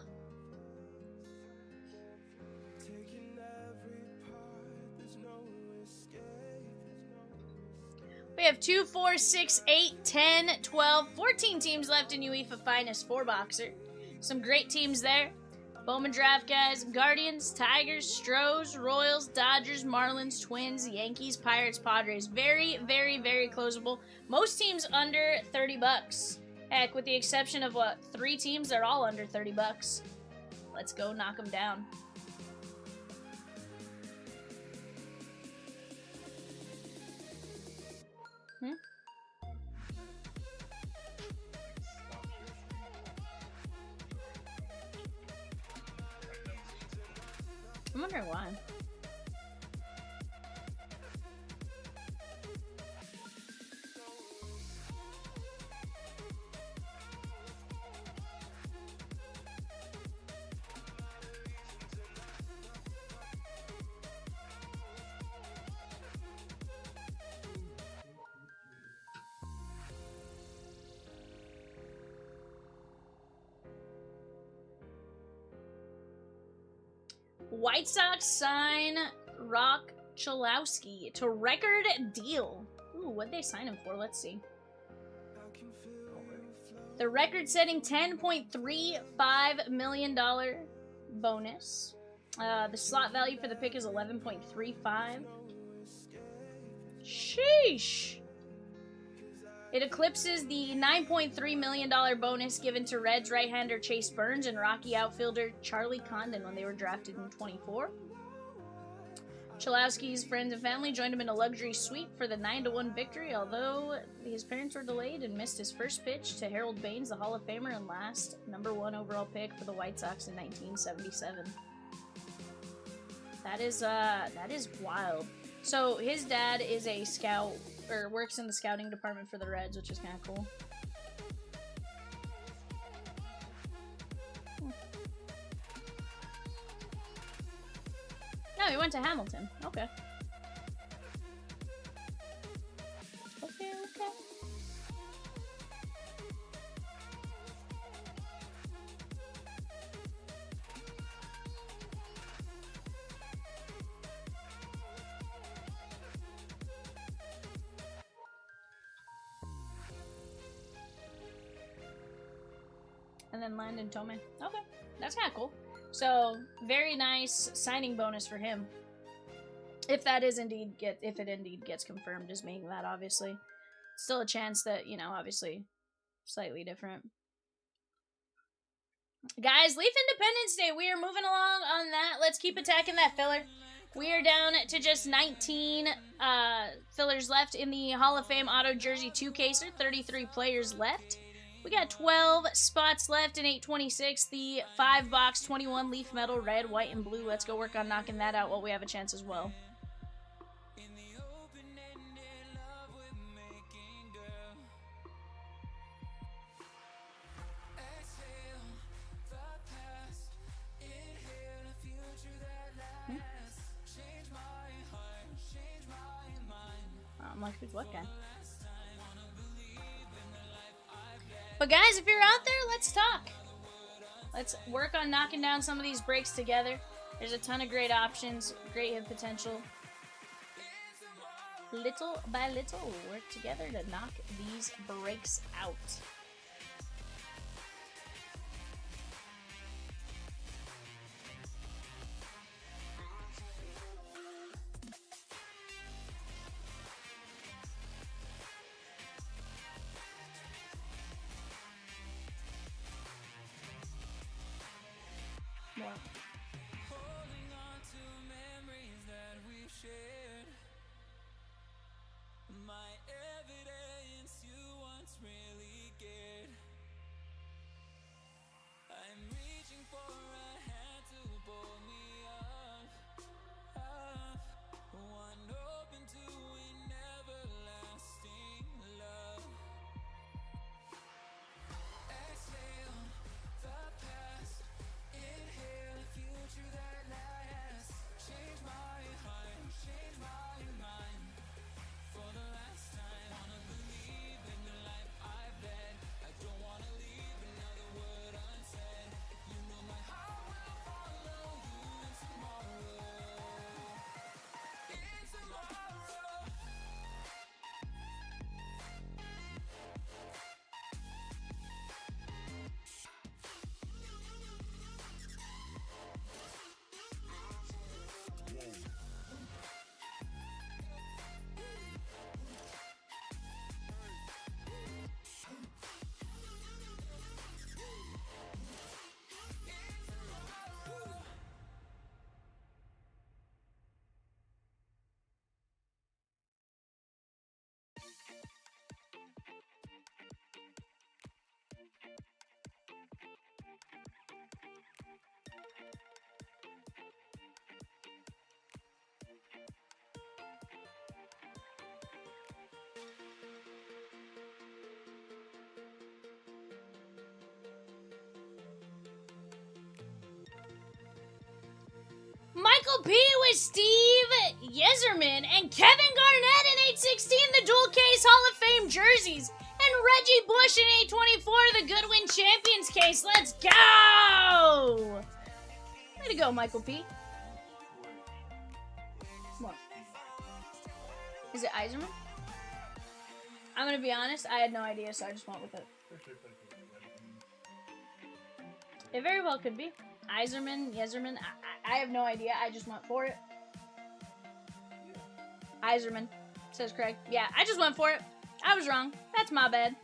Speaker 3: We have 2, 4, 6, 8, 10, 12, 14 teams left in UEFA Finest 4-boxer. Some great teams there. Bowman draft, guys. Guardians, Tigers, Stros, Royals, Dodgers, Marlins, Twins, Yankees, Pirates, Padres. Very, very, very closable. Most teams under 30 bucks. Heck, with the exception of, what, 3 teams, they're all under 30 bucks. Let's go knock them down. I'm wondering why. White Sox sign Rock Chalowski to record deal. Ooh, what'd they sign him for? Let's see. The record-setting $10.35 million bonus. The slot value for the pick is 11.35. Sheesh. It eclipses the $9.3 million bonus given to Reds right-hander Chase Burns and Rocky outfielder Charlie Condon when they were drafted in 24. Chalowski's friends and family joined him in a luxury suite for the 9-1 victory, although his parents were delayed and missed his first pitch to Harold Baines, the Hall of Famer and last #1 overall pick for the White Sox in 1977. That is wild. So his dad is a scout, or works in the scouting department for the Reds, which is kind of cool. No, he went to Hamilton. Okay. Okay. And then Landon Tome. Okay, that's kind of cool. So, very nice signing bonus for him. If that is indeed if it indeed gets confirmed as being that, obviously. Still a chance that, you know, obviously slightly different. Guys, Leaf Independence Day. We are moving along on that. Let's keep attacking that filler. We are down to just 19 fillers left in the Hall of Fame Auto Jersey 2-caser. 33 players left. We got 12 spots left in 826. The 5-box 21 Leaf Metal, red, white, and blue. Let's go work on knocking that out while we have a chance as well. I'm like, who's what guy? But guys, if you're out there, let's talk. Let's work on knocking down some of these breaks together. There's a ton of great options, great hit potential. Little by little, we'll work together to knock these breaks out. More.
Speaker 4: Holding on to memories that we've shared. My evidence you once really cared. I'm reaching for a hand to pull me up, one open to an everlasting love. Exhale the past, inhale a future that lasts. Change my heart, change
Speaker 3: Michael P. with Steve Yezerman and Kevin Garnett in 816, the dual case Hall of Fame jerseys. And Reggie Bush in 824, the Goodwin Champions case. Let's go! Way to go, Michael P. What? Is it Eiserman? I'm gonna be honest, I had no idea, so I just went with it. It very well could be. Eiserman, Yezerman, I have no idea, I just went for it. Eiserman, says Craig. Yeah, I just went for it. I was wrong. That's my bad.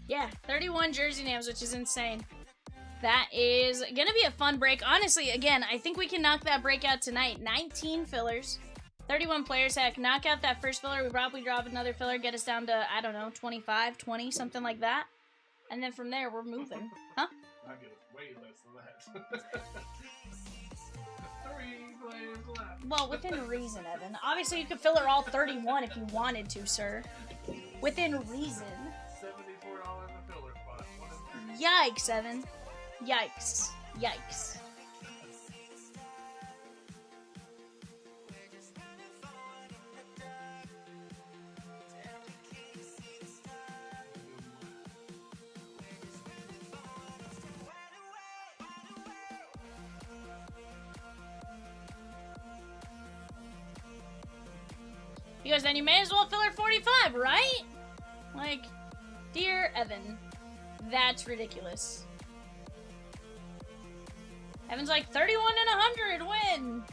Speaker 3: Yeah, 31 jersey names, which is insane. That is gonna be a fun break. Honestly, again, I think we can knock that break out tonight. 19 fillers, 31 players. Heck, knock out that first filler. We probably drop another filler, get us down to, I don't know, 25, 20, something like that. And then from there, we're moving. Huh?
Speaker 5: I get way less than that. 3 players left.
Speaker 3: Well, within reason, Evan. Obviously, you could filler all 31 if you wanted to, sir. Within reason.
Speaker 5: $74 a filler spot.
Speaker 3: Yikes, Evan. Yikes. Yikes. Because then you may as well filler 45, right? Like, dear Evan, that's ridiculous. Evan's like 31 and 100 win.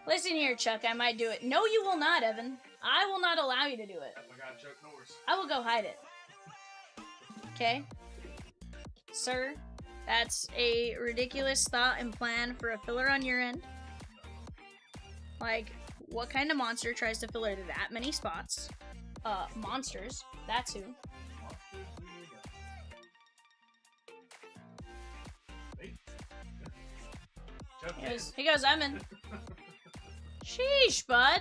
Speaker 3: Listen here, Chuck, I might do it. No, you will not, Evan. I will not allow you to do it.
Speaker 5: I got Chuck Norris.
Speaker 3: I will go hide it. Okay? Sir, that's a ridiculous thought and plan for a filler on your end. Like, what kind of monster tries to filler that many spots? Monsters. That's who. He goes, Evan. Sheesh, bud.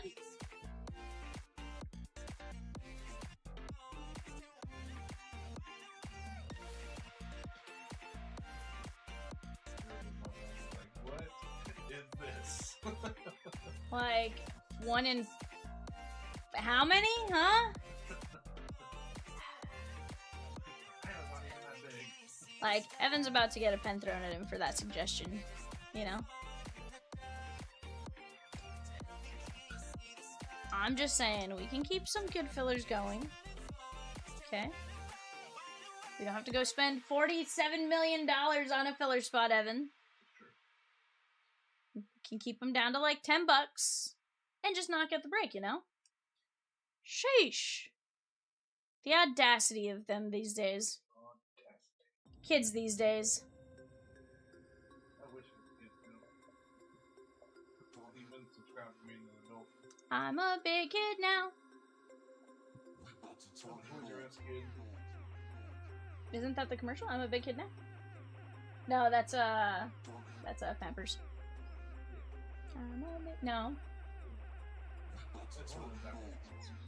Speaker 5: What is this?
Speaker 3: Like, 1 in... How many? Huh? Like, Evan's about to get a pen thrown at him for that suggestion. You know? I'm just saying, we can keep some good fillers going. Okay? We don't have to go spend $47 million on a filler spot, Evan. We can keep them down to like $10 and just knock out the break, you know? Sheesh. The audacity of them these days. Kids these days.
Speaker 5: I wish it was Don't even subscribe to me as an adult.
Speaker 3: I'm a big kid now. Isn't that the commercial? I'm a big kid now. No, that's Pampers. I'm a big... No.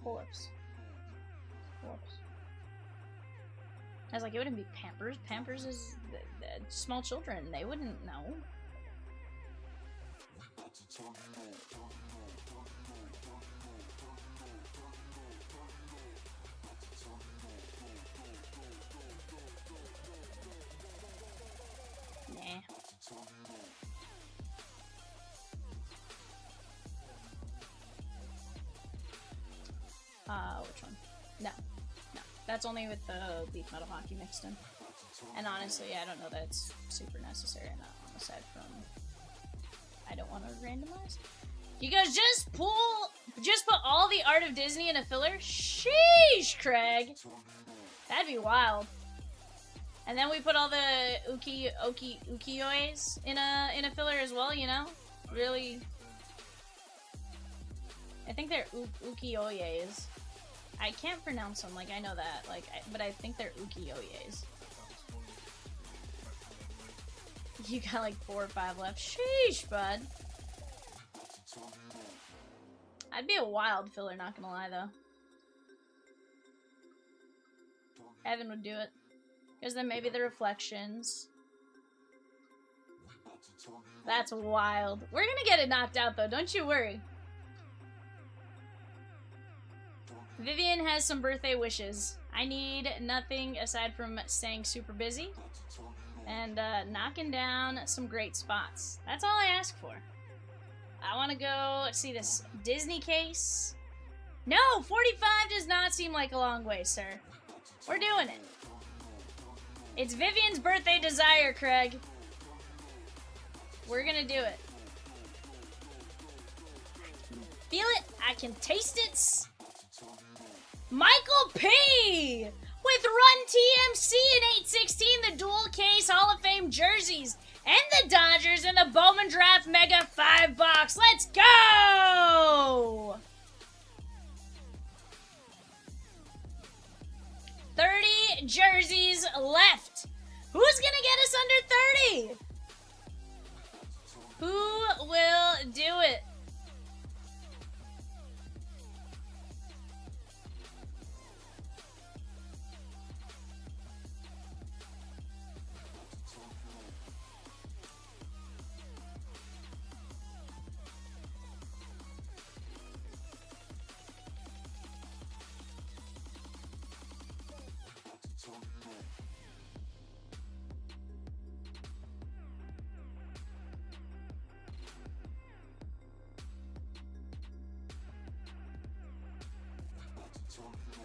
Speaker 3: Pull-ups. Pull-ups. I was like, it wouldn't be Pampers. Pampers is the small children. They wouldn't know. Which one? No. No. That's only with the Leaf Metal Hockey mixed in. And honestly, I don't know that it's super necessary or not, aside from I don't want to randomize. You guys just pull Just put all the Art of Disney in a filler? Sheesh, Craig. That'd be wild. And then we put all the ukiyo-es in a filler as well, you know? Really. I think they're ukiyo-es. I can't pronounce them, like I know that, like, but I think they're ukiyo-es. You got like 4 or 5 left. Sheesh, bud. I'd be a wild filler, not gonna lie though. Evan would do it. Because then maybe the reflections. That's wild. We're gonna get it knocked out though, don't you worry. Vivian has some birthday wishes. I need nothing aside from staying super busy and knocking down some great spots. That's all I ask for. I want to go see this Disney case. No, 45 does not seem like a long way, sir. We're doing it. It's Vivian's birthday desire, Craig. We're gonna do it. I can feel it. I can taste it. Michael P! With Run TMC in 816, the dual case Hall of Fame jerseys, and the Dodgers in the Bowman Draft Mega 5-box. Let's go! 30 jerseys left. Who's gonna get us under 30? Who will do it?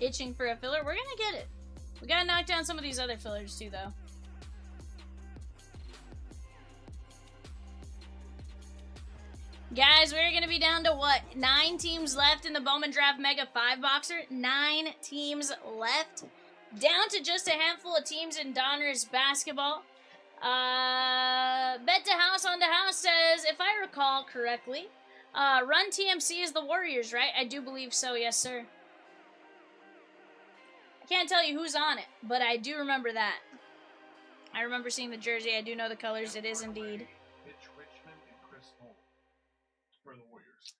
Speaker 3: Itching for a filler. We're gonna get it. We gotta knock down some of these other fillers too, though. Guys, we're gonna be down to what? 9 teams left in the Bowman Draft Mega 5-boxer. 9 teams left. Down to just a handful of teams in Donruss basketball. Bet to House on the House says, if I recall correctly, Run TMC is the Warriors, right? I do believe so, yes, sir. Can't tell you who's on it, but I do remember that. I remember seeing the jersey. I do know the colors. It is indeed.
Speaker 5: Mitch Richmond and Chris Hull for the Warriors.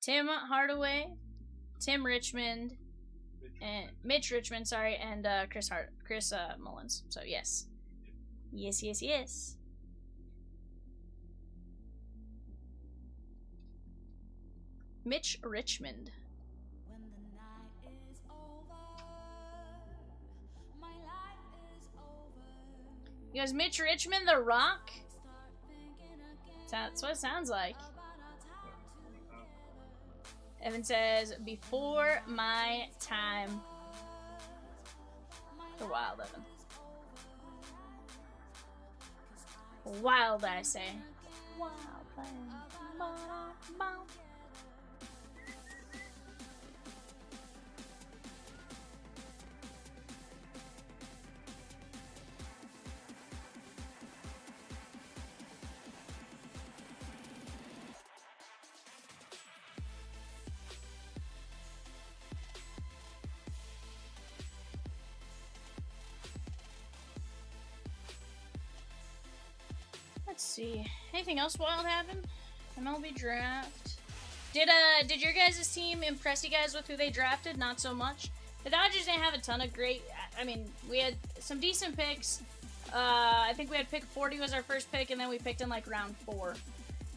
Speaker 3: Tim Hardaway, Tim Richmond, and Mitch Richmond, sorry, and Chris Mullins. So yes, yes. Mitch Richmond. You guys, Mitch Richmond, The Rock? That's what it sounds like. Evan says, before my time. The wild, Evan. Wild, I say. Wild thing. Let's see. Anything else wild happen? MLB draft. Did your guys' team impress you guys with who they drafted? Not so much. The Dodgers didn't have a ton of great. I mean, we had some decent picks. I think we had pick 40 was our first pick, and then we picked in like round 4.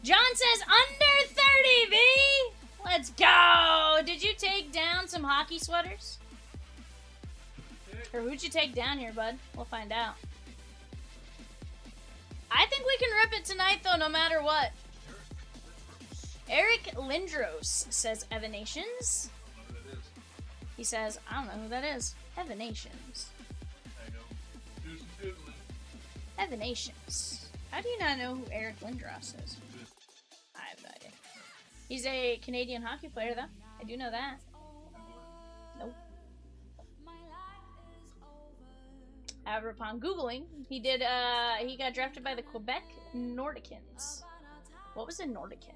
Speaker 3: John says under 30, V. Let's go. Did you take down some hockey sweaters? Or who'd you take down here, bud? We'll find out. I think we can rip it tonight, though, no matter what. Eric Lindros says Evanations. He says, I don't know who that is. Evanations. Evanations. How do you not know who Eric Lindros is? I have no idea. He's a Canadian hockey player, though. I do know that. Nope. However, upon Googling, he got drafted by the Quebec Nordicans. What was a Nordican?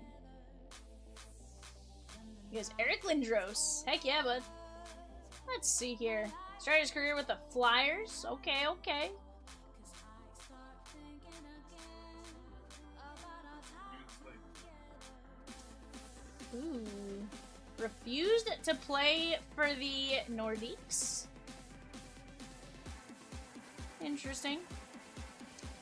Speaker 3: He goes, Eric Lindros. Heck yeah, bud. Let's see here. Started his career with the Flyers. Okay, okay. Ooh. Refused to play for the Nordiques. Interesting.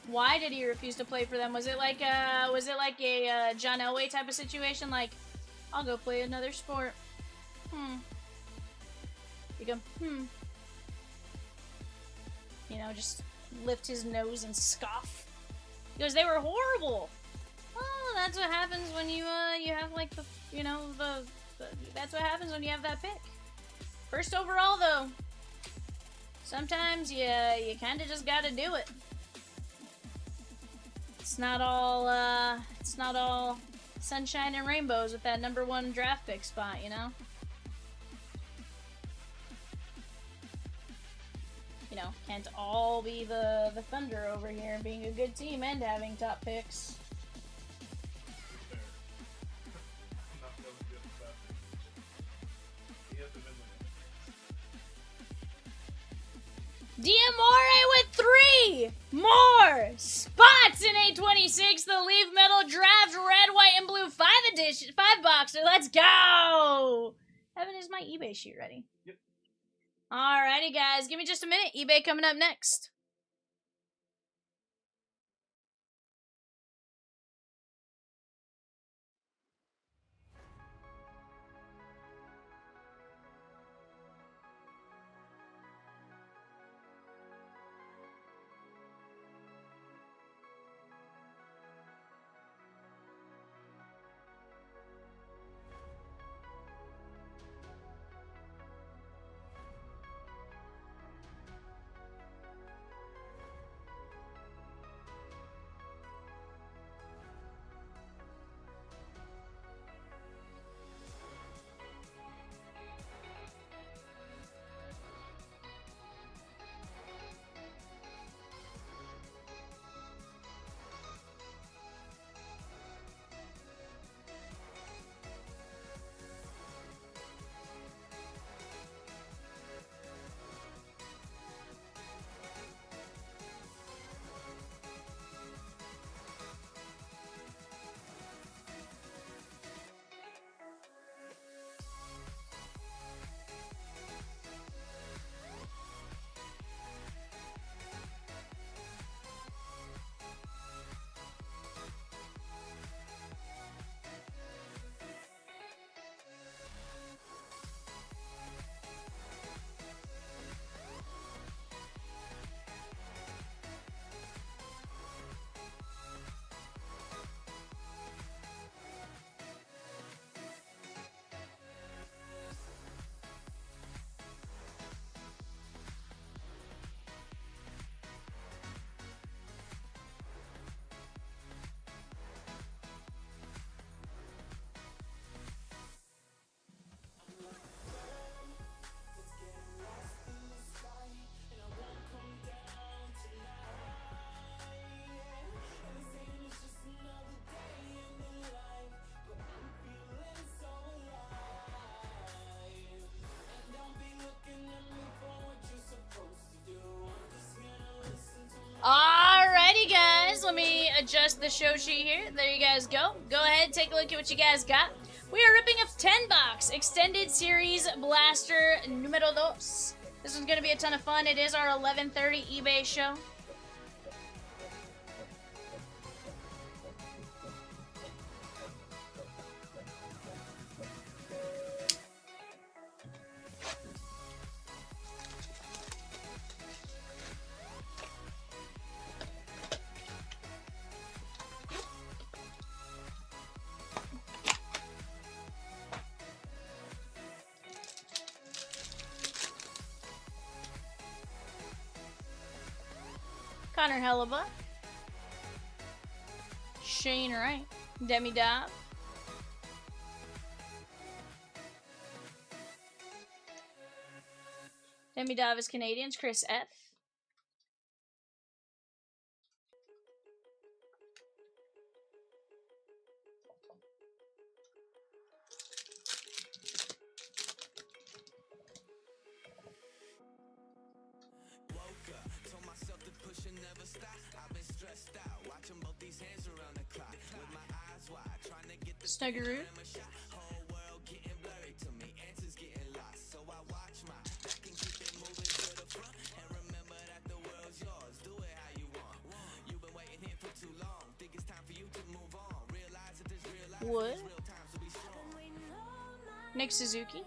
Speaker 3: Why did he refuse to play for them? Was it like a John Elway type of situation? Like, I'll go play another sport. You go, You know, just lift his nose and scoff. He goes, they were horrible. Well, that's what happens when you have like the, you know, that's what happens when you have that pick. First overall, though. Sometimes you kind of just gotta do it. It's not all sunshine and rainbows with that #1 draft pick spot, you know? You know, can't all be the Thunder over here being a good team and having top picks. Diamore with 3 more spots in 826. The Leaf Metal Draft Red, White, and Blue 5 boxer. Let's go! Evan, is my eBay sheet ready?
Speaker 5: Yep.
Speaker 3: Alrighty, guys. Give me just a minute. eBay coming up next. Alrighty, guys, let me adjust the show sheet here. There you guys go. Go ahead, take a look at what you guys got. We are ripping a 10-box Extended Series Blaster Numero 2. This one's going to be a ton of fun. It is our 11:30 eBay show. Connor Hellebuck, Shane Wright, Demi Dobb, Demi Davis Canadians, Chris F. Snuggeroo. Wood. Nick Suzuki.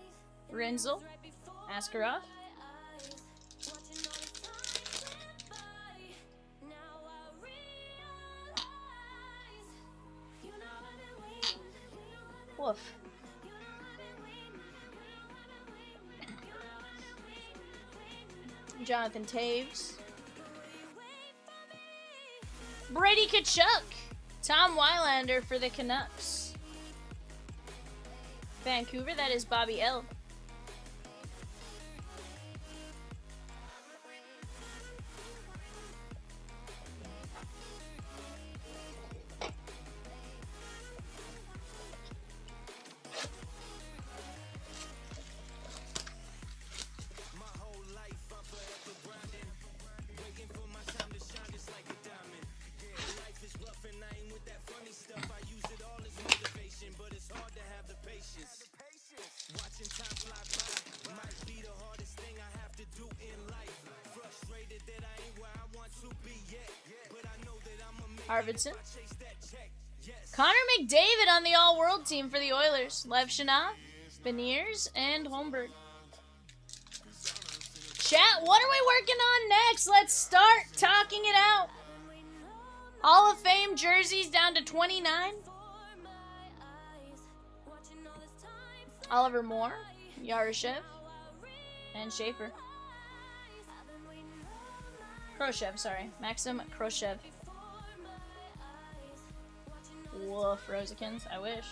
Speaker 3: Renzel. Askarov. Woof. Jonathan Taves. Brady Kachuk. Tom Weilander for the Canucks. Vancouver, that is Bobby L. Arvidsson. Connor McDavid on the all-world team for the Oilers. Lev Shana, Beniers, and Holmberg. Chat, what are we working on next? Let's start talking it out. Hall of Fame jerseys down to 29. Oliver Moore, Yaroshev, and Schaefer. Khrushchev, sorry. Maxim Khrushchev. Woof, Rosekins, I wish.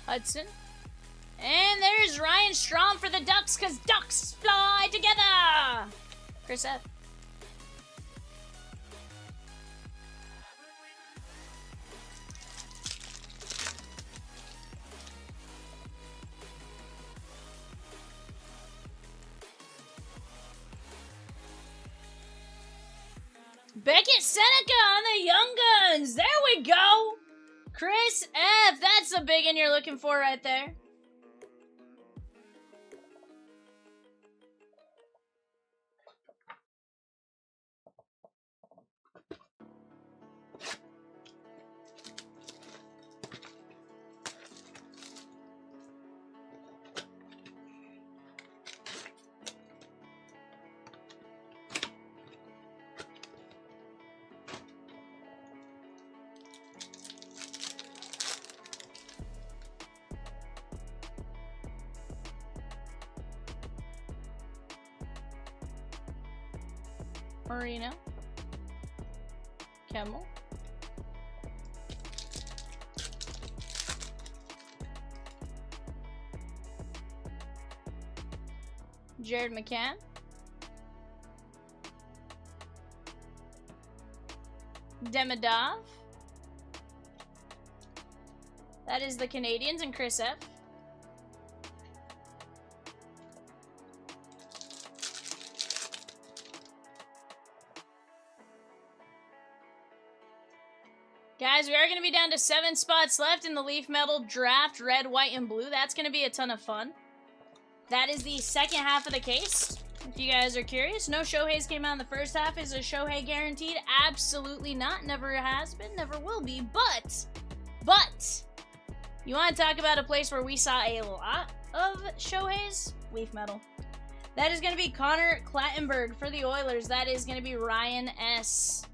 Speaker 3: Hudson. And there's Ryan Strom for the Ducks, because Ducks fly together! Chris F. Beckett Seneca on the Young Guns. There we go. Chris F. That's the big one you're looking for right there. Marino. Kemmel. Jared McCann. Demidov. That is the Canadians and Chris F. Guys, we are going to be down to 7 spots left in the Leaf Metal Draft, red, white, and blue. That's going to be a ton of fun. That is the second half of the case, if you guys are curious. No Shoheis came out in the first half. Is a Shohei guaranteed? Absolutely not. Never has been, never will be. But, you want to talk about a place where we saw a lot of Shoheis? Leaf Metal. That is going to be Connor Clattenburg for the Oilers. That is going to be Ryan S.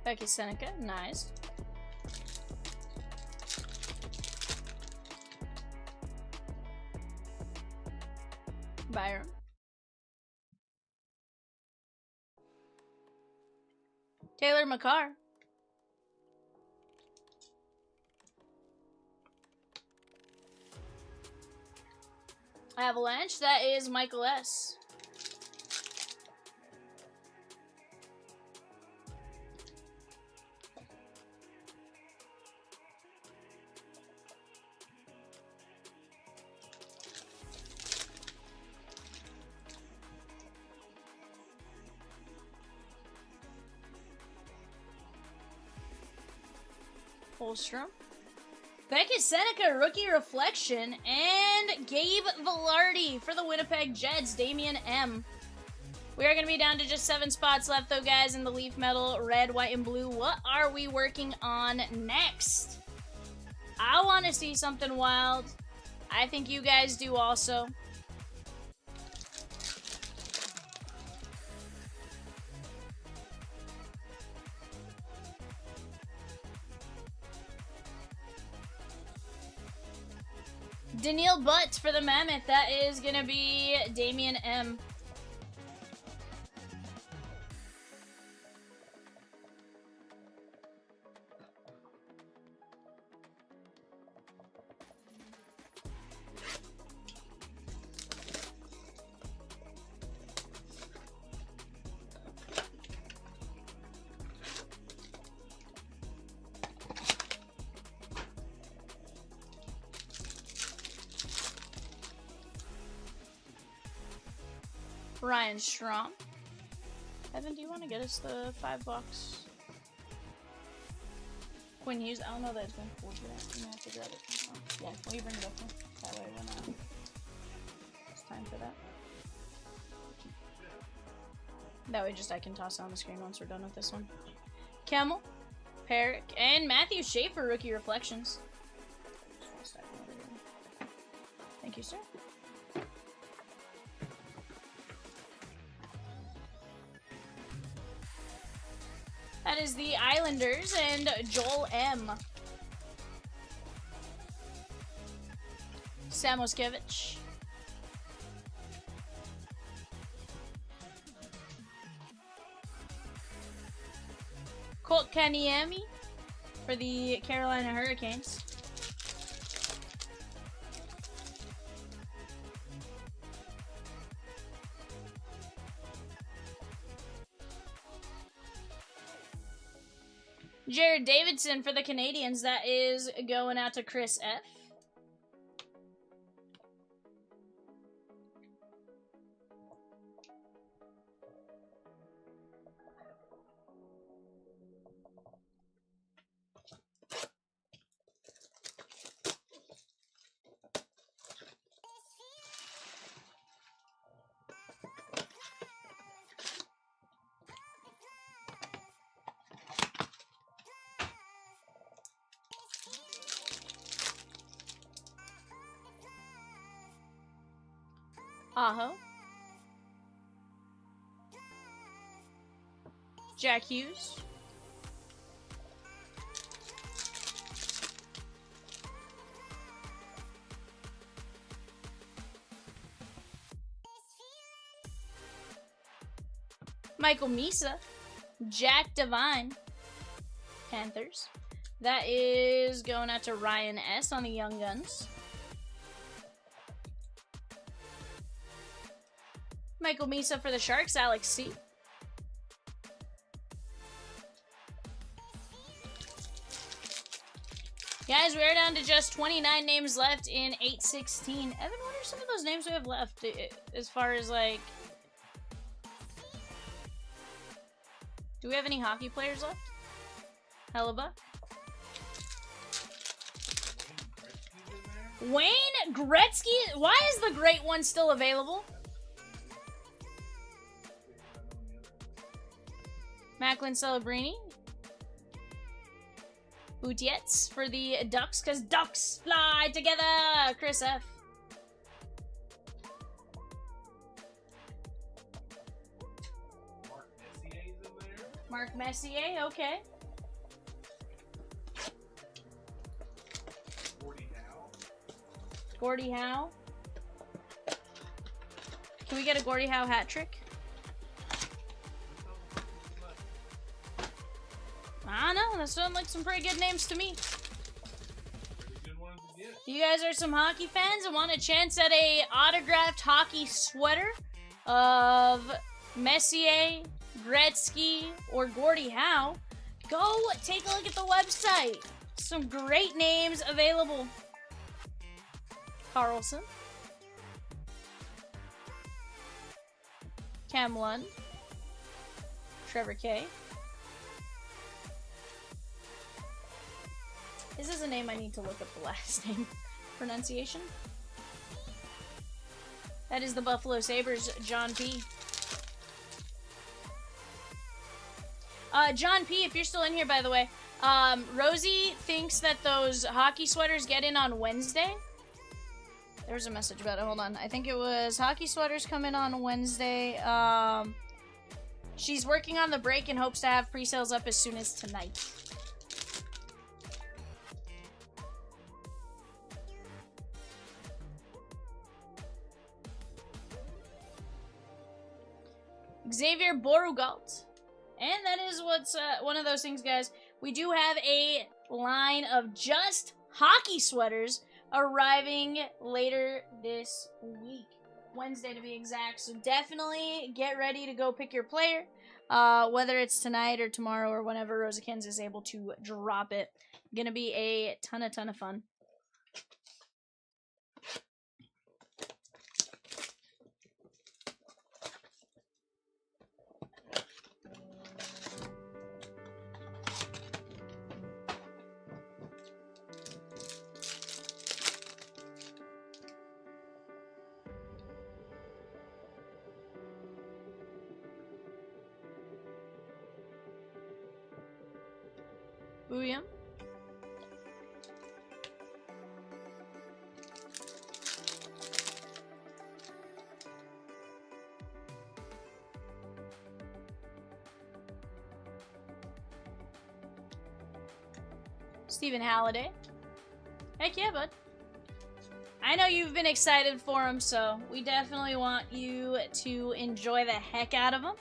Speaker 3: Becky Seneca, nice. Byram. Taylor McCarr. Avalanche, that is Michael S. Holstrom. Becky Seneca, rookie reflection, and Gabe Velarde for the Winnipeg Jets, Damian M. We are going to be down to just 7 spots left, though, guys, in the Leaf Metal, red, white, and blue. What are we working on next? I want to see something wild. I think you guys do also. Daniil Butt for the Mammoth. That is going to be Damian M. Ryan Strom. Evan, do you want to get us the 5-box? Quinn Hughes, I don't know that it's been forward for that. You have to grab it. Oh, yeah, will you bring it up here? That way when it's time for that. That way just I can toss it on the screen once we're done with this one. Camel, Perrick, and Matthew Schaefer, rookie reflections. Thank you, sir. That is the Islanders and Joel M. Samoskevich. Colt Kaniemi for the Carolina Hurricanes. Jared Davidson for the Canadians. That is going out to Chris F. Aho. Jack Hughes. Michael Misa. Jack Devine. Panthers. That is going out to Ryan S. on the Young Guns. Michael Misa for the Sharks, Alex C. Guys, we're down to just 29 names left in 816. Evan, what are some of those names we have left as far as, like... Do we have any hockey players left? Hellebuck? Wayne Gretzky? Why is the Great One still available? Macklin Celebrini. Boutietz for the Ducks, because Ducks fly together! Chris F. Mark Messier, okay. Gordie Howe. Can we get a Gordie Howe hat trick? I don't know. That sounds like some pretty good names to me.
Speaker 5: Pretty good ones to get.
Speaker 3: You guys are some hockey fans and want a chance at a autographed hockey sweater of Messier, Gretzky, or Gordie Howe? Go take a look at the website. Some great names available. Carlson, Cam Lund, Trevor Kay. Is this a name I need to look up the last name pronunciation? That is the Buffalo Sabres, John P. John P, if you're still in here, by the way, Rosie thinks that those hockey sweaters get in on Wednesday. There was a message about it. Hold on. I think it was hockey sweaters come in on Wednesday. She's working on the break and hopes to have pre-sales up as soon as tonight. Xavier Borugalt. And that is what's one of those things, guys. We do have a line of just hockey sweaters arriving later this week. Wednesday to be exact. So definitely get ready to go pick your player. Whether it's tonight or tomorrow or whenever Rosakins is able to drop it. Gonna be a ton of fun. Booyah. Stephen Halliday. Heck yeah, bud. I know you've been excited for him, so we definitely want you to enjoy the heck out of him.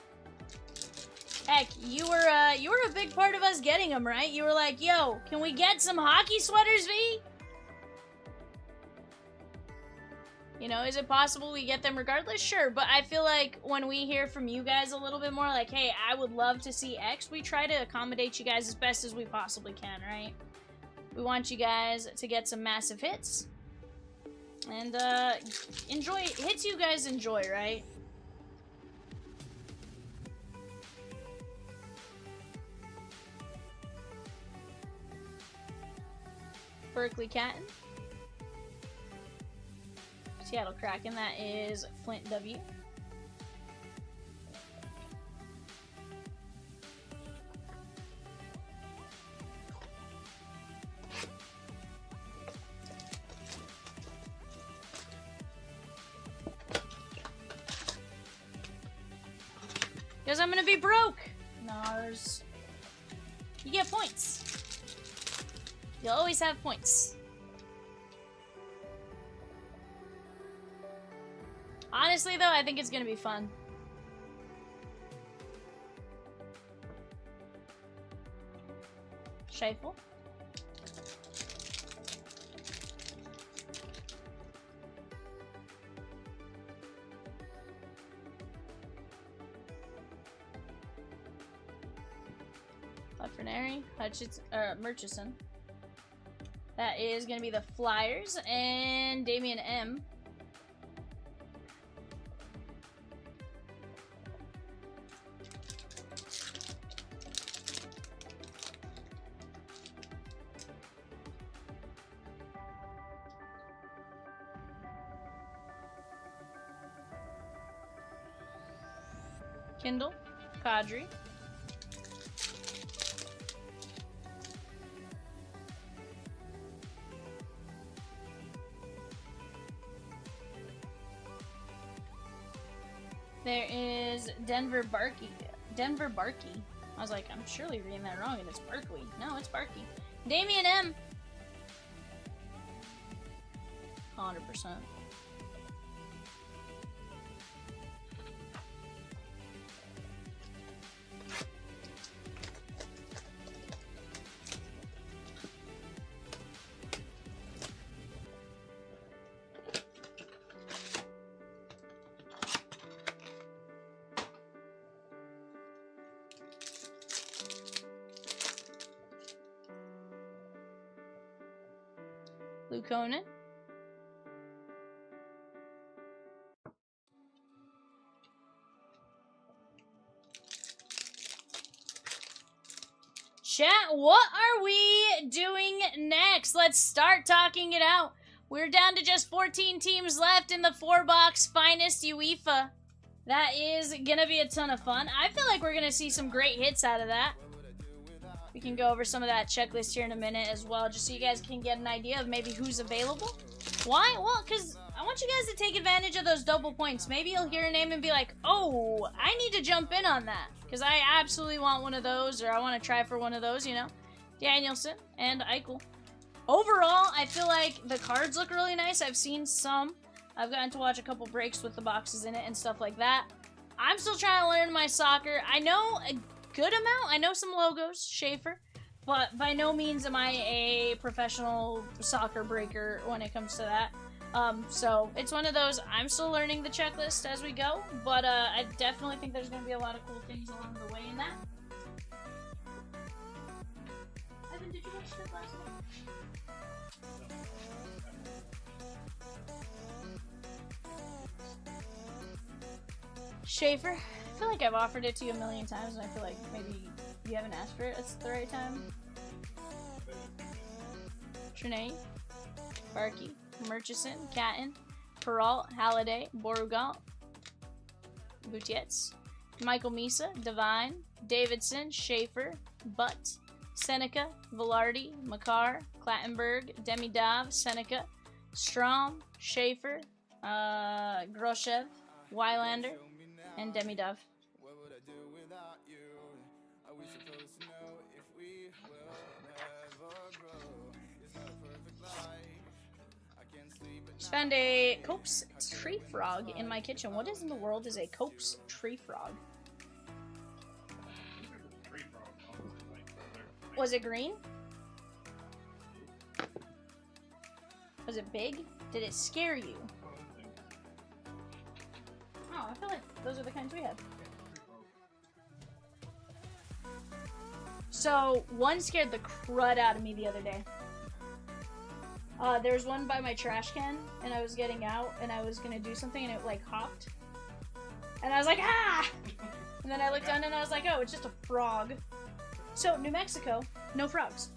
Speaker 3: Heck, you were a big part of us getting them, right? You were like, yo, can we get some hockey sweaters, V? You know, is it possible we get them regardless? Sure, but I feel like when we hear from you guys a little bit more, like, hey, I would love to see X, we try to accommodate you guys as best as we possibly can, right? We want you guys to get some massive hits. And, enjoy, hits you guys enjoy, right? Berkeley Catton. Seattle Kraken, that is Flint W. Because I'm gonna be broke. Nars. You get points. You'll always have points. Honestly, though, I think it's gonna be fun. Scheifele. Lafreniere, Murchison. That is going to be the Flyers and Damian M. Kindle, Kadri. There is Denver Barkey. Denver Barkey. I was like, I'm surely reading that wrong, and it's Barkley. No, it's Barkey. Damian M. 100%. Blue Conan. Chat, what are we doing next? Let's start talking it out. We're down to just 14 teams left in the 4-box finest UEFA. That is gonna be a ton of fun. I feel like we're gonna see some great hits out of that. We can go over some of that checklist here in a minute as well, just so you guys can get an idea of maybe who's available. Why? Well, because I want you guys to take advantage of those double points. Maybe you'll hear a name and be like, oh, I need to jump in on that, because I absolutely want one of those, or I want to try for one of those, you know? Danielson and Eichel. Overall, I feel like the cards look really nice. I've seen some. I've gotten to watch a couple breaks with the boxes in it and stuff like that. I'm still trying to learn my soccer. I know a good amount. I know some logos, Schaefer, but by no means am I a professional soccer breaker when it comes to that. So it's one of those, I'm still learning the checklist as we go, but I definitely think there's going to be a lot of cool things along the way in that. Evan, did you watch the last one? Schaefer, I feel like I've offered it to you a million times, and I feel like maybe you haven't asked for it at the right time. Trinae, Barkey, Murchison, Catton, Peralt, Halliday, Borugal, Gutierrez, Michael Misa, Devine, Davidson, Schaefer, Butt, Seneca, Velarde, Makar, Clattenburg, Demidav, Seneca, Strom, Schaefer, Groshev, Wylander, and Demidav. Just found a Cope's tree frog in my kitchen. What in the world is a Cope's tree frog? Was it green? Was it big? Did it scare you? Oh, I feel like those are the kinds we have. So, one scared the crud out of me the other day. There was one by my trash can, and I was getting out, and I was gonna do something, and it, like, hopped. And I was like, ah! And then I looked down, and I was like, oh, it's just a frog. So, New Mexico, no frogs.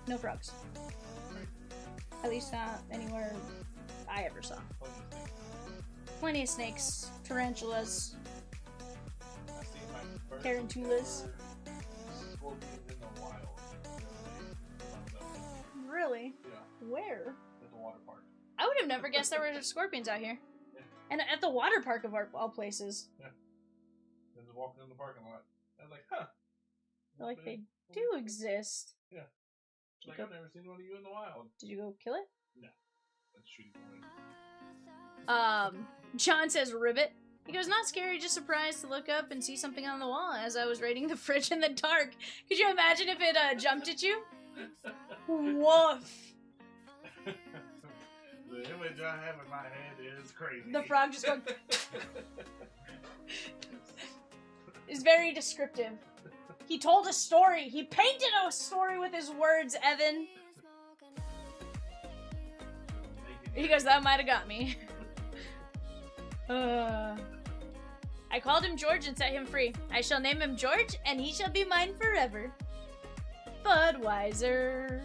Speaker 3: No frogs. At least not anywhere I ever saw. Plenty of snakes, tarantulas, tarantulas. Really?
Speaker 5: Yeah.
Speaker 3: Where?
Speaker 5: At the water park.
Speaker 3: I would have never guessed there were scorpions out here.
Speaker 5: Yeah.
Speaker 3: And at the water park of all places.
Speaker 5: Yeah. Just walking in the parking lot. I was like, huh.
Speaker 3: Like, they do exist.
Speaker 5: Yeah.
Speaker 3: Did you
Speaker 5: Like,
Speaker 3: go-
Speaker 5: I've never seen one of you in the wild.
Speaker 3: Did you go kill it?
Speaker 5: No. That's shooting point.
Speaker 3: John says ribbit. He goes, not scary, just surprised to look up and see something on the wall as I was raiding the fridge in the dark. Could you imagine if it jumped at you? Woof.
Speaker 5: The image I have in my head is crazy.
Speaker 3: The frog just going... is very descriptive. He told a story. He painted a story with his words, Evan. He goes, that might have got me. I called him George and set him free. I shall name him George, and he shall be mine forever. Budweiser.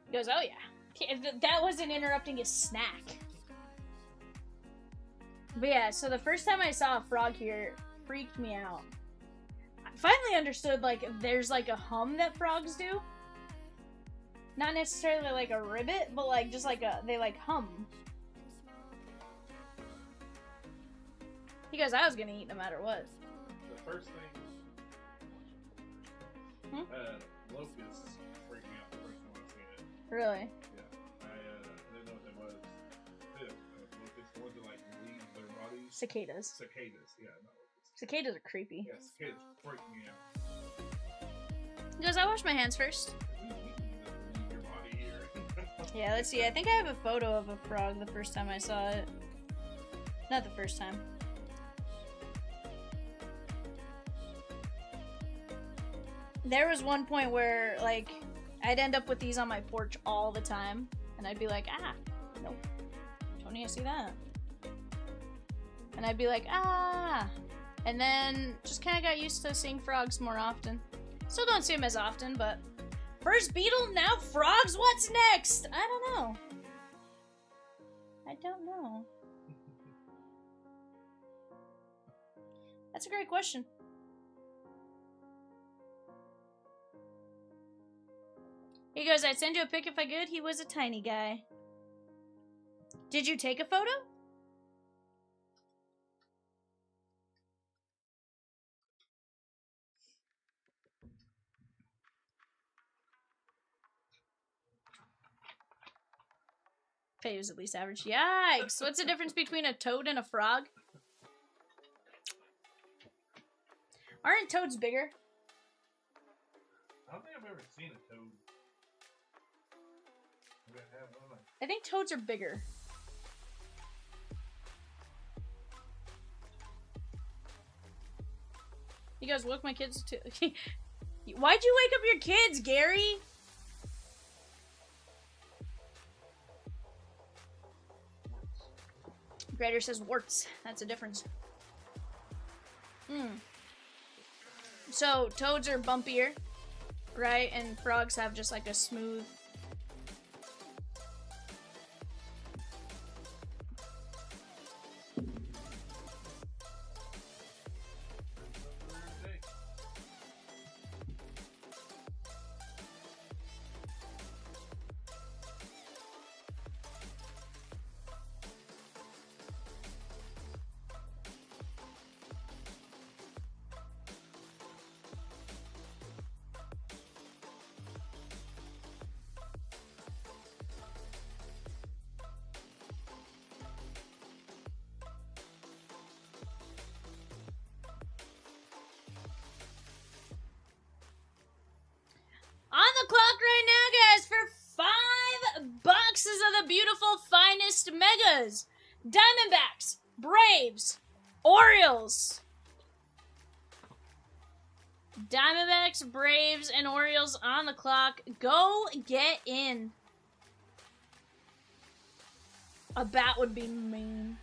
Speaker 3: He goes, oh yeah. That wasn't interrupting his snack. But yeah, so the first time I saw a frog here freaked me out. finally understood, like, there's like a hum that frogs do. Not necessarily like a ribbit, but like just like they like hum. He goes, I was gonna eat no matter what.
Speaker 5: The first thing, locusts freaked me out the first time I seen it.
Speaker 3: Really?
Speaker 5: Yeah, I didn't know what that was. Locusts, the ones that like leave their bodies.
Speaker 3: Cicadas.
Speaker 5: Cicadas, yeah, not locusts.
Speaker 3: Cicadas are creepy.
Speaker 5: Yeah, cicadas freak me out.
Speaker 3: He goes, I wash my hands first.
Speaker 5: Leave your body here.
Speaker 3: Yeah, let's see. I think I have a photo of a frog the first time I saw it. Not the first time. There was one point where, like, I'd end up with these on my porch all the time. And I'd be like, ah, nope. Don't need to see that. And I'd be like, ah. And then just kind of got used to seeing frogs more often. Still don't see them as often, but... First beetle, now frogs? What's next? I don't know. I don't know. That's a great question. He goes, I'd send you a pic if I could. He was a tiny guy. Did you take a photo? Faye was at least average. Yikes! What's the difference between a toad and a frog? Aren't toads bigger?
Speaker 5: I don't think I've ever seen a toad. Maybe I have one.
Speaker 3: I think toads are bigger. You guys woke my kids to... Why'd you wake up your kids, Gary? Grader says warts. That's a difference. So, toads are bumpier, right? And frogs have just like a smooth... On the clock right now, guys, for 5 boxes of the beautiful finest megas. Diamondbacks, Braves, Orioles. Diamondbacks, Braves, and Orioles on the clock. Go get in. A bat would be mean.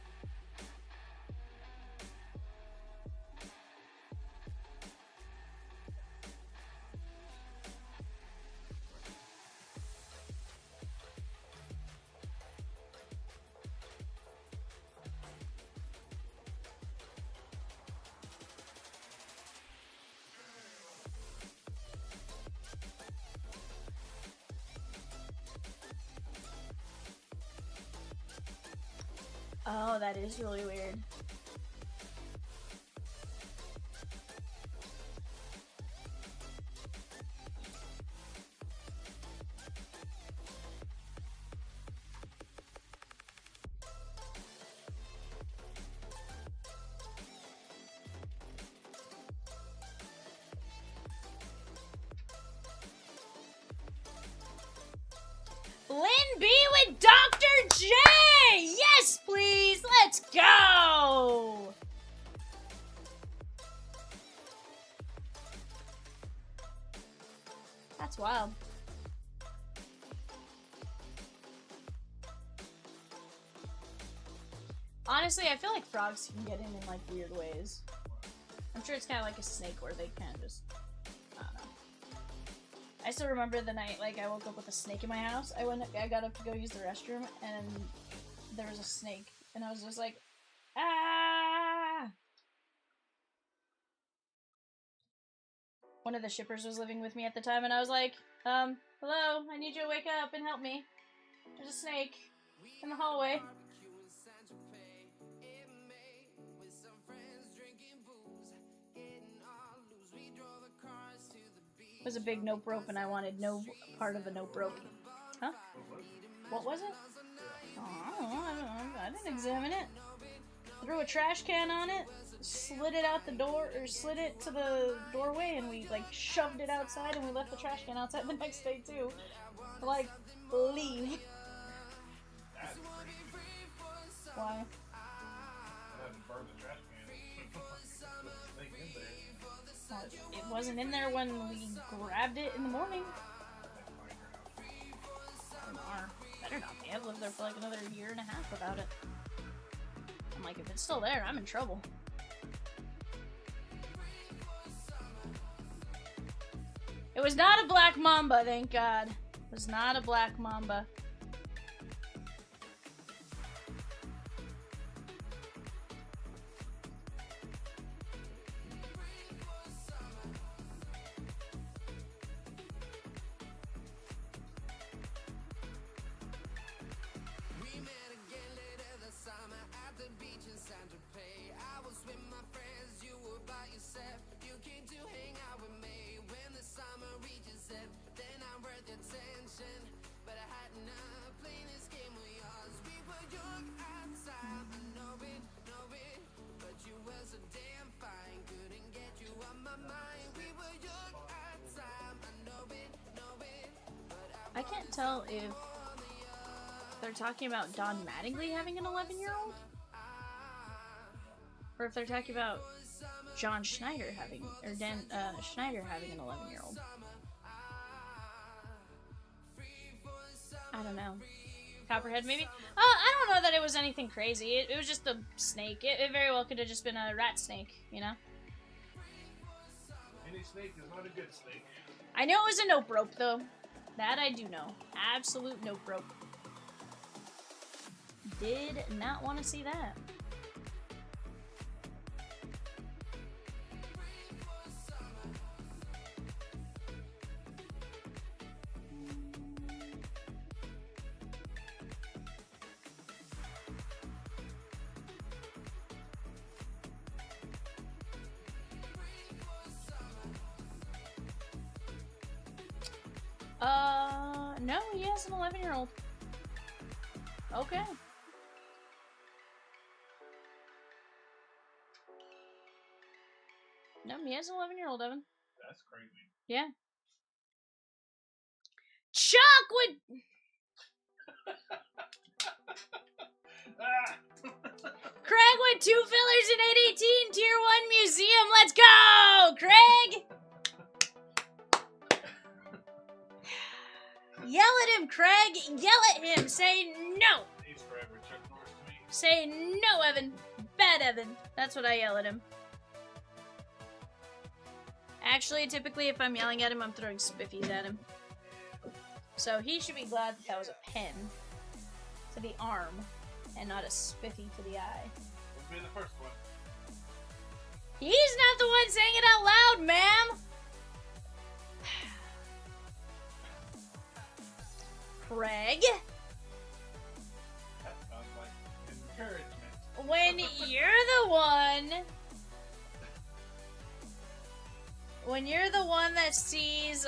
Speaker 3: Oh, that is really weird. Lynn B with Dr. J! Yes, please! Let's go! That's wild. Honestly, I feel like frogs can get in like weird ways. I'm sure it's kind of like a snake where they kind of just... I don't know. I still remember the night, like, I woke up with a snake in my house. I got up to go use the restroom, and there was a snake. And I was just like, ah! one of the shippers was living with me at the time, and I was like, hello, I need you to wake up and help me. There's a snake in the hallway. It was a big nope rope, and I wanted no part of a nope rope. Huh? What was it? Oh, I don't know. I didn't examine it. Threw a trash can on it, slid it out the door, or slid it to the doorway, and we like shoved it outside, and we left the trash can outside the next day too. Like, leave.
Speaker 5: That's crazy.
Speaker 3: Why?
Speaker 5: I had to burn the trash can. Put the snake in there.
Speaker 3: Well, it wasn't in there when we grabbed it in the morning. Better not be. I've lived there for like another year and a half without it. I'm like, if it's still there, I'm in trouble. It was not a black mamba, thank God. It was not a black mamba. I can't tell if they're talking about Don Mattingly having an 11-year-old, or if they're talking about John Schneider having, or Dan Schneider having an 11-year-old. I don't know. Copperhead, maybe? I don't know that it was anything crazy. It was just a snake. It very well could have just been a rat snake, you know?
Speaker 5: Any snake is not a good snake.
Speaker 3: I know it was a nope rope, though. That I do know. Absolute nope rope. Did not want to see that. No, he has an 11-year-old. Okay. No, he has an 11-year-old, Evan.
Speaker 5: That's crazy.
Speaker 3: Yeah. Chuck would... Craig with 2 fillers in 818, Tier 1 Museum. Let's go, Craig! Yell at him, Craig! Yell at him! Say no!
Speaker 5: He's forever Chuck Norris to me.
Speaker 3: Say no, Evan. Bad Evan. That's what I yell at him. Actually, typically, if I'm yelling at him, I'm throwing spiffies at him. So he should be glad that was a pen to the arm and not a spiffy to the eye.
Speaker 5: Wouldn't be the first one.
Speaker 3: He's not the one saying it out loud, ma'am! Craig?
Speaker 5: That sounds like encouragement.
Speaker 3: When you're the one... When you're the one that sees,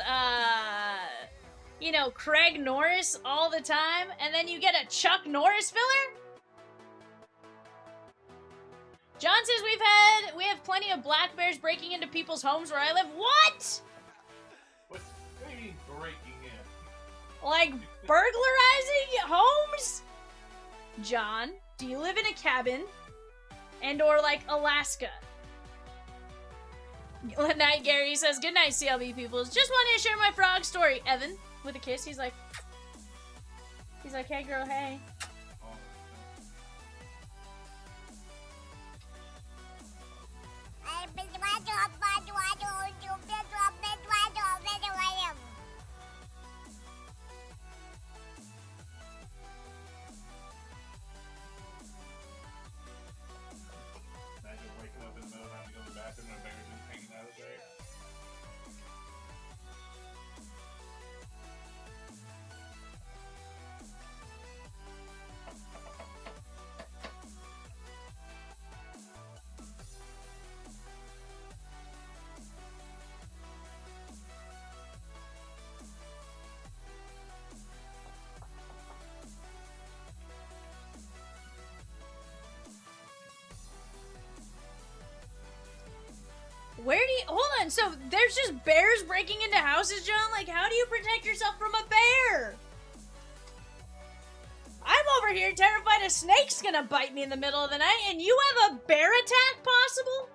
Speaker 3: you know, Craig Norris all the time, and then you get a Chuck Norris filler? John says we have plenty of black bears breaking into people's homes where I live. What?
Speaker 5: What do you mean breaking in?
Speaker 3: Like burglarizing homes? John, do you live in a cabin? And or like Alaska? Good night, Gary says, good night, CLB peoples. Just wanted to share my frog story. Evan, with a kiss, he's like, hey girl, hey.
Speaker 5: Oh, imagine waking up in the middle of the night to go to the bathroom and a bear's just hanging out of there.
Speaker 3: on, so there's just bears breaking into houses, John? Like, how do you protect yourself from a bear? I'm over here terrified a snake's gonna bite me in the middle of the night, and you have a bear attack possible?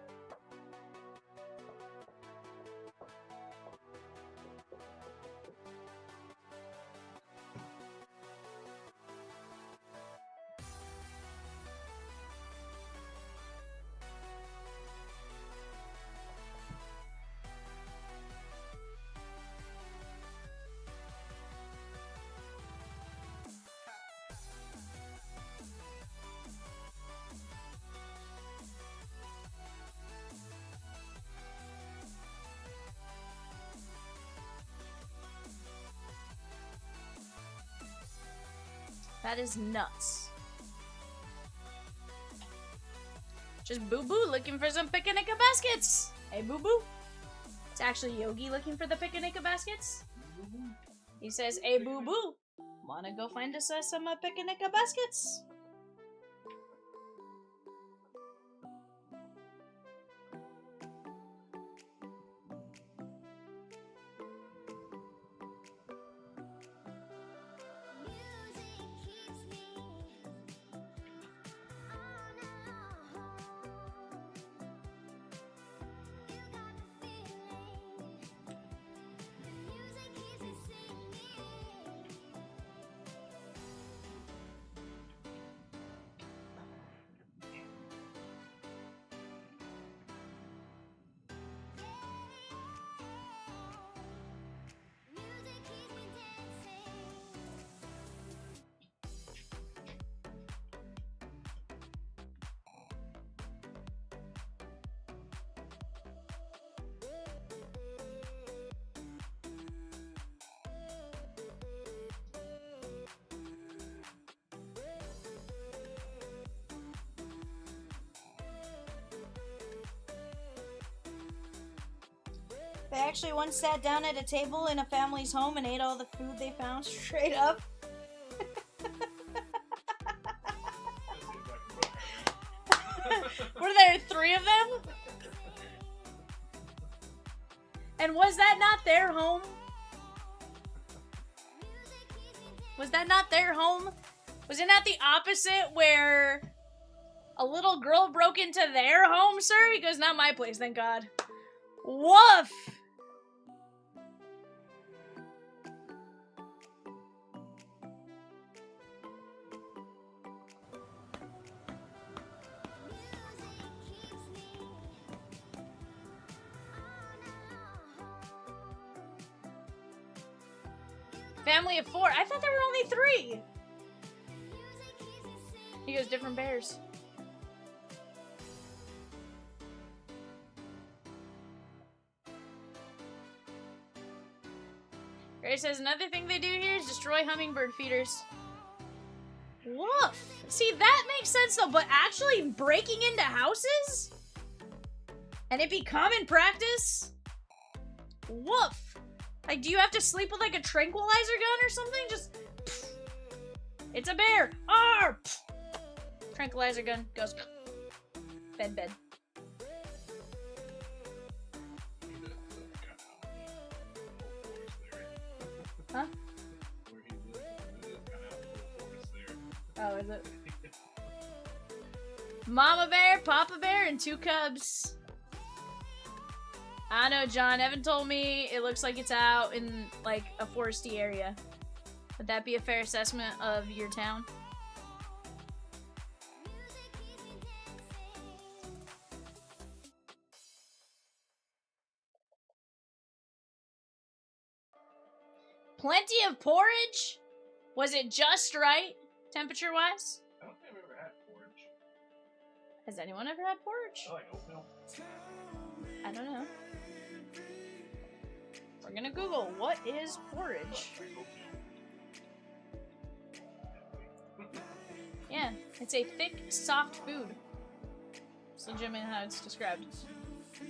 Speaker 3: That is nuts. Just Boo Boo looking for some picnic baskets. Hey, Boo Boo. It's actually Yogi looking for the picnic baskets. He says, hey, Boo Boo. Wanna go find us some picnic baskets? They actually once sat down at a table in a family's home and ate all the food they found straight up. Were there 3 of them? And was that not their home? Was that not their home? Was it not the opposite where a little girl broke into their home, sir? He goes, not my place, thank God. Woof! Family of 4. I thought there were only 3. He goes, different bears. Gray says, another thing they do here is destroy hummingbird feeders. Woof. See, that makes sense though, but actually breaking into houses? And it be common practice? Woof. Like, do you have to sleep with, like, a tranquilizer gun or something? Just, pff. It's a bear. Arr! Pff. Tranquilizer gun goes. Bed, bed. Huh? Oh, is it? Mama bear, Papa bear, and 2 cubs. I know, John. Evan told me it looks like it's out in, like, a foresty area. Would that be a fair assessment of your town? Plenty of porridge? Was it just right, temperature-wise?
Speaker 5: I don't think I've ever had porridge.
Speaker 3: Has anyone ever had porridge?
Speaker 5: I like oatmeal.
Speaker 3: I don't know. We're gonna Google, what is porridge? Yeah, it's a thick, soft food. It's legitimately how it's described.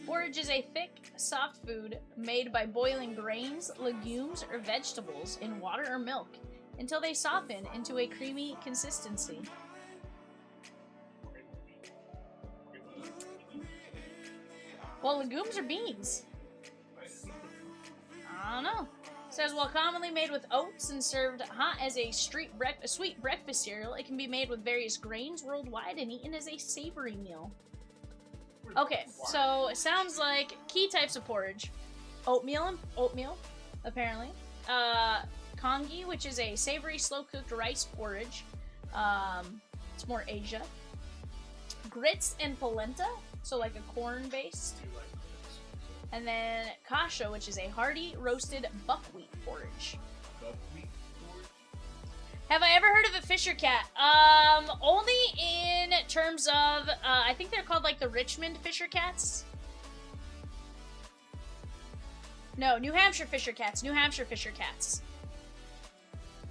Speaker 3: Porridge is a thick, soft food made by boiling grains, legumes, or vegetables in water or milk until they soften into a creamy consistency. Well, legumes are beans. I don't know. It says, while commonly made with oats and served hot as a sweet breakfast cereal, it can be made with various grains worldwide and eaten as a savory meal. Okay, so it sounds like key types of porridge. Oatmeal, apparently. Congee, which is a savory, slow-cooked rice porridge. It's more Asia. Grits and polenta, so like a corn-based. And then kasha, which is a hearty, roasted buckwheat porridge.
Speaker 5: Buckwheat porridge?
Speaker 3: Have I ever heard of a Fisher cat? Only in terms of, I think they're called like the Richmond Fisher cats. No, New Hampshire Fisher cats. New Hampshire Fisher cats.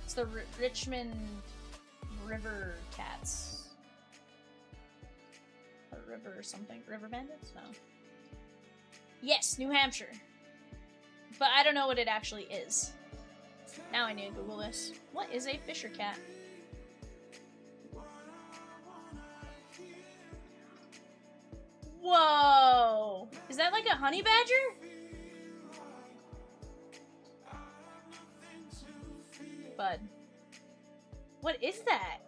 Speaker 3: It's the Richmond River cats. Or river or something. River bandits? No. Yes, New Hampshire. But I don't know what it actually is. Now I need to Google this. What is a Fisher cat? Whoa! Is that like a honey badger? Bud. What is that?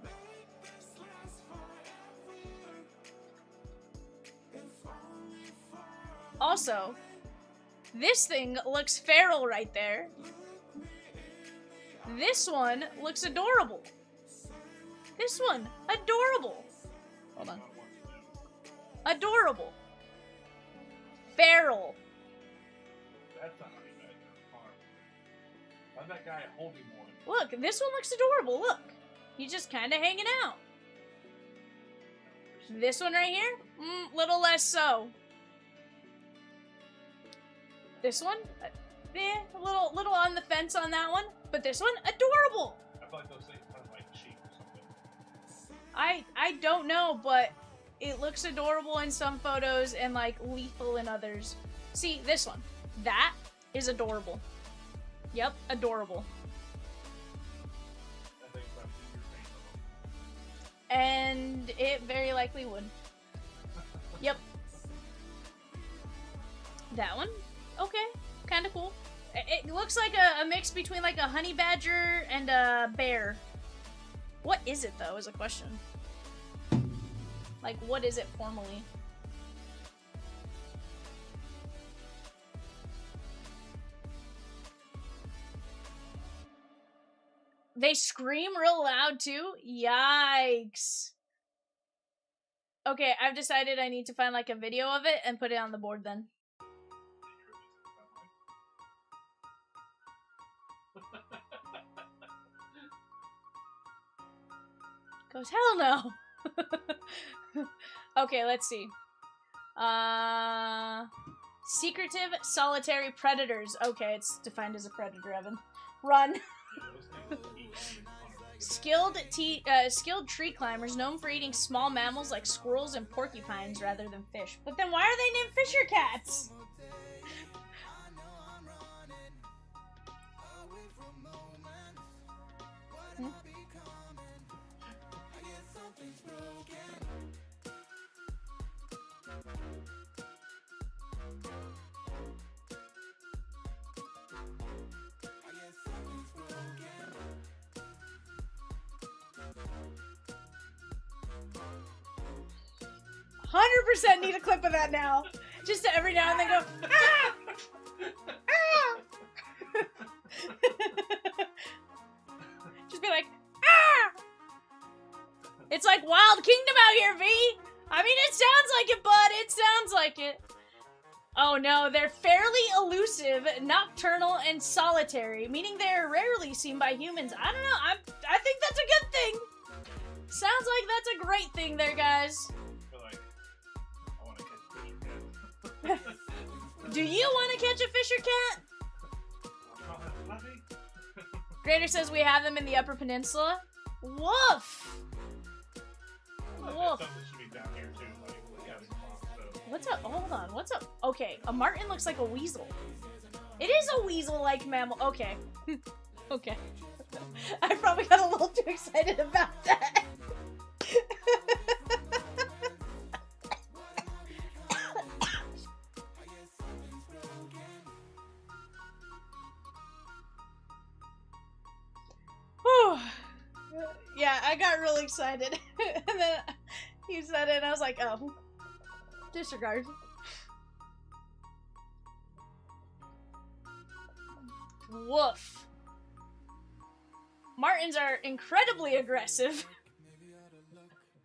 Speaker 3: Also, this thing looks feral right there. This one looks adorable. This one, adorable. Hold on. Adorable. Feral.
Speaker 5: That's a honey badger farm. How's that guy holding one?
Speaker 3: Look, this one looks adorable. Look. He's just kind of hanging out. This one right here? Little less so. This one? A little on the fence on that one. But this one? Adorable!
Speaker 5: I feel like those things kind of like cheap or something.
Speaker 3: I don't know, but it looks adorable in some photos and like lethal in others. See, this one. That is adorable. Yep, adorable.
Speaker 5: That thing's about to do your face off.
Speaker 3: And it very likely would. Yep. That one? Okay, kind of cool. It looks like a mix between like a honey badger and a bear. What is it though, is a question. Like, what is it formally? They scream real loud too? Yikes. Okay, I've decided I need to find like a video of it and put it on the board then. Goes, hell no. Okay, let's see. Secretive solitary predators. Okay, it's defined as a predator, Evan. Run. Skilled tree climbers known for eating small mammals like squirrels and porcupines rather than fish. But then why are they named Fisher cats? Hmm? 100% need a clip of that now. Just to every now and then go, ah! Ah! Just be like, ah! It's like Wild Kingdom out here, V! I mean, it sounds like it, bud. It sounds like it. Oh no, they're fairly elusive, nocturnal, and solitary, meaning they're rarely seen by humans. I don't know, I think that's a good thing. Sounds like that's a great thing there, guys.
Speaker 5: I want to catch a Fisher cat.
Speaker 3: Do you want to catch a Fisher cat? Grader says we have them in the Upper Peninsula. Woof! Woof. What's up? Hold on. What's up? Okay, a marten looks like a weasel. It is a weasel-like mammal. Okay. Okay. I probably got a little too excited about that. Yeah, I got real excited. And then he said it, and I was like, oh. Disregard. Woof. Martins are incredibly aggressive.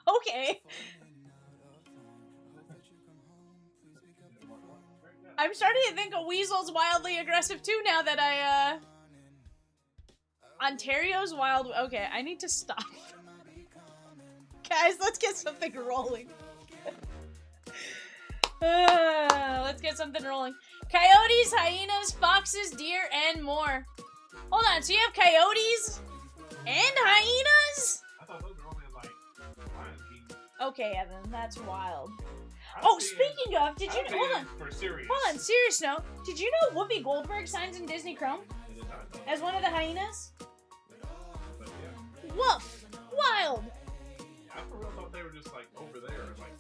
Speaker 3: Okay. I'm starting to think a weasel's wildly aggressive too now that Ontario's wild. Okay, I need to stop. Guys, let's get something rolling. Let's get something rolling. Coyotes, hyenas, foxes, deer, and more. Hold on, so you have coyotes and hyenas?
Speaker 5: I thought those were only in, like, Lion King.
Speaker 3: Okay, Evan, that's wild.
Speaker 5: I'm
Speaker 3: Oh,
Speaker 5: seeing-
Speaker 3: speaking of, did you
Speaker 5: I'm
Speaker 3: hold
Speaker 5: being
Speaker 3: on?
Speaker 5: For serious.
Speaker 3: Hold on, serious note. Did you know Whoopi Goldberg signs in Disney Chrome
Speaker 5: I did not know.
Speaker 3: as one of the hyenas?
Speaker 5: But yeah.
Speaker 3: Woof! Wild!
Speaker 5: I for real thought they were just, like, over there. Like,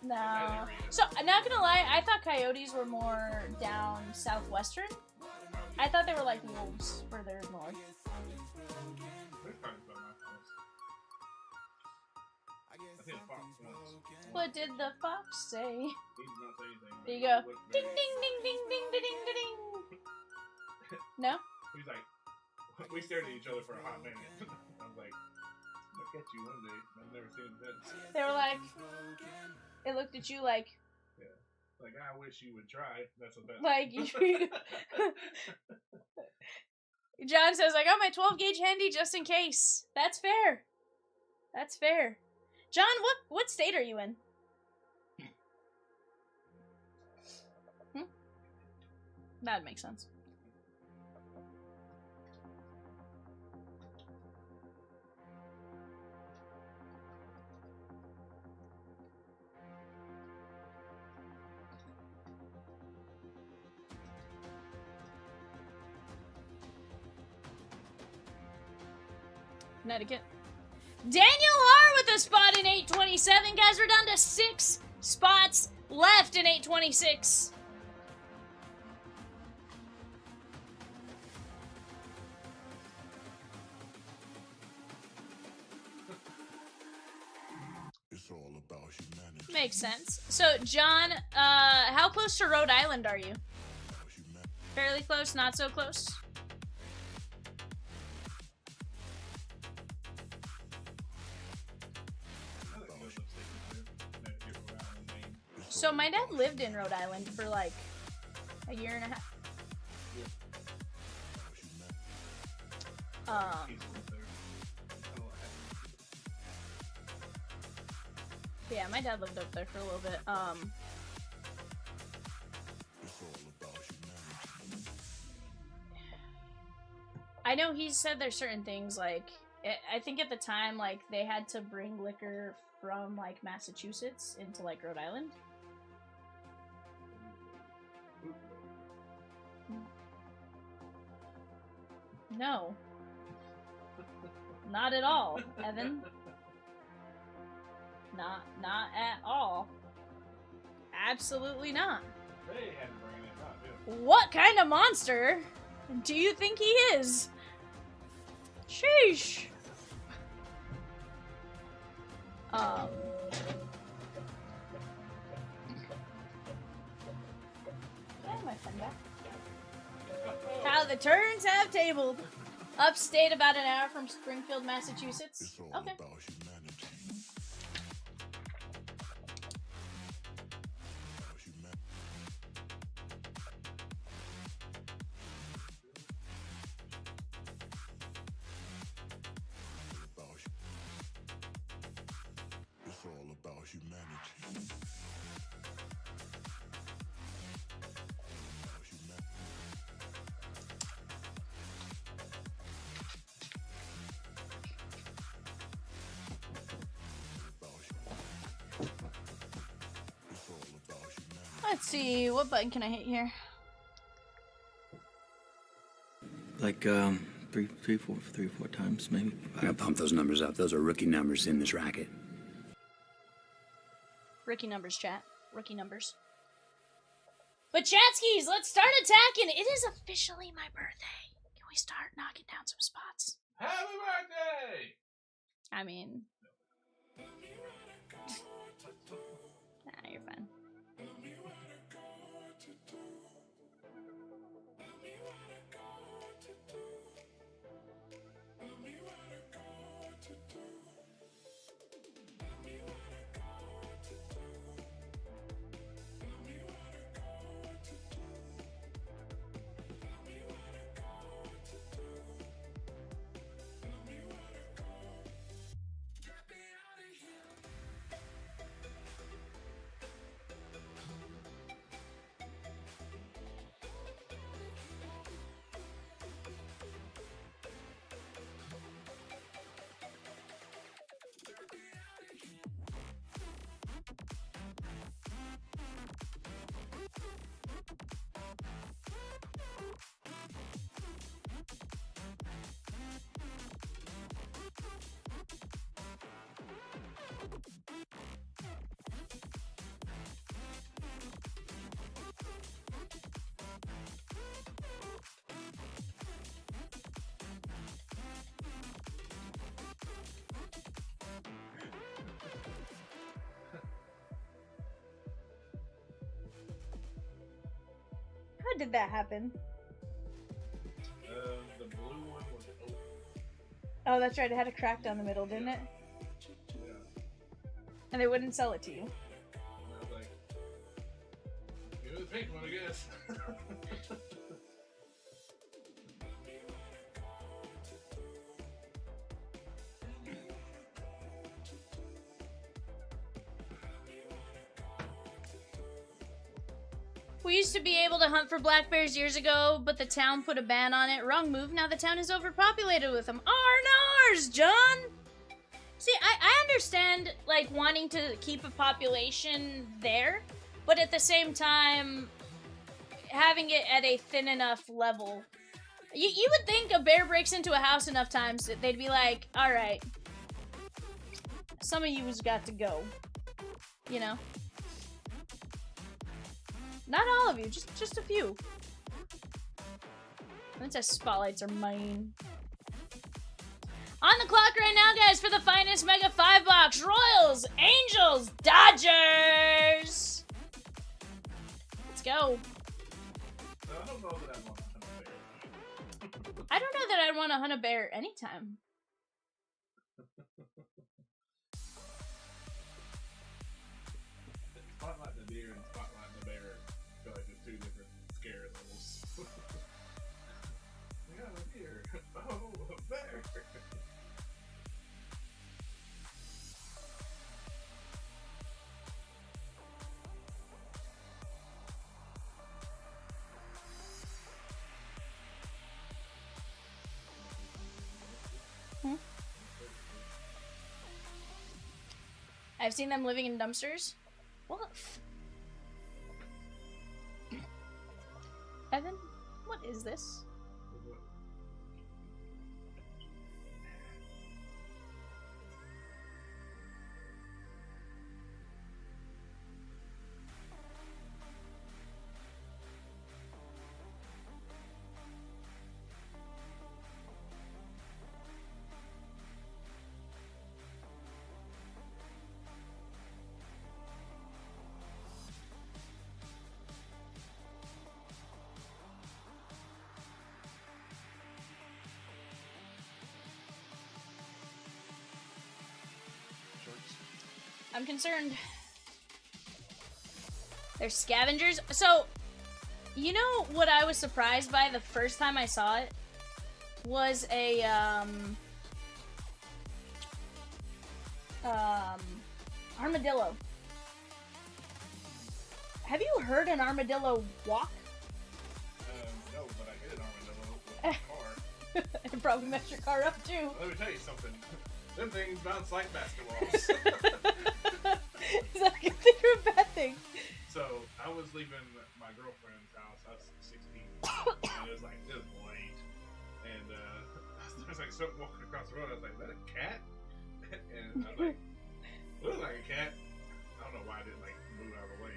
Speaker 3: No. So, I'm not gonna lie, I thought coyotes were more down southwestern. I thought they were like wolves further north.
Speaker 5: they're kind of by my house. I think a fox once.
Speaker 3: What did the fox say?
Speaker 5: He did not say anything.
Speaker 3: There you go.
Speaker 5: He looked
Speaker 3: Ding
Speaker 5: very-
Speaker 3: ding ding ding ding ding ding ding. No?
Speaker 5: He's like, we stared at each other for a hot minute. I was like, I'll catch you one day. I've never seen him since.
Speaker 3: They were like, it looked at you like,
Speaker 5: Like, I wish you would try. That's what that.
Speaker 3: like, John says, I got my 12 gauge handy just in case. That's fair. That's fair. John, what state are you in? That makes sense. Connecticut. Daniel R with a spot in 827. Guys, we're down to 6 spots left in 826.
Speaker 1: It's all about humanity.
Speaker 3: Makes sense. So, John, how close to Rhode Island are you? Fairly close, not so close?
Speaker 5: I think those upstate too. Connecticut, Rhode Island, Maine.
Speaker 3: So, my dad lived in Rhode Island for like a year and a half.
Speaker 5: He's up there. I don't know.
Speaker 3: Yeah, my dad lived up there for a little bit.
Speaker 1: It's all about humanity.
Speaker 3: I know he said there's certain things like I think at the time like they had to bring liquor from like Massachusetts into like Rhode Island. No. Not at all, Evan. Not at all. Absolutely not.
Speaker 5: They had to bring it up, yeah.
Speaker 3: What kind of monster do you think he is? Sheesh. Yeah, my friend back. How the turns have tabled. Upstate, about an hour from Springfield, Massachusetts.
Speaker 1: It's all
Speaker 3: Okay.
Speaker 1: about humanity. It's all about humanity.
Speaker 3: Let's see, what button can I hit here?
Speaker 8: Like three, four times, maybe.
Speaker 9: I gotta pump those numbers up. Those are rookie numbers in this racket.
Speaker 3: Rookie numbers, chat. Rookie numbers. But chatskis, let's start attacking. It is officially my birthday. Can we start knocking down some spots?
Speaker 5: Happy birthday!
Speaker 3: I mean, nah, you're fine. How did that happen?
Speaker 5: The blue one was open.
Speaker 3: Oh, that's right. It had a crack down the middle, didn't it?
Speaker 5: Yeah.
Speaker 3: And they wouldn't sell it to you.
Speaker 5: And I was like, give me the pink one, I guess.
Speaker 3: We used to be able to hunt for black bears years ago, but the town put a ban on it. Wrong move. Now the town is overpopulated with them. Ours, John! See, I understand, like, wanting to keep a population there, but at the same time, having it at a thin enough level. You would think a bear breaks into a house enough times that they'd be like, alright, some of you's got to go. You know? Not all of you, just a few. That says spotlights are mine. On the clock right now, guys, for the finest Mega 5-box. Royals, Angels, Dodgers. Let's go.
Speaker 5: I don't know that I want to hunt a bear.
Speaker 3: I don't know that I'd want to hunt a bear anytime.
Speaker 5: Spotlight the deer and spotlight the bear feel like there's two different scare levels. We got a deer. Oh, a bear.
Speaker 3: I've seen them living in dumpsters. Woof. Evan, what is this? I'm concerned. They're scavengers. So, you know what I was surprised by the first time I saw it? Was a, armadillo. Have you heard an armadillo walk?
Speaker 5: No, but I hit an armadillo with my car.
Speaker 3: It probably messed your car up too.
Speaker 5: Let me tell you something. Them things bounce like basketballs.
Speaker 3: Is that a good thing or a bad thing?
Speaker 5: So, I was leaving my girlfriend's house. I was 16. And it was late. And there was like something walking across the road. I was like, is that a cat? And I was like, looks like a cat. I don't know why I didn't move out of the way.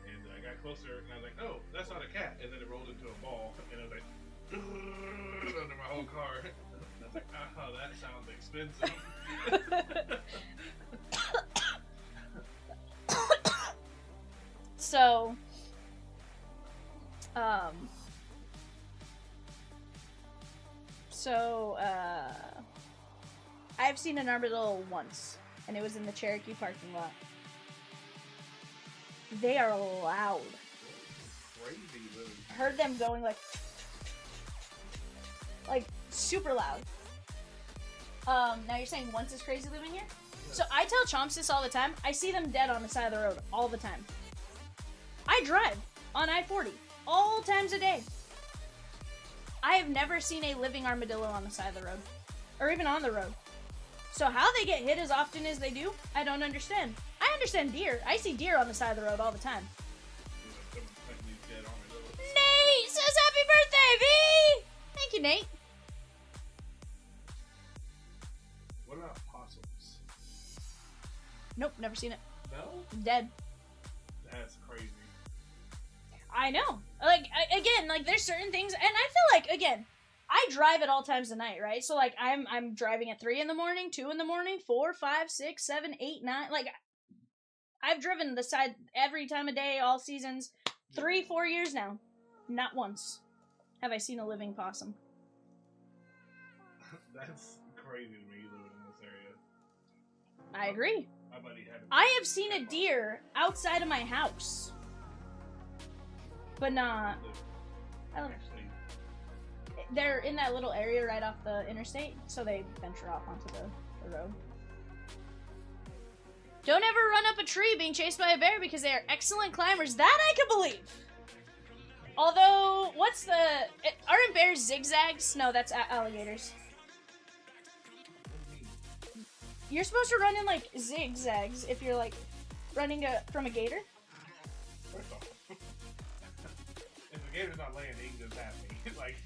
Speaker 5: And I got closer and I was like, no, that's not a cat. And then it rolled into a ball. And it was like, under my whole car. I Oh, that sounds expensive.
Speaker 3: So, I've seen an armadillo once, and it was in the Cherokee parking lot. They are loud.
Speaker 5: Crazy, dude.
Speaker 3: Heard them going like super loud. Now you're saying once is crazy living here? So I tell Chomps this all the time. I see them dead on the side of the road all the time. I drive on I-40 all times a day. I have never seen a living armadillo on the side of the road, or even on the road. So how they get hit as often as they do, I don't understand. I understand deer. I see deer on the side of the road all the time. Nate says happy birthday, V! Thank you, Nate.
Speaker 5: What about possums?
Speaker 3: Nope, never seen it.
Speaker 5: No?
Speaker 3: Dead.
Speaker 5: That's crazy.
Speaker 3: I know. Like, there's certain things, and I feel like, again, I drive at all times of night, right? So, like, I'm driving at 3 in the morning, 2 in the morning, 4, 5, 6, 7, 8, 9. Like, I've driven the side every time of day, all seasons, 3, 4 years now. Not once have I seen a living possum.
Speaker 5: That's crazy to me living in this area.
Speaker 3: I agree.
Speaker 5: My buddy had
Speaker 3: I have seen a deer outside of my house. But not... I don't know. They're in that little area right off the interstate, so they venture off onto the road. Don't ever run up a tree being chased by a bear because they are excellent climbers. That I can believe! Although, aren't bears zigzags? No, that's alligators. You're supposed to run in, like, zigzags if you're, like, running from a gator.
Speaker 5: First off, if the gator's not laying, he can just have me. Like,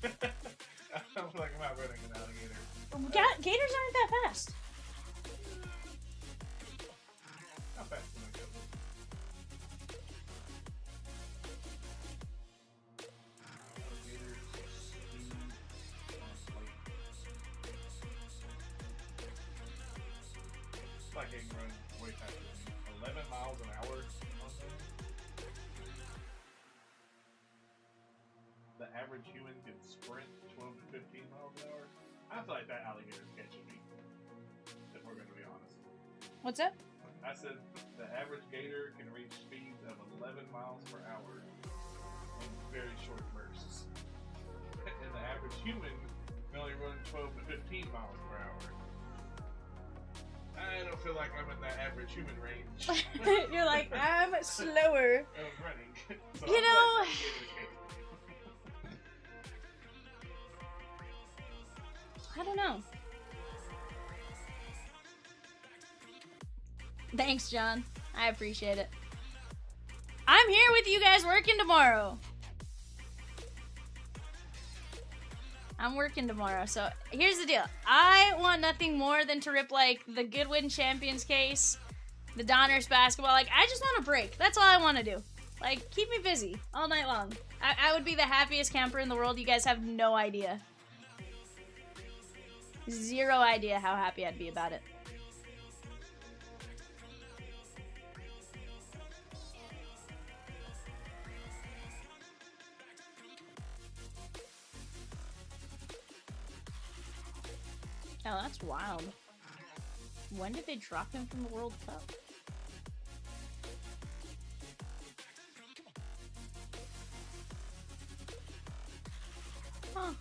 Speaker 5: I'm not running an alligator.
Speaker 3: Gators aren't that fast.
Speaker 5: How fast can I go? Like they can run way faster than me. 11 miles an hour. The average human can sprint 12 to 15 miles an hour. I feel like that alligator's catching me. If we're going to be honest.
Speaker 3: What's that?
Speaker 5: I said the average gator can reach speeds of 11 miles per hour in very short bursts. And the average human can only run 12 to 15 miles per hour. I don't feel like I'm in that average human range.
Speaker 3: You're like, I'm slower.
Speaker 5: Of running. So
Speaker 3: You
Speaker 5: I feel
Speaker 3: know...
Speaker 5: like that gator's catching me.
Speaker 3: I don't know. Thanks, John. I appreciate it. I'm here with you guys working tomorrow. I'm working tomorrow, so here's the deal. I want nothing more than to rip, like, the Goodwin Champions case, the Donruss basketball. Like, I just want a break. That's all I want to do. Like, keep me busy all night long. I would be the happiest camper in the world. You guys have no idea. Zero idea how happy I'd be about it. Oh, that's wild. When did they drop him from the World Cup? Huh.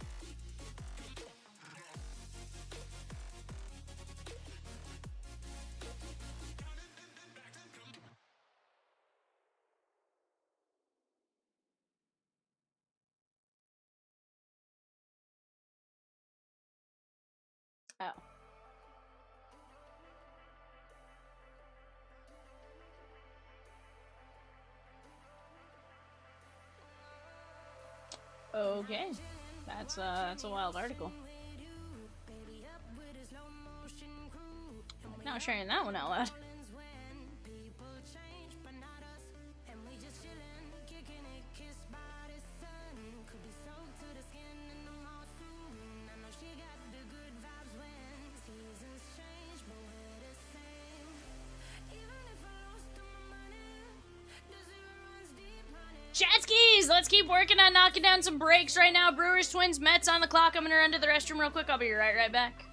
Speaker 3: Oh. Okay. That's a wild article. Not sharing that one out loud. Guys, let's keep working on knocking down some breaks right now. Brewers, Twins, Mets on the clock. I'm gonna run to the restroom real quick. I'll be right back.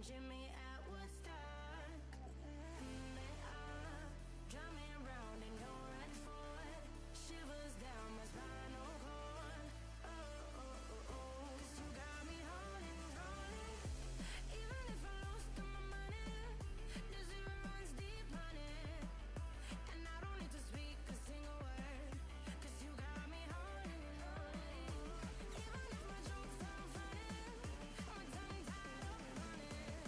Speaker 2: Jimmy at Woodstock. Drum me round and no red Ford. Shivers down my spinal cord. Cause you got me holding, holding. Even if I lost all my money, the zero runs deep on it. And I don't need to speak a single word. Cause you got me holding, holding. Even if my jokes sound funny, my tongue tied up on it.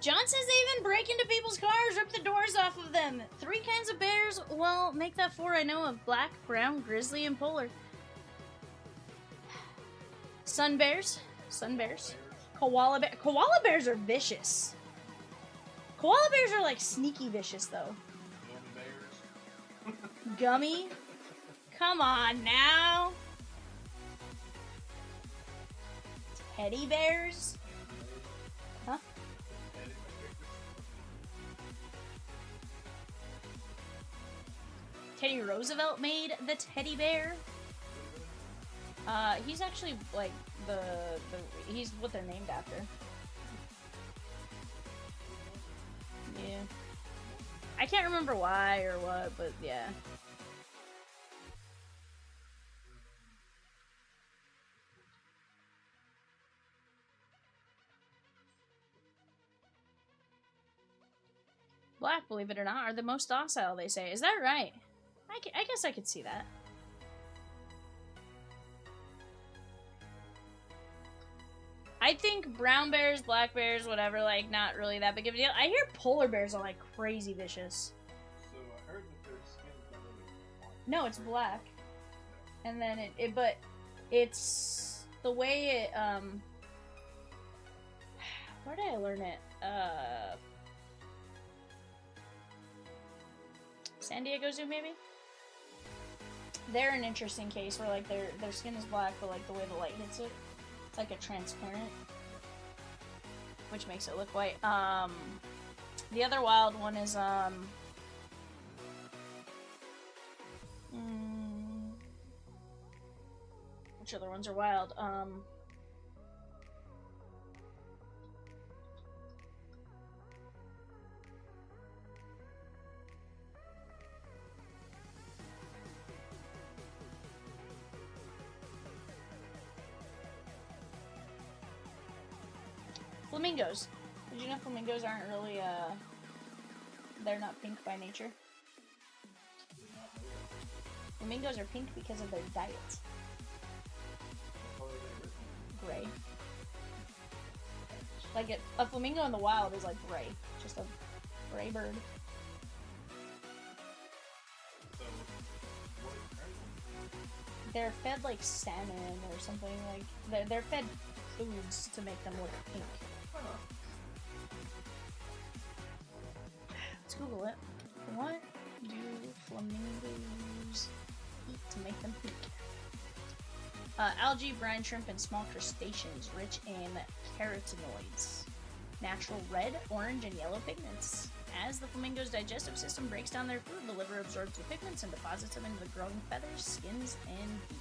Speaker 3: John says they even break into people's cars, rip the doors off of them. 3 kinds of bears. Well, make that 4 I know of. Black, brown, grizzly, and polar. Sun bears. Sun bears. Koala bear. Koala bears are vicious. Koala bears are like sneaky vicious though. Gummy. Come on now. Teddy bears. Huh? Teddy Roosevelt made the teddy bear. He's actually like he's what they're named after. Yeah. I can't remember why or what, but yeah. Black, believe it or not, are the most docile, they say. Is that right? I guess I could see that. I think brown bears, black bears, whatever, like, not really that big of a deal. I hear polar bears are, like, crazy vicious.
Speaker 5: So
Speaker 3: No, it's black. And then but it's the way it, where did I learn it? San Diego Zoo, maybe? They're an interesting case where, like, their skin is black, but, like, the way the light hits it, it's like a transparent, which makes it look white. The other wild one is, which other ones are wild? Flamingos. Did you know flamingos aren't really, they're not pink by nature? Flamingos are pink because of their diet. Gray. Like, a flamingo in the wild is like gray. Just a gray bird. They're fed like salmon or something, like, they're fed foods to make them look pink. Let's Google it. What do flamingos eat to make them pink? Algae, brine shrimp, and small crustaceans rich in carotenoids. Natural red, orange, and yellow pigments. As the flamingo's digestive system breaks down their food, the liver absorbs the pigments and deposits them into the growing feathers, skins, and beak.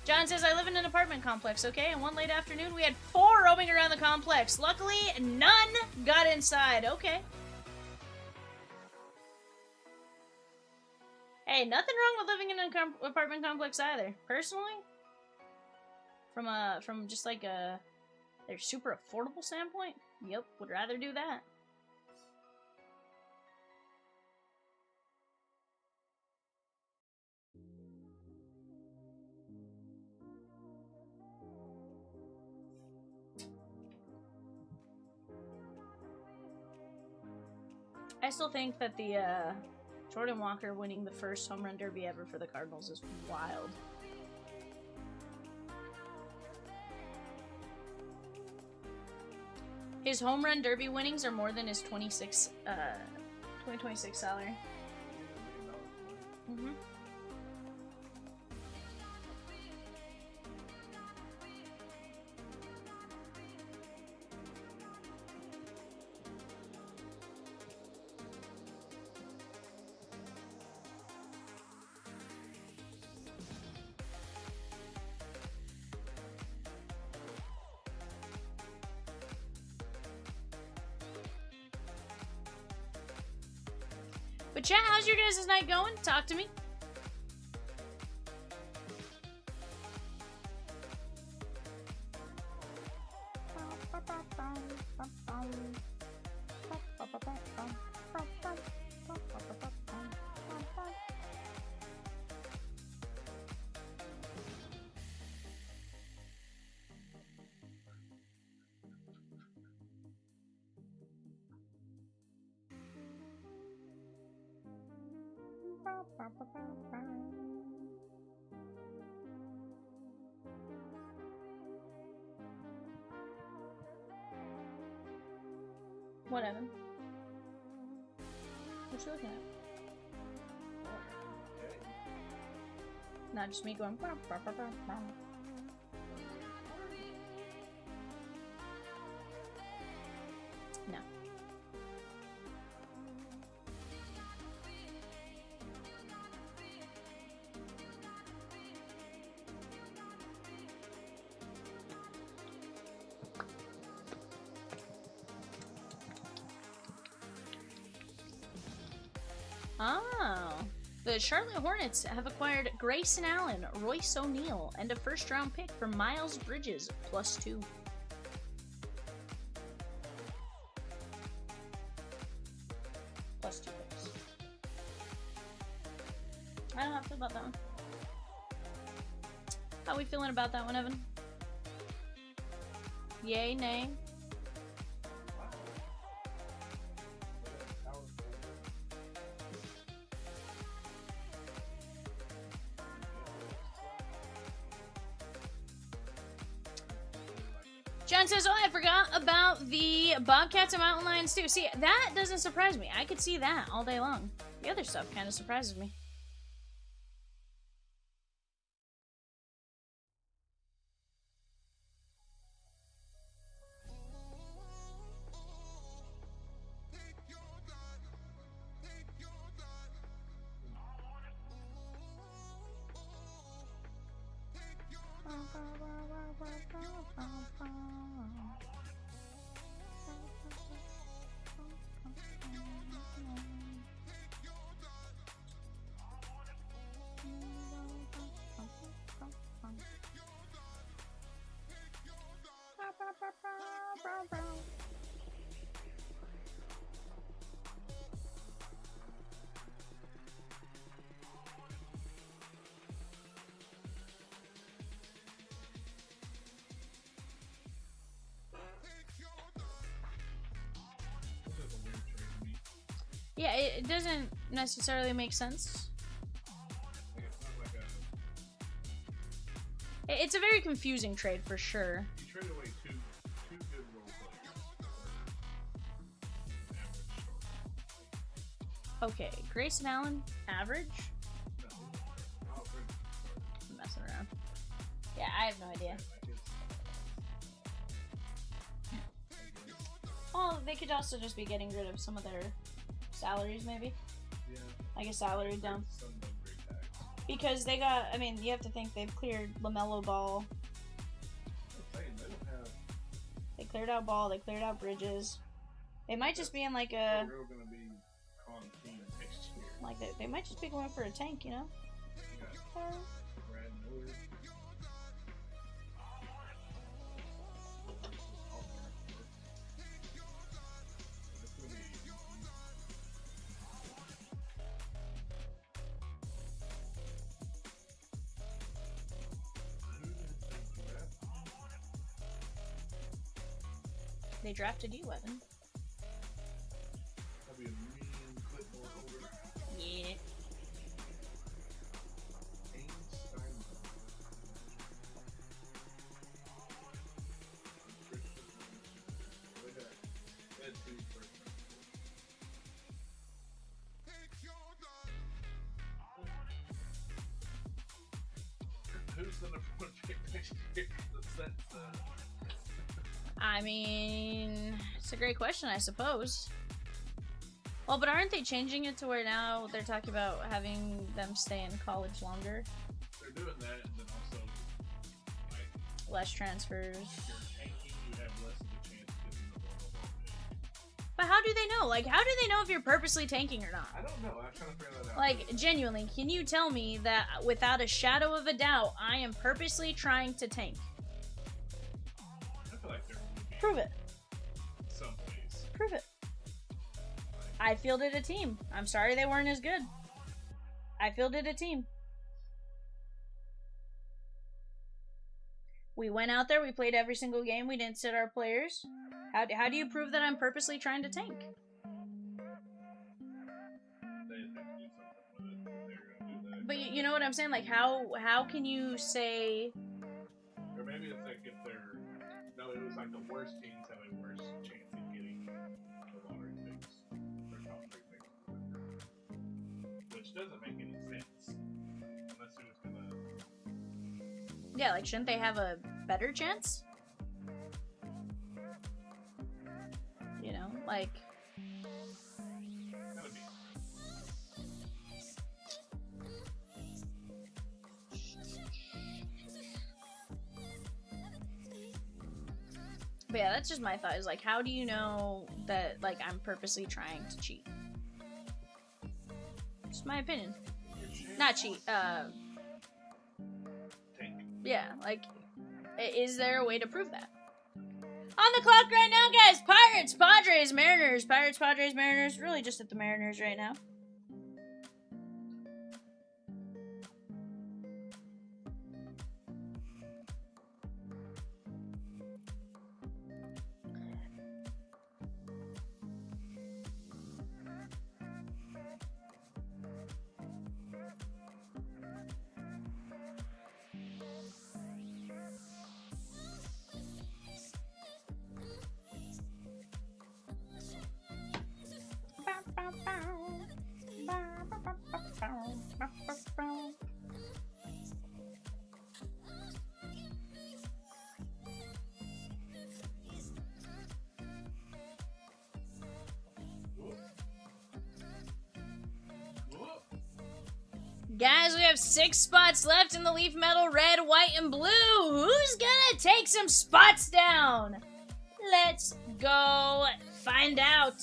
Speaker 3: John says, I live in an apartment complex, okay? And one late afternoon, we had 4 roaming around the complex. Luckily, none got inside. Okay. Hey, nothing wrong with living in an apartment complex either. Personally, from just like a their super affordable standpoint, yep, would rather do that. I still think that the Jordan Walker winning the first home run derby ever for the Cardinals is wild. His home run derby winnings are more than his 2026 salary. Mm-hmm. But chat, how's your guys' night going? Talk to me. What, Evan? What you looking at? Not just me going. No. Oh. The Charlotte Hornets have acquired Grayson Allen, Royce O'Neal, and a first-round pick for Miles Bridges, +2. +2 picks. I don't know how to feel about that one. How we feeling about that one, Evan? Yay, nay? John says, oh, I forgot about the Bobcats and Mountain Lions, too. See, that doesn't surprise me. I could see that all day long. The other stuff kind of surprises me. Yeah, it doesn't necessarily make sense.
Speaker 5: Like, it's not like a.
Speaker 3: It's a very confusing trade for sure.
Speaker 5: You trade away two good role players for an average star.
Speaker 3: Okay, Grayson Allen, average?
Speaker 5: No, I'll bring
Speaker 3: I'm messing around. Yeah, I have no idea. Well, they could also just be getting rid of some of their salaries, maybe.
Speaker 5: Yeah.
Speaker 3: Like a salary dump.
Speaker 5: Some luxury tax.
Speaker 3: Because they got, I mean, you have to think they've cleared LaMelo Ball.
Speaker 5: I'm saying they don't have.
Speaker 3: They cleared out Ball, they cleared out Bridges. They might just be in like
Speaker 5: They're
Speaker 3: a,
Speaker 5: real gonna be on team next year.
Speaker 3: like they might just be going for a tank, you know?
Speaker 5: You got Brad Miller.
Speaker 3: They drafted you, Evan.
Speaker 5: That'd be a mean clipboard holder.
Speaker 3: Yeah.
Speaker 5: Who's the number one pick next year? That's
Speaker 3: I mean, it's a great question, I suppose. Well, but aren't they changing it to where now they're talking about having them stay in college longer?
Speaker 5: they're doing that, and then also, like,
Speaker 3: Less transfers.
Speaker 5: if you're tanking, you have less of a chance of getting the overall pick.
Speaker 3: But how do they know? Like, how do they know if you're purposely tanking or not?
Speaker 5: I don't know. I'm trying to figure that out.
Speaker 3: Like, genuinely, can you tell me that without a shadow of a doubt, I am purposely trying to tank?
Speaker 5: I feel like there would be
Speaker 3: Prove it.
Speaker 5: some ways.
Speaker 3: Prove it. I fielded a team. I'm sorry they weren't as good. I fielded a team. We went out there, we played every single game, we didn't sit our players. How do you prove that I'm purposely trying to tank?
Speaker 5: They have to do something with it if they're going to do that.
Speaker 3: But you know what I'm saying? Like, how can you say...
Speaker 5: Or maybe it's like if they're... No, it was like the worst teams have a worse chance of getting the lottery picks. Or top 3 picks. Which doesn't make any sense. Unless it was going to...
Speaker 3: Yeah, like, shouldn't they have a better chance? You know, like...
Speaker 5: Gotta be.
Speaker 3: But yeah, that's just my thought, is like, how do you know that, like, I'm purposely trying to cheat? Just my opinion. Not cheat,
Speaker 5: Tank.
Speaker 3: yeah, like, is there a way to prove that? On the clock right now, guys! Pirates, Padres, Mariners. Pirates, Padres, Mariners. Really just at the Mariners right now. Guys, we have 6 spots left in the leaf metal, red, white, and blue. Who's gonna take some spots down? Let's go find out.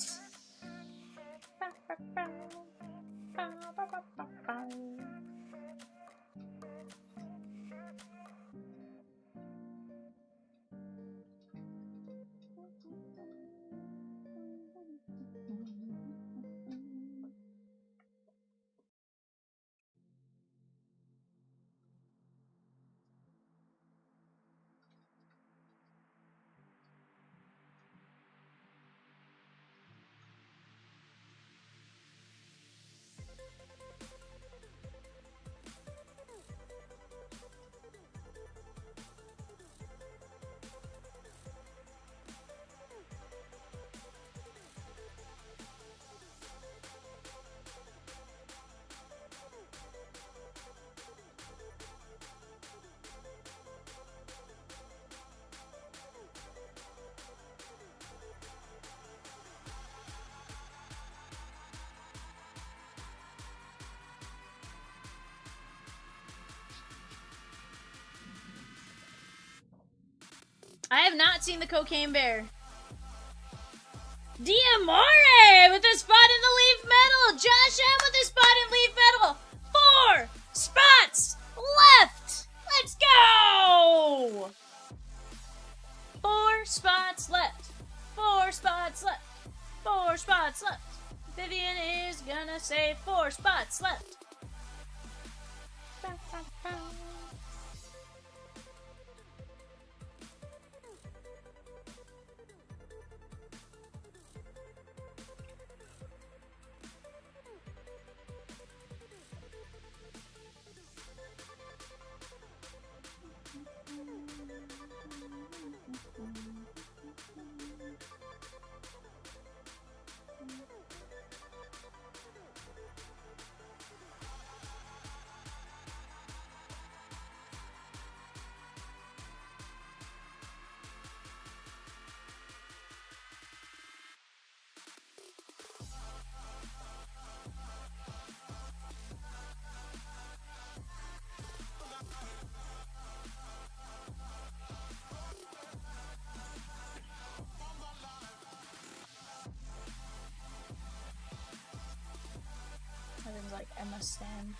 Speaker 3: I have not seen the Cocaine Bear. Diamore with a spot in the leaf metal. Josh M with a spot in leaf metal. 4 spots left. Let's go. 4 spots left. 4 spots left. 4 spots left. Vivian is gonna say 4 spots left. Everyone's like Emma Stan.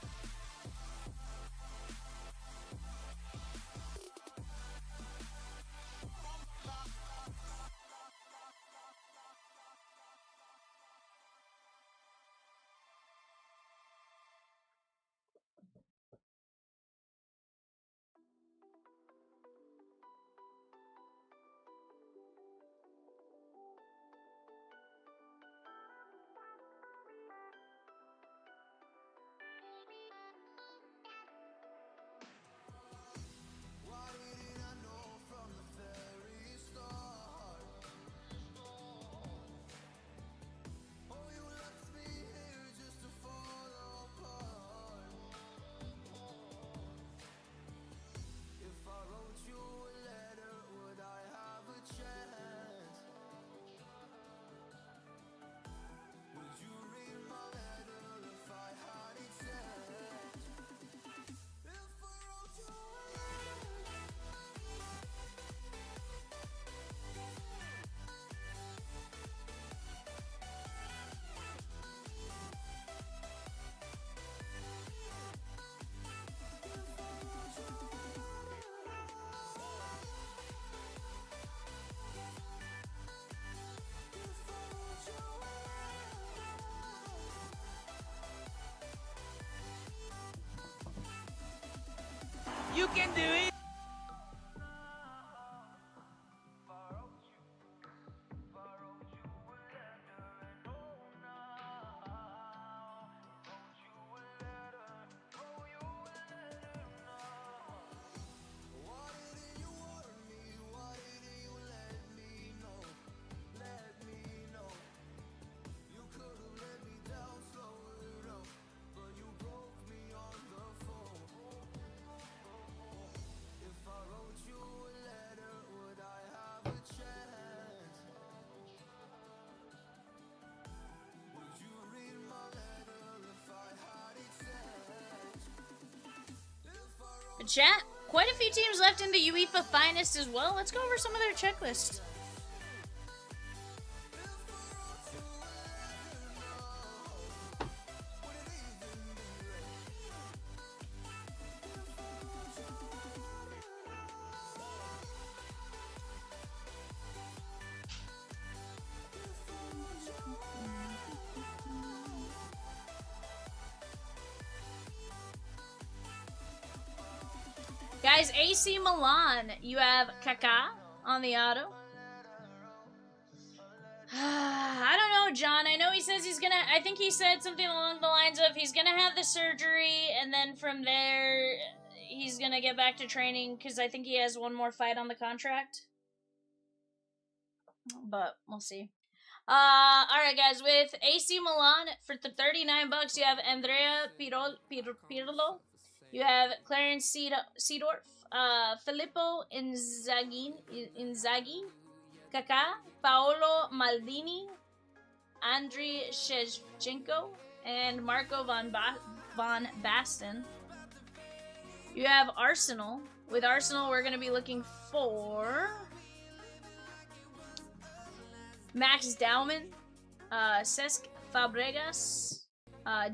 Speaker 4: You can do it.
Speaker 3: Chat, quite a few teams left in the UEFA Finest as well. Let's go over some of their checklist. Guys, AC Milan, you have Kaká on the auto. I don't know, John. I know he says he's gonna, I think he said something along the lines of he's gonna have the surgery, and then from there, he's gonna get back to training, because I think he has one more fight on the contract. But, we'll see. Alright, guys, with AC Milan, for the $39, you have Andrea Pirlo. You have Clarence Seedorf, Filippo Inzaghi, Kaká, Paolo Maldini, Andriy Shevchenko, and Marco van Basten. You have Arsenal. With Arsenal, we're going to be looking for Max Dauman, Cesc Fabregas,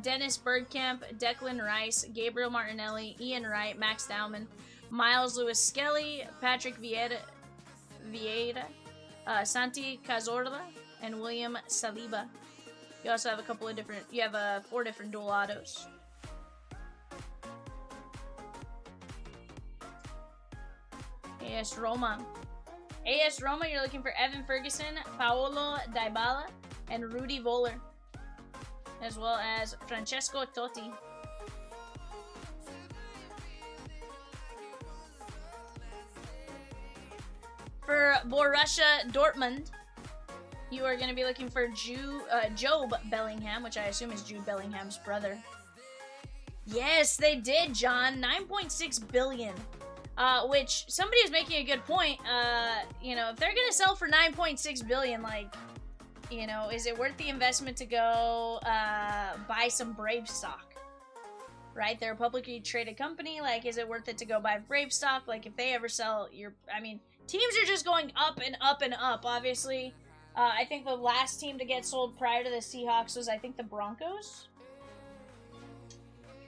Speaker 3: Dennis Bergkamp, Declan Rice, Gabriel Martinelli, Ian Wright, Max Dauman, Miles Lewis-Skelly, Patrick Vieira, Santi Cazorla, and William Saliba. You also have a couple of different, you have 4 different dual autos. AS Roma, you're looking for Evan Ferguson, Paolo Dybala, and Rudy Voller, as well as Francesco Totti. For Borussia Dortmund, you are going to be looking for Job Bellingham, which I assume is Jude Bellingham's brother. Yes, they did, John. 9.6 billion. Which somebody is making a good point. You know, if they're going to sell for 9.6 billion, like, you know, is it worth the investment to go buy some Brave stock? Right? They're a publicly traded company. Like, is it worth it to go buy Brave stock? Like, if they ever sell, I mean, teams are just going up and up and up, obviously. I think the last team to get sold prior to the Seahawks was, I think, the Broncos.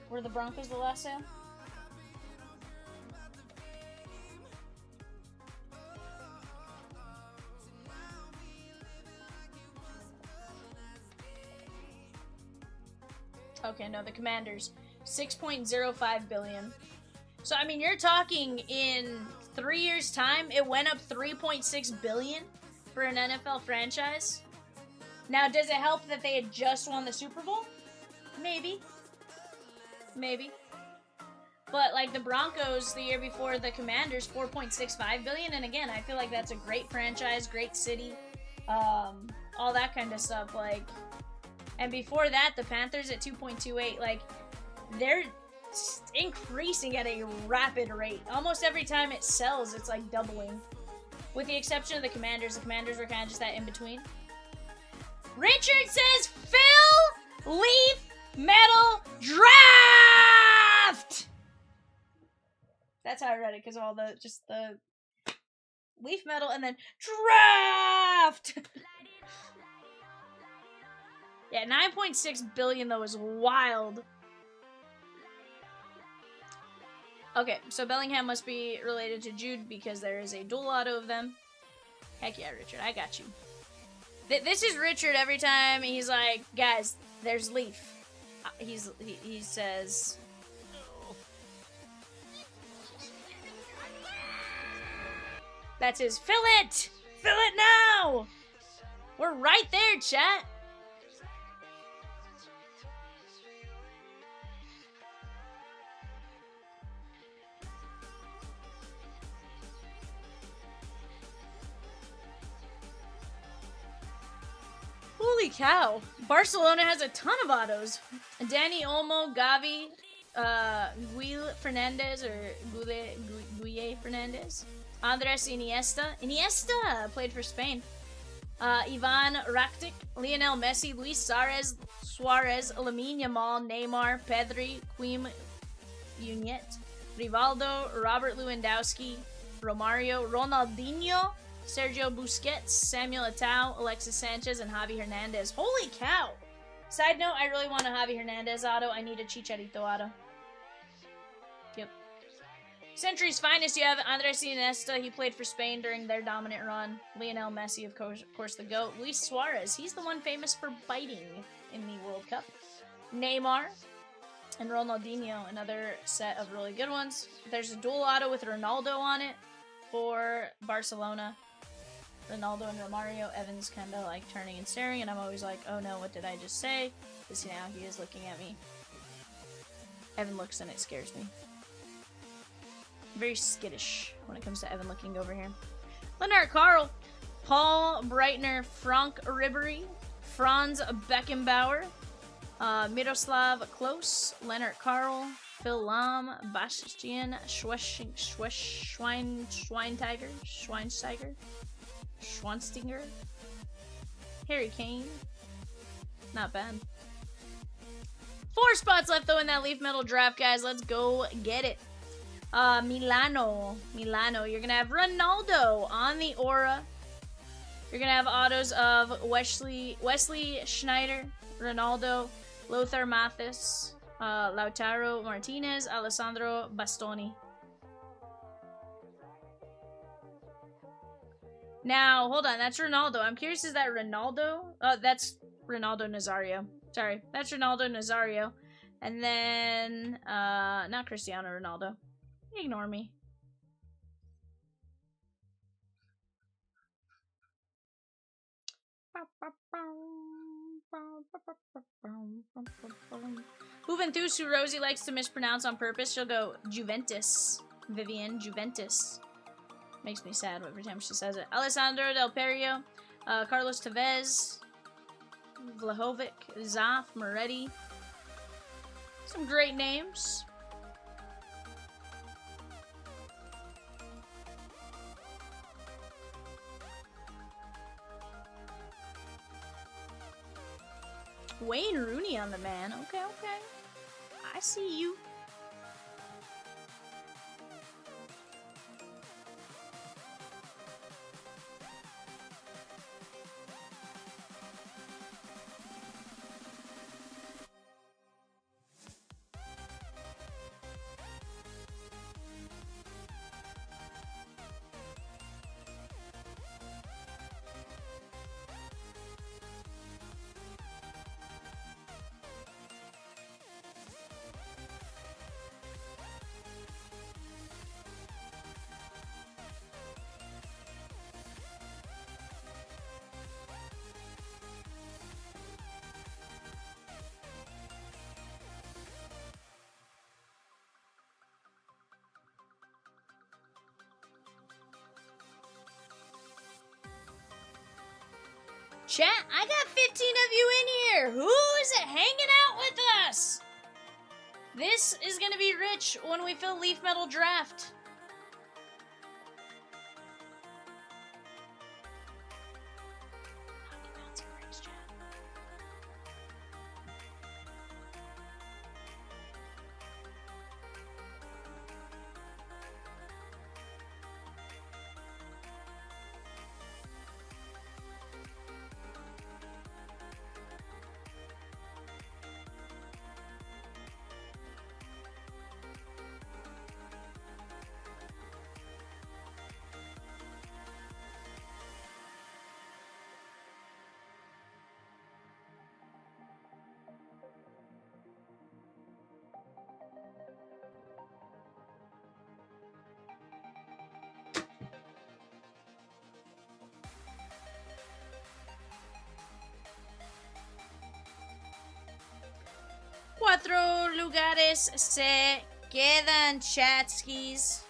Speaker 3: Were the Broncos the last sale? Okay, no, the Commanders. 6.05 billion. So, I mean, you're talking in 3 years' time, it went up 3.6 billion for an NFL franchise. Now, does it help that they had just won the Super Bowl? Maybe. Maybe. But, like, the Broncos the year before the Commanders, 4.65 billion. And again, I feel like that's a great franchise, great city, all that kind of stuff. Like, and before that, the Panthers at 2.28. Like, they're increasing at a rapid rate. Almost every time it sells, it's like doubling. With the exception of the Commanders. The Commanders were kind of just that in between. Richard says, Phil Leaf Metal Draft! That's how I read it, because of all the, just the Leaf Metal and then Draft! Yeah, 9.6 billion, though, is wild. Okay, so Bellingham must be related to Jude because there is a dual auto of them. Heck yeah, Richard, I got you. This is Richard every time he's like, guys, there's Leaf. He says... That's his, fill it! Fill it now! We're right there, chat. Holy cow. Barcelona has a ton of autos. Dani Olmo, Gavi, Guille Fernandez, or Guille Fernandez. Andres Iniesta. Iniesta played for Spain. Ivan Rakitic, Lionel Messi, Luis Suarez, Lamine Yamal, Neymar, Pedri, Quim Unet, Rivaldo, Robert Lewandowski, Romario, Ronaldinho, Sergio Busquets, Samuel Eto'o, Alexis Sanchez, and Javi Hernandez. Holy cow! Side note, I really want a Javi Hernandez auto. I need a Chicharito auto. Yep. Century's finest, you have Andres Iniesta. He played for Spain during their dominant run. Lionel Messi, of course, the GOAT. Luis Suarez, he's the one famous for biting in the World Cup. Neymar and Ronaldinho, another set of really good ones. There's a dual auto with Ronaldo on it for Barcelona. Ronaldo and Romario. Evan's kind of like turning and staring, and I'm always like, oh no, what did I just say? Because now he is looking at me. Evan looks and it scares me. Very skittish when it comes to Evan looking over here. Leonard Carl, Paul Breitner, Frank Ribery, Franz Beckenbauer, Miroslav Klose, Leonard Carl, Phil Lahm, Bastian Schweinsteiger, Harry Kane. Not bad. 4 spots left though in that Leaf Metal draft, guys. Let's go get it. Milano. You're gonna have Ronaldo on the Aura. You're gonna have autos of Wesley Schneider, Ronaldo, Lothar Matthias, Lautaro Martinez, Alessandro Bastoni. Now, hold on, that's Ronaldo. I'm curious, is that Ronaldo? That's Ronaldo Nazario. Sorry, that's Ronaldo Nazario. And then, not Cristiano Ronaldo. Ignore me. Juventus, who Rosie likes to mispronounce on purpose, she'll go Juventus. Vivian, Juventus. Makes me sad every time she says it. Alessandro Del Perio, Carlos Tevez, Vlahovic, Zaf, Moretti. Some great names. Wayne Rooney on the man. Okay. I see you. Chat, I got 15 of you in here. Who is it hanging out with us? This is gonna be rich when we fill Leaf Metal Draft. Cuatro lugares se quedan, chatskis.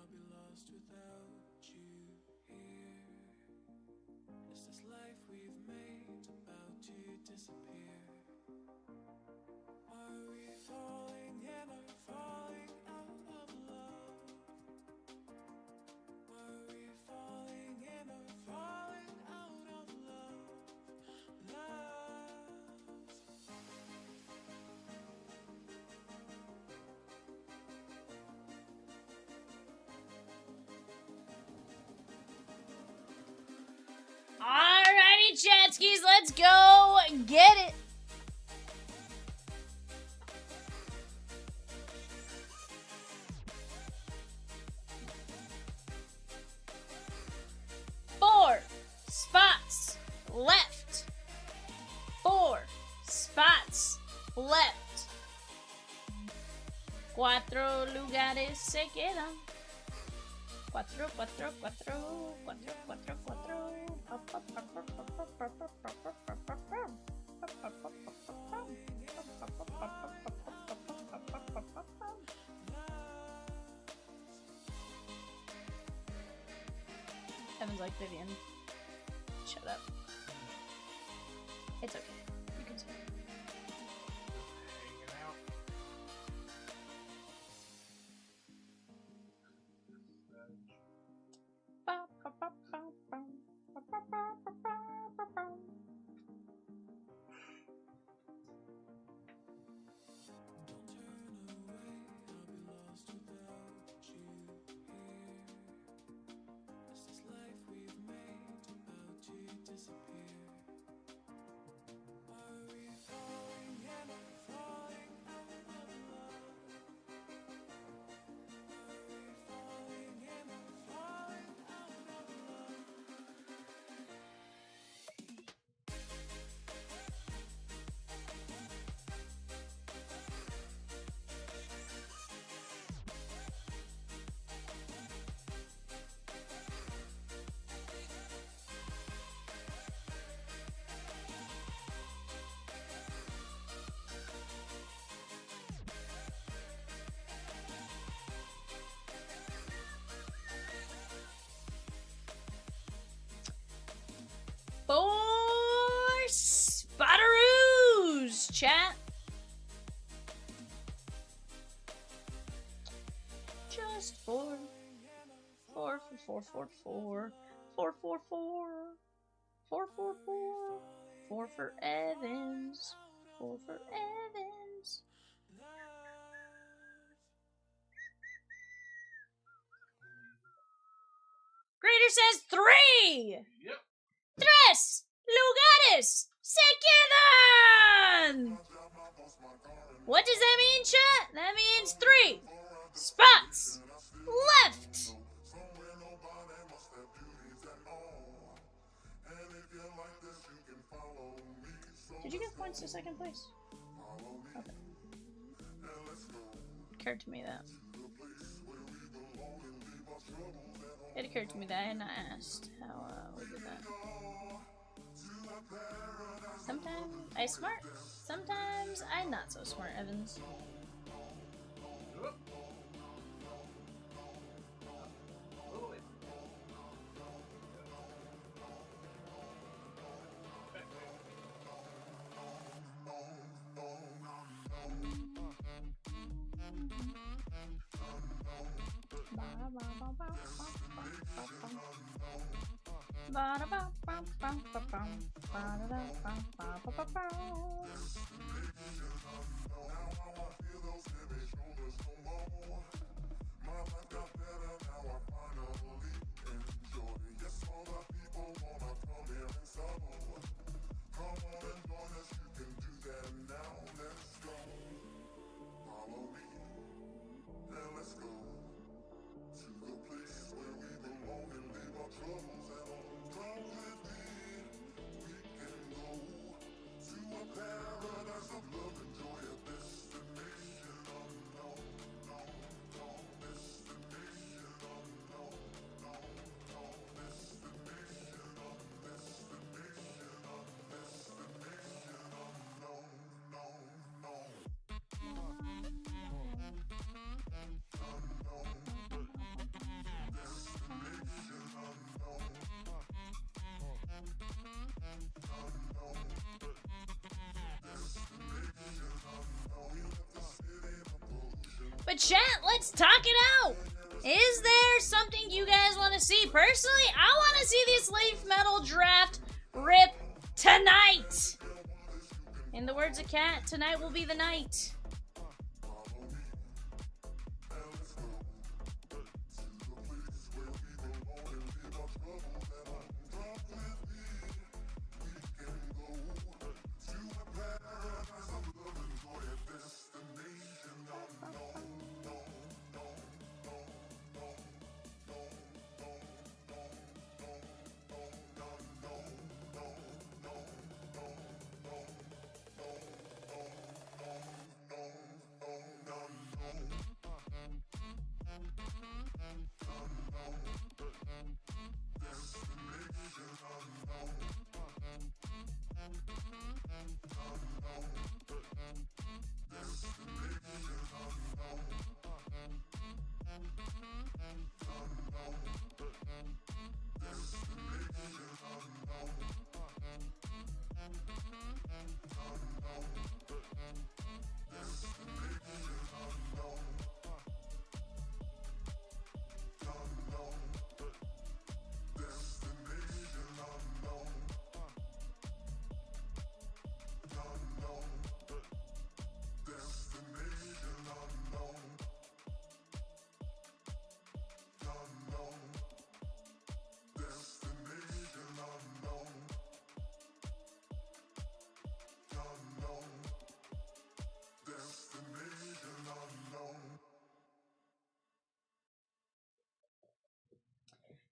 Speaker 4: I'll be lost without you here. Is this life we've made about to disappear? Are we falling in or falling out of love? Are we falling in or falling out of love? Love.
Speaker 3: Alrighty, Chatskis, let's go get it. Four spots left. 4 spots left. 4 lugares se quedan. 4, 4, 4, 4, 4, 4, 4. Evan's like, Vivian, shut up. It's okay. You can say it.
Speaker 5: Hanging out.
Speaker 3: Four spotteroos, chat. Just 4. 4 for 4, 4, 4. 4, 4, 4. 4, 4, 4. 4 for Evans. 4 for Evans. Grader says 3.
Speaker 5: Yep.
Speaker 3: 3 lugares se quedan. What does that mean, chat? That means 3 spots left. Did you get points to second place? Okay. Occurred to me that. It occurred to me that I had not asked how we did that. Sometimes I smart, sometimes I not so smart, Evans.
Speaker 1: Paradise of love and joy.
Speaker 3: chat. Let's talk it out. Is there something you guys want to see? Personally, I want to see this Leaf Metal draft rip tonight. In the words of Kat, tonight will be the night.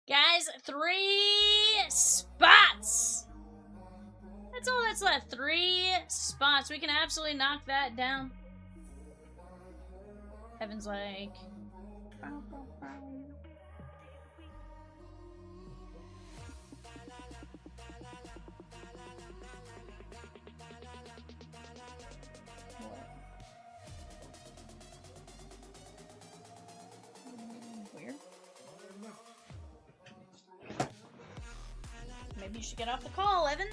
Speaker 3: Guys, 3 spots. That's all that's left. 3 spots. We can absolutely knock that down. Heaven's like... Weird. Maybe you should get off the call, Evan.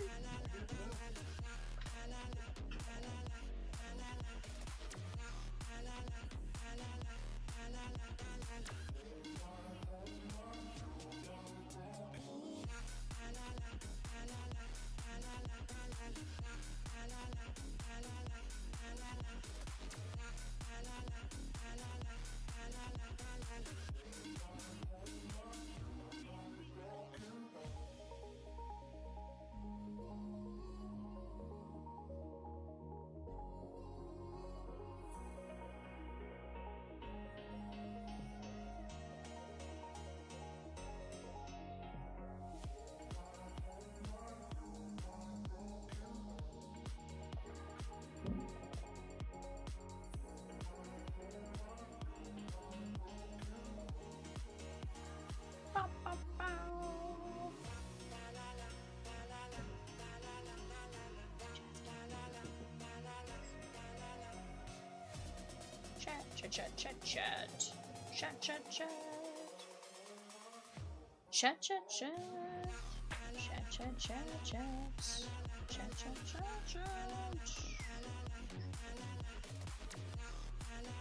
Speaker 3: Chat.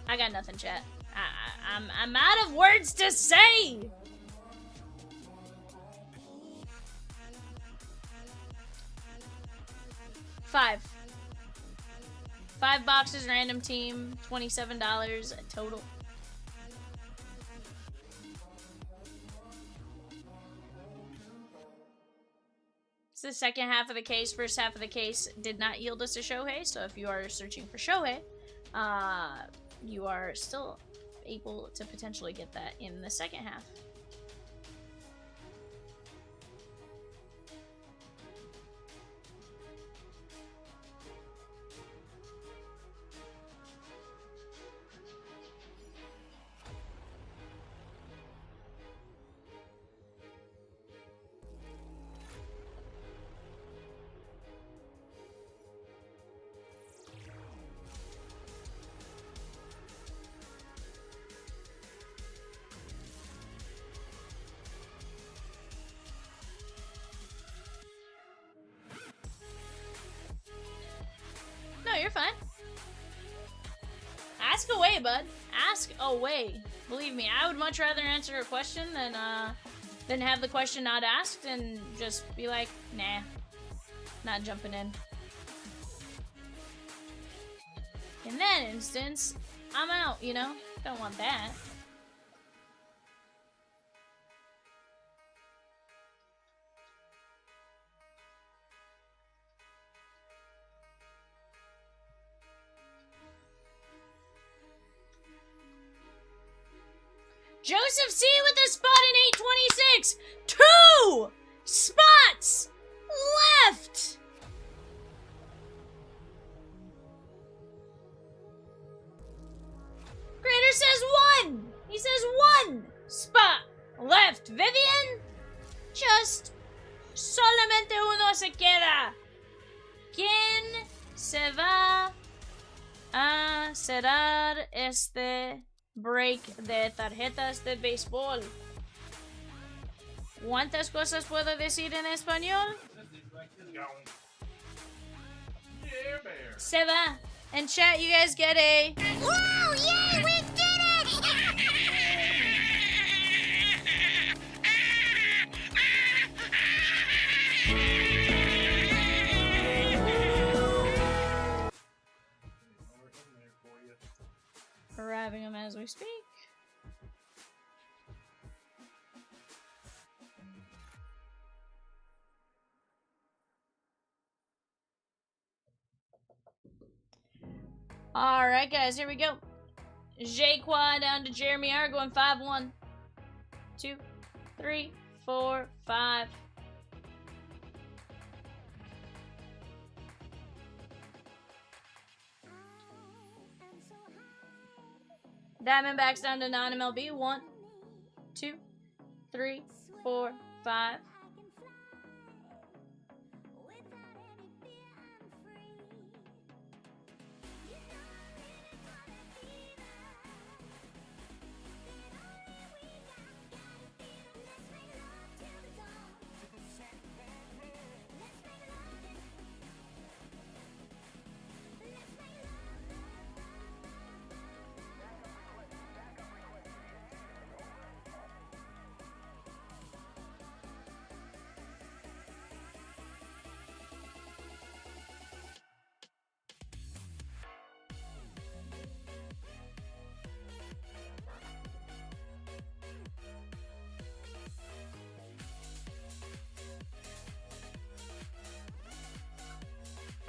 Speaker 3: I got nothing, chat. I'm out of words to say. $5 boxes, random team, $27 total. It's the second half of the case. First half of the case did not yield us a Shohei, so if you are searching for Shohei, you are still able to potentially get that in the second half. Ask away, bud. Ask away. Believe me, I would much rather answer a question than have the question not asked and just be like, nah, not jumping in. In that instance, I'm out, you know? Don't want that. Joseph C with a spot in 826. 2 spots left. Creator says 1. He says 1 spot left. Vivian, just solamente uno se queda. ¿Quién se va a cerrar este break de tarjetas de béisbol? ¿Cuántas cosas puedo decir en español?
Speaker 5: Yeah, bear.
Speaker 3: Se va. And chat, you guys get a...
Speaker 2: Woo! Yay! We did it!
Speaker 3: Arriving them as we speak. Alright, guys, here we go. Jaquan down to Jeremy R going 5-1. 2, 3, 4, 5. Diamondbacks down to non-MLB. 1, 2, 3, 4, 5.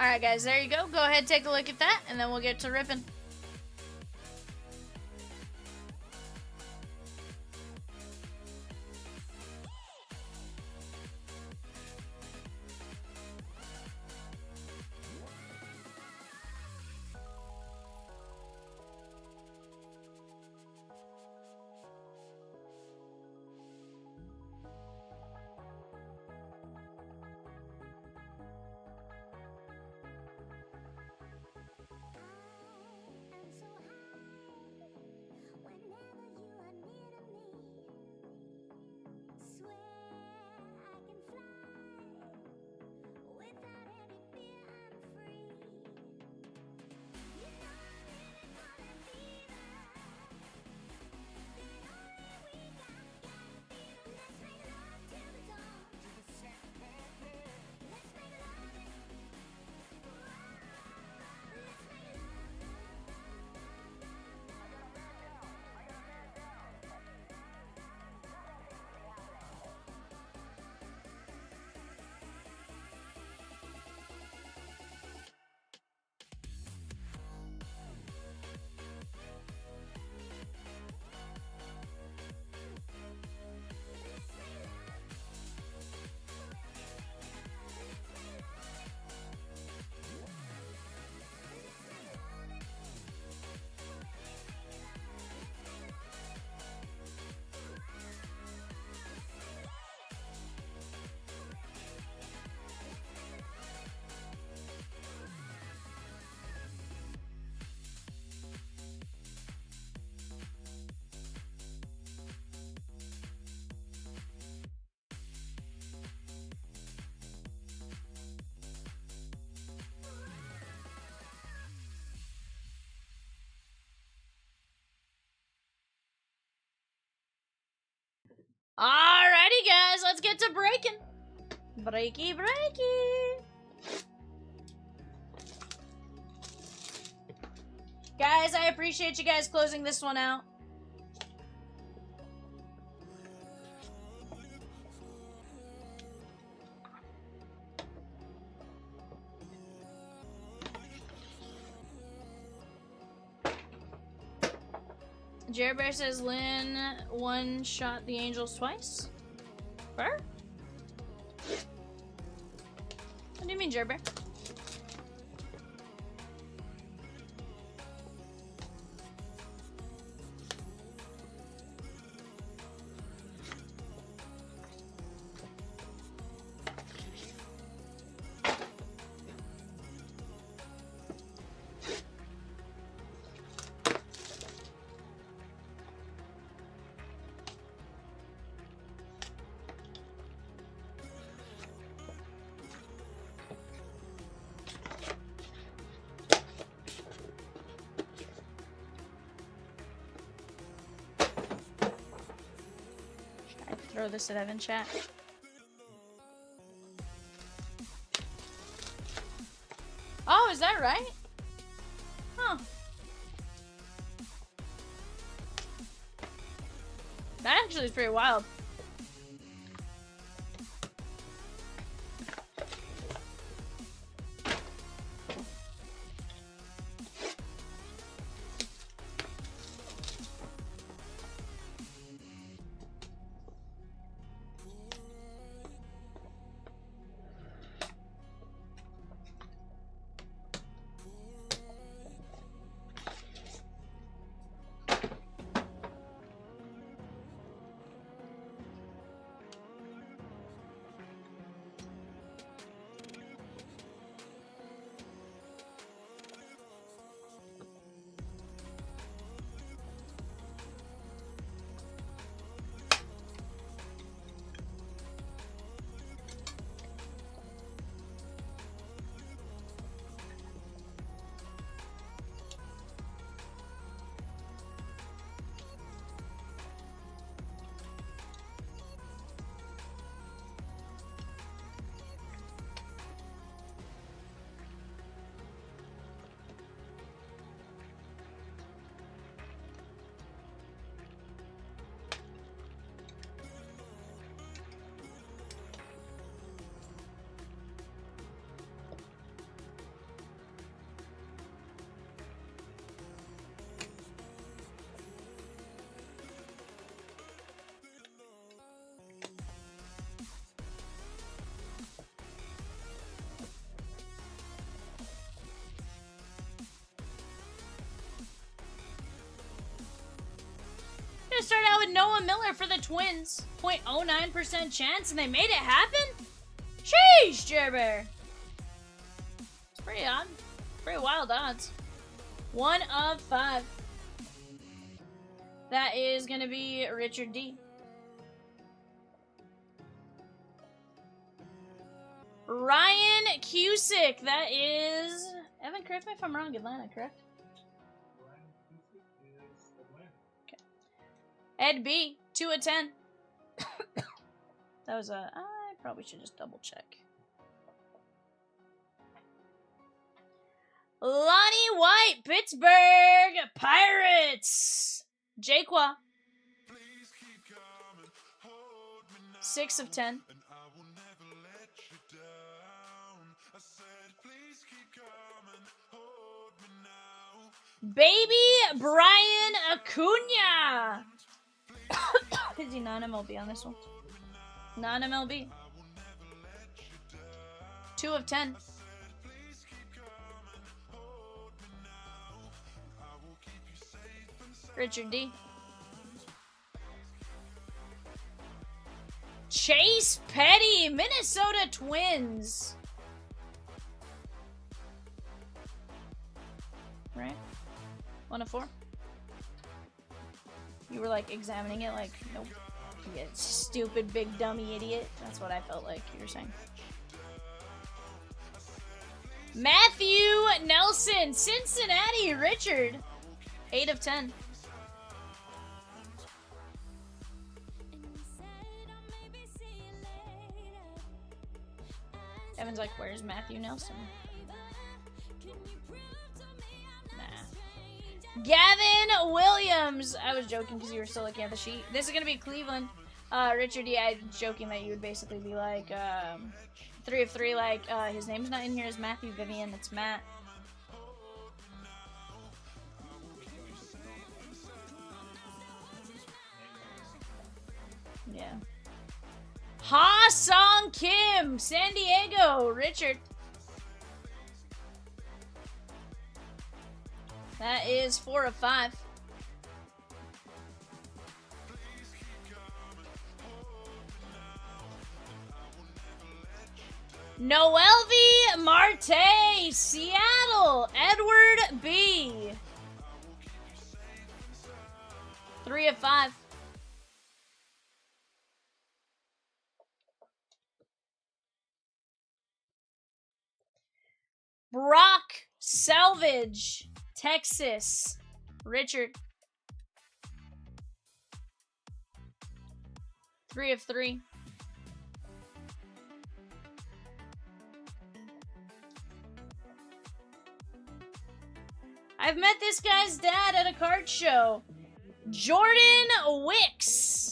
Speaker 3: Alright, guys, there you go. Go ahead, take a look at that, and then we'll get to ripping. Alrighty, guys, let's get to breaking. Breaky, breaky. Guys, I appreciate you guys closing this one out. Jared Bear says Lynn one shot the Angels twice. Where? What do you mean, Jared Bear? Throw this at Evan chat. Oh, is that right? Huh. That actually is pretty wild. Gonna start out with Noah Miller for the Twins. 0.09% chance, and they made it happen? Sheesh, Jer Bear. It's pretty odd. Pretty wild odds. 1 of 5. That is gonna be Richard D. Ryan Cusick. That is Evan, correct me if I'm wrong. Atlanta, correct? Ed B, 2 of 10. That was a... I probably should just double check. Lonnie White, Pittsburgh Pirates. Jaquan. 6 of 10. Baby Brian Acuna. Is he non-MLB on this one? Non-MLB. 2 of 10. Richard D. Chase Petty, Minnesota Twins. Right? 1 of 4. You were like examining it like, nope. You stupid big dummy idiot. That's what I felt like you were saying. Matthew Nelson, Cincinnati Richard. 8 of 10. Kevin's like, where's Matthew Nelson? Nah. Gavin Williams. I was joking because you were still looking at the sheet. This is going to be Cleveland. Richard D, I was joking that you would basically be like 3 of 3. Like, his name's not in here as Matthew Vivian. It's Matt. Yeah. Ha Song Kim, San Diego, Richard. That is 4 of 5. Noelvi Marte, Seattle, Edward B. 3 of 5. Brock Salvage, Texas, Richard. 3 of 3. I've met this guy's dad at a card show. Jordan Wicks.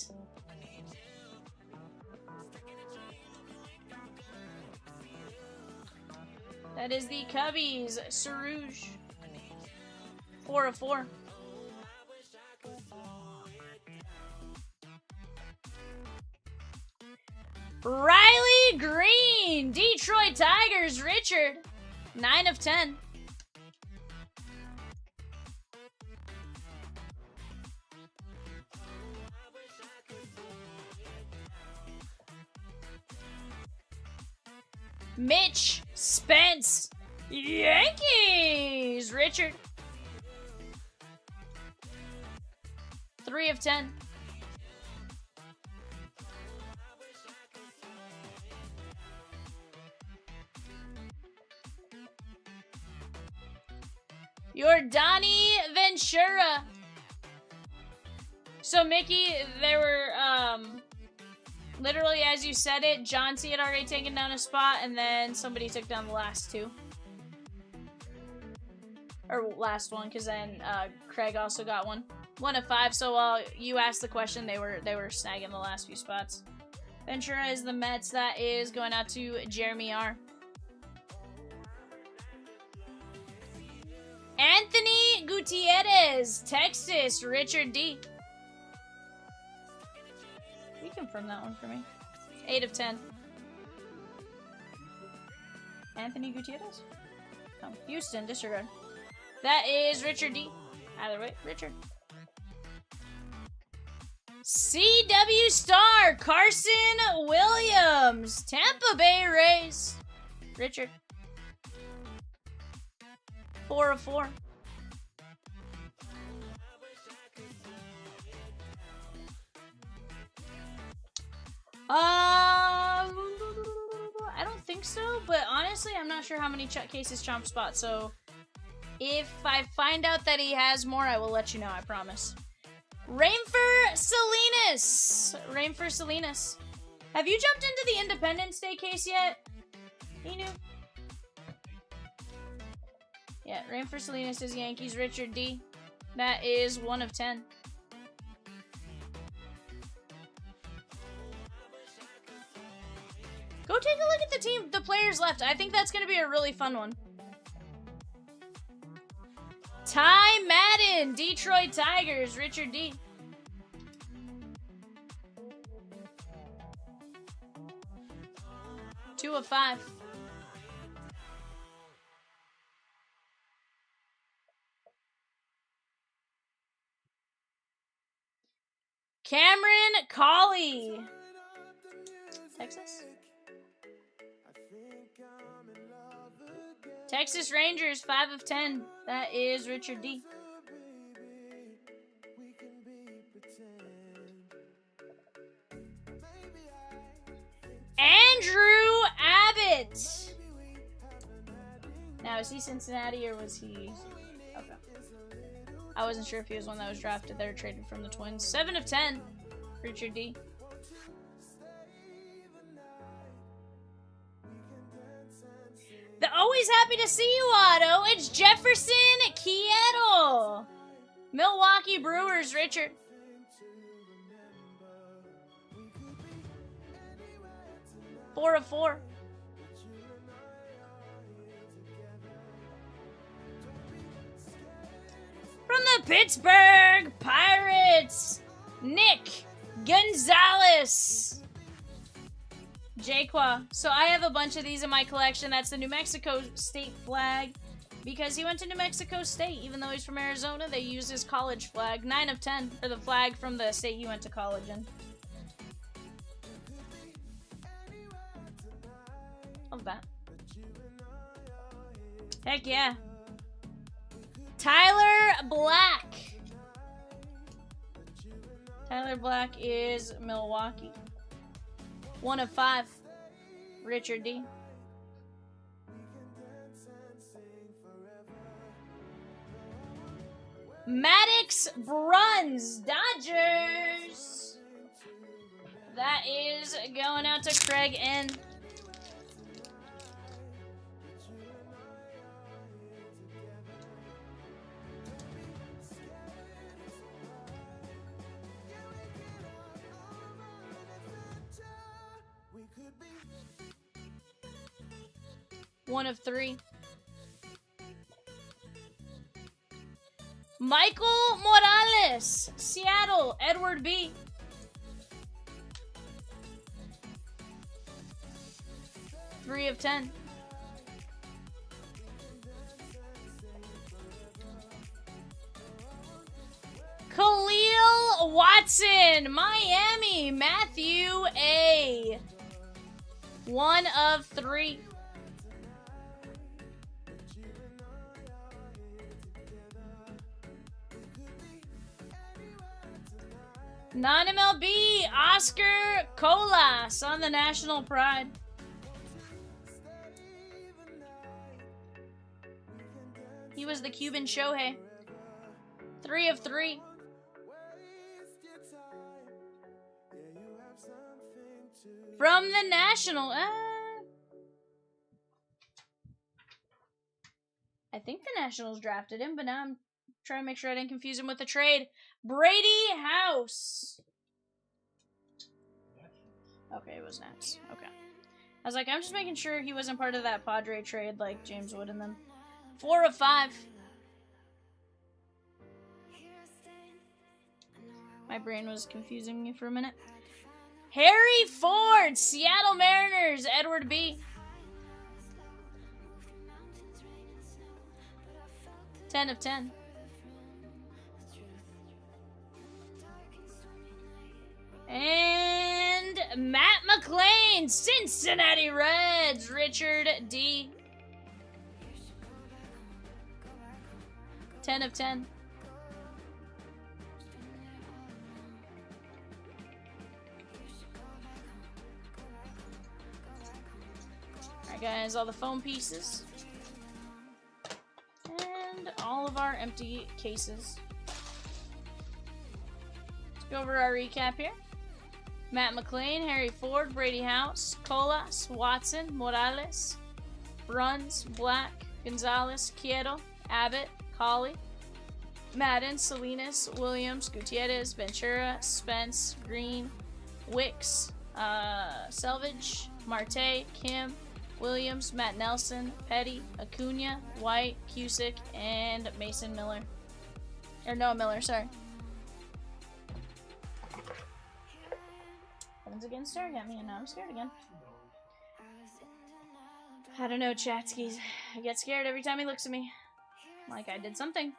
Speaker 3: That is the Cubbies, Sarouge. 4 of 4. Riley Green, Detroit Tigers, Richard. 9 of 10. Mitch Spence, Yankees, Richard. 3 of 10. Your Donnie Ventura. So Mickey, there were literally, as you said it, John C. had already taken down a spot, and then somebody took down the last 2. Or last one, because then Craig also got one. 1 of 5, so while you asked the question, they were snagging the last few spots. Ventura is the Mets. That is going out to Jeremy R. Anthony Gutierrez, Texas, Richard D. You confirm that one for me. 8 of 10. Anthony Gutierrez? Oh, Houston, disregard. That is Richard D. Either way, Richard. CW Star, Carson Williams, Tampa Bay Rays, Richard. 4 of 4. I don't think so, but honestly, I'm not sure how many Chuck Case's chomp spots, so if I find out that he has more, I will let you know, I promise. Rainford Salinas. Rainford Salinas. Have you jumped into the Independence Day case yet? He knew. Yeah, Rainford Salinas is Yankees, Richard D. That is 1 of 10. Go take a look at the players left. I think that's going to be a really fun one. Ty Madden, Detroit Tigers, Richard D. Two of 5. Cameron Colley, Texas. Texas Rangers, 5 of 10. That is Richard D. Andrew Abbott. Now, is he Cincinnati or was he... Okay. I wasn't sure if he was one that was drafted there, traded from the Twins. 7 of 10, Richard D. to see you, Otto. It's Jefferson Kieto. Milwaukee Brewers, Richard. Four of 4. From the Pittsburgh Pirates, Nick Gonzalez. Jaquan. So I have a bunch of these in my collection. That's the New Mexico State flag. Because he went to New Mexico State, even though he's from Arizona, they use his college flag. 9 of 10 for the flag from the state he went to college in. Love that. Heck yeah. Tyler Black. Tyler Black is Milwaukee. 1 of 5. Richard D. Maddox Bruns, Dodgers. That is going out to Craig N. One of 3. Michael Morales, Seattle, Edward B. Three of 10. Khalil Watson, Miami, Matthew A. 1 of 3. Non-MLB, Oscar Colas on the National Pride. He was the Cuban Shohei. 3 of 3. From the National. I think the Nationals drafted him, but now I'm trying to make sure I didn't confuse him with the trade. Brady House. Okay, it was Nats. Okay. I was like, I'm just making sure he wasn't part of that Padre trade like James Wood and them. 4 of 5. My brain was confusing me for a minute. Harry Ford, Seattle Mariners, Edward B. 10 of 10. And Matt McLean, Cincinnati Reds, Richard D. 10 of 10. Alright guys, all the foam pieces. And all of our empty cases. Let's go over our recap here. Matt McLean, Harry Ford, Brady House, Colas, Watson, Morales, Bruns, Black, Gonzalez, Quieto, Abbott, Colley, Madden, Salinas, Williams, Gutierrez, Ventura, Spence, Green, Wicks, Selvage, Marte, Kim, Williams, Matt Nelson, Petty, Acuna, White, Cusick, and Mason Miller. Or Noah Miller, sorry. Heaven's again staring at me, and now I'm scared again. I don't know, Chatskis. I get scared every time he looks at me. Like I did something.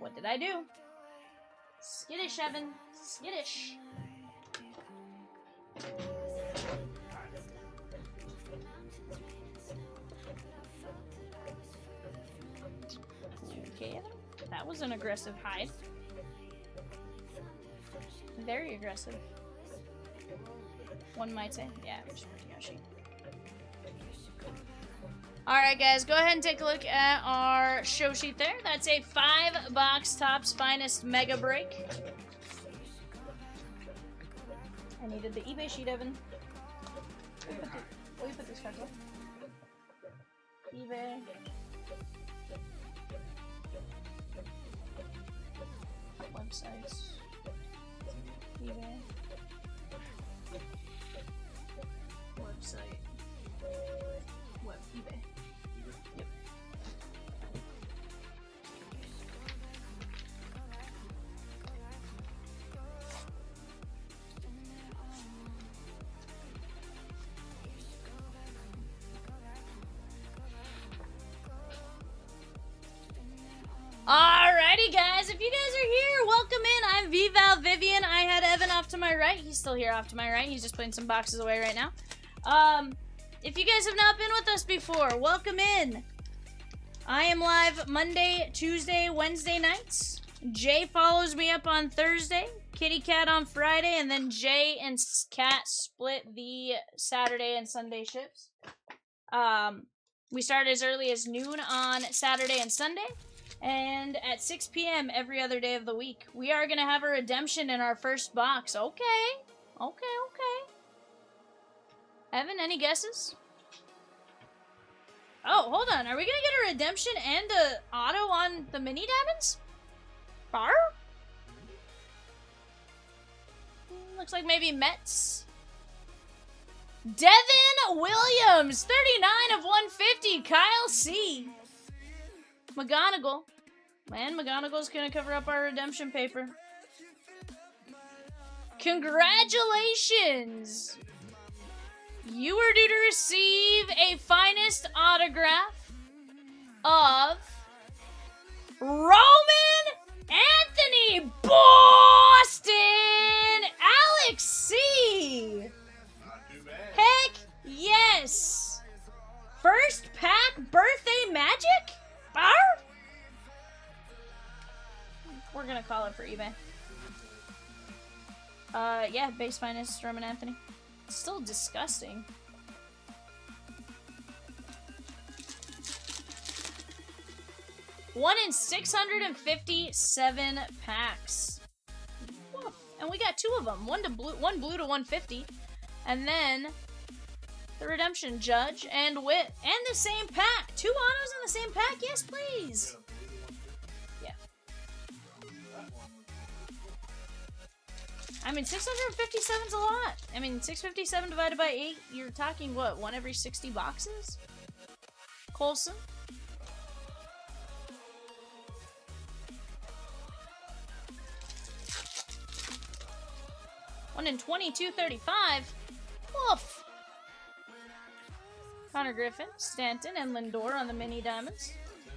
Speaker 3: What did I do? Skittish, Evan. Skittish. Okay, Evan. That was an aggressive hide. Very aggressive. One might say. Yeah, Yoshi. Alright guys, go ahead and take a look at our show sheet there. That's a 5-box Topps Finest Mega Break. I needed the eBay sheet, Evan. Where you put these cards on? eBay. websites. eBay. Website. eBay. Yep. Alrighty, guys. If you guys are here, welcome in. I'm VAL Vivian. I had Evan off to my right. He's still here off to my right. He's just putting some boxes away right now. If you guys have not been with us before, welcome in. I am live Monday, Tuesday, Wednesday nights. Jay follows me up on Thursday, Kitty Cat on Friday, and then Jay and Cat split the Saturday and Sunday shifts. We start as early as noon on Saturday and Sunday, and at 6 p.m. every other day of the week. We are going to have a redemption in our first box. Okay. Evan, any guesses? Oh, hold on. Are we going to get a redemption and a auto on the mini diamonds? Bar? Looks like maybe Mets. Devin Williams, 39 of 150. Kyle C. McGonagall. Man, McGonagall's going to cover up our redemption paper. Congratulations! You are due to receive a finest autograph of Roman Anthony Boston Alex C.
Speaker 5: Not too bad.
Speaker 3: Heck yes! First pack birthday magic? Bar? We're gonna call it for eBay. Yeah, base finest Roman Anthony. It's still disgusting. One in 657 packs. Woof. And we got 2 of them. One blue to 150. And then the redemption judge and wit. And the same pack. 2 autos in the same pack? Yes, please. Yeah. I mean, 657 is a lot. I mean, 657 divided by 8, you're talking, what, 1 every 60 boxes? Colson. One in 2235. Woof. Connor Griffin, Stanton, and Lindor on the mini diamonds.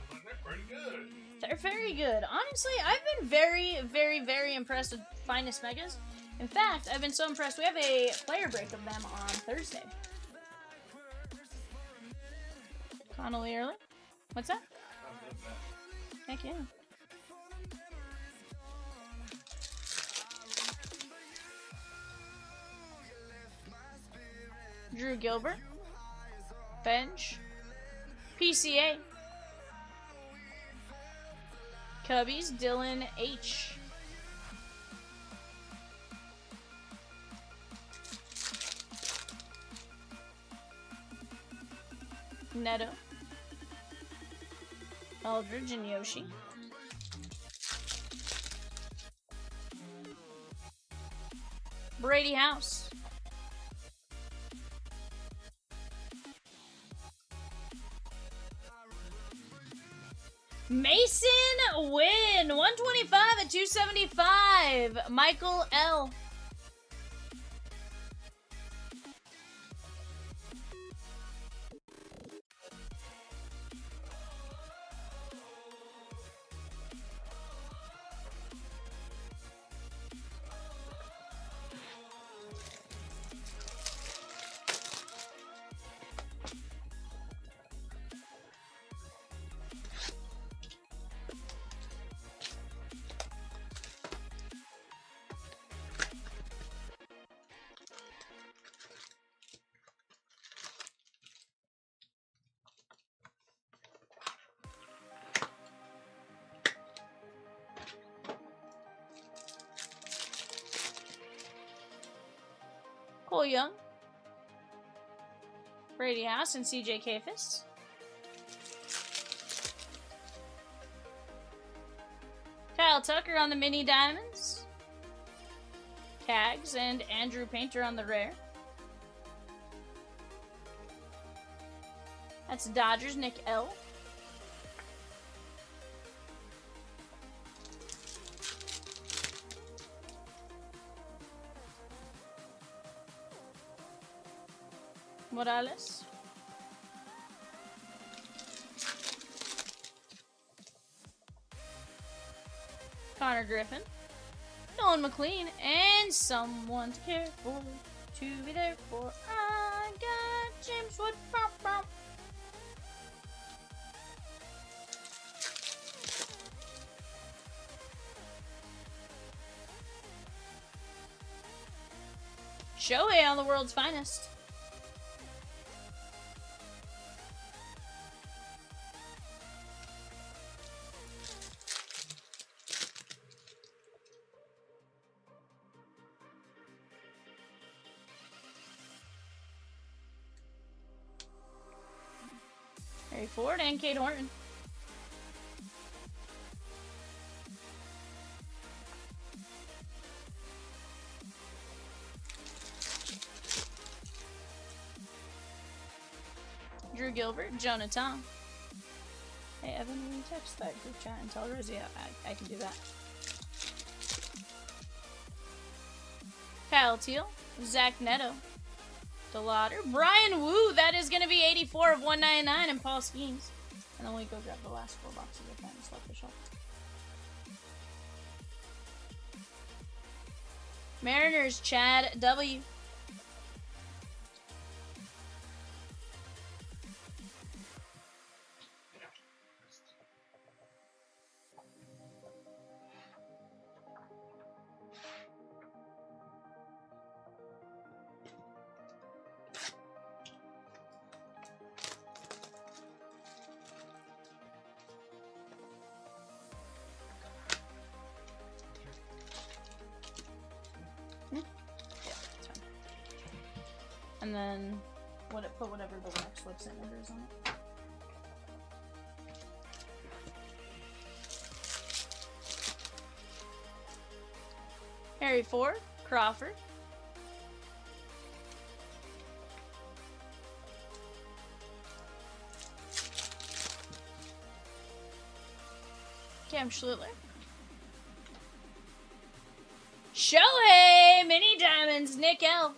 Speaker 5: They're pretty good.
Speaker 3: They're very good. Honestly, I've been very, very, very impressed with Finest Megas. In fact, I've been so impressed. We have a player break of them on Thursday. Connolly early. What's that? Heck yeah. Drew Gilbert. Bench. PCA. Cubbies, Dylan H. Neto. Eldridge and Yoshi. Brady House. Mason Win, 125 at 275. Michael L. Cole Young, Brady House, and CJ Kafis. Kyle Tucker on the mini diamonds. Cags and Andrew Painter on the rare. That's Dodgers, Nick L. Morales. Connor Griffin. Nolan McLean. And someone to care for. To be there for. I got James Wood. Bop, bop. Shohei on the world's finest. Harry Ford and Kate Horton. Drew Gilbert, Jonah Tom. Hey Evan, will you text that group chat and tell Rosie I can do that. Kyle Teal, Zach Neto, DeLauder, Brian Wu, that is going to be 84 of 199, and Paul Skeens. And then we go grab the last 4 boxes of pens left the shelf. Mariners, Chad W. And then put whatever the wax slips and orders on it. Harry Ford, Crawford. Cam Schluter. Shohei, mini diamonds, Nick L.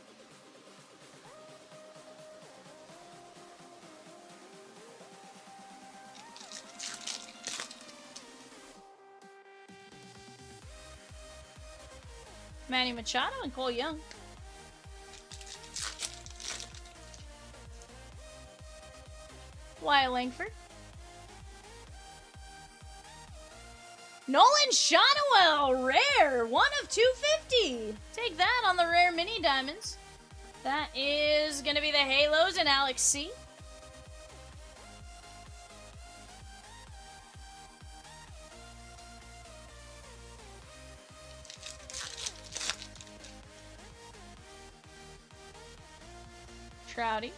Speaker 3: Manny Machado and Cole Young. Wyatt Langford. Nolan Shonowell, rare. 1 of 250. Take that on the rare mini diamonds. That is going to be the Halos and Alex C. Trouty.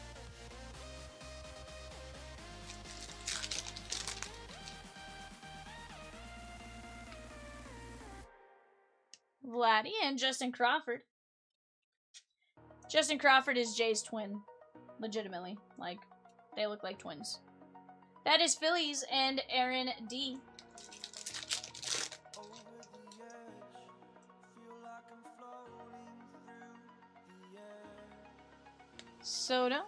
Speaker 3: Vladdy and Justin Crawford. Justin Crawford is Jay's twin. Legitimately. Like, they look like twins. That is Phillies and Aaron D. Soto.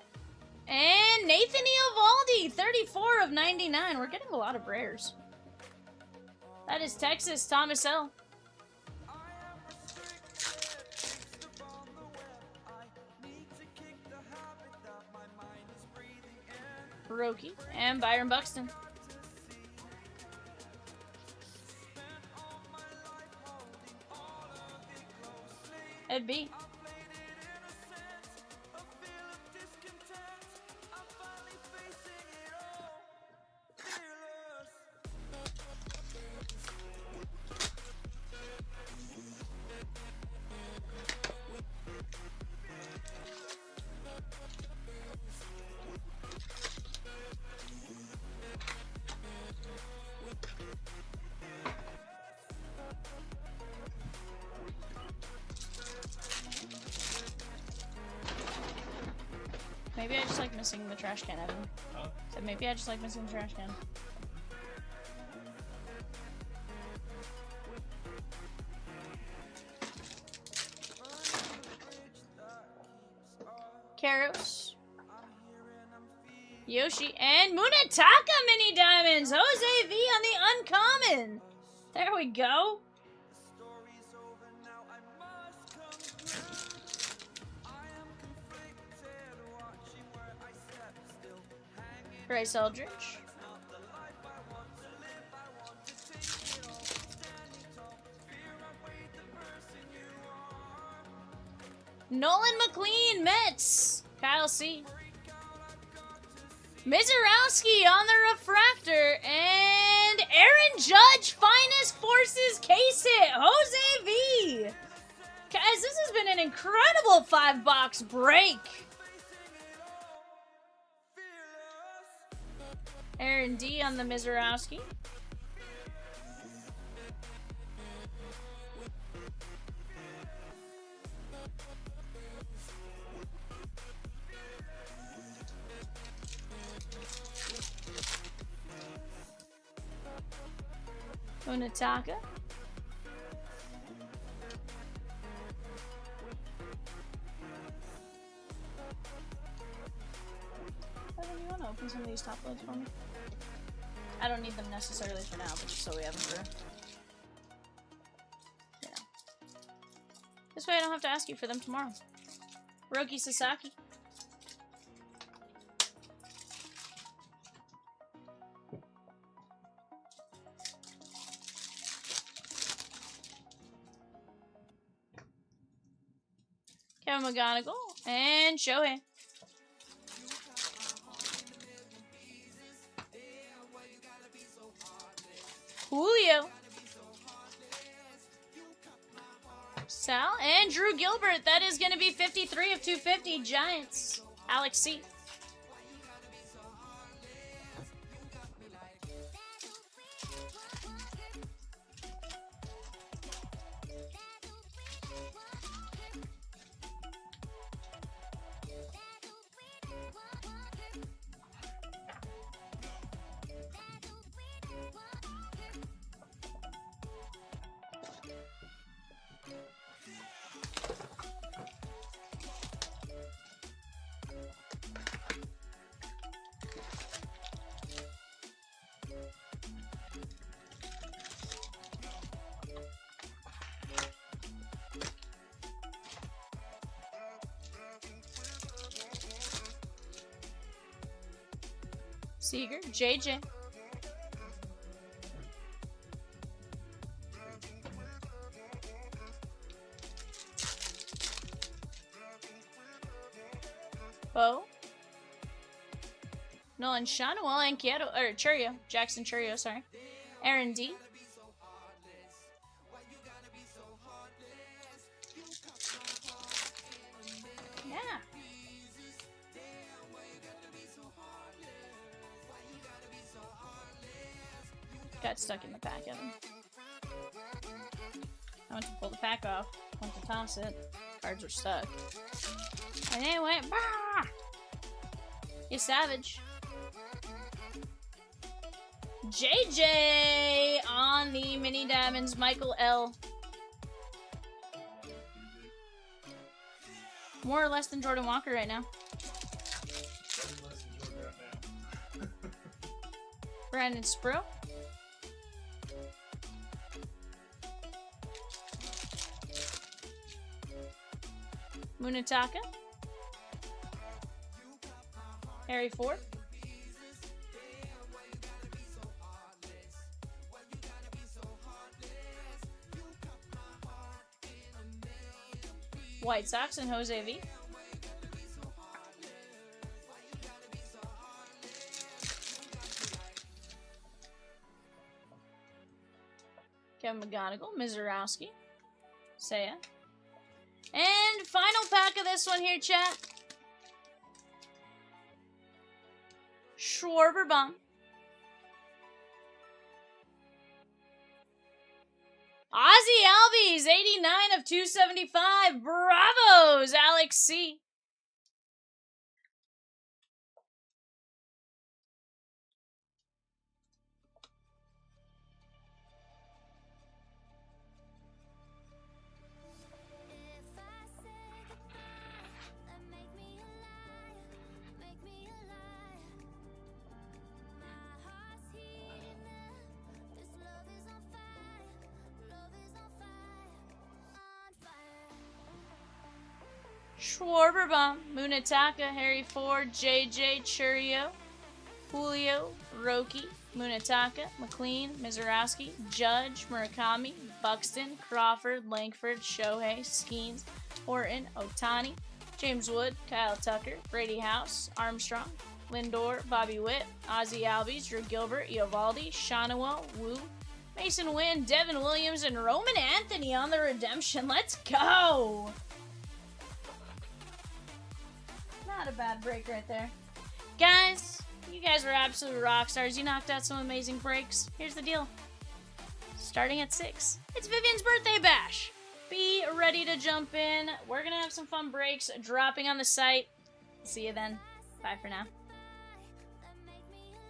Speaker 3: And Nathan Eovaldi, 34 of 99. We're getting a lot of rares. That is Texas, Thomas L. Hiroki and Byron Buxton. Ed B. Maybe I just like missing the trash can, Evan.
Speaker 5: Huh?
Speaker 3: Said maybe I just like missing the trash can. Karos. Yoshi and Munetaka mini diamonds. Jose V on the uncommon. There we go. Bryce Eldridge. Nolan McLean, Mets. Kyle C. Mizorowski on the refractor. And Aaron Judge, Finest Forces case hit. Jose V. Guys, this has been an incredible 5-box break. Aaron D on the Mizorowski. Munetaka. Evan, you want to open some of these top loads for me? I don't need them necessarily for now, but just so we have them for, you know. This way I don't have to ask you for them tomorrow. Roki Sasaki. Kevin McGonigal and Shohei. Julio. Sal and Drew Gilbert. That is going to be 53 of 250 Giants. Alex C. Seager, JJ. Bo. Nolan Shonwell and Kieto, or Churio. Jackson Churio, sorry. Aaron D. Yeah. Got stuck in the pack, Evan. I went to pull the pack off, went to toss it, cards were stuck. And then it went, bah! You savage. JJ on the mini diamonds, Michael L. More or less than Jordan Walker right now. Brandon Spro. Munetaka. Harry Ford. White Sox and Jose V. Kevin McGonigal, Mizorowski, Seiya. And final pack of this one here, chat. Schwarber-Baum. Ozzy Albies, 89 of 275. Bravos, Alex C. Schwarberbomb, Munataka, Harry Ford, JJ, Churio, Julio, Roki, Munataka, McLean, Mizurowski, Judge, Murakami, Buxton, Crawford, Langford, Shohei, Skeens, Horton, Otani, James Wood, Kyle Tucker, Brady House, Armstrong, Lindor, Bobby Witt, Ozzie Albies, Drew Gilbert, Eovaldi, Shanawa, Wu, Mason Wynn, Devin Williams, and Roman Anthony on the redemption. Let's go! Not a bad break right there. Guys, you guys were absolute rock stars. You knocked out some amazing breaks. Here's the deal. Starting at 6, it's Vivian's birthday bash. Be ready to jump in. We're going to have some fun breaks dropping on the site. See you then. Bye for now.